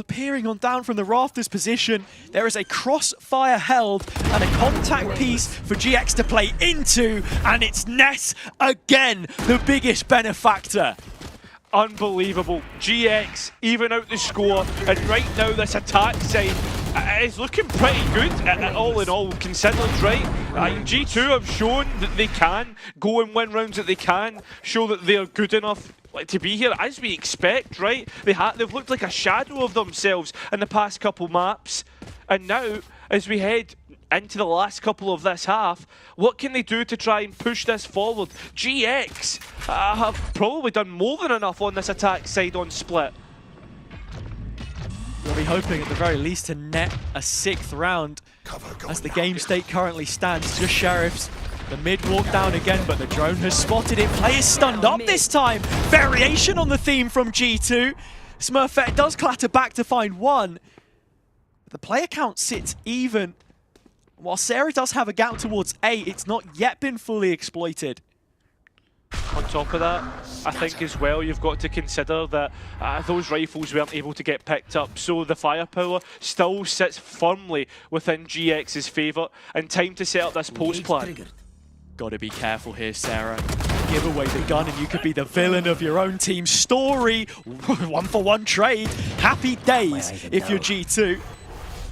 peering on down from the rafters position. There is a crossfire held and a contact piece for GX to play into, and it's Ness again, the biggest benefactor. Unbelievable. GX even out the score, and right now this attack side is looking pretty good, all in all considered, right? G2 have shown that they can go and win rounds, that they can show that they're good enough to be here, as we expect, right? They've looked like a shadow of themselves in the past couple maps, and now, as we head into the last couple of this half, what can they do to try and push this forward? GX have probably done more than enough on this attack side on split. We'll be hoping at the very least to net a 6th round as the game state currently stands. Just Sheriffs. The mid walk down again, but the drone has spotted it. Player stunned up this time. Variation on the theme from G2. Smurfette does clatter back to find 1. The player count sits even. While Sarah does have a gap towards A, it's not yet been fully exploited. On top of that, I think as well you've got to consider that those rifles weren't able to get picked up, so the firepower still sits firmly within GX's favour, and time to set up this post plan. Gotta be careful here, Sarah. Give away the gun and you could be the villain of your own team's story. 1-for-1 trade. Happy days if you're G2.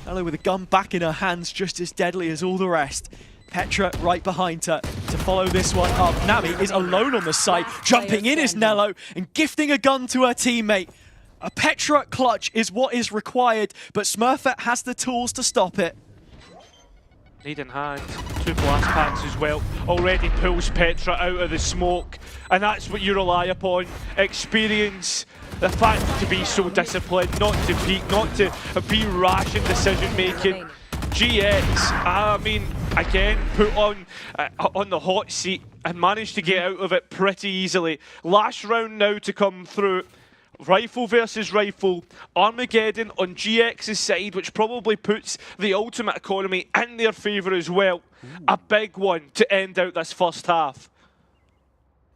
Hello with a gun back in her hands, just as deadly as all the rest. Petra right behind her to follow this one up. Nami is alone on the site. Jumping in is Nello and gifting a gun to her teammate. A Petra clutch is what is required, but Smurfette has the tools to stop it. Lead in hand, 2 blast packs as well. Already pulls Petra out of the smoke, and that's what you rely upon. Experience, the fact to be so disciplined, not to peak, not to be rash in decision making. GX, I mean, again, put on the hot seat and managed to get out of it pretty easily. Last round now to come through. Rifle versus rifle, Armageddon on GX's side, which probably puts the ultimate economy in their favour as well. A big one to end out this first half.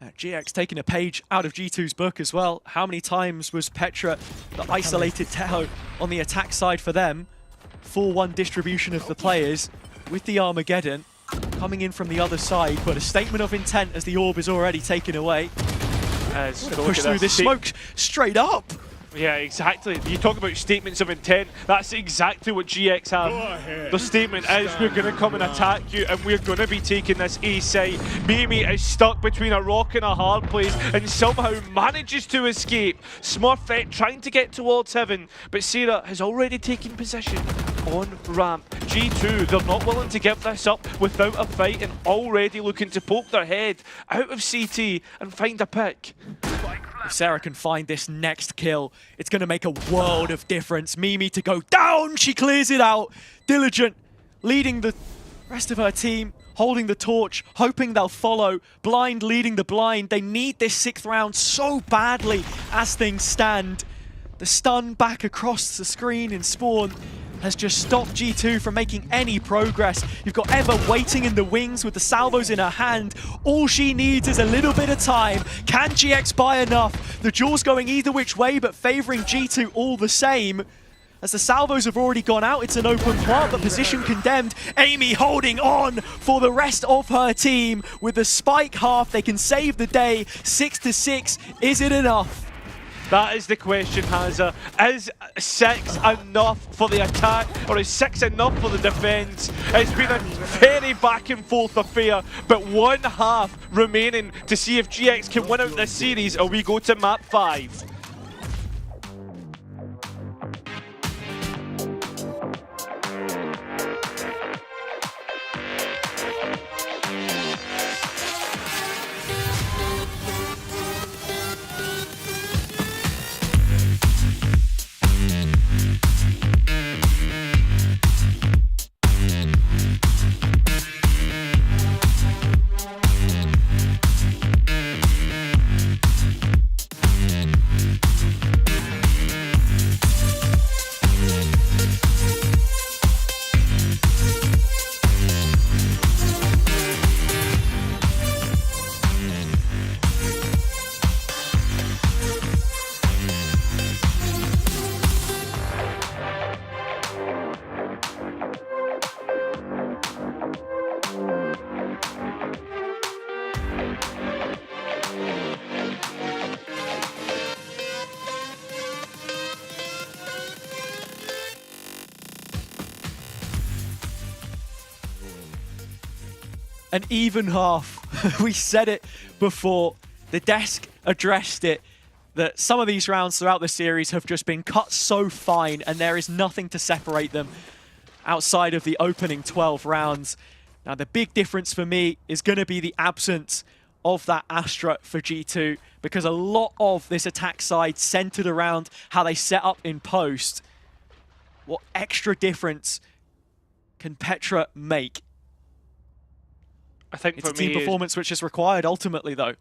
GX taking a page out of G2's book as well. How many times was Petra the isolated Teho on the attack side for them? 4-1 distribution of the players with the Armageddon coming in from the other side, but a statement of intent as the orb is already taken away. Push through this smoke straight up. Yeah, exactly. You talk about statements of intent, that's exactly what GX have. The statement is, we're going to come and attack you and we're going to be taking this A site. Mimi is stuck between a rock and a hard place and somehow manages to escape. Smurfette trying to get towards heaven, but Sarah has already taken position on ramp. G2, they're not willing to give this up without a fight and already looking to poke their head out of CT and find a pick. If Sarah can find this next kill, it's going to make a world of difference. Mimi to go down, she clears it out. Diligent leading the rest of her team, holding the torch, hoping they'll follow. Blind leading the blind. They need this 6th round so badly as things stand. The stun back across the screen in Spawn has just stopped G2 from making any progress. You've got Eva waiting in the wings with the salvos in her hand. All she needs is a little bit of time. Can GX buy enough? The duel's going either which way, but favoring G2 all the same. As the salvos have already gone out, it's an open plant, but position condemned. Amy holding on for the rest of her team. With the spike half, they can save the day. 6-6, is it enough? That is the question, Hazza. Is 6 enough for the attack, or is 6 enough for the defense? It's been a very back and forth affair, but 1 half remaining to see if GX can win out this series, or we go to map 5. An even half. We said it before. The desk addressed it, that some of these rounds throughout the series have just been cut so fine and there is nothing to separate them outside of the opening 12 rounds. Now the big difference for me is going to be the absence of that Astra for G2, because a lot of this attack side centered around how they set up in post. What extra difference can Petra make? I think it's for a team me, performance which is required ultimately, though.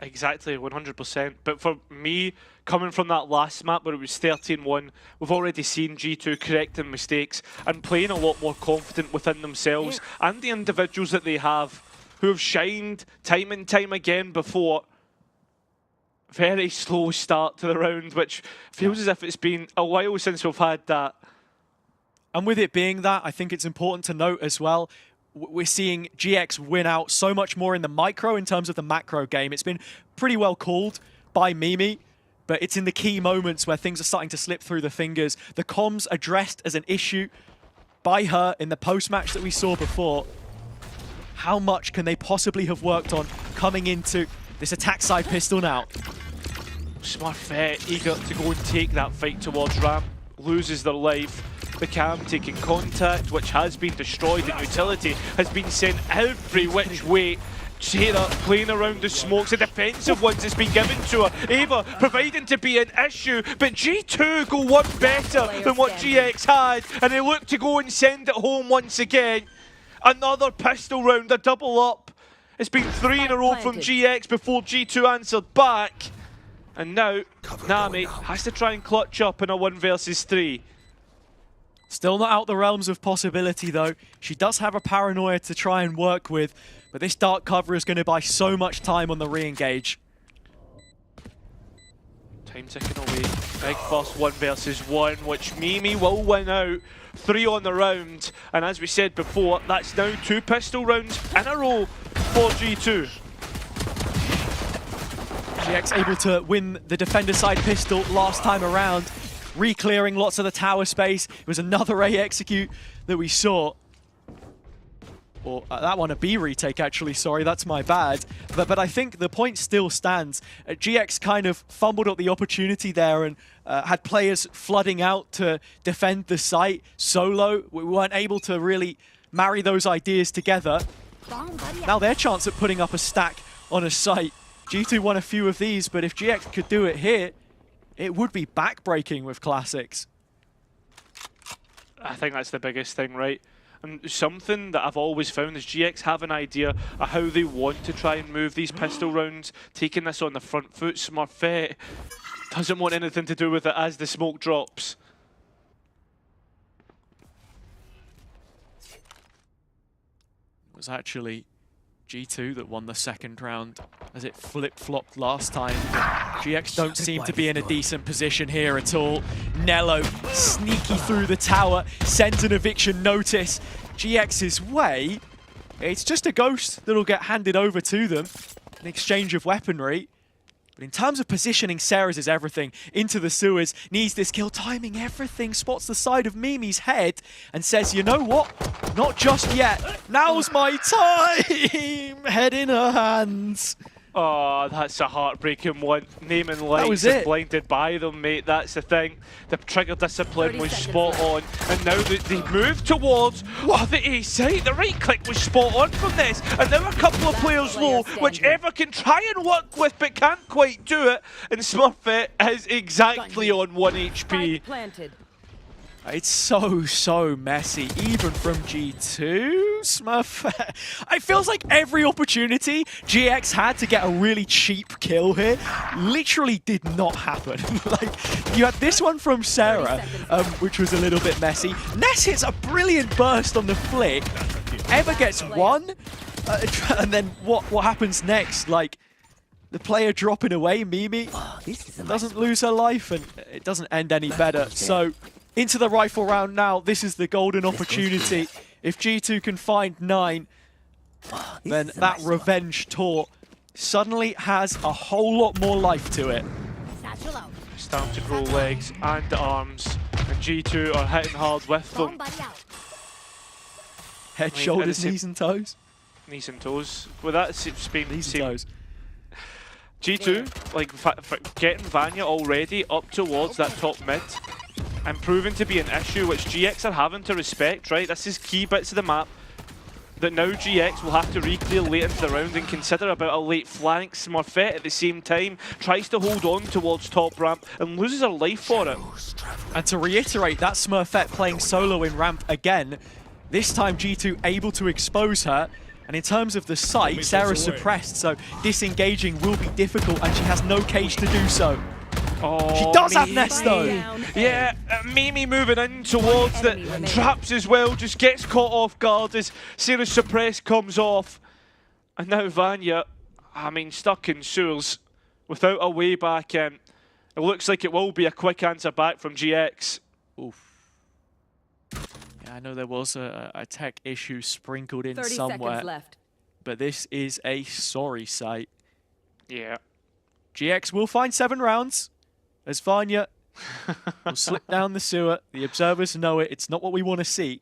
Exactly, 100%. But for me, coming from that last map where it was 13-1, we've already seen G2 correcting mistakes and playing a lot more confident within themselves and the individuals that they have, who have shined time and time again before. Very slow start to the round, which feels as if it's been a while since we've had that. And with it being that, I think it's important to note as well, we're seeing GX win out so much more in the micro in terms of the macro game. It's been pretty well called by Mimi, but it's in the key moments where things are starting to slip through the fingers. The comms addressed as an issue by her in the post-match that we saw before. how much can they possibly have worked on coming into this attack side pistol now? Smurfette eager to go and take that fight towards ramp, loses their life. The cam taking contact, which has been destroyed, and utility has been sent every which way. Sarah playing around the smokes, the defensive ones has been given to her. Ava providing to be an issue, but G2 go one better than what GX had, and they look to go and send it home once again. Another pistol round, a double up. It's been 3 in a row from GX before G2 answered back. And now, Nami has to try and clutch up in a 1 versus 3. Still not out the realms of possibility though. She does have a paranoia to try and work with, but this dark cover is going to buy so much time on the re-engage. Time ticking away. Big first 1 versus 1, which Mimi will win out. 3 on the round, and as we said before, that's now 2 pistol rounds in a row for G2. GX able to win the defender side pistol last time around, re-clearing lots of the tower space. It was another A execute that we saw. Or that one a B retake actually, sorry, that's my bad. But I think the point still stands. GX kind of fumbled up the opportunity there and had players flooding out to defend the site solo. We weren't able to really marry those ideas together. Now their chance at putting up a stack on a site. G2 won a few of these, but if GX could do it here, it would be backbreaking with classics. I think that's the biggest thing, right? And something that I've always found is GX have an idea of how they want to try and move these pistol rounds, taking this on the front foot. Smurfette doesn't want anything to do with it as the smoke drops. It was actually G2 that won the second round as it flip-flopped last time. GX don't seem to be in a decent position here at all. Nello sneaky through the tower, sends an eviction notice GX's way. It's just a ghost that'll get handed over to them in exchange of weaponry. But in terms of positioning, Sarah's is everything. Into the sewers, needs this kill, timing everything, spots the side of Mimi's head and says, you know what? Not just yet. Now's my time! Head in her hands. Oh, that's a heartbreaking one. Naming lights and blinded by them, mate. That's the thing. The trigger discipline was spot on. And now they move towards the A site. The right click was spot on from this. And now a couple of players low, whichever can try and work with but can't quite do it. And Smurfette is exactly on 1 HP. It's so messy, even from G2, Smurfette. It feels like every opportunity GX had to get a really cheap kill here literally did not happen. Like, you had this one from Sarah, which was a little bit messy. Ness hits a brilliant burst on the flick. Eva gets one, and then what happens next? Like, the player dropping away, Mimi, doesn't lose her life, and it doesn't end any better. So, into the rifle round now. This is the golden opportunity. If G2 can find 9, then that revenge tour suddenly has a whole lot more life to it. It's time to grow legs and arms, and G2 are hitting hard with them. Head, shoulders, knees and toes. Knees and toes. Well, that's been knees and toes. G2, like getting Vanya already up towards that top mid and proving to be an issue which GX are having to respect, right? This is key bits of the map that now GX will have to re-clear late into the round and consider about a late flank. Smurfette at the same time tries to hold on towards top ramp and loses her life for it. And to reiterate, that Smurfette playing solo in ramp again, this time G2 able to expose her. And in terms of the site, Sarah's suppressed, so disengaging will be difficult, and she has no cage to do so. Oh, she does have Nest though. Yeah, Mimi moving in towards the traps as well, just gets caught off guard as Sarah's suppress comes off. And now Vanya, I mean, stuck in sewers without a way back in. It looks like it will be a quick answer back from GX. Oof. Yeah, I know there was a tech issue sprinkled in 30 somewhere. seconds left. But this is a sorry sight. Yeah. GX will find 7 rounds as Vanya will slip down the sewer. The observers know it. It's not what we want to see.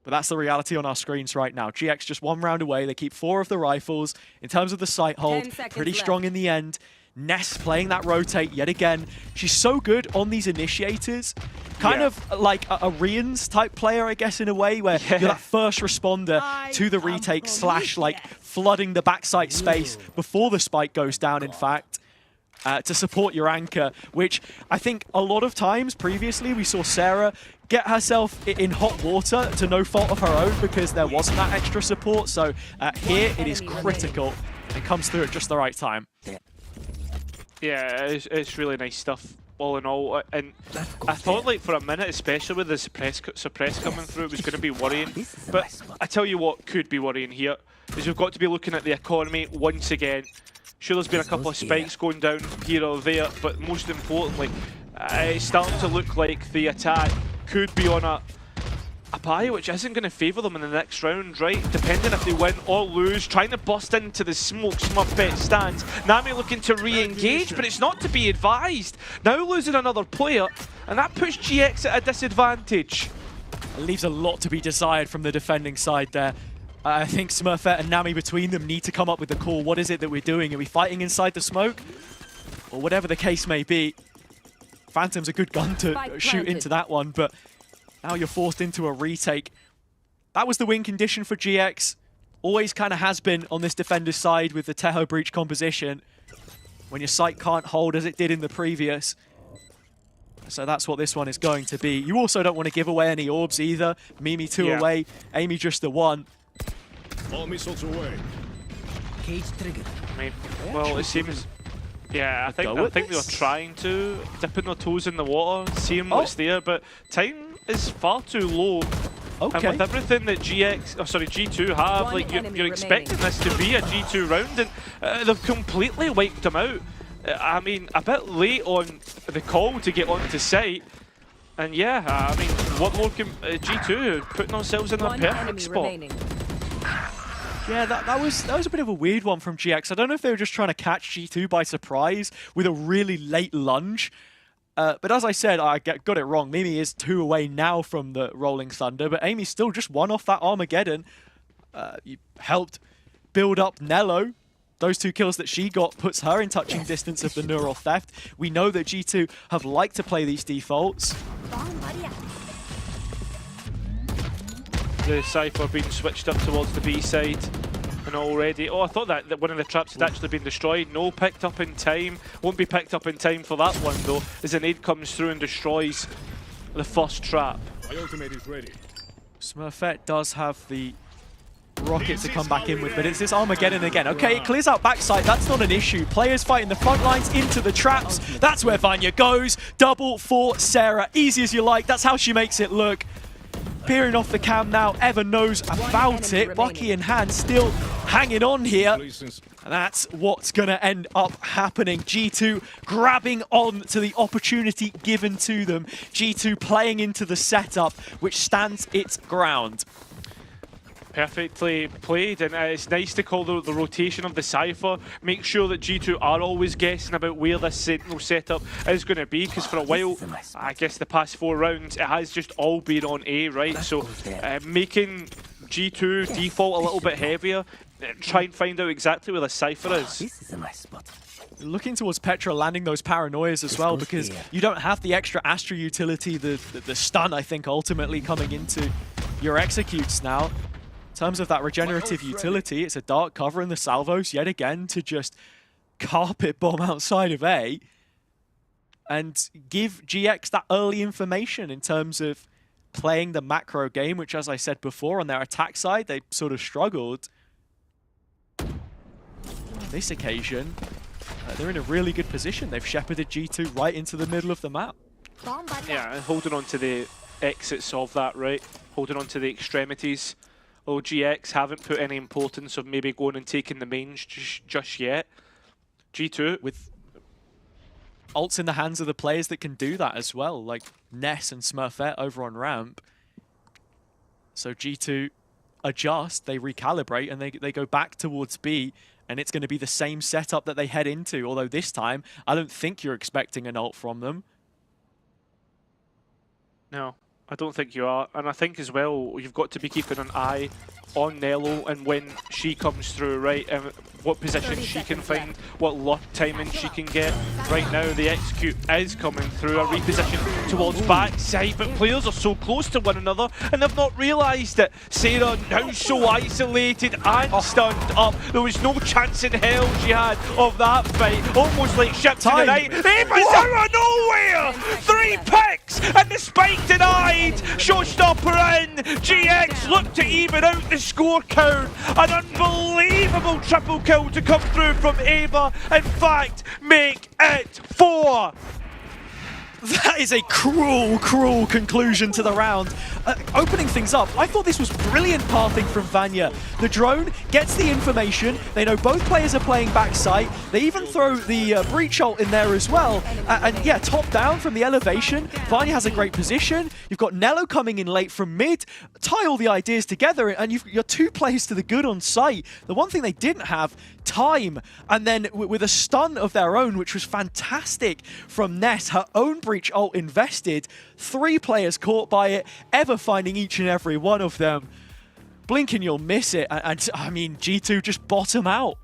But that's the reality on our screens right now. GX just 1 round away. They keep 4 of the rifles. In terms of the sight hold, pretty strong in the end. Ness playing that rotate yet again. She's so good on these initiators. Kind of like a Rian's type player, I guess, in a way, where you're that first responder to the retake / like flooding the backside space before the spike goes down, in fact. To support your anchor, which I think a lot of times previously we saw Sarah get herself in hot water to no fault of her own because there wasn't that extra support. So here it is critical and comes through at just the right time. Yeah, it's really nice stuff, all in all. And I thought, like, for a minute, especially with the suppress coming through, it was going to be worrying. But I tell you what could be worrying here is we've got to be looking at the economy once again. Sure, there's been a couple of spikes going down here or there, but most importantly, it's starting to look like the attack could be on a pie, which isn't going to favour them in the next round, right? Depending if they win or lose, trying to bust into the smoke Smurfette stands. Nami looking to re-engage, but it's not to be advised. Now losing another player, and that puts GX at a disadvantage. It leaves a lot to be desired from the defending side there. I think Smurfette and Nami between them need to come up with the call. What is it that we're doing? Are we fighting inside the smoke? Or whatever the case may be. Phantom's a good gun to shoot into that one, but now you're forced into a retake. That was the win condition for GX. Always kind of has been on this defender's side with the Teho breach composition. When your sight can't hold as it did in the previous. So that's what this one is going to be. You also don't want to give away any orbs either. Mimi 2 away, Amy just the 1. All missiles away. Cage trigger. I mean, well, it seems... Yeah, I think they were trying to, dipping their toes in the water, seeing what's there, but time is far too low. And with everything that G2 have, like you're expecting this to be a G2 round, and they've completely wiped them out. I mean, a bit late on the call to get onto site, and yeah, I mean, what more can G2 putting themselves in their perfect spot? Yeah, that was a bit of a weird one from GX. I don't know if they were just trying to catch G2 by surprise with a really late lunge. But as I said, I got it wrong. Mimi is 2 away now from the Rolling Thunder, but Amy's still just 1 off that Armageddon. You helped build up Nello. Those 2 kills that she got puts her in touching distance of the Neural Theft. We know that G2 have liked to play these defaults. The Cypher being switched up towards the B side, and already... Oh, I thought that one of the traps had actually been destroyed. No, picked up in time. Won't be picked up in time for that one, though, as a nade comes through and destroys the first trap. My ultimate is ready. Smurfette does have the rocket to come back in with, but it's this Armageddon again. Okay, it clears out backside. That's not an issue. Players fighting the front lines into the traps. That's where Vanya goes. Double for Sarah. Easy as you like. That's how she makes it look. Peering off the cam now, Evan knows about it. Bucky in hand, still hanging on here. And that's what's going to end up happening. G2 grabbing on to the opportunity given to them. G2 playing into the setup, which stands its ground. Perfectly played, and it's nice to call the rotation of the Cypher. Make sure that G2 are always guessing about where this Sentinel setup is going to be, because for a while, I guess the past 4 rounds, it has just all been on A, right? So making G2 default a little bit heavier, try and find out exactly where the Cypher is. This is a nice spot. Looking towards Petra landing those paranoias as well, because you don't have the extra Astra utility, the stun, I think, ultimately coming into your executes now. In terms of that regenerative utility, it's a dark cover in the salvos yet again to just carpet bomb outside of A and give GX that early information in terms of playing the macro game, which, as I said before, on their attack side, they sort of struggled. On this occasion, they're in a really good position. They've shepherded G2 right into the middle of the map. Yeah, and holding on to the exits of that, right? Holding on to the extremities. GX haven't put any importance of maybe going and taking the mains just yet. G2 with ults in the hands of the players that can do that as well, like Ness and Smurfette over on ramp. So G2 adjust, they recalibrate, and they go back towards B, and it's going to be the same setup that they head into, although this time I don't think you're expecting an ult from them. No. I don't think you are. And I think as well, you've got to be keeping an eye on Nello and when she comes through, right? And what position she can find, what luck timing she can get. Right now, the execute is coming through, a reposition towards backside, but players are so close to one another and they've not realised it. Sarah now so isolated and stunned up. There was no chance in hell she had of that fight. Almost like shipped to the night. Eva's out of nowhere! 3 picks and the spike denied. Showstopper in. GX looked to even out the score count. An unbelievable triple kill to come through from Ava. In fact, make it 4. That is a cruel, cruel conclusion to the round. Opening things up, I thought this was brilliant pathing from Vanya. The drone gets the information, they know both players are playing backside, they even throw the breach ult in there as well. And yeah, top down from the elevation, Vanya has a great position, you've got Nello coming in late from mid, tie all the ideas together and you're 2 players to the good on site. The one thing they didn't have, time, and then with a stun of their own, which was fantastic from Ness, her own breach ult invested, 3 players caught by it, Ever finding each and every one of them. Blink and you'll miss it, and I mean, G2 just bottom out.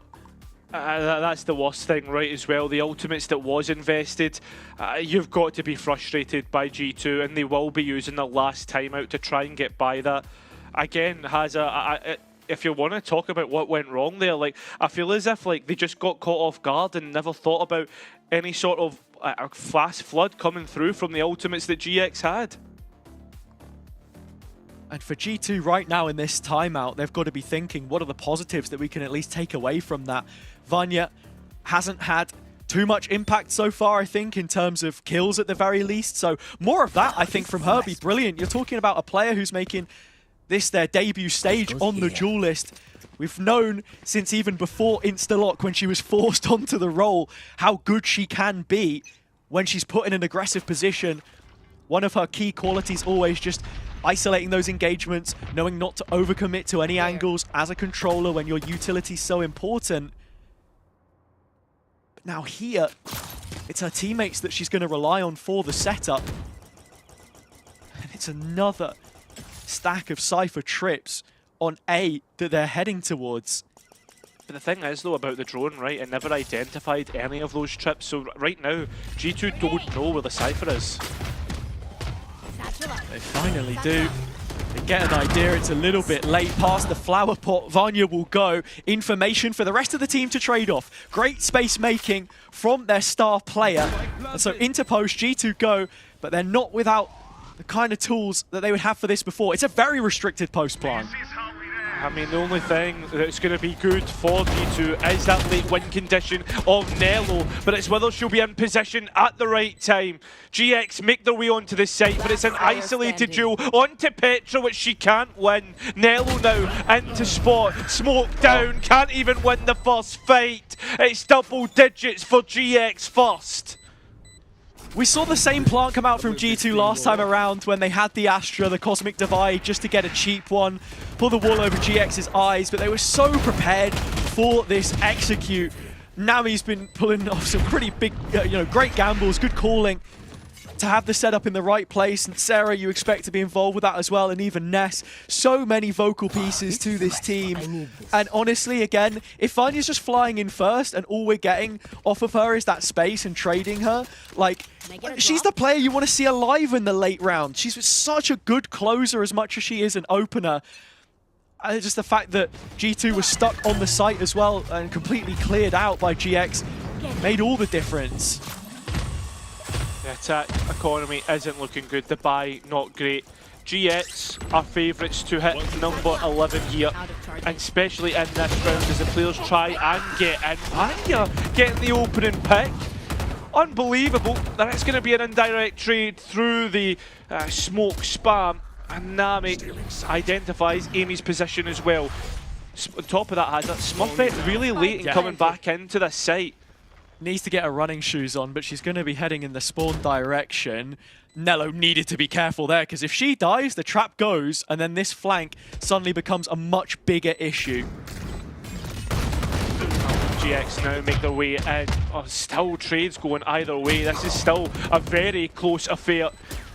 That's the worst thing, right, as well. The ultimates that was invested, you've got to be frustrated by G2, and they will be using the last timeout to try and get by that. Again, has if you want to talk about what went wrong there, like, I feel as if like they just got caught off guard and never thought about any sort of fast flood coming through from the ultimates that GX had. And for G2 right now in this timeout, they've got to be thinking, what are the positives that we can at least take away from that? Vanya hasn't had too much impact so far, I think, in terms of kills at the very least. So more of that, I think, from her be brilliant. You're talking about a player who's making this their debut stage on the duel list. We've known since even before Instalock, when she was forced onto the role, how good she can be when she's put in an aggressive position. One of her key qualities always just isolating those engagements, knowing not to overcommit to any angles as a controller when your utility's so important. But now here, it's her teammates that she's going to rely on for the setup. And it's another stack of Cypher trips on A that they're heading towards. But the thing is, though, about the drone, right, it never identified any of those trips. So right now, G2 don't know where the Cypher is. They finally do. They get an idea, it's a little bit late past the flower pot. Vanya will go. Information for the rest of the team to trade off. Great space making from their star player. And so into post, G2 go, but they're not without the kind of tools that they would have for this before. It's a very restricted post plan. I mean, the only thing that's going to be good for G2 is that late win condition of Nello, but it's whether she'll be in position at the right time. GX make their way onto the site, but it's an isolated duel onto Petra, which she can't win. Nello now into spot, smoke down, can't even win the first fight. It's double digits for GX first. We saw the same plant come out from G2 last time around when they had the Astra, the Cosmic Divide, just to get a cheap one, pull the wall over GX's eyes, but they were so prepared for this execute. Nami's been pulling off some pretty big, great gambles, good calling to have the setup in the right place, and Sarah, you expect to be involved with that as well, and even Ness. So many vocal pieces to this team, and honestly, again, if Vanya's just flying in first and all we're getting off of her is that space and trading her, like, she's the player you want to see alive in the late round. She's such a good closer as much as she is an opener. And just the fact that G2 was stuck on the site as well and completely cleared out by GX made all the difference. The attack economy isn't looking good. The buy, not great. GX are favourites to hit number 11 here, and especially in this round as the players try and get in. Vanya getting the opening pick. Unbelievable that it's going to be an indirect trade through the smoke spam, and Nami identifies Amy's position as well. On top of that, has that Smurfette really late in coming back into the site. Needs to get her running shoes on, but she's going to be heading in the spawn direction. Nello needed to be careful there, because if she dies, the trap goes, and then this flank suddenly becomes a much bigger issue. GX now make their way in. Oh, still trades going either way. This is still a very close affair.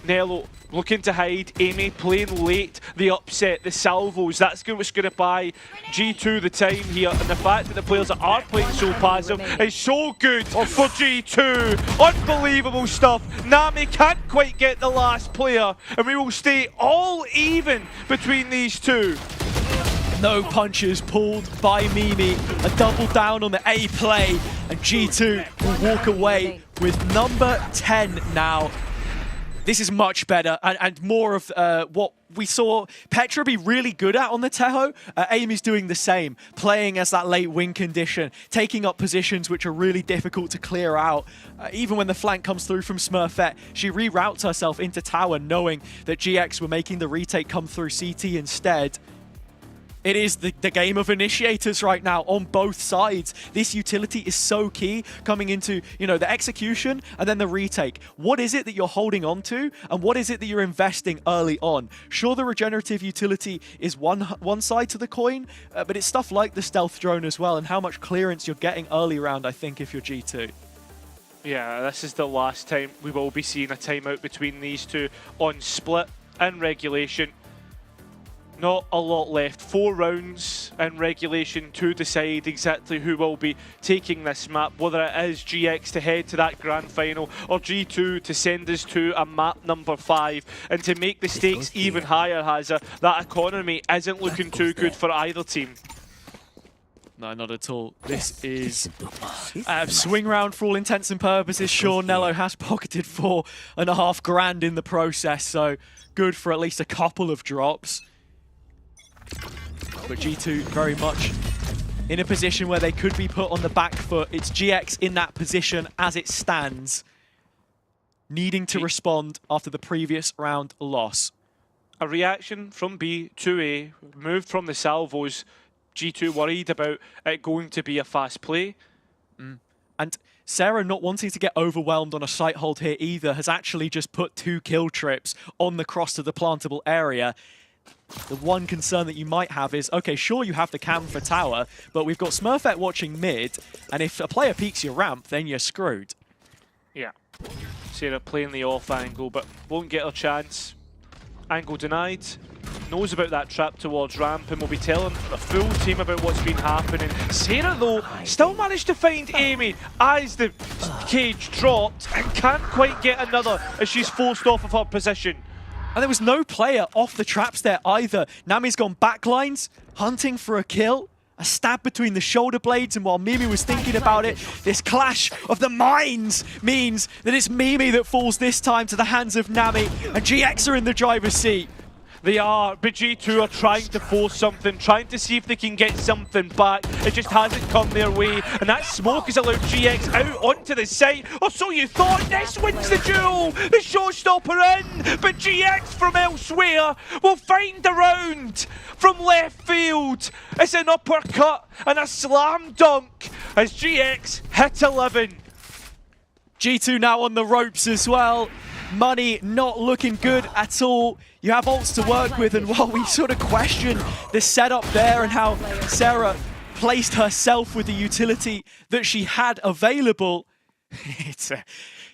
Nello looking to hide, EMEA playing late, the upset, the salvos, that's what's going to buy G2 the time here, and the fact that the players that are playing so passive is so good for G2. Unbelievable stuff. Nami can't quite get the last player, and we will stay all even between these two. No punches pulled by Mimi. A double down on the A play, and G2 will walk away with number 10 now. This is much better and more of what we saw Petra be really good at on the Tejo. Amy's doing the same, playing as that late wing condition, taking up positions which are really difficult to clear out. Even when the flank comes through from Smurfette, she reroutes herself into tower, knowing that GX were making the retake come through CT instead. It is the game of initiators right now on both sides. This utility is so key coming into, you know, the execution and then the retake. What is it that you're holding on to, and what is it that you're investing early on? Sure, the regenerative utility is one side to the coin, but it's stuff like the stealth drone as well, and how much clearance you're getting early round, I think, if you're G2. Yeah, this is the last time we will be seeing a timeout between these two on split and regulation. Not a lot left. 4 rounds in regulation to decide exactly who will be taking this map, whether it is GX to head to that grand final or G2 to send us to a map number 5. And to make the stakes even higher, Hazza, that economy isn't looking too good for either team. No, not at all. This is swing round for all intents and purposes. Sure, Nello has pocketed 4.5 grand in the process, so good for at least a couple of drops. But G2 very much in a position where they could be put on the back foot. It's GX in that position as it stands, needing to respond after the previous round loss. A reaction from B to A, moved from the salvos. G2 worried about it going to be a fast play. And Sarah, not wanting to get overwhelmed on a site hold here either, has actually just put 2 kill trips on the cross to the plantable area. The one concern that you might have is, okay, sure, you have the cam for tower, but we've got Smurfette watching mid, and if a player peeks your ramp, then you're screwed. Yeah. Sarah playing the off angle, but won't get her chance. Angle denied. Knows about that trap towards ramp, and will be telling the full team about what's been happening. Sarah, though, still managed to find Amy as the cage dropped, and can't quite get another as she's forced off of her position. And there was no player off the traps there either. Nami's gone backlines, hunting for a kill. A stab between the shoulder blades, and while Mimi was thinking about it, this clash of the minds means that it's Mimi that falls this time to the hands of Nami, and GX are in the driver's seat. They are, but G2 are trying to force something, trying to see if they can get something back. It just hasn't come their way, and that smoke has allowed GX out onto the site. Or so you thought. This wins the duel, the showstopper in, but GX from elsewhere will find the round from left field. It's an uppercut and a slam dunk as GX hit 11. G2 now on the ropes as well. Money not looking good at all. You have ults to work with, and while we sort of question the setup there and how Sarah placed herself with the utility that she had available, it's a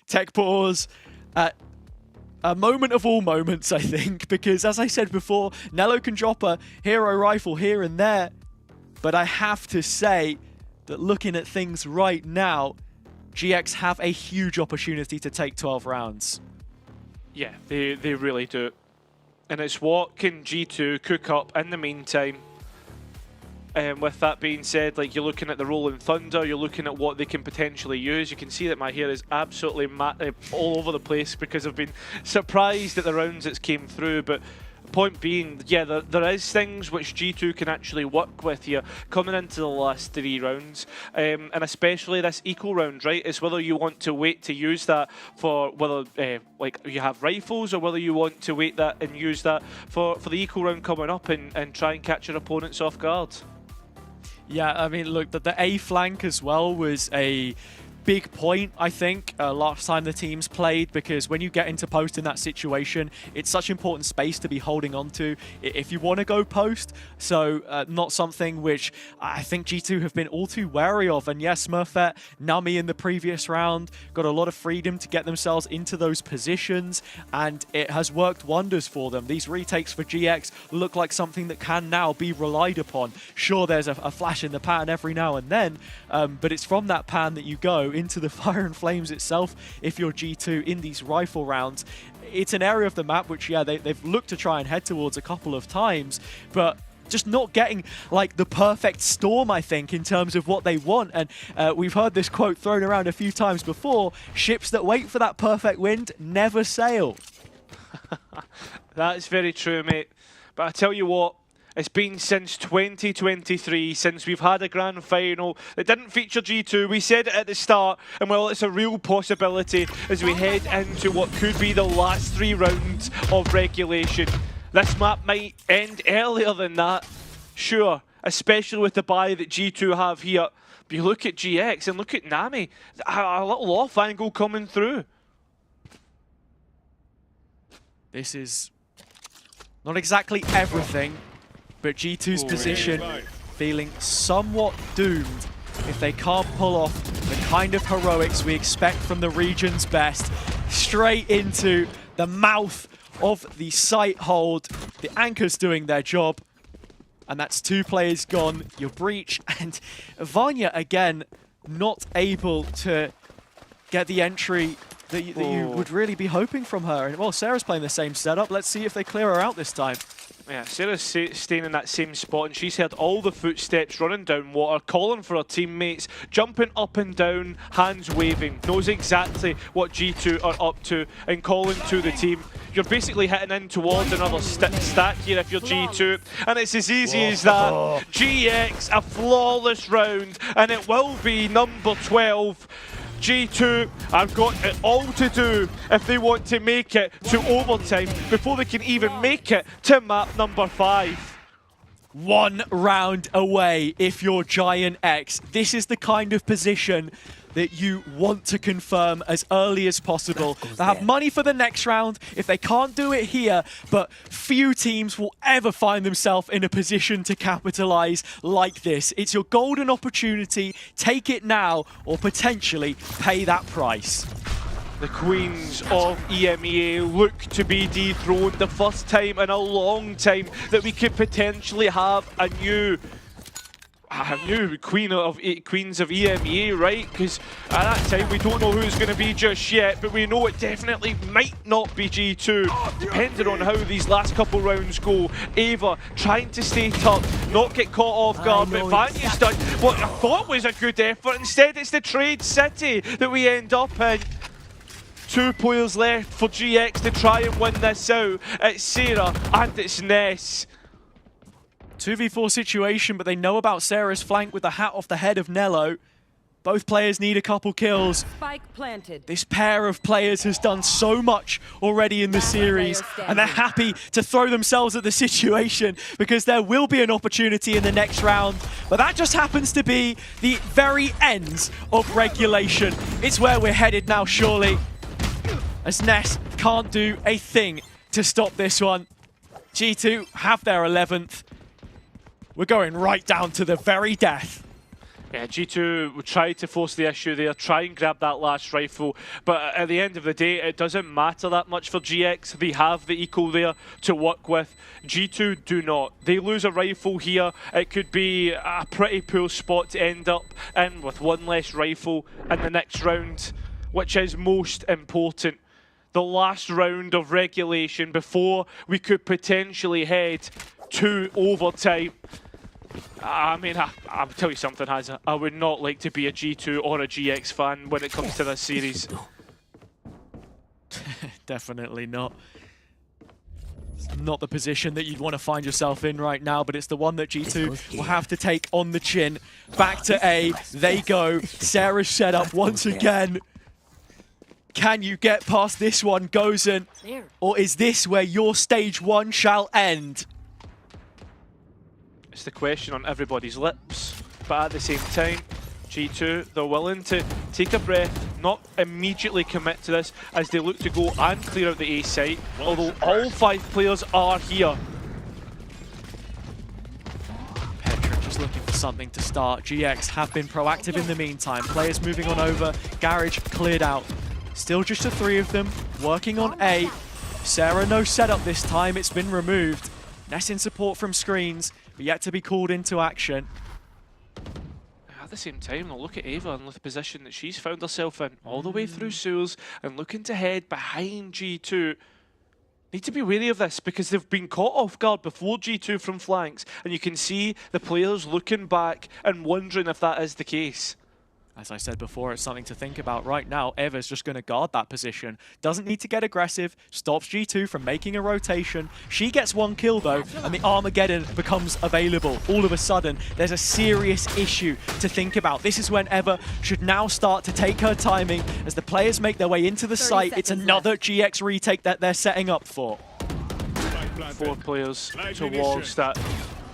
tech pause. A moment of all moments, I think, because as I said before, Nello can drop a hero rifle here and there, but I have to say that looking at things right now, GX have a huge opportunity to take 12 rounds. Yeah, they really do. And it's what can G2 cook up in the meantime. With that being said, like, you're looking at the Rolling Thunder, you're looking at what they can potentially use. You can see that my hair is absolutely all over the place because I've been surprised at the rounds that's came through. But point being, yeah, there is things which G2 can actually work with here coming into the last 3 rounds, and especially this eco round, right? It's whether you want to wait to use that for whether like you have rifles, or whether you want to wait that and use that for the eco round coming up and try and catch your opponents off guard. Yeah, I mean, look, the A flank as well was a big point, I think, last time the teams played, because when you get into post in that situation, it's such important space to be holding on to if you want to go post. So not something which I think G2 have been all too wary of. And yes, Smurfette, Nami in the previous round got a lot of freedom to get themselves into those positions, and it has worked wonders for them. These retakes for GX look like something that can now be relied upon. Sure, there's a flash in the pan every now and then, but it's from that pan that you go into the Fire and Flames itself if you're G2 in these rifle rounds. It's an area of the map which, yeah, they've looked to try and head towards a couple of times, but just not getting like the perfect storm, I think, in terms of what they want. And we've heard this quote thrown around a few times before: ships that wait for that perfect wind never sail. That's very true, mate. But I tell you what, it's been since 2023 since we've had a grand final that didn't feature G2. We said it at the start, and well, it's a real possibility as we head into what could be the last 3 rounds of regulation. This map might end earlier than that, sure, especially with the buy that G2 have here. But you look at GX and look at Nami, a little off angle coming through. This is not exactly everything, but G2's position feeling somewhat doomed if they can't pull off the kind of heroics we expect from the region's best. Straight into the mouth of the site hold. The anchor's doing their job, and that's 2 players gone. Your breach, and Vanya again not able to get the entry that you would really be hoping from her. And well, Sarah's playing the same setup. Let's see if they clear her out this time. Yeah, Sarah's staying in that same spot, and she's heard all the footsteps running down water, calling for her teammates, jumping up and down, hands waving, knows exactly what G2 are up to, and calling to the team. You're basically hitting in towards another stack here if you're G2, and it's as easy as that. GX, a flawless round, and it will be number 12. G2 have got it all to do if they want to make it to overtime before they can even make it to map number 5. 1 round away if you're Giant X. This is the kind of position that you want to confirm as early as possible. They have money for the next round if they can't do it here, but few teams will ever find themselves in a position to capitalize like this. It's your golden opportunity. Take it now or potentially pay that price. The Queens of EMEA look to be dethroned, the first time in a long time that we could potentially have a new Queens of EMEA, right? Because at that time we don't know who it's going to be just yet, but we know it definitely might not be G2, depending on how these last couple rounds go. Ava trying to stay tucked, not get caught off guard, but Vanya's done what I thought was a good effort. Instead, it's the Trade City that we end up in. 2 players left for GX to try and win this out. It's Sarah and it's Ness. 2v4 situation, but they know about Sarah's flank with the hat off the head of Nello. Both players need a couple kills. Spike planted. This pair of players has done so much already in the series, and they're happy to throw themselves at the situation because there will be an opportunity in the next round. But that just happens to be the very ends of regulation. It's where we're headed now, surely, as Ness can't do a thing to stop this one. G2 have their 11th. We're going right down to the very death. Yeah, G2 would try to force the issue there, try and grab that last rifle, but at the end of the day, it doesn't matter that much for GX. They have the eco there to work with. G2 do not. They lose a rifle here, it could be a pretty poor spot to end up in with 1 less rifle in the next round, which is most important. The last round of regulation before we could potentially head to overtime. I mean, I'll tell you something, Hazza. I would not like to be a G2 or a GX fan when it comes to this series. Definitely not. It's not the position that you'd want to find yourself in right now, but it's the one that G2 will have to take on the chin. Back to A, they go. Sarah's set up once again. Can you get past this one, Gozen? Or is this where your stage 1 shall end? It's the question on everybody's lips, but at the same time, G2, they're willing to take a breath, not immediately commit to this as they look to go and clear out the A site, although all 5 players are here. Petra just looking for something to start. GX have been proactive in the meantime. Players moving on over. Garage cleared out. Still just the 3 of them working on A. Sarah, no setup this time. It's been removed. Ness in support from screens, but yet to be called into action. At the same time, I'll look at Ava and the position that she's found herself in, all the way through Sules and looking to head behind G2. Need to be wary of this because they've been caught off guard before G2 from flanks, and you can see the players looking back and wondering if that is the case. As I said before, it's something to think about right now. Eva's just going to guard that position. Doesn't need to get aggressive. Stops G2 from making a rotation. She gets 1 kill though, and the Armageddon becomes available. All of a sudden, there's a serious issue to think about. This is when Eva should now start to take her timing as the players make their way into the site. It's another GX retake that they're setting up for. 4 players towards that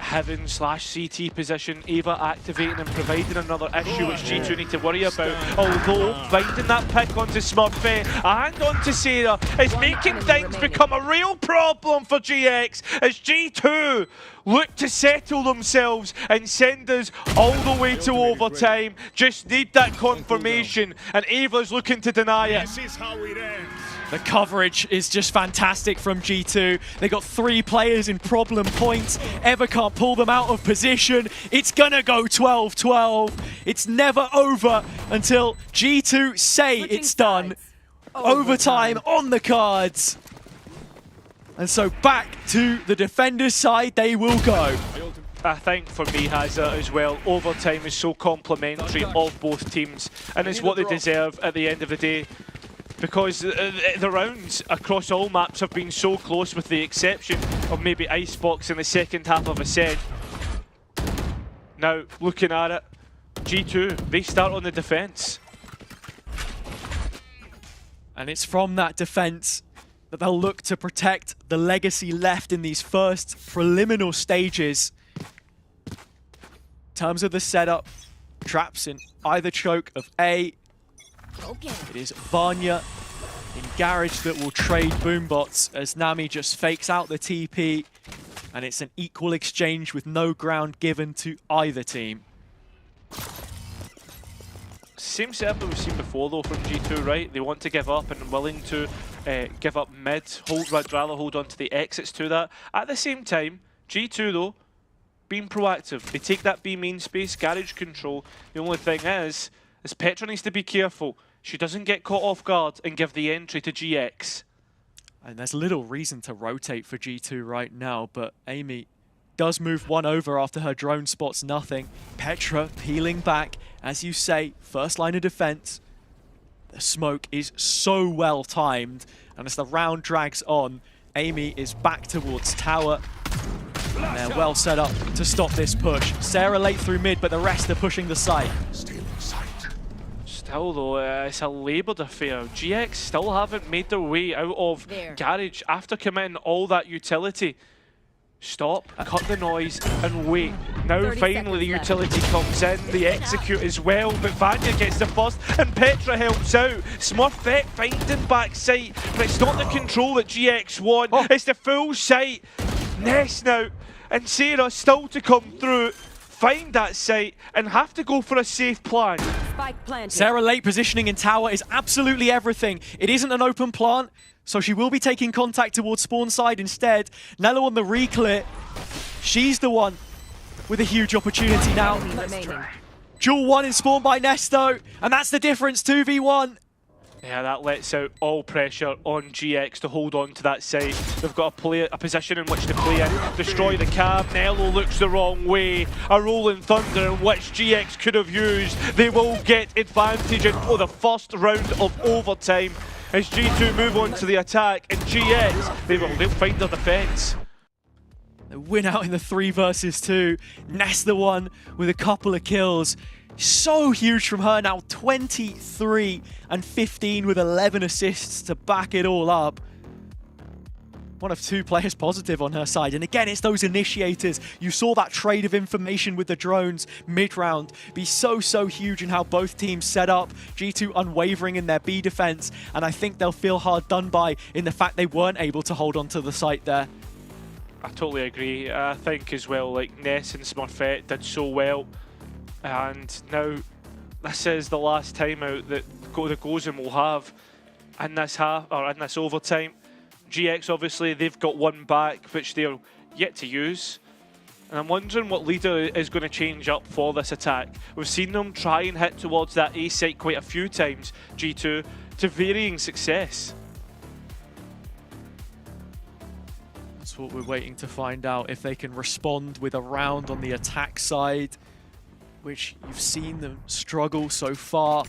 Heaven/CT position. Ava activating and providing another issue which G2 need to worry about. Although finding that pick onto Smurfette and onto Sarah is making things become a real problem for GX as G2 look to settle themselves and send us all the way to overtime. Just need that confirmation and Ava's looking to deny it. This is how it ends. The coverage is just fantastic from G2. They got 3 players in problem points. Eva can't pull them out of position. It's gonna go 12-12. It's never over until G2 say it's done. Overtime on the cards. And so back to the defenders' side they will go. I think for me, Hazza, as well, overtime is so complimentary of both teams and it's what they deserve at the end of the day. Because the rounds across all maps have been so close with the exception of maybe Icebox in the second half of Ascent. Now, looking at it, G2, they start on the defense. And it's from that defense that they'll look to protect the legacy left in these first preliminary stages. In terms of the setup, traps in either choke of A. It is Vanya in Garage that will trade boombots as Nami just fakes out the TP, and it's an equal exchange with no ground given to either team. Same setup that we've seen before though from G2, right? They want to give up and willing to give up mid, rather hold on to the exits to that. At the same time, G2 though, being proactive. They take that B main space, Garage control. The only thing is Petra needs to be careful. She doesn't get caught off guard and give the entry to GX. And there's little reason to rotate for G2 right now, but Amy does move 1 over after her drone spots nothing. Petra peeling back, as you say, first line of defense. The smoke is so well timed, and as the round drags on, Amy is back towards tower. And they're well set up to stop this push. Sarah late through mid, but the rest are pushing the site. Still though, it's a laboured affair. GX still haven't made their way out of Garage after committing all that utility. Stop, cut the noise, and wait. Now finally the utility comes in, the execute as well, but Vanya gets the first, and Petra helps out. Smurfette finding back sight, but it's not the control that GX want, it's the full sight. Ness now, and Sarah still to come through, find that site, and have to go for a safe plan. Sarah late positioning in tower is absolutely everything. It isn't an open plant, so she will be taking contact towards spawn side instead. Nello on the reclear. She's the one with a huge opportunity now. Duel 1 is spawned by Nesto, and that's the difference, 2v1. Yeah, that lets out all pressure on GX to hold on to that site. They've got a position in which to play in, destroy the cab. Nello looks the wrong way. A rolling thunder in which GX could have used. They will get advantage in the first round of overtime as G2 move on to the attack, and GX, they'll find their defense. They win out in the 3 versus 2. Ness the one with a couple of kills. So huge from her now, 23 and 15 with 11 assists to back it all up. one of 2 players positive on her side. And again, it's those initiators. You saw that trade of information with the drones mid-round be so huge in how both teams set up. G2 unwavering in their B defense, and I think they'll feel hard done by in the fact they weren't able to hold on to the site there. I totally agree. I think as well, like Ness and Smurfette did so well, and now this is the last time out that the Gozen will have in this overtime. GX, obviously, they've got one back, which they're yet to use. And I'm wondering what leader is going to change up for this attack. We've seen them try and hit towards that A site quite a few times, G2, to varying success. That's what we're waiting to find out, if they can respond with a round on the attack side, which you've seen them struggle so far.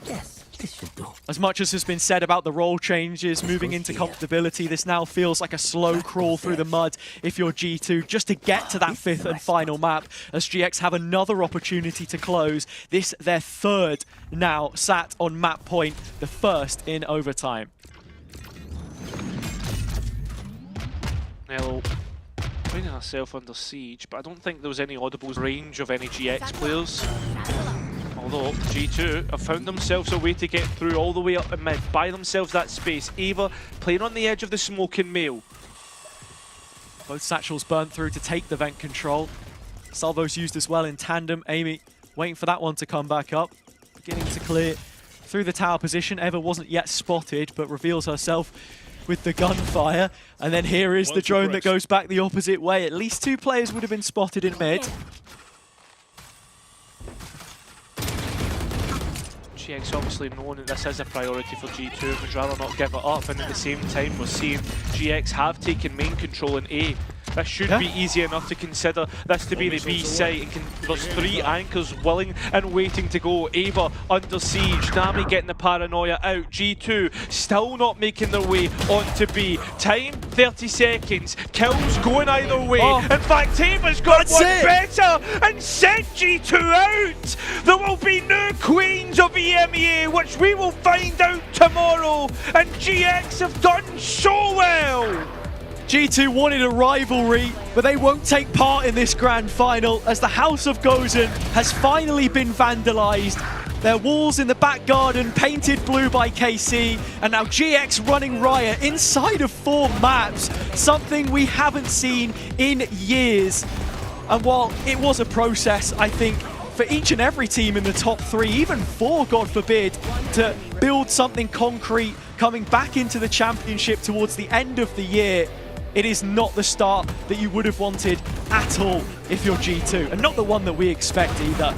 Yes, this should do. As much as has been said about the role changes, moving into comfortability, this now feels like a slow crawl through the mud if you're G2, just to get to that 5th and final map, as GX have another opportunity to close. This, their 3rd now sat on map point, the 1st in overtime. Nello finding herself under siege, but I don't think there was any audible range of any GX players. Although G2 have found themselves a way to get through all the way up in mid, buy themselves that space. Ava playing on the edge of the smoke in mail. Both satchels burnt through to take the vent control. Salvos used as well in tandem. Amy waiting for that one to come back up. Beginning to clear through the tower position. Eva wasn't yet spotted, but reveals herself with the gunfire. And then here is the drone that goes back the opposite way. At least 2 players would have been spotted in mid. GX obviously knowing that this is a priority for G2, would rather not give it up, and at the same time we're seeing GX have taken main control in A. This should be easy enough to consider this to be the B site. There's 3 anchors willing and waiting to go. Ava under siege, Nami getting the paranoia out. G2 still not making their way onto B. Time 30 seconds. Kills going either way. In fact, Ava's got one better and sent G2 out. There will be new queens of EMEA, which we will find out tomorrow. And GX have done so well. G2 wanted a rivalry, but they won't take part in this grand final as the House of Gozen has finally been vandalized. Their walls in the back garden painted blue by KC, and now GX running riot inside of 4 maps, something we haven't seen in years. And while it was a process, I think, for each and every team in the top 3, even 4, God forbid, to build something concrete coming back into the championship towards the end of the year, it is not the start that you would have wanted at all if you're G2, and not the one that we expect either.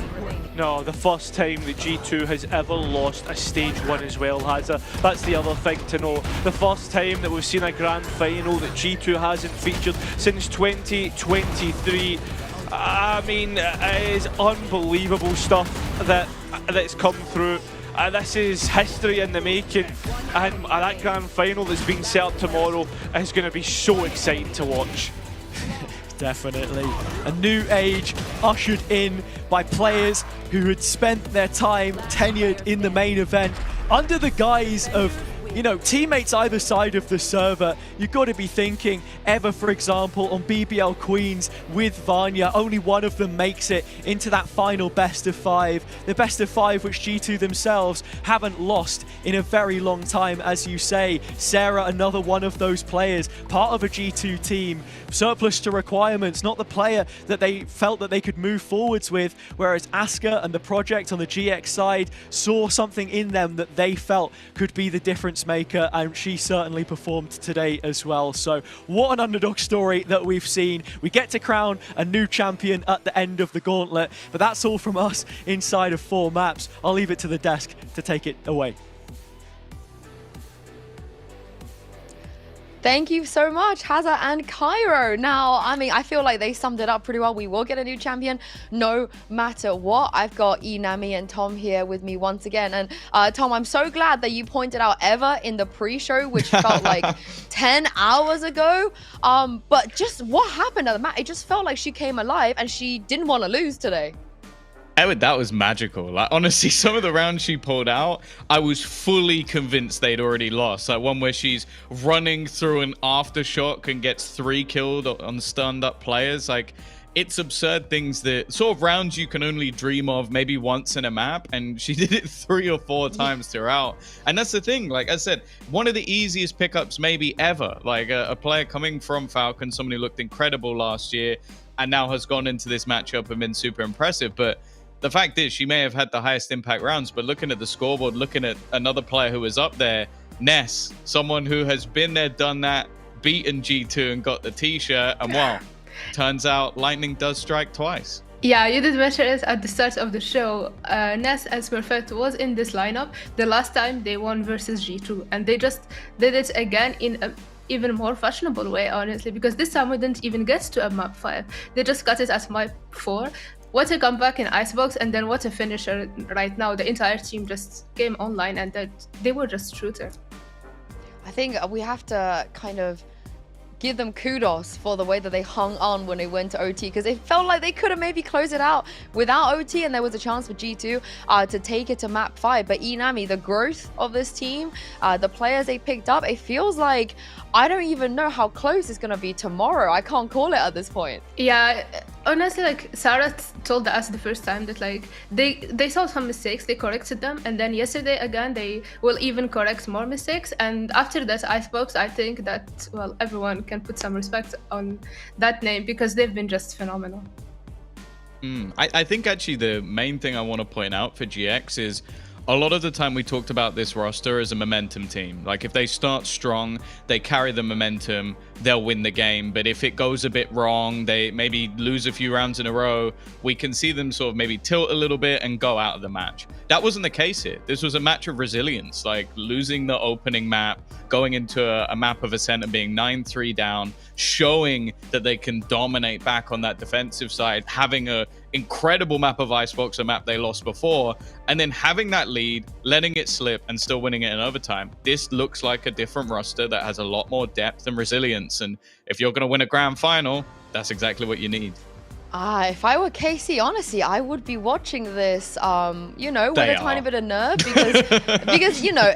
No, the first time that G2 has ever lost a stage 1 as well, Hazza. That's the other thing to know. The first time that we've seen a grand final that G2 hasn't featured since 2023. I mean, it is unbelievable stuff that's come through. This is history in the making, and that grand final that's being set up tomorrow is going to be so exciting to watch. Definitely. A new age ushered in by players who had spent their time tenured in the main event under the guise of, you know, teammates either side of the server. You've got to be thinking, Eva, for example, on BBL Queens with Vanya, only one of them makes it into that final best of 5. The best of 5 which G2 themselves haven't lost in a very long time, as you say. Sarah, another one of those players, part of a G2 team, surplus to requirements, not the player that they felt that they could move forwards with, whereas Asuka and the project on the GX side saw something in them that they felt could be the difference maker, and she certainly performed today as well. So what an underdog story that we've seen. We get to crown a new champion at the end of the gauntlet, but that's all from us inside of 4 maps. I'll leave it to the desk to take it away. Thank you so much, Hazza and Cairo. Now, I mean, I feel like they summed it up pretty well. We will get a new champion no matter what. I've got Nami and Tom here with me once again. And Tom, I'm so glad that you pointed out Eva in the pre-show, which felt like 10 hours ago. But just what happened at the match? It just felt like she came alive and she didn't want to lose today. That was magical. Like, honestly, some of the rounds she pulled out, I was fully convinced they'd already lost. Like one where she's running through an aftershock and gets 3 killed on stunned up players. Like, it's absurd things that sort of rounds you can only dream of maybe once in a map, and she did it 3 or 4 times throughout. And that's the thing, like I said, one of the easiest pickups maybe ever. Like a player coming from Falcon, someone who looked incredible last year and now has gone into this matchup and been super impressive. But the fact is, she may have had the highest impact rounds, but looking at the scoreboard, looking at another player who was up there, Ness, someone who has been there, done that, beaten G2 and got the t-shirt, and well, turns out lightning does strike twice. Yeah, you did mention it at the start of the show. Ness and Smurfette was in this lineup the last time they won versus G2, and they just did it again in a even more fashionable way, honestly, because this time we didn't even get to a map 5. They just got it at map 4. What a comeback in Icebox, and then what a finisher right now. The entire team just came online and they were just shooter. I think we have to kind of give them kudos for the way that they hung on when they went to OT, because it felt like they could have maybe closed it out without OT, and there was a chance for G2 to take it to map 5. But Inami, the growth of this team, the players they picked up, it feels like I don't even know how close it's going to be tomorrow. I can't call it at this point. Yeah, honestly, like Sarah told us the first time that like they saw some mistakes, they corrected them, and then yesterday again they will even correct more mistakes. And after that Icebox, I think that, well, everyone can put some respect on that name because they've been just phenomenal. I think actually the main thing I want to point out for GX is a lot of the time we talked about this roster as a momentum team. Like if they start strong, they carry the momentum, they'll win the game. But if it goes a bit wrong, they maybe lose a few rounds in a row, we can see them sort of maybe tilt a little bit and go out of the match. That wasn't the case here. This was a match of resilience, like losing the opening map, going into a map of Ascent and being 9-3 down, showing that they can dominate back on that defensive side, having a incredible map of Icebox, a map they lost before, and then having that lead, letting it slip and still winning it in overtime. This looks like a different roster that has a lot more depth and resilience, and if you're going to win a grand final, that's exactly what you need. If I were Casey, honestly, I would be watching this, you know, with a tiny bit of nerve, because you know,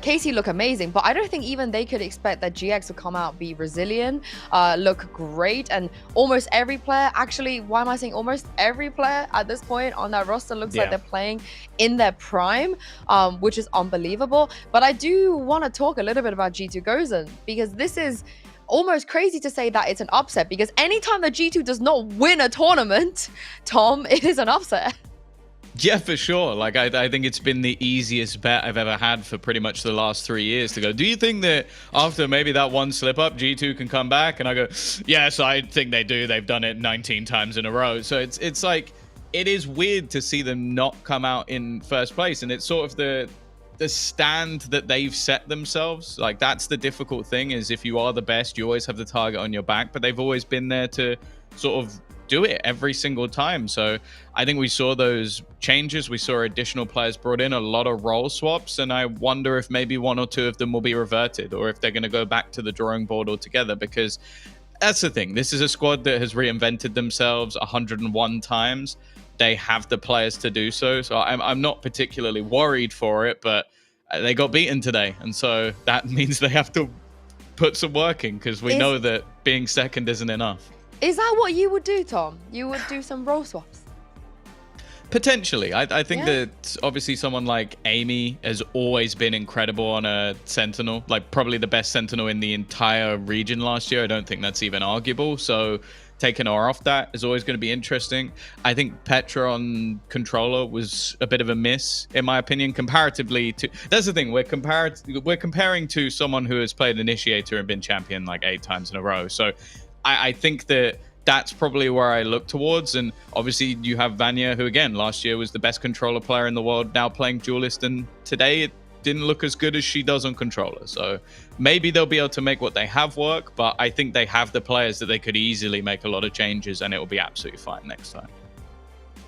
Casey look amazing, but I don't think even they could expect that GX would come out, be resilient, look great, and almost every player, actually, why am I saying almost every player at this point on that roster looks like they're playing in their prime, which is unbelievable. But I do want to talk a little bit about G2 Gozen, because this is almost crazy to say that it's an upset, because anytime that G2 does not win a tournament, Tom, it is an upset. Yeah, for sure. Like, I think it's been the easiest bet I've ever had for pretty much the last 3 years to go, do you think that after maybe that one slip up, G2 can come back? And I go, yes, I think they do. They've done it 19 times in a row. So it's like, it is weird to see them not come out in first place. And it's sort of the stand that they've set themselves. Like, that's the difficult thing, is if you are the best, you always have the target on your back, but they've always been there to sort of do it every single time. So I think we saw those changes. We saw additional players brought in, a lot of role swaps, and I wonder if maybe 1 or 2 of them will be reverted, or if they're going to go back to the drawing board altogether, because that's the thing. This is a squad that has reinvented themselves 101 times. They have the players to do so. So I'm not particularly worried for it, but they got beaten today. And so that means they have to put some work in, because we know that being second isn't enough. Is that what you would do, Tom? You would do some role swaps? Potentially. I think that obviously someone like Amy has always been incredible on a Sentinel, like probably the best Sentinel in the entire region last year. I don't think that's even arguable. So taking her off that is always going to be interesting. I think Petra on controller was a bit of a miss, in my opinion, comparatively to... That's the thing, we're comparing to someone who has played Initiator and been champion like 8 times in a row. So I think that that's probably where I look towards. And obviously you have Vanya, who again, last year was the best controller player in the world, now playing Duelist, and today it didn't look as good as she does on controller. So maybe they'll be able to make what they have work, but I think they have the players that they could easily make a lot of changes, and it will be absolutely fine next time.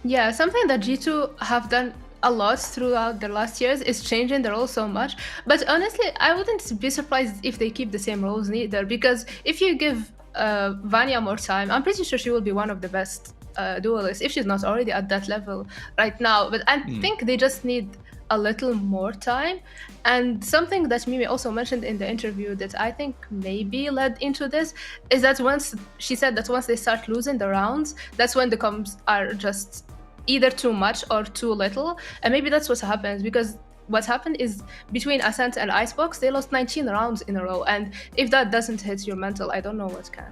Yeah, something that G2 have done a lot throughout the last years is changing the roles so much. But honestly, I wouldn't be surprised if they keep the same roles neither, because if you give Vanya more time, I'm pretty sure she will be one of the best a duelist if she's not already at that level right now. But I think they just need a little more time. And something that Mimi also mentioned in the interview that I think maybe led into this is that once she said that once they start losing the rounds, that's when the comps are just either too much or too little. And maybe that's what happens, because what happened is between Ascent and Icebox, they lost 19 rounds in a row. And if that doesn't hit your mental, I don't know what can.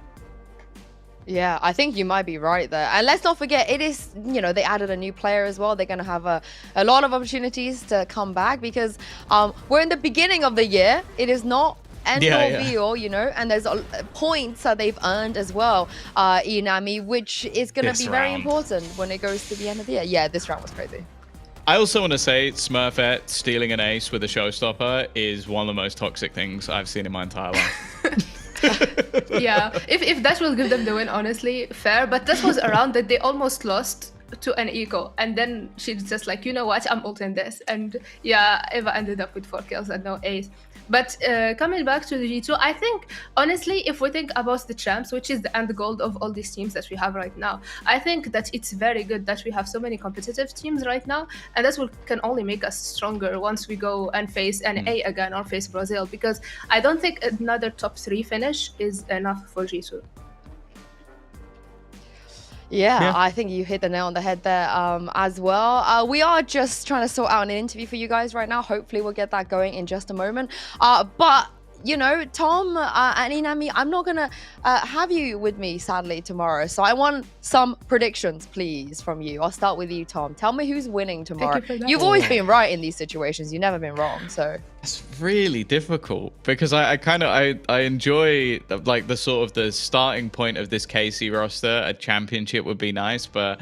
Yeah, I think you might be right there. And let's not forget, it is, they added a new player as well. They're going to have a lot of opportunities to come back because we're in the beginning of the year. It is not end all be all, and there's points that they've earned as well, Inami, which is going to be very important when it goes to the end of the year. Yeah, this round was crazy. I also want to say Smurfette stealing an ace with a showstopper is one of the most toxic things I've seen in my entire life. Yeah, if that will give them the win, honestly, fair. But that was a round that they almost lost to an eco, and then she's just like, you know what, I'm ulting this, and yeah, Eva ended up with 4 kills and no ace. But coming back to the G2, I think, honestly, if we think about the champs, which is the end goal of all these teams that we have right now, I think that it's very good that we have so many competitive teams right now, and that can only make us stronger once we go and face NA again or face Brazil, because I don't think another top 3 finish is enough for G2. Yeah, I think you hit the nail on the head there as well. We are just trying to sort out an interview for you guys right now. Hopefully we'll get that going in just a moment. But Tom and Inami, I'm not going to have you with me, sadly, tomorrow. So I want some predictions, please, from you. I'll start with you, Tom. Tell me who's winning tomorrow. You've always been right in these situations. You've never been wrong, so... It's really difficult because I enjoy the sort of the starting point of this KC roster. A championship would be nice, but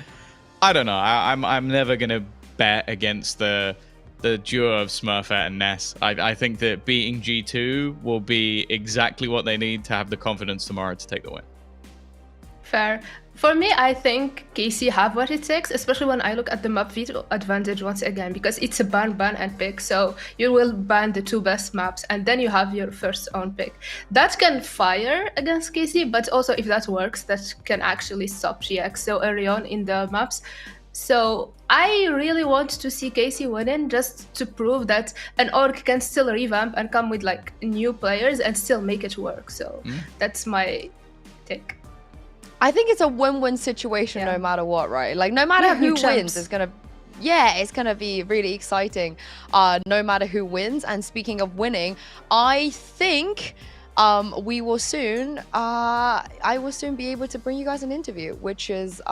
I don't know. I'm never going to bet against the duo of Smurfette and Ness. I think that beating G2 will be exactly what they need to have the confidence tomorrow to take the win. Fair. For me, I think KC have what it takes, especially when I look at the map veto advantage once again, because it's a ban, and pick. So you will ban the 2 best maps, and then you have your first own pick. That can fire against KC, but also if that works, that can actually stop GX so early on in the maps. So I really want to see KC winning, just to prove that an org can still revamp and come with new players and still make it work. So that's my take. I think it's a win-win situation no matter what, right? No matter who wins, it's gonna be really exciting. No matter who wins. And speaking of winning, I think we will soon. I will soon be able to bring you guys an interview, which is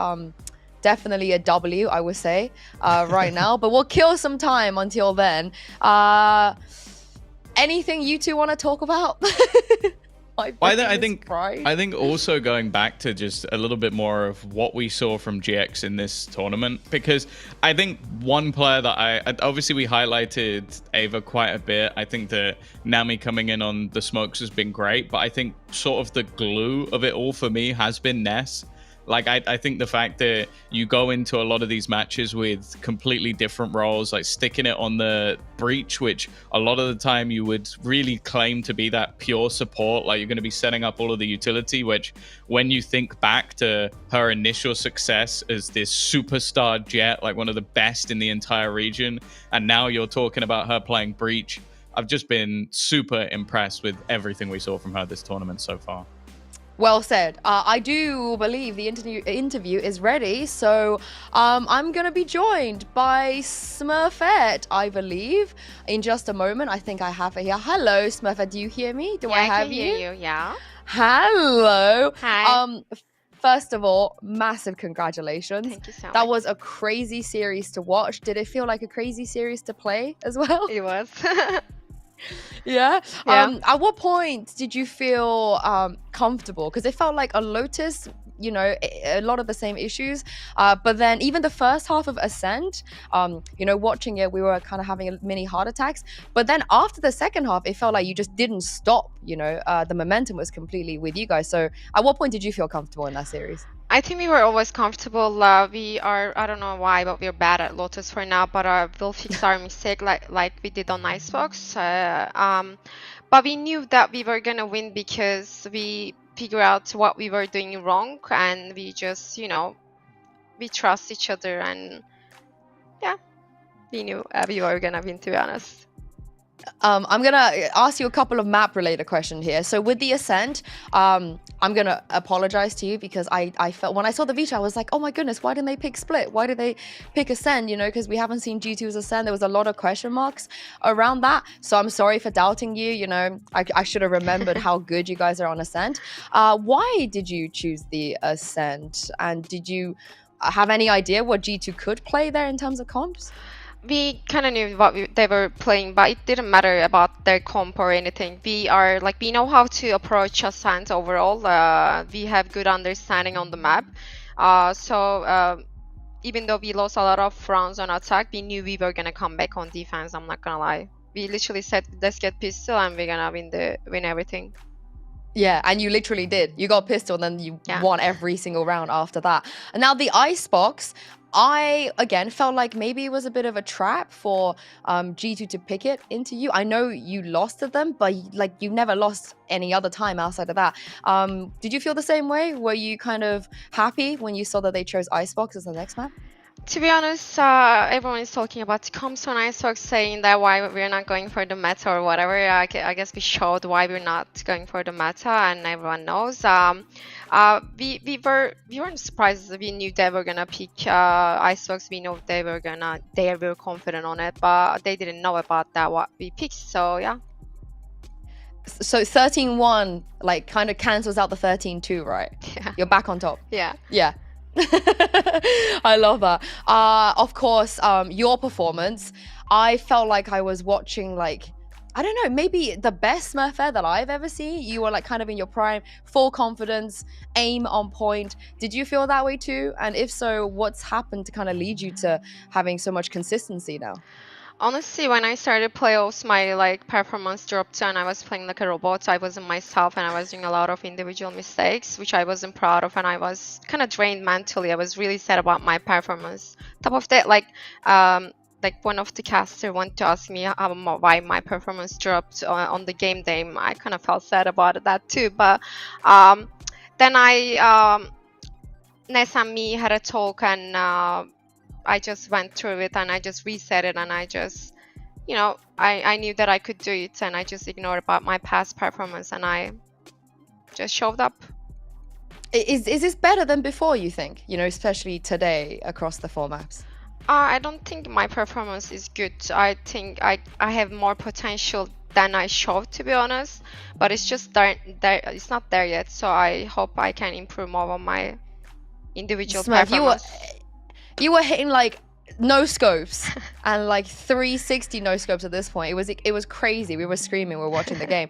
definitely a W, I would say, right now. But we'll kill some time until then. Anything you two want to talk about? I think also going back to just a little bit more of what we saw from GX in this tournament, because I think one player that obviously we highlighted Ava quite a bit. I think that Nami coming in on the smokes has been great, but I think sort of the glue of it all for me has been Ness. I think the fact that you go into a lot of these matches with completely different roles, sticking it on the breach, which a lot of the time you would really claim to be that pure support, you're going to be setting up all of the utility, which when you think back to her initial success as this superstar Jet, one of the best in the entire region, and now you're talking about her playing breach. I've just been super impressed with everything we saw from her this tournament so far. Well said. I do believe the interview is ready, so I'm going to be joined by Smurfette, I believe, in just a moment. I think I have her here. Hello, Smurfette. Do you hear me? Do I have you? I can hear you, yeah. Hello. Hi. First of all, massive congratulations. Thank you so much. That was a crazy series to watch. Did it feel like a crazy series to play as well? It was. Yeah. At what point did you feel comfortable? Because it felt like a Lotus, a lot of the same issues. But then even the first half of Ascent, watching it, we were kind of having mini heart attacks. But then after the second half, it felt like you just didn't stop. The momentum was completely with you guys. So at what point did you feel comfortable in that series? I think we were always comfortable. We are, I don't know why, but we're bad at Lotus for now. But we'll fix our mistake like we did on Icebox. But we knew that we were gonna win because we figured out what we were doing wrong, and we just, we trust each other, and yeah, we knew we were gonna win, to be honest. I'm gonna ask you a couple of map related questions here. So with the Ascent, I'm gonna apologize to you because I felt when I saw the VCT, I was like, oh my goodness, why didn't they pick Split? Why did they pick Ascent? You know, because we haven't seen G2's Ascent. There was a lot of question marks around that. So I'm sorry for doubting you. You know, I should have remembered how good you guys are on Ascent. Why did you choose the Ascent? And did you have any idea what G2 could play there in terms of comps? We kind of knew what they were playing, but it didn't matter about their comp or anything. We are like, we know how to approach Ascent overall. We have good understanding on the map. So even though we lost a lot of rounds on attack, we knew we were gonna come back on defense. I'm not gonna lie. We literally said, let's get pistol and we're gonna win everything. Yeah, and you literally did. You got pistol, and then you won every single round after that. And now the Icebox, I, again, felt like maybe it was a bit of a trap for G2 to pick it into you. I know you lost to them, but like you've never lost any other time outside of that. Did you feel the same way? Were you kind of happy when you saw that they chose Icebox as the next map? To be honest, everyone is talking about the comps on Icebox, saying that why we're not going for the meta or whatever. I guess we showed why we're not going for the meta, and everyone knows. We weren't surprised. We knew they were gonna pick Icebox. We know they were confident on it, but they didn't know about that what we picked. So yeah. So 13-1 like kind of cancels out the 13-2, right? Yeah. You're back on top. Yeah. Yeah. I love that. Of course, your performance, I felt like I was watching, like, I don't know, maybe the best Smurfette that I've ever seen. You were like kind of in your prime, full confidence, aim on point. Did you feel that way too? And if so, what's happened to kind of lead you to having so much consistency now? Honestly, when I started playoffs, my like performance dropped and I was playing like a robot. I wasn't myself and I was doing a lot of individual mistakes, which I wasn't proud of, and I was kind of drained mentally. I was really sad about my performance. Top of that, like one of the caster wanted to ask me why my performance dropped on the game day. I kind of felt sad about that too. But then Ness and me had a talk, and I just went through it and I just reset it, and I just, you know, I knew that I could do it, and I just ignored about my past performance and I just showed up. Is this better than before, you think? You know, especially today across the four maps? I don't think my performance is good. I think I have more potential than I showed, to be honest, but it's just there, it's not there yet. So I hope I can improve more on my individual performance. You were hitting like no scopes and like 360 no scopes at this point. It was crazy. We were screaming. We were watching the game.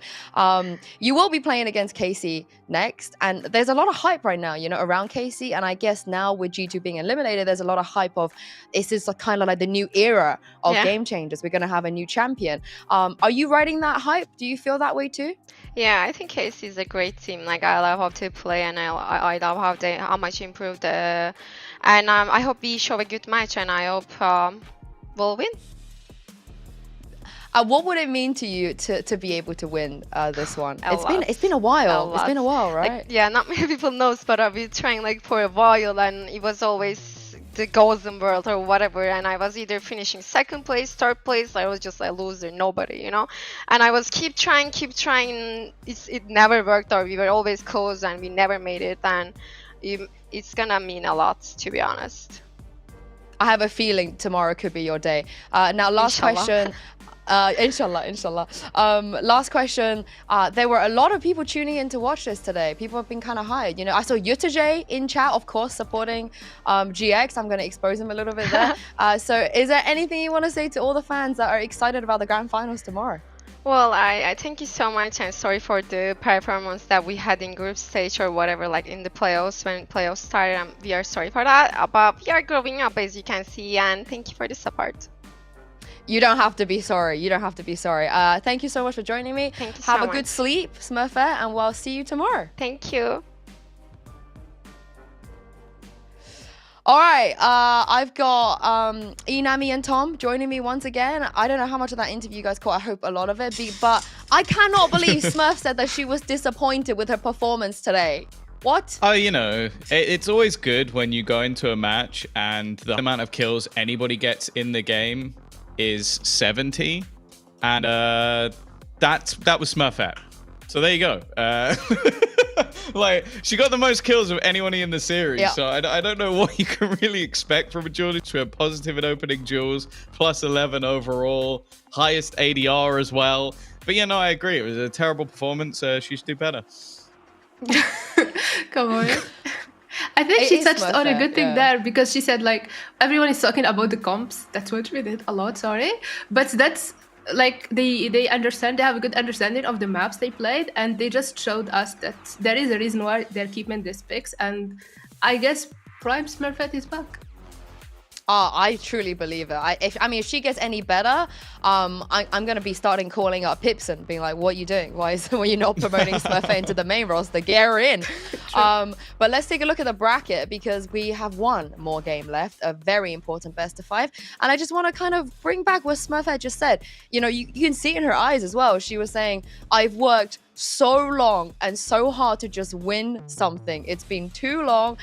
You will be playing against Casey next, and there's a lot of hype right now, you know, around Casey. And I guess now with G2 being eliminated, there's a lot of hype of this is kind of like the new era of Game Changers. We're gonna have a new champion. Are you riding that hype? Do you feel that way too? Yeah, I think Casey is a great team. Like, I love how they play, and I love how much improved. And I hope we show a good match, and I hope we'll win. What would it mean to you to be able to win this one? It's been a while. It's been a while, right? Like, yeah, not many people knows, but I've been trying like for a while, and it was always the golden world or whatever, and I was either finishing second place, third place. I was just a loser, nobody, you know. And I was keep trying. It never worked, or we were always close and we never made it. And it's gonna mean a lot, to be honest. I have a feeling tomorrow could be your day. Now, last question. Inshallah. Last question. There were a lot of people tuning in to watch this today. People have been kind of hyped. You know, I saw Yutajay in chat, of course, supporting GX. I'm going to expose him a little bit there. So is there anything you want to say to all the fans that are excited about the grand finals tomorrow? Well, I thank you so much, and sorry for the performance that we had in group stage or whatever, like in the playoffs when playoffs started. We are sorry for that, but we are growing up, as you can see, and thank you for the support. You don't have to be sorry. You don't have to be sorry. Thank you so much for joining me. Thank you Have so a much. good sleep, Smurfette, and we'll see you tomorrow. Thank you. All right, I've got Inami and Tom joining me once again. I don't know how much of that interview you guys caught. I hope a lot of it. But I cannot believe Smurf said that she was disappointed with her performance today. What? Oh, you know, it's always good when you go into a match and the amount of kills anybody gets in the game is 70, and that was Smurfette. So there you go. Like, she got the most kills of anyone in the series. Yeah. So I don't know what you can really expect from a duel. She went positive in opening duels, plus 11 overall, highest ADR as well. But yeah, no, I agree. It was a terrible performance. She should do better. Come on. I think she touched on a good thing yeah. there, because she said, like, everyone is talking about the comps. That's what we did a lot, sorry. But that's like they understand, they have a good understanding of the maps they played, and they just showed us that there is a reason why they're keeping these picks, and I guess Prime Smurfette is back. I truly believe it. I mean, if she gets any better, I'm gonna be starting calling up Pipson, being like, "What are you doing? Why are you not promoting Smurfette into the main roster? Get her in." But let's take a look at the bracket, because we have one more game left, a very important best of 5. And I just want to kind of bring back what Smurfette just said. You know, you can see it in her eyes as well. She was saying, "I've worked so long and so hard to just win something. It's been too long.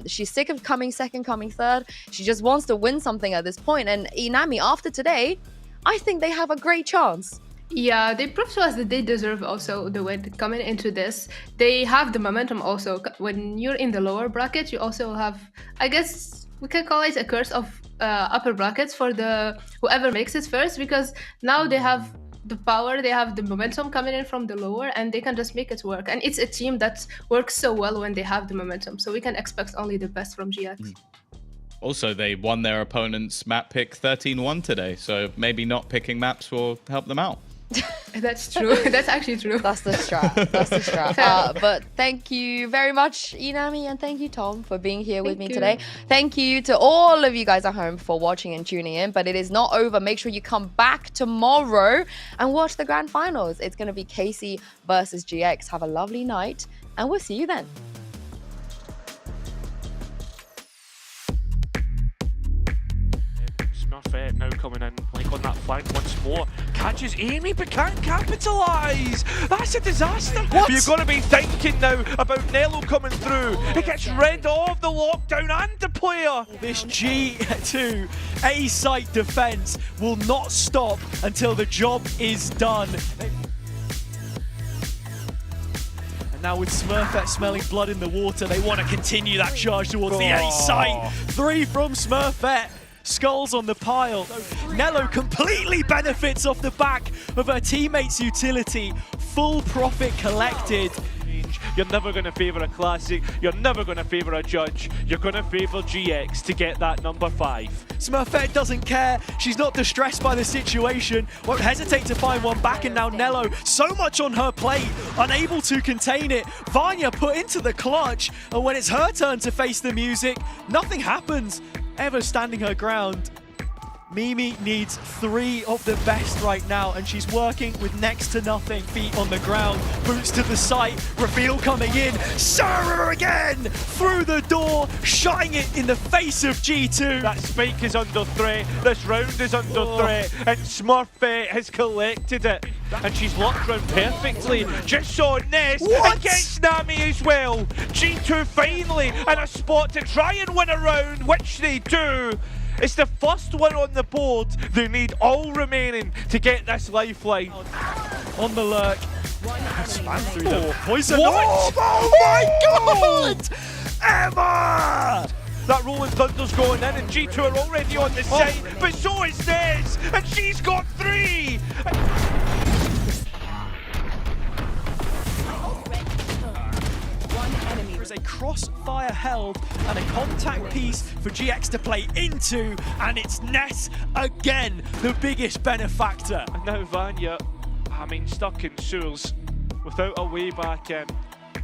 She's sick of coming second, coming third. She just wants to win something at this point." And Inami, after today, I think they have a great chance. Yeah, they proved to us that they deserve also the win coming into this. They have the momentum also. When you're in the lower bracket, you also have, I guess we can call it a curse of upper brackets for the whoever makes it first, because now they have the power, they have the momentum coming in from the lower, and they can just make it work. And it's a team that works so well when they have the momentum. So we can expect only the best from GX. Also, they won their opponent's map pick 13-1 today, so maybe not picking maps will help them out. That's true. That's actually true. That's the strat. That's the strat. But thank you very much, Inami, and thank you, Tom, for being here with me today. Thank you to all of you guys at home for watching and tuning in. But it is not over. Make sure you come back tomorrow and watch the grand finals. It's going to be KC versus GX. Have a lovely night, and we'll see you then. Smurfette now coming in, like on that flank once more. Catches Amy but can't capitalise. That's a disaster. What? You've got to be thinking now about Nello coming through. He gets rid of the lockdown and the player. This G2 A site defense will not stop until the job is done. And now with Smurfette smelling blood in the water, they want to continue that charge towards the A site. 3 from Smurfette. Skulls on the pile. Nello completely benefits off the back of her teammate's utility. Full profit collected. You're never going to favour a classic. You're never going to favour a judge. You're going to favour GX to get that number 5. Smurfette doesn't care. She's not distressed by the situation. Won't hesitate to find one back, and now Nello, so much on her plate, unable to contain it. Vanya put into the clutch, and when it's her turn to face the music, nothing happens. Ever standing her ground. Mimi needs 3 of the best right now, and she's working with next to nothing. Feet on the ground, boots to the site, reveal coming in. Sarah again through the door, shutting it in the face of G2. That spike is under threat, this round is under threat, and Smurfette has collected it. And she's locked round perfectly. Just saw Ness and gets Nami as well. G2 finally in a spot to try and win a round, which they do. It's the first one on the board. They need all remaining to get this lifeline. On the lurk. Spam through the poison. What? Oh my god! Emma! That Rolling Thunder's going in, and G2 are already on the side, but so is Ness, and she's got 3! There's a crossfire held and a contact piece for GX to play into, and it's Ness again, the biggest benefactor. And now Vanya, I mean, stuck in sewers without a way back in.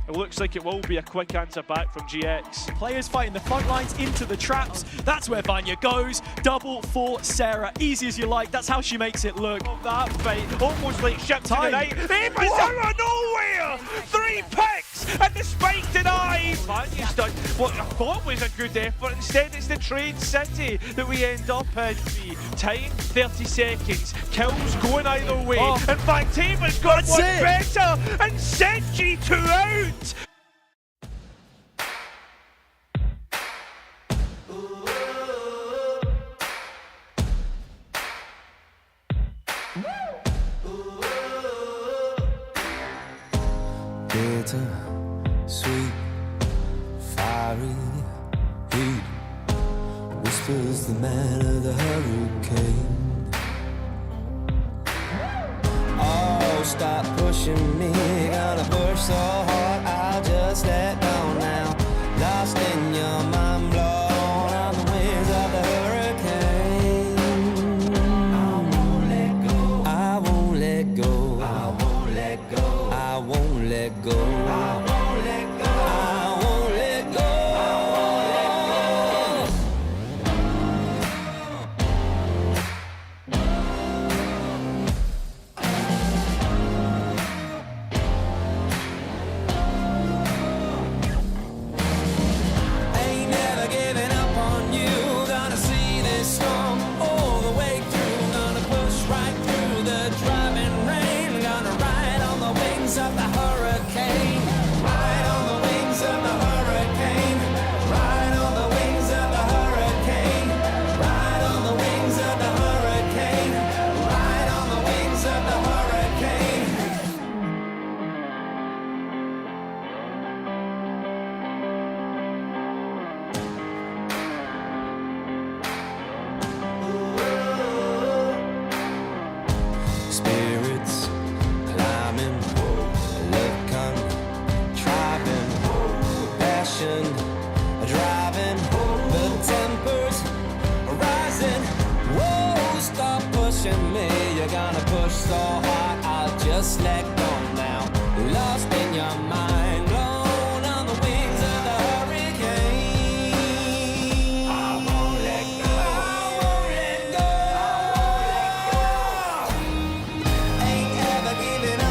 It looks like it will be a quick answer back from GX. Players fighting the front lines into the traps. That's where Vanya goes. Double for Sarah. Easy as you like. That's how she makes it look. Of that fight, almost like shipped to the night. Eva's out of nowhere! 3 picks and the spike denied. Vanya's done what I thought was a good effort. Instead, it's the Trade City that we end up in. Time 30 seconds. Kills going either way. In fact, Tama's got one better and sent G2 out. bitter, sweet, fiery heat. Whispers the man of the hurricane. Oh, stop pushing me, gonna push so hard I'll just let go now. Lost in your mind, blown on the winds of the hurricane. I won't let go. I won't let go. I won't let go. I won't let go. I won't let go. I won't let go. Ain't never giving up on you. Gonna see this storm all the way through. Gonna push right through the driving rain. Gonna ride on the wings of the hurricane. Ride on the wings of the hurricane. Ride on the wings of the hurricane. Ride on the wings of the hurricane. Ride on the wings of the hurricane. Spirits climbing, love contriving, passion driving, the tempers rising. Whoa, stop pushing me. You're gonna push so hard, I'll just let go now. Lost in your mind.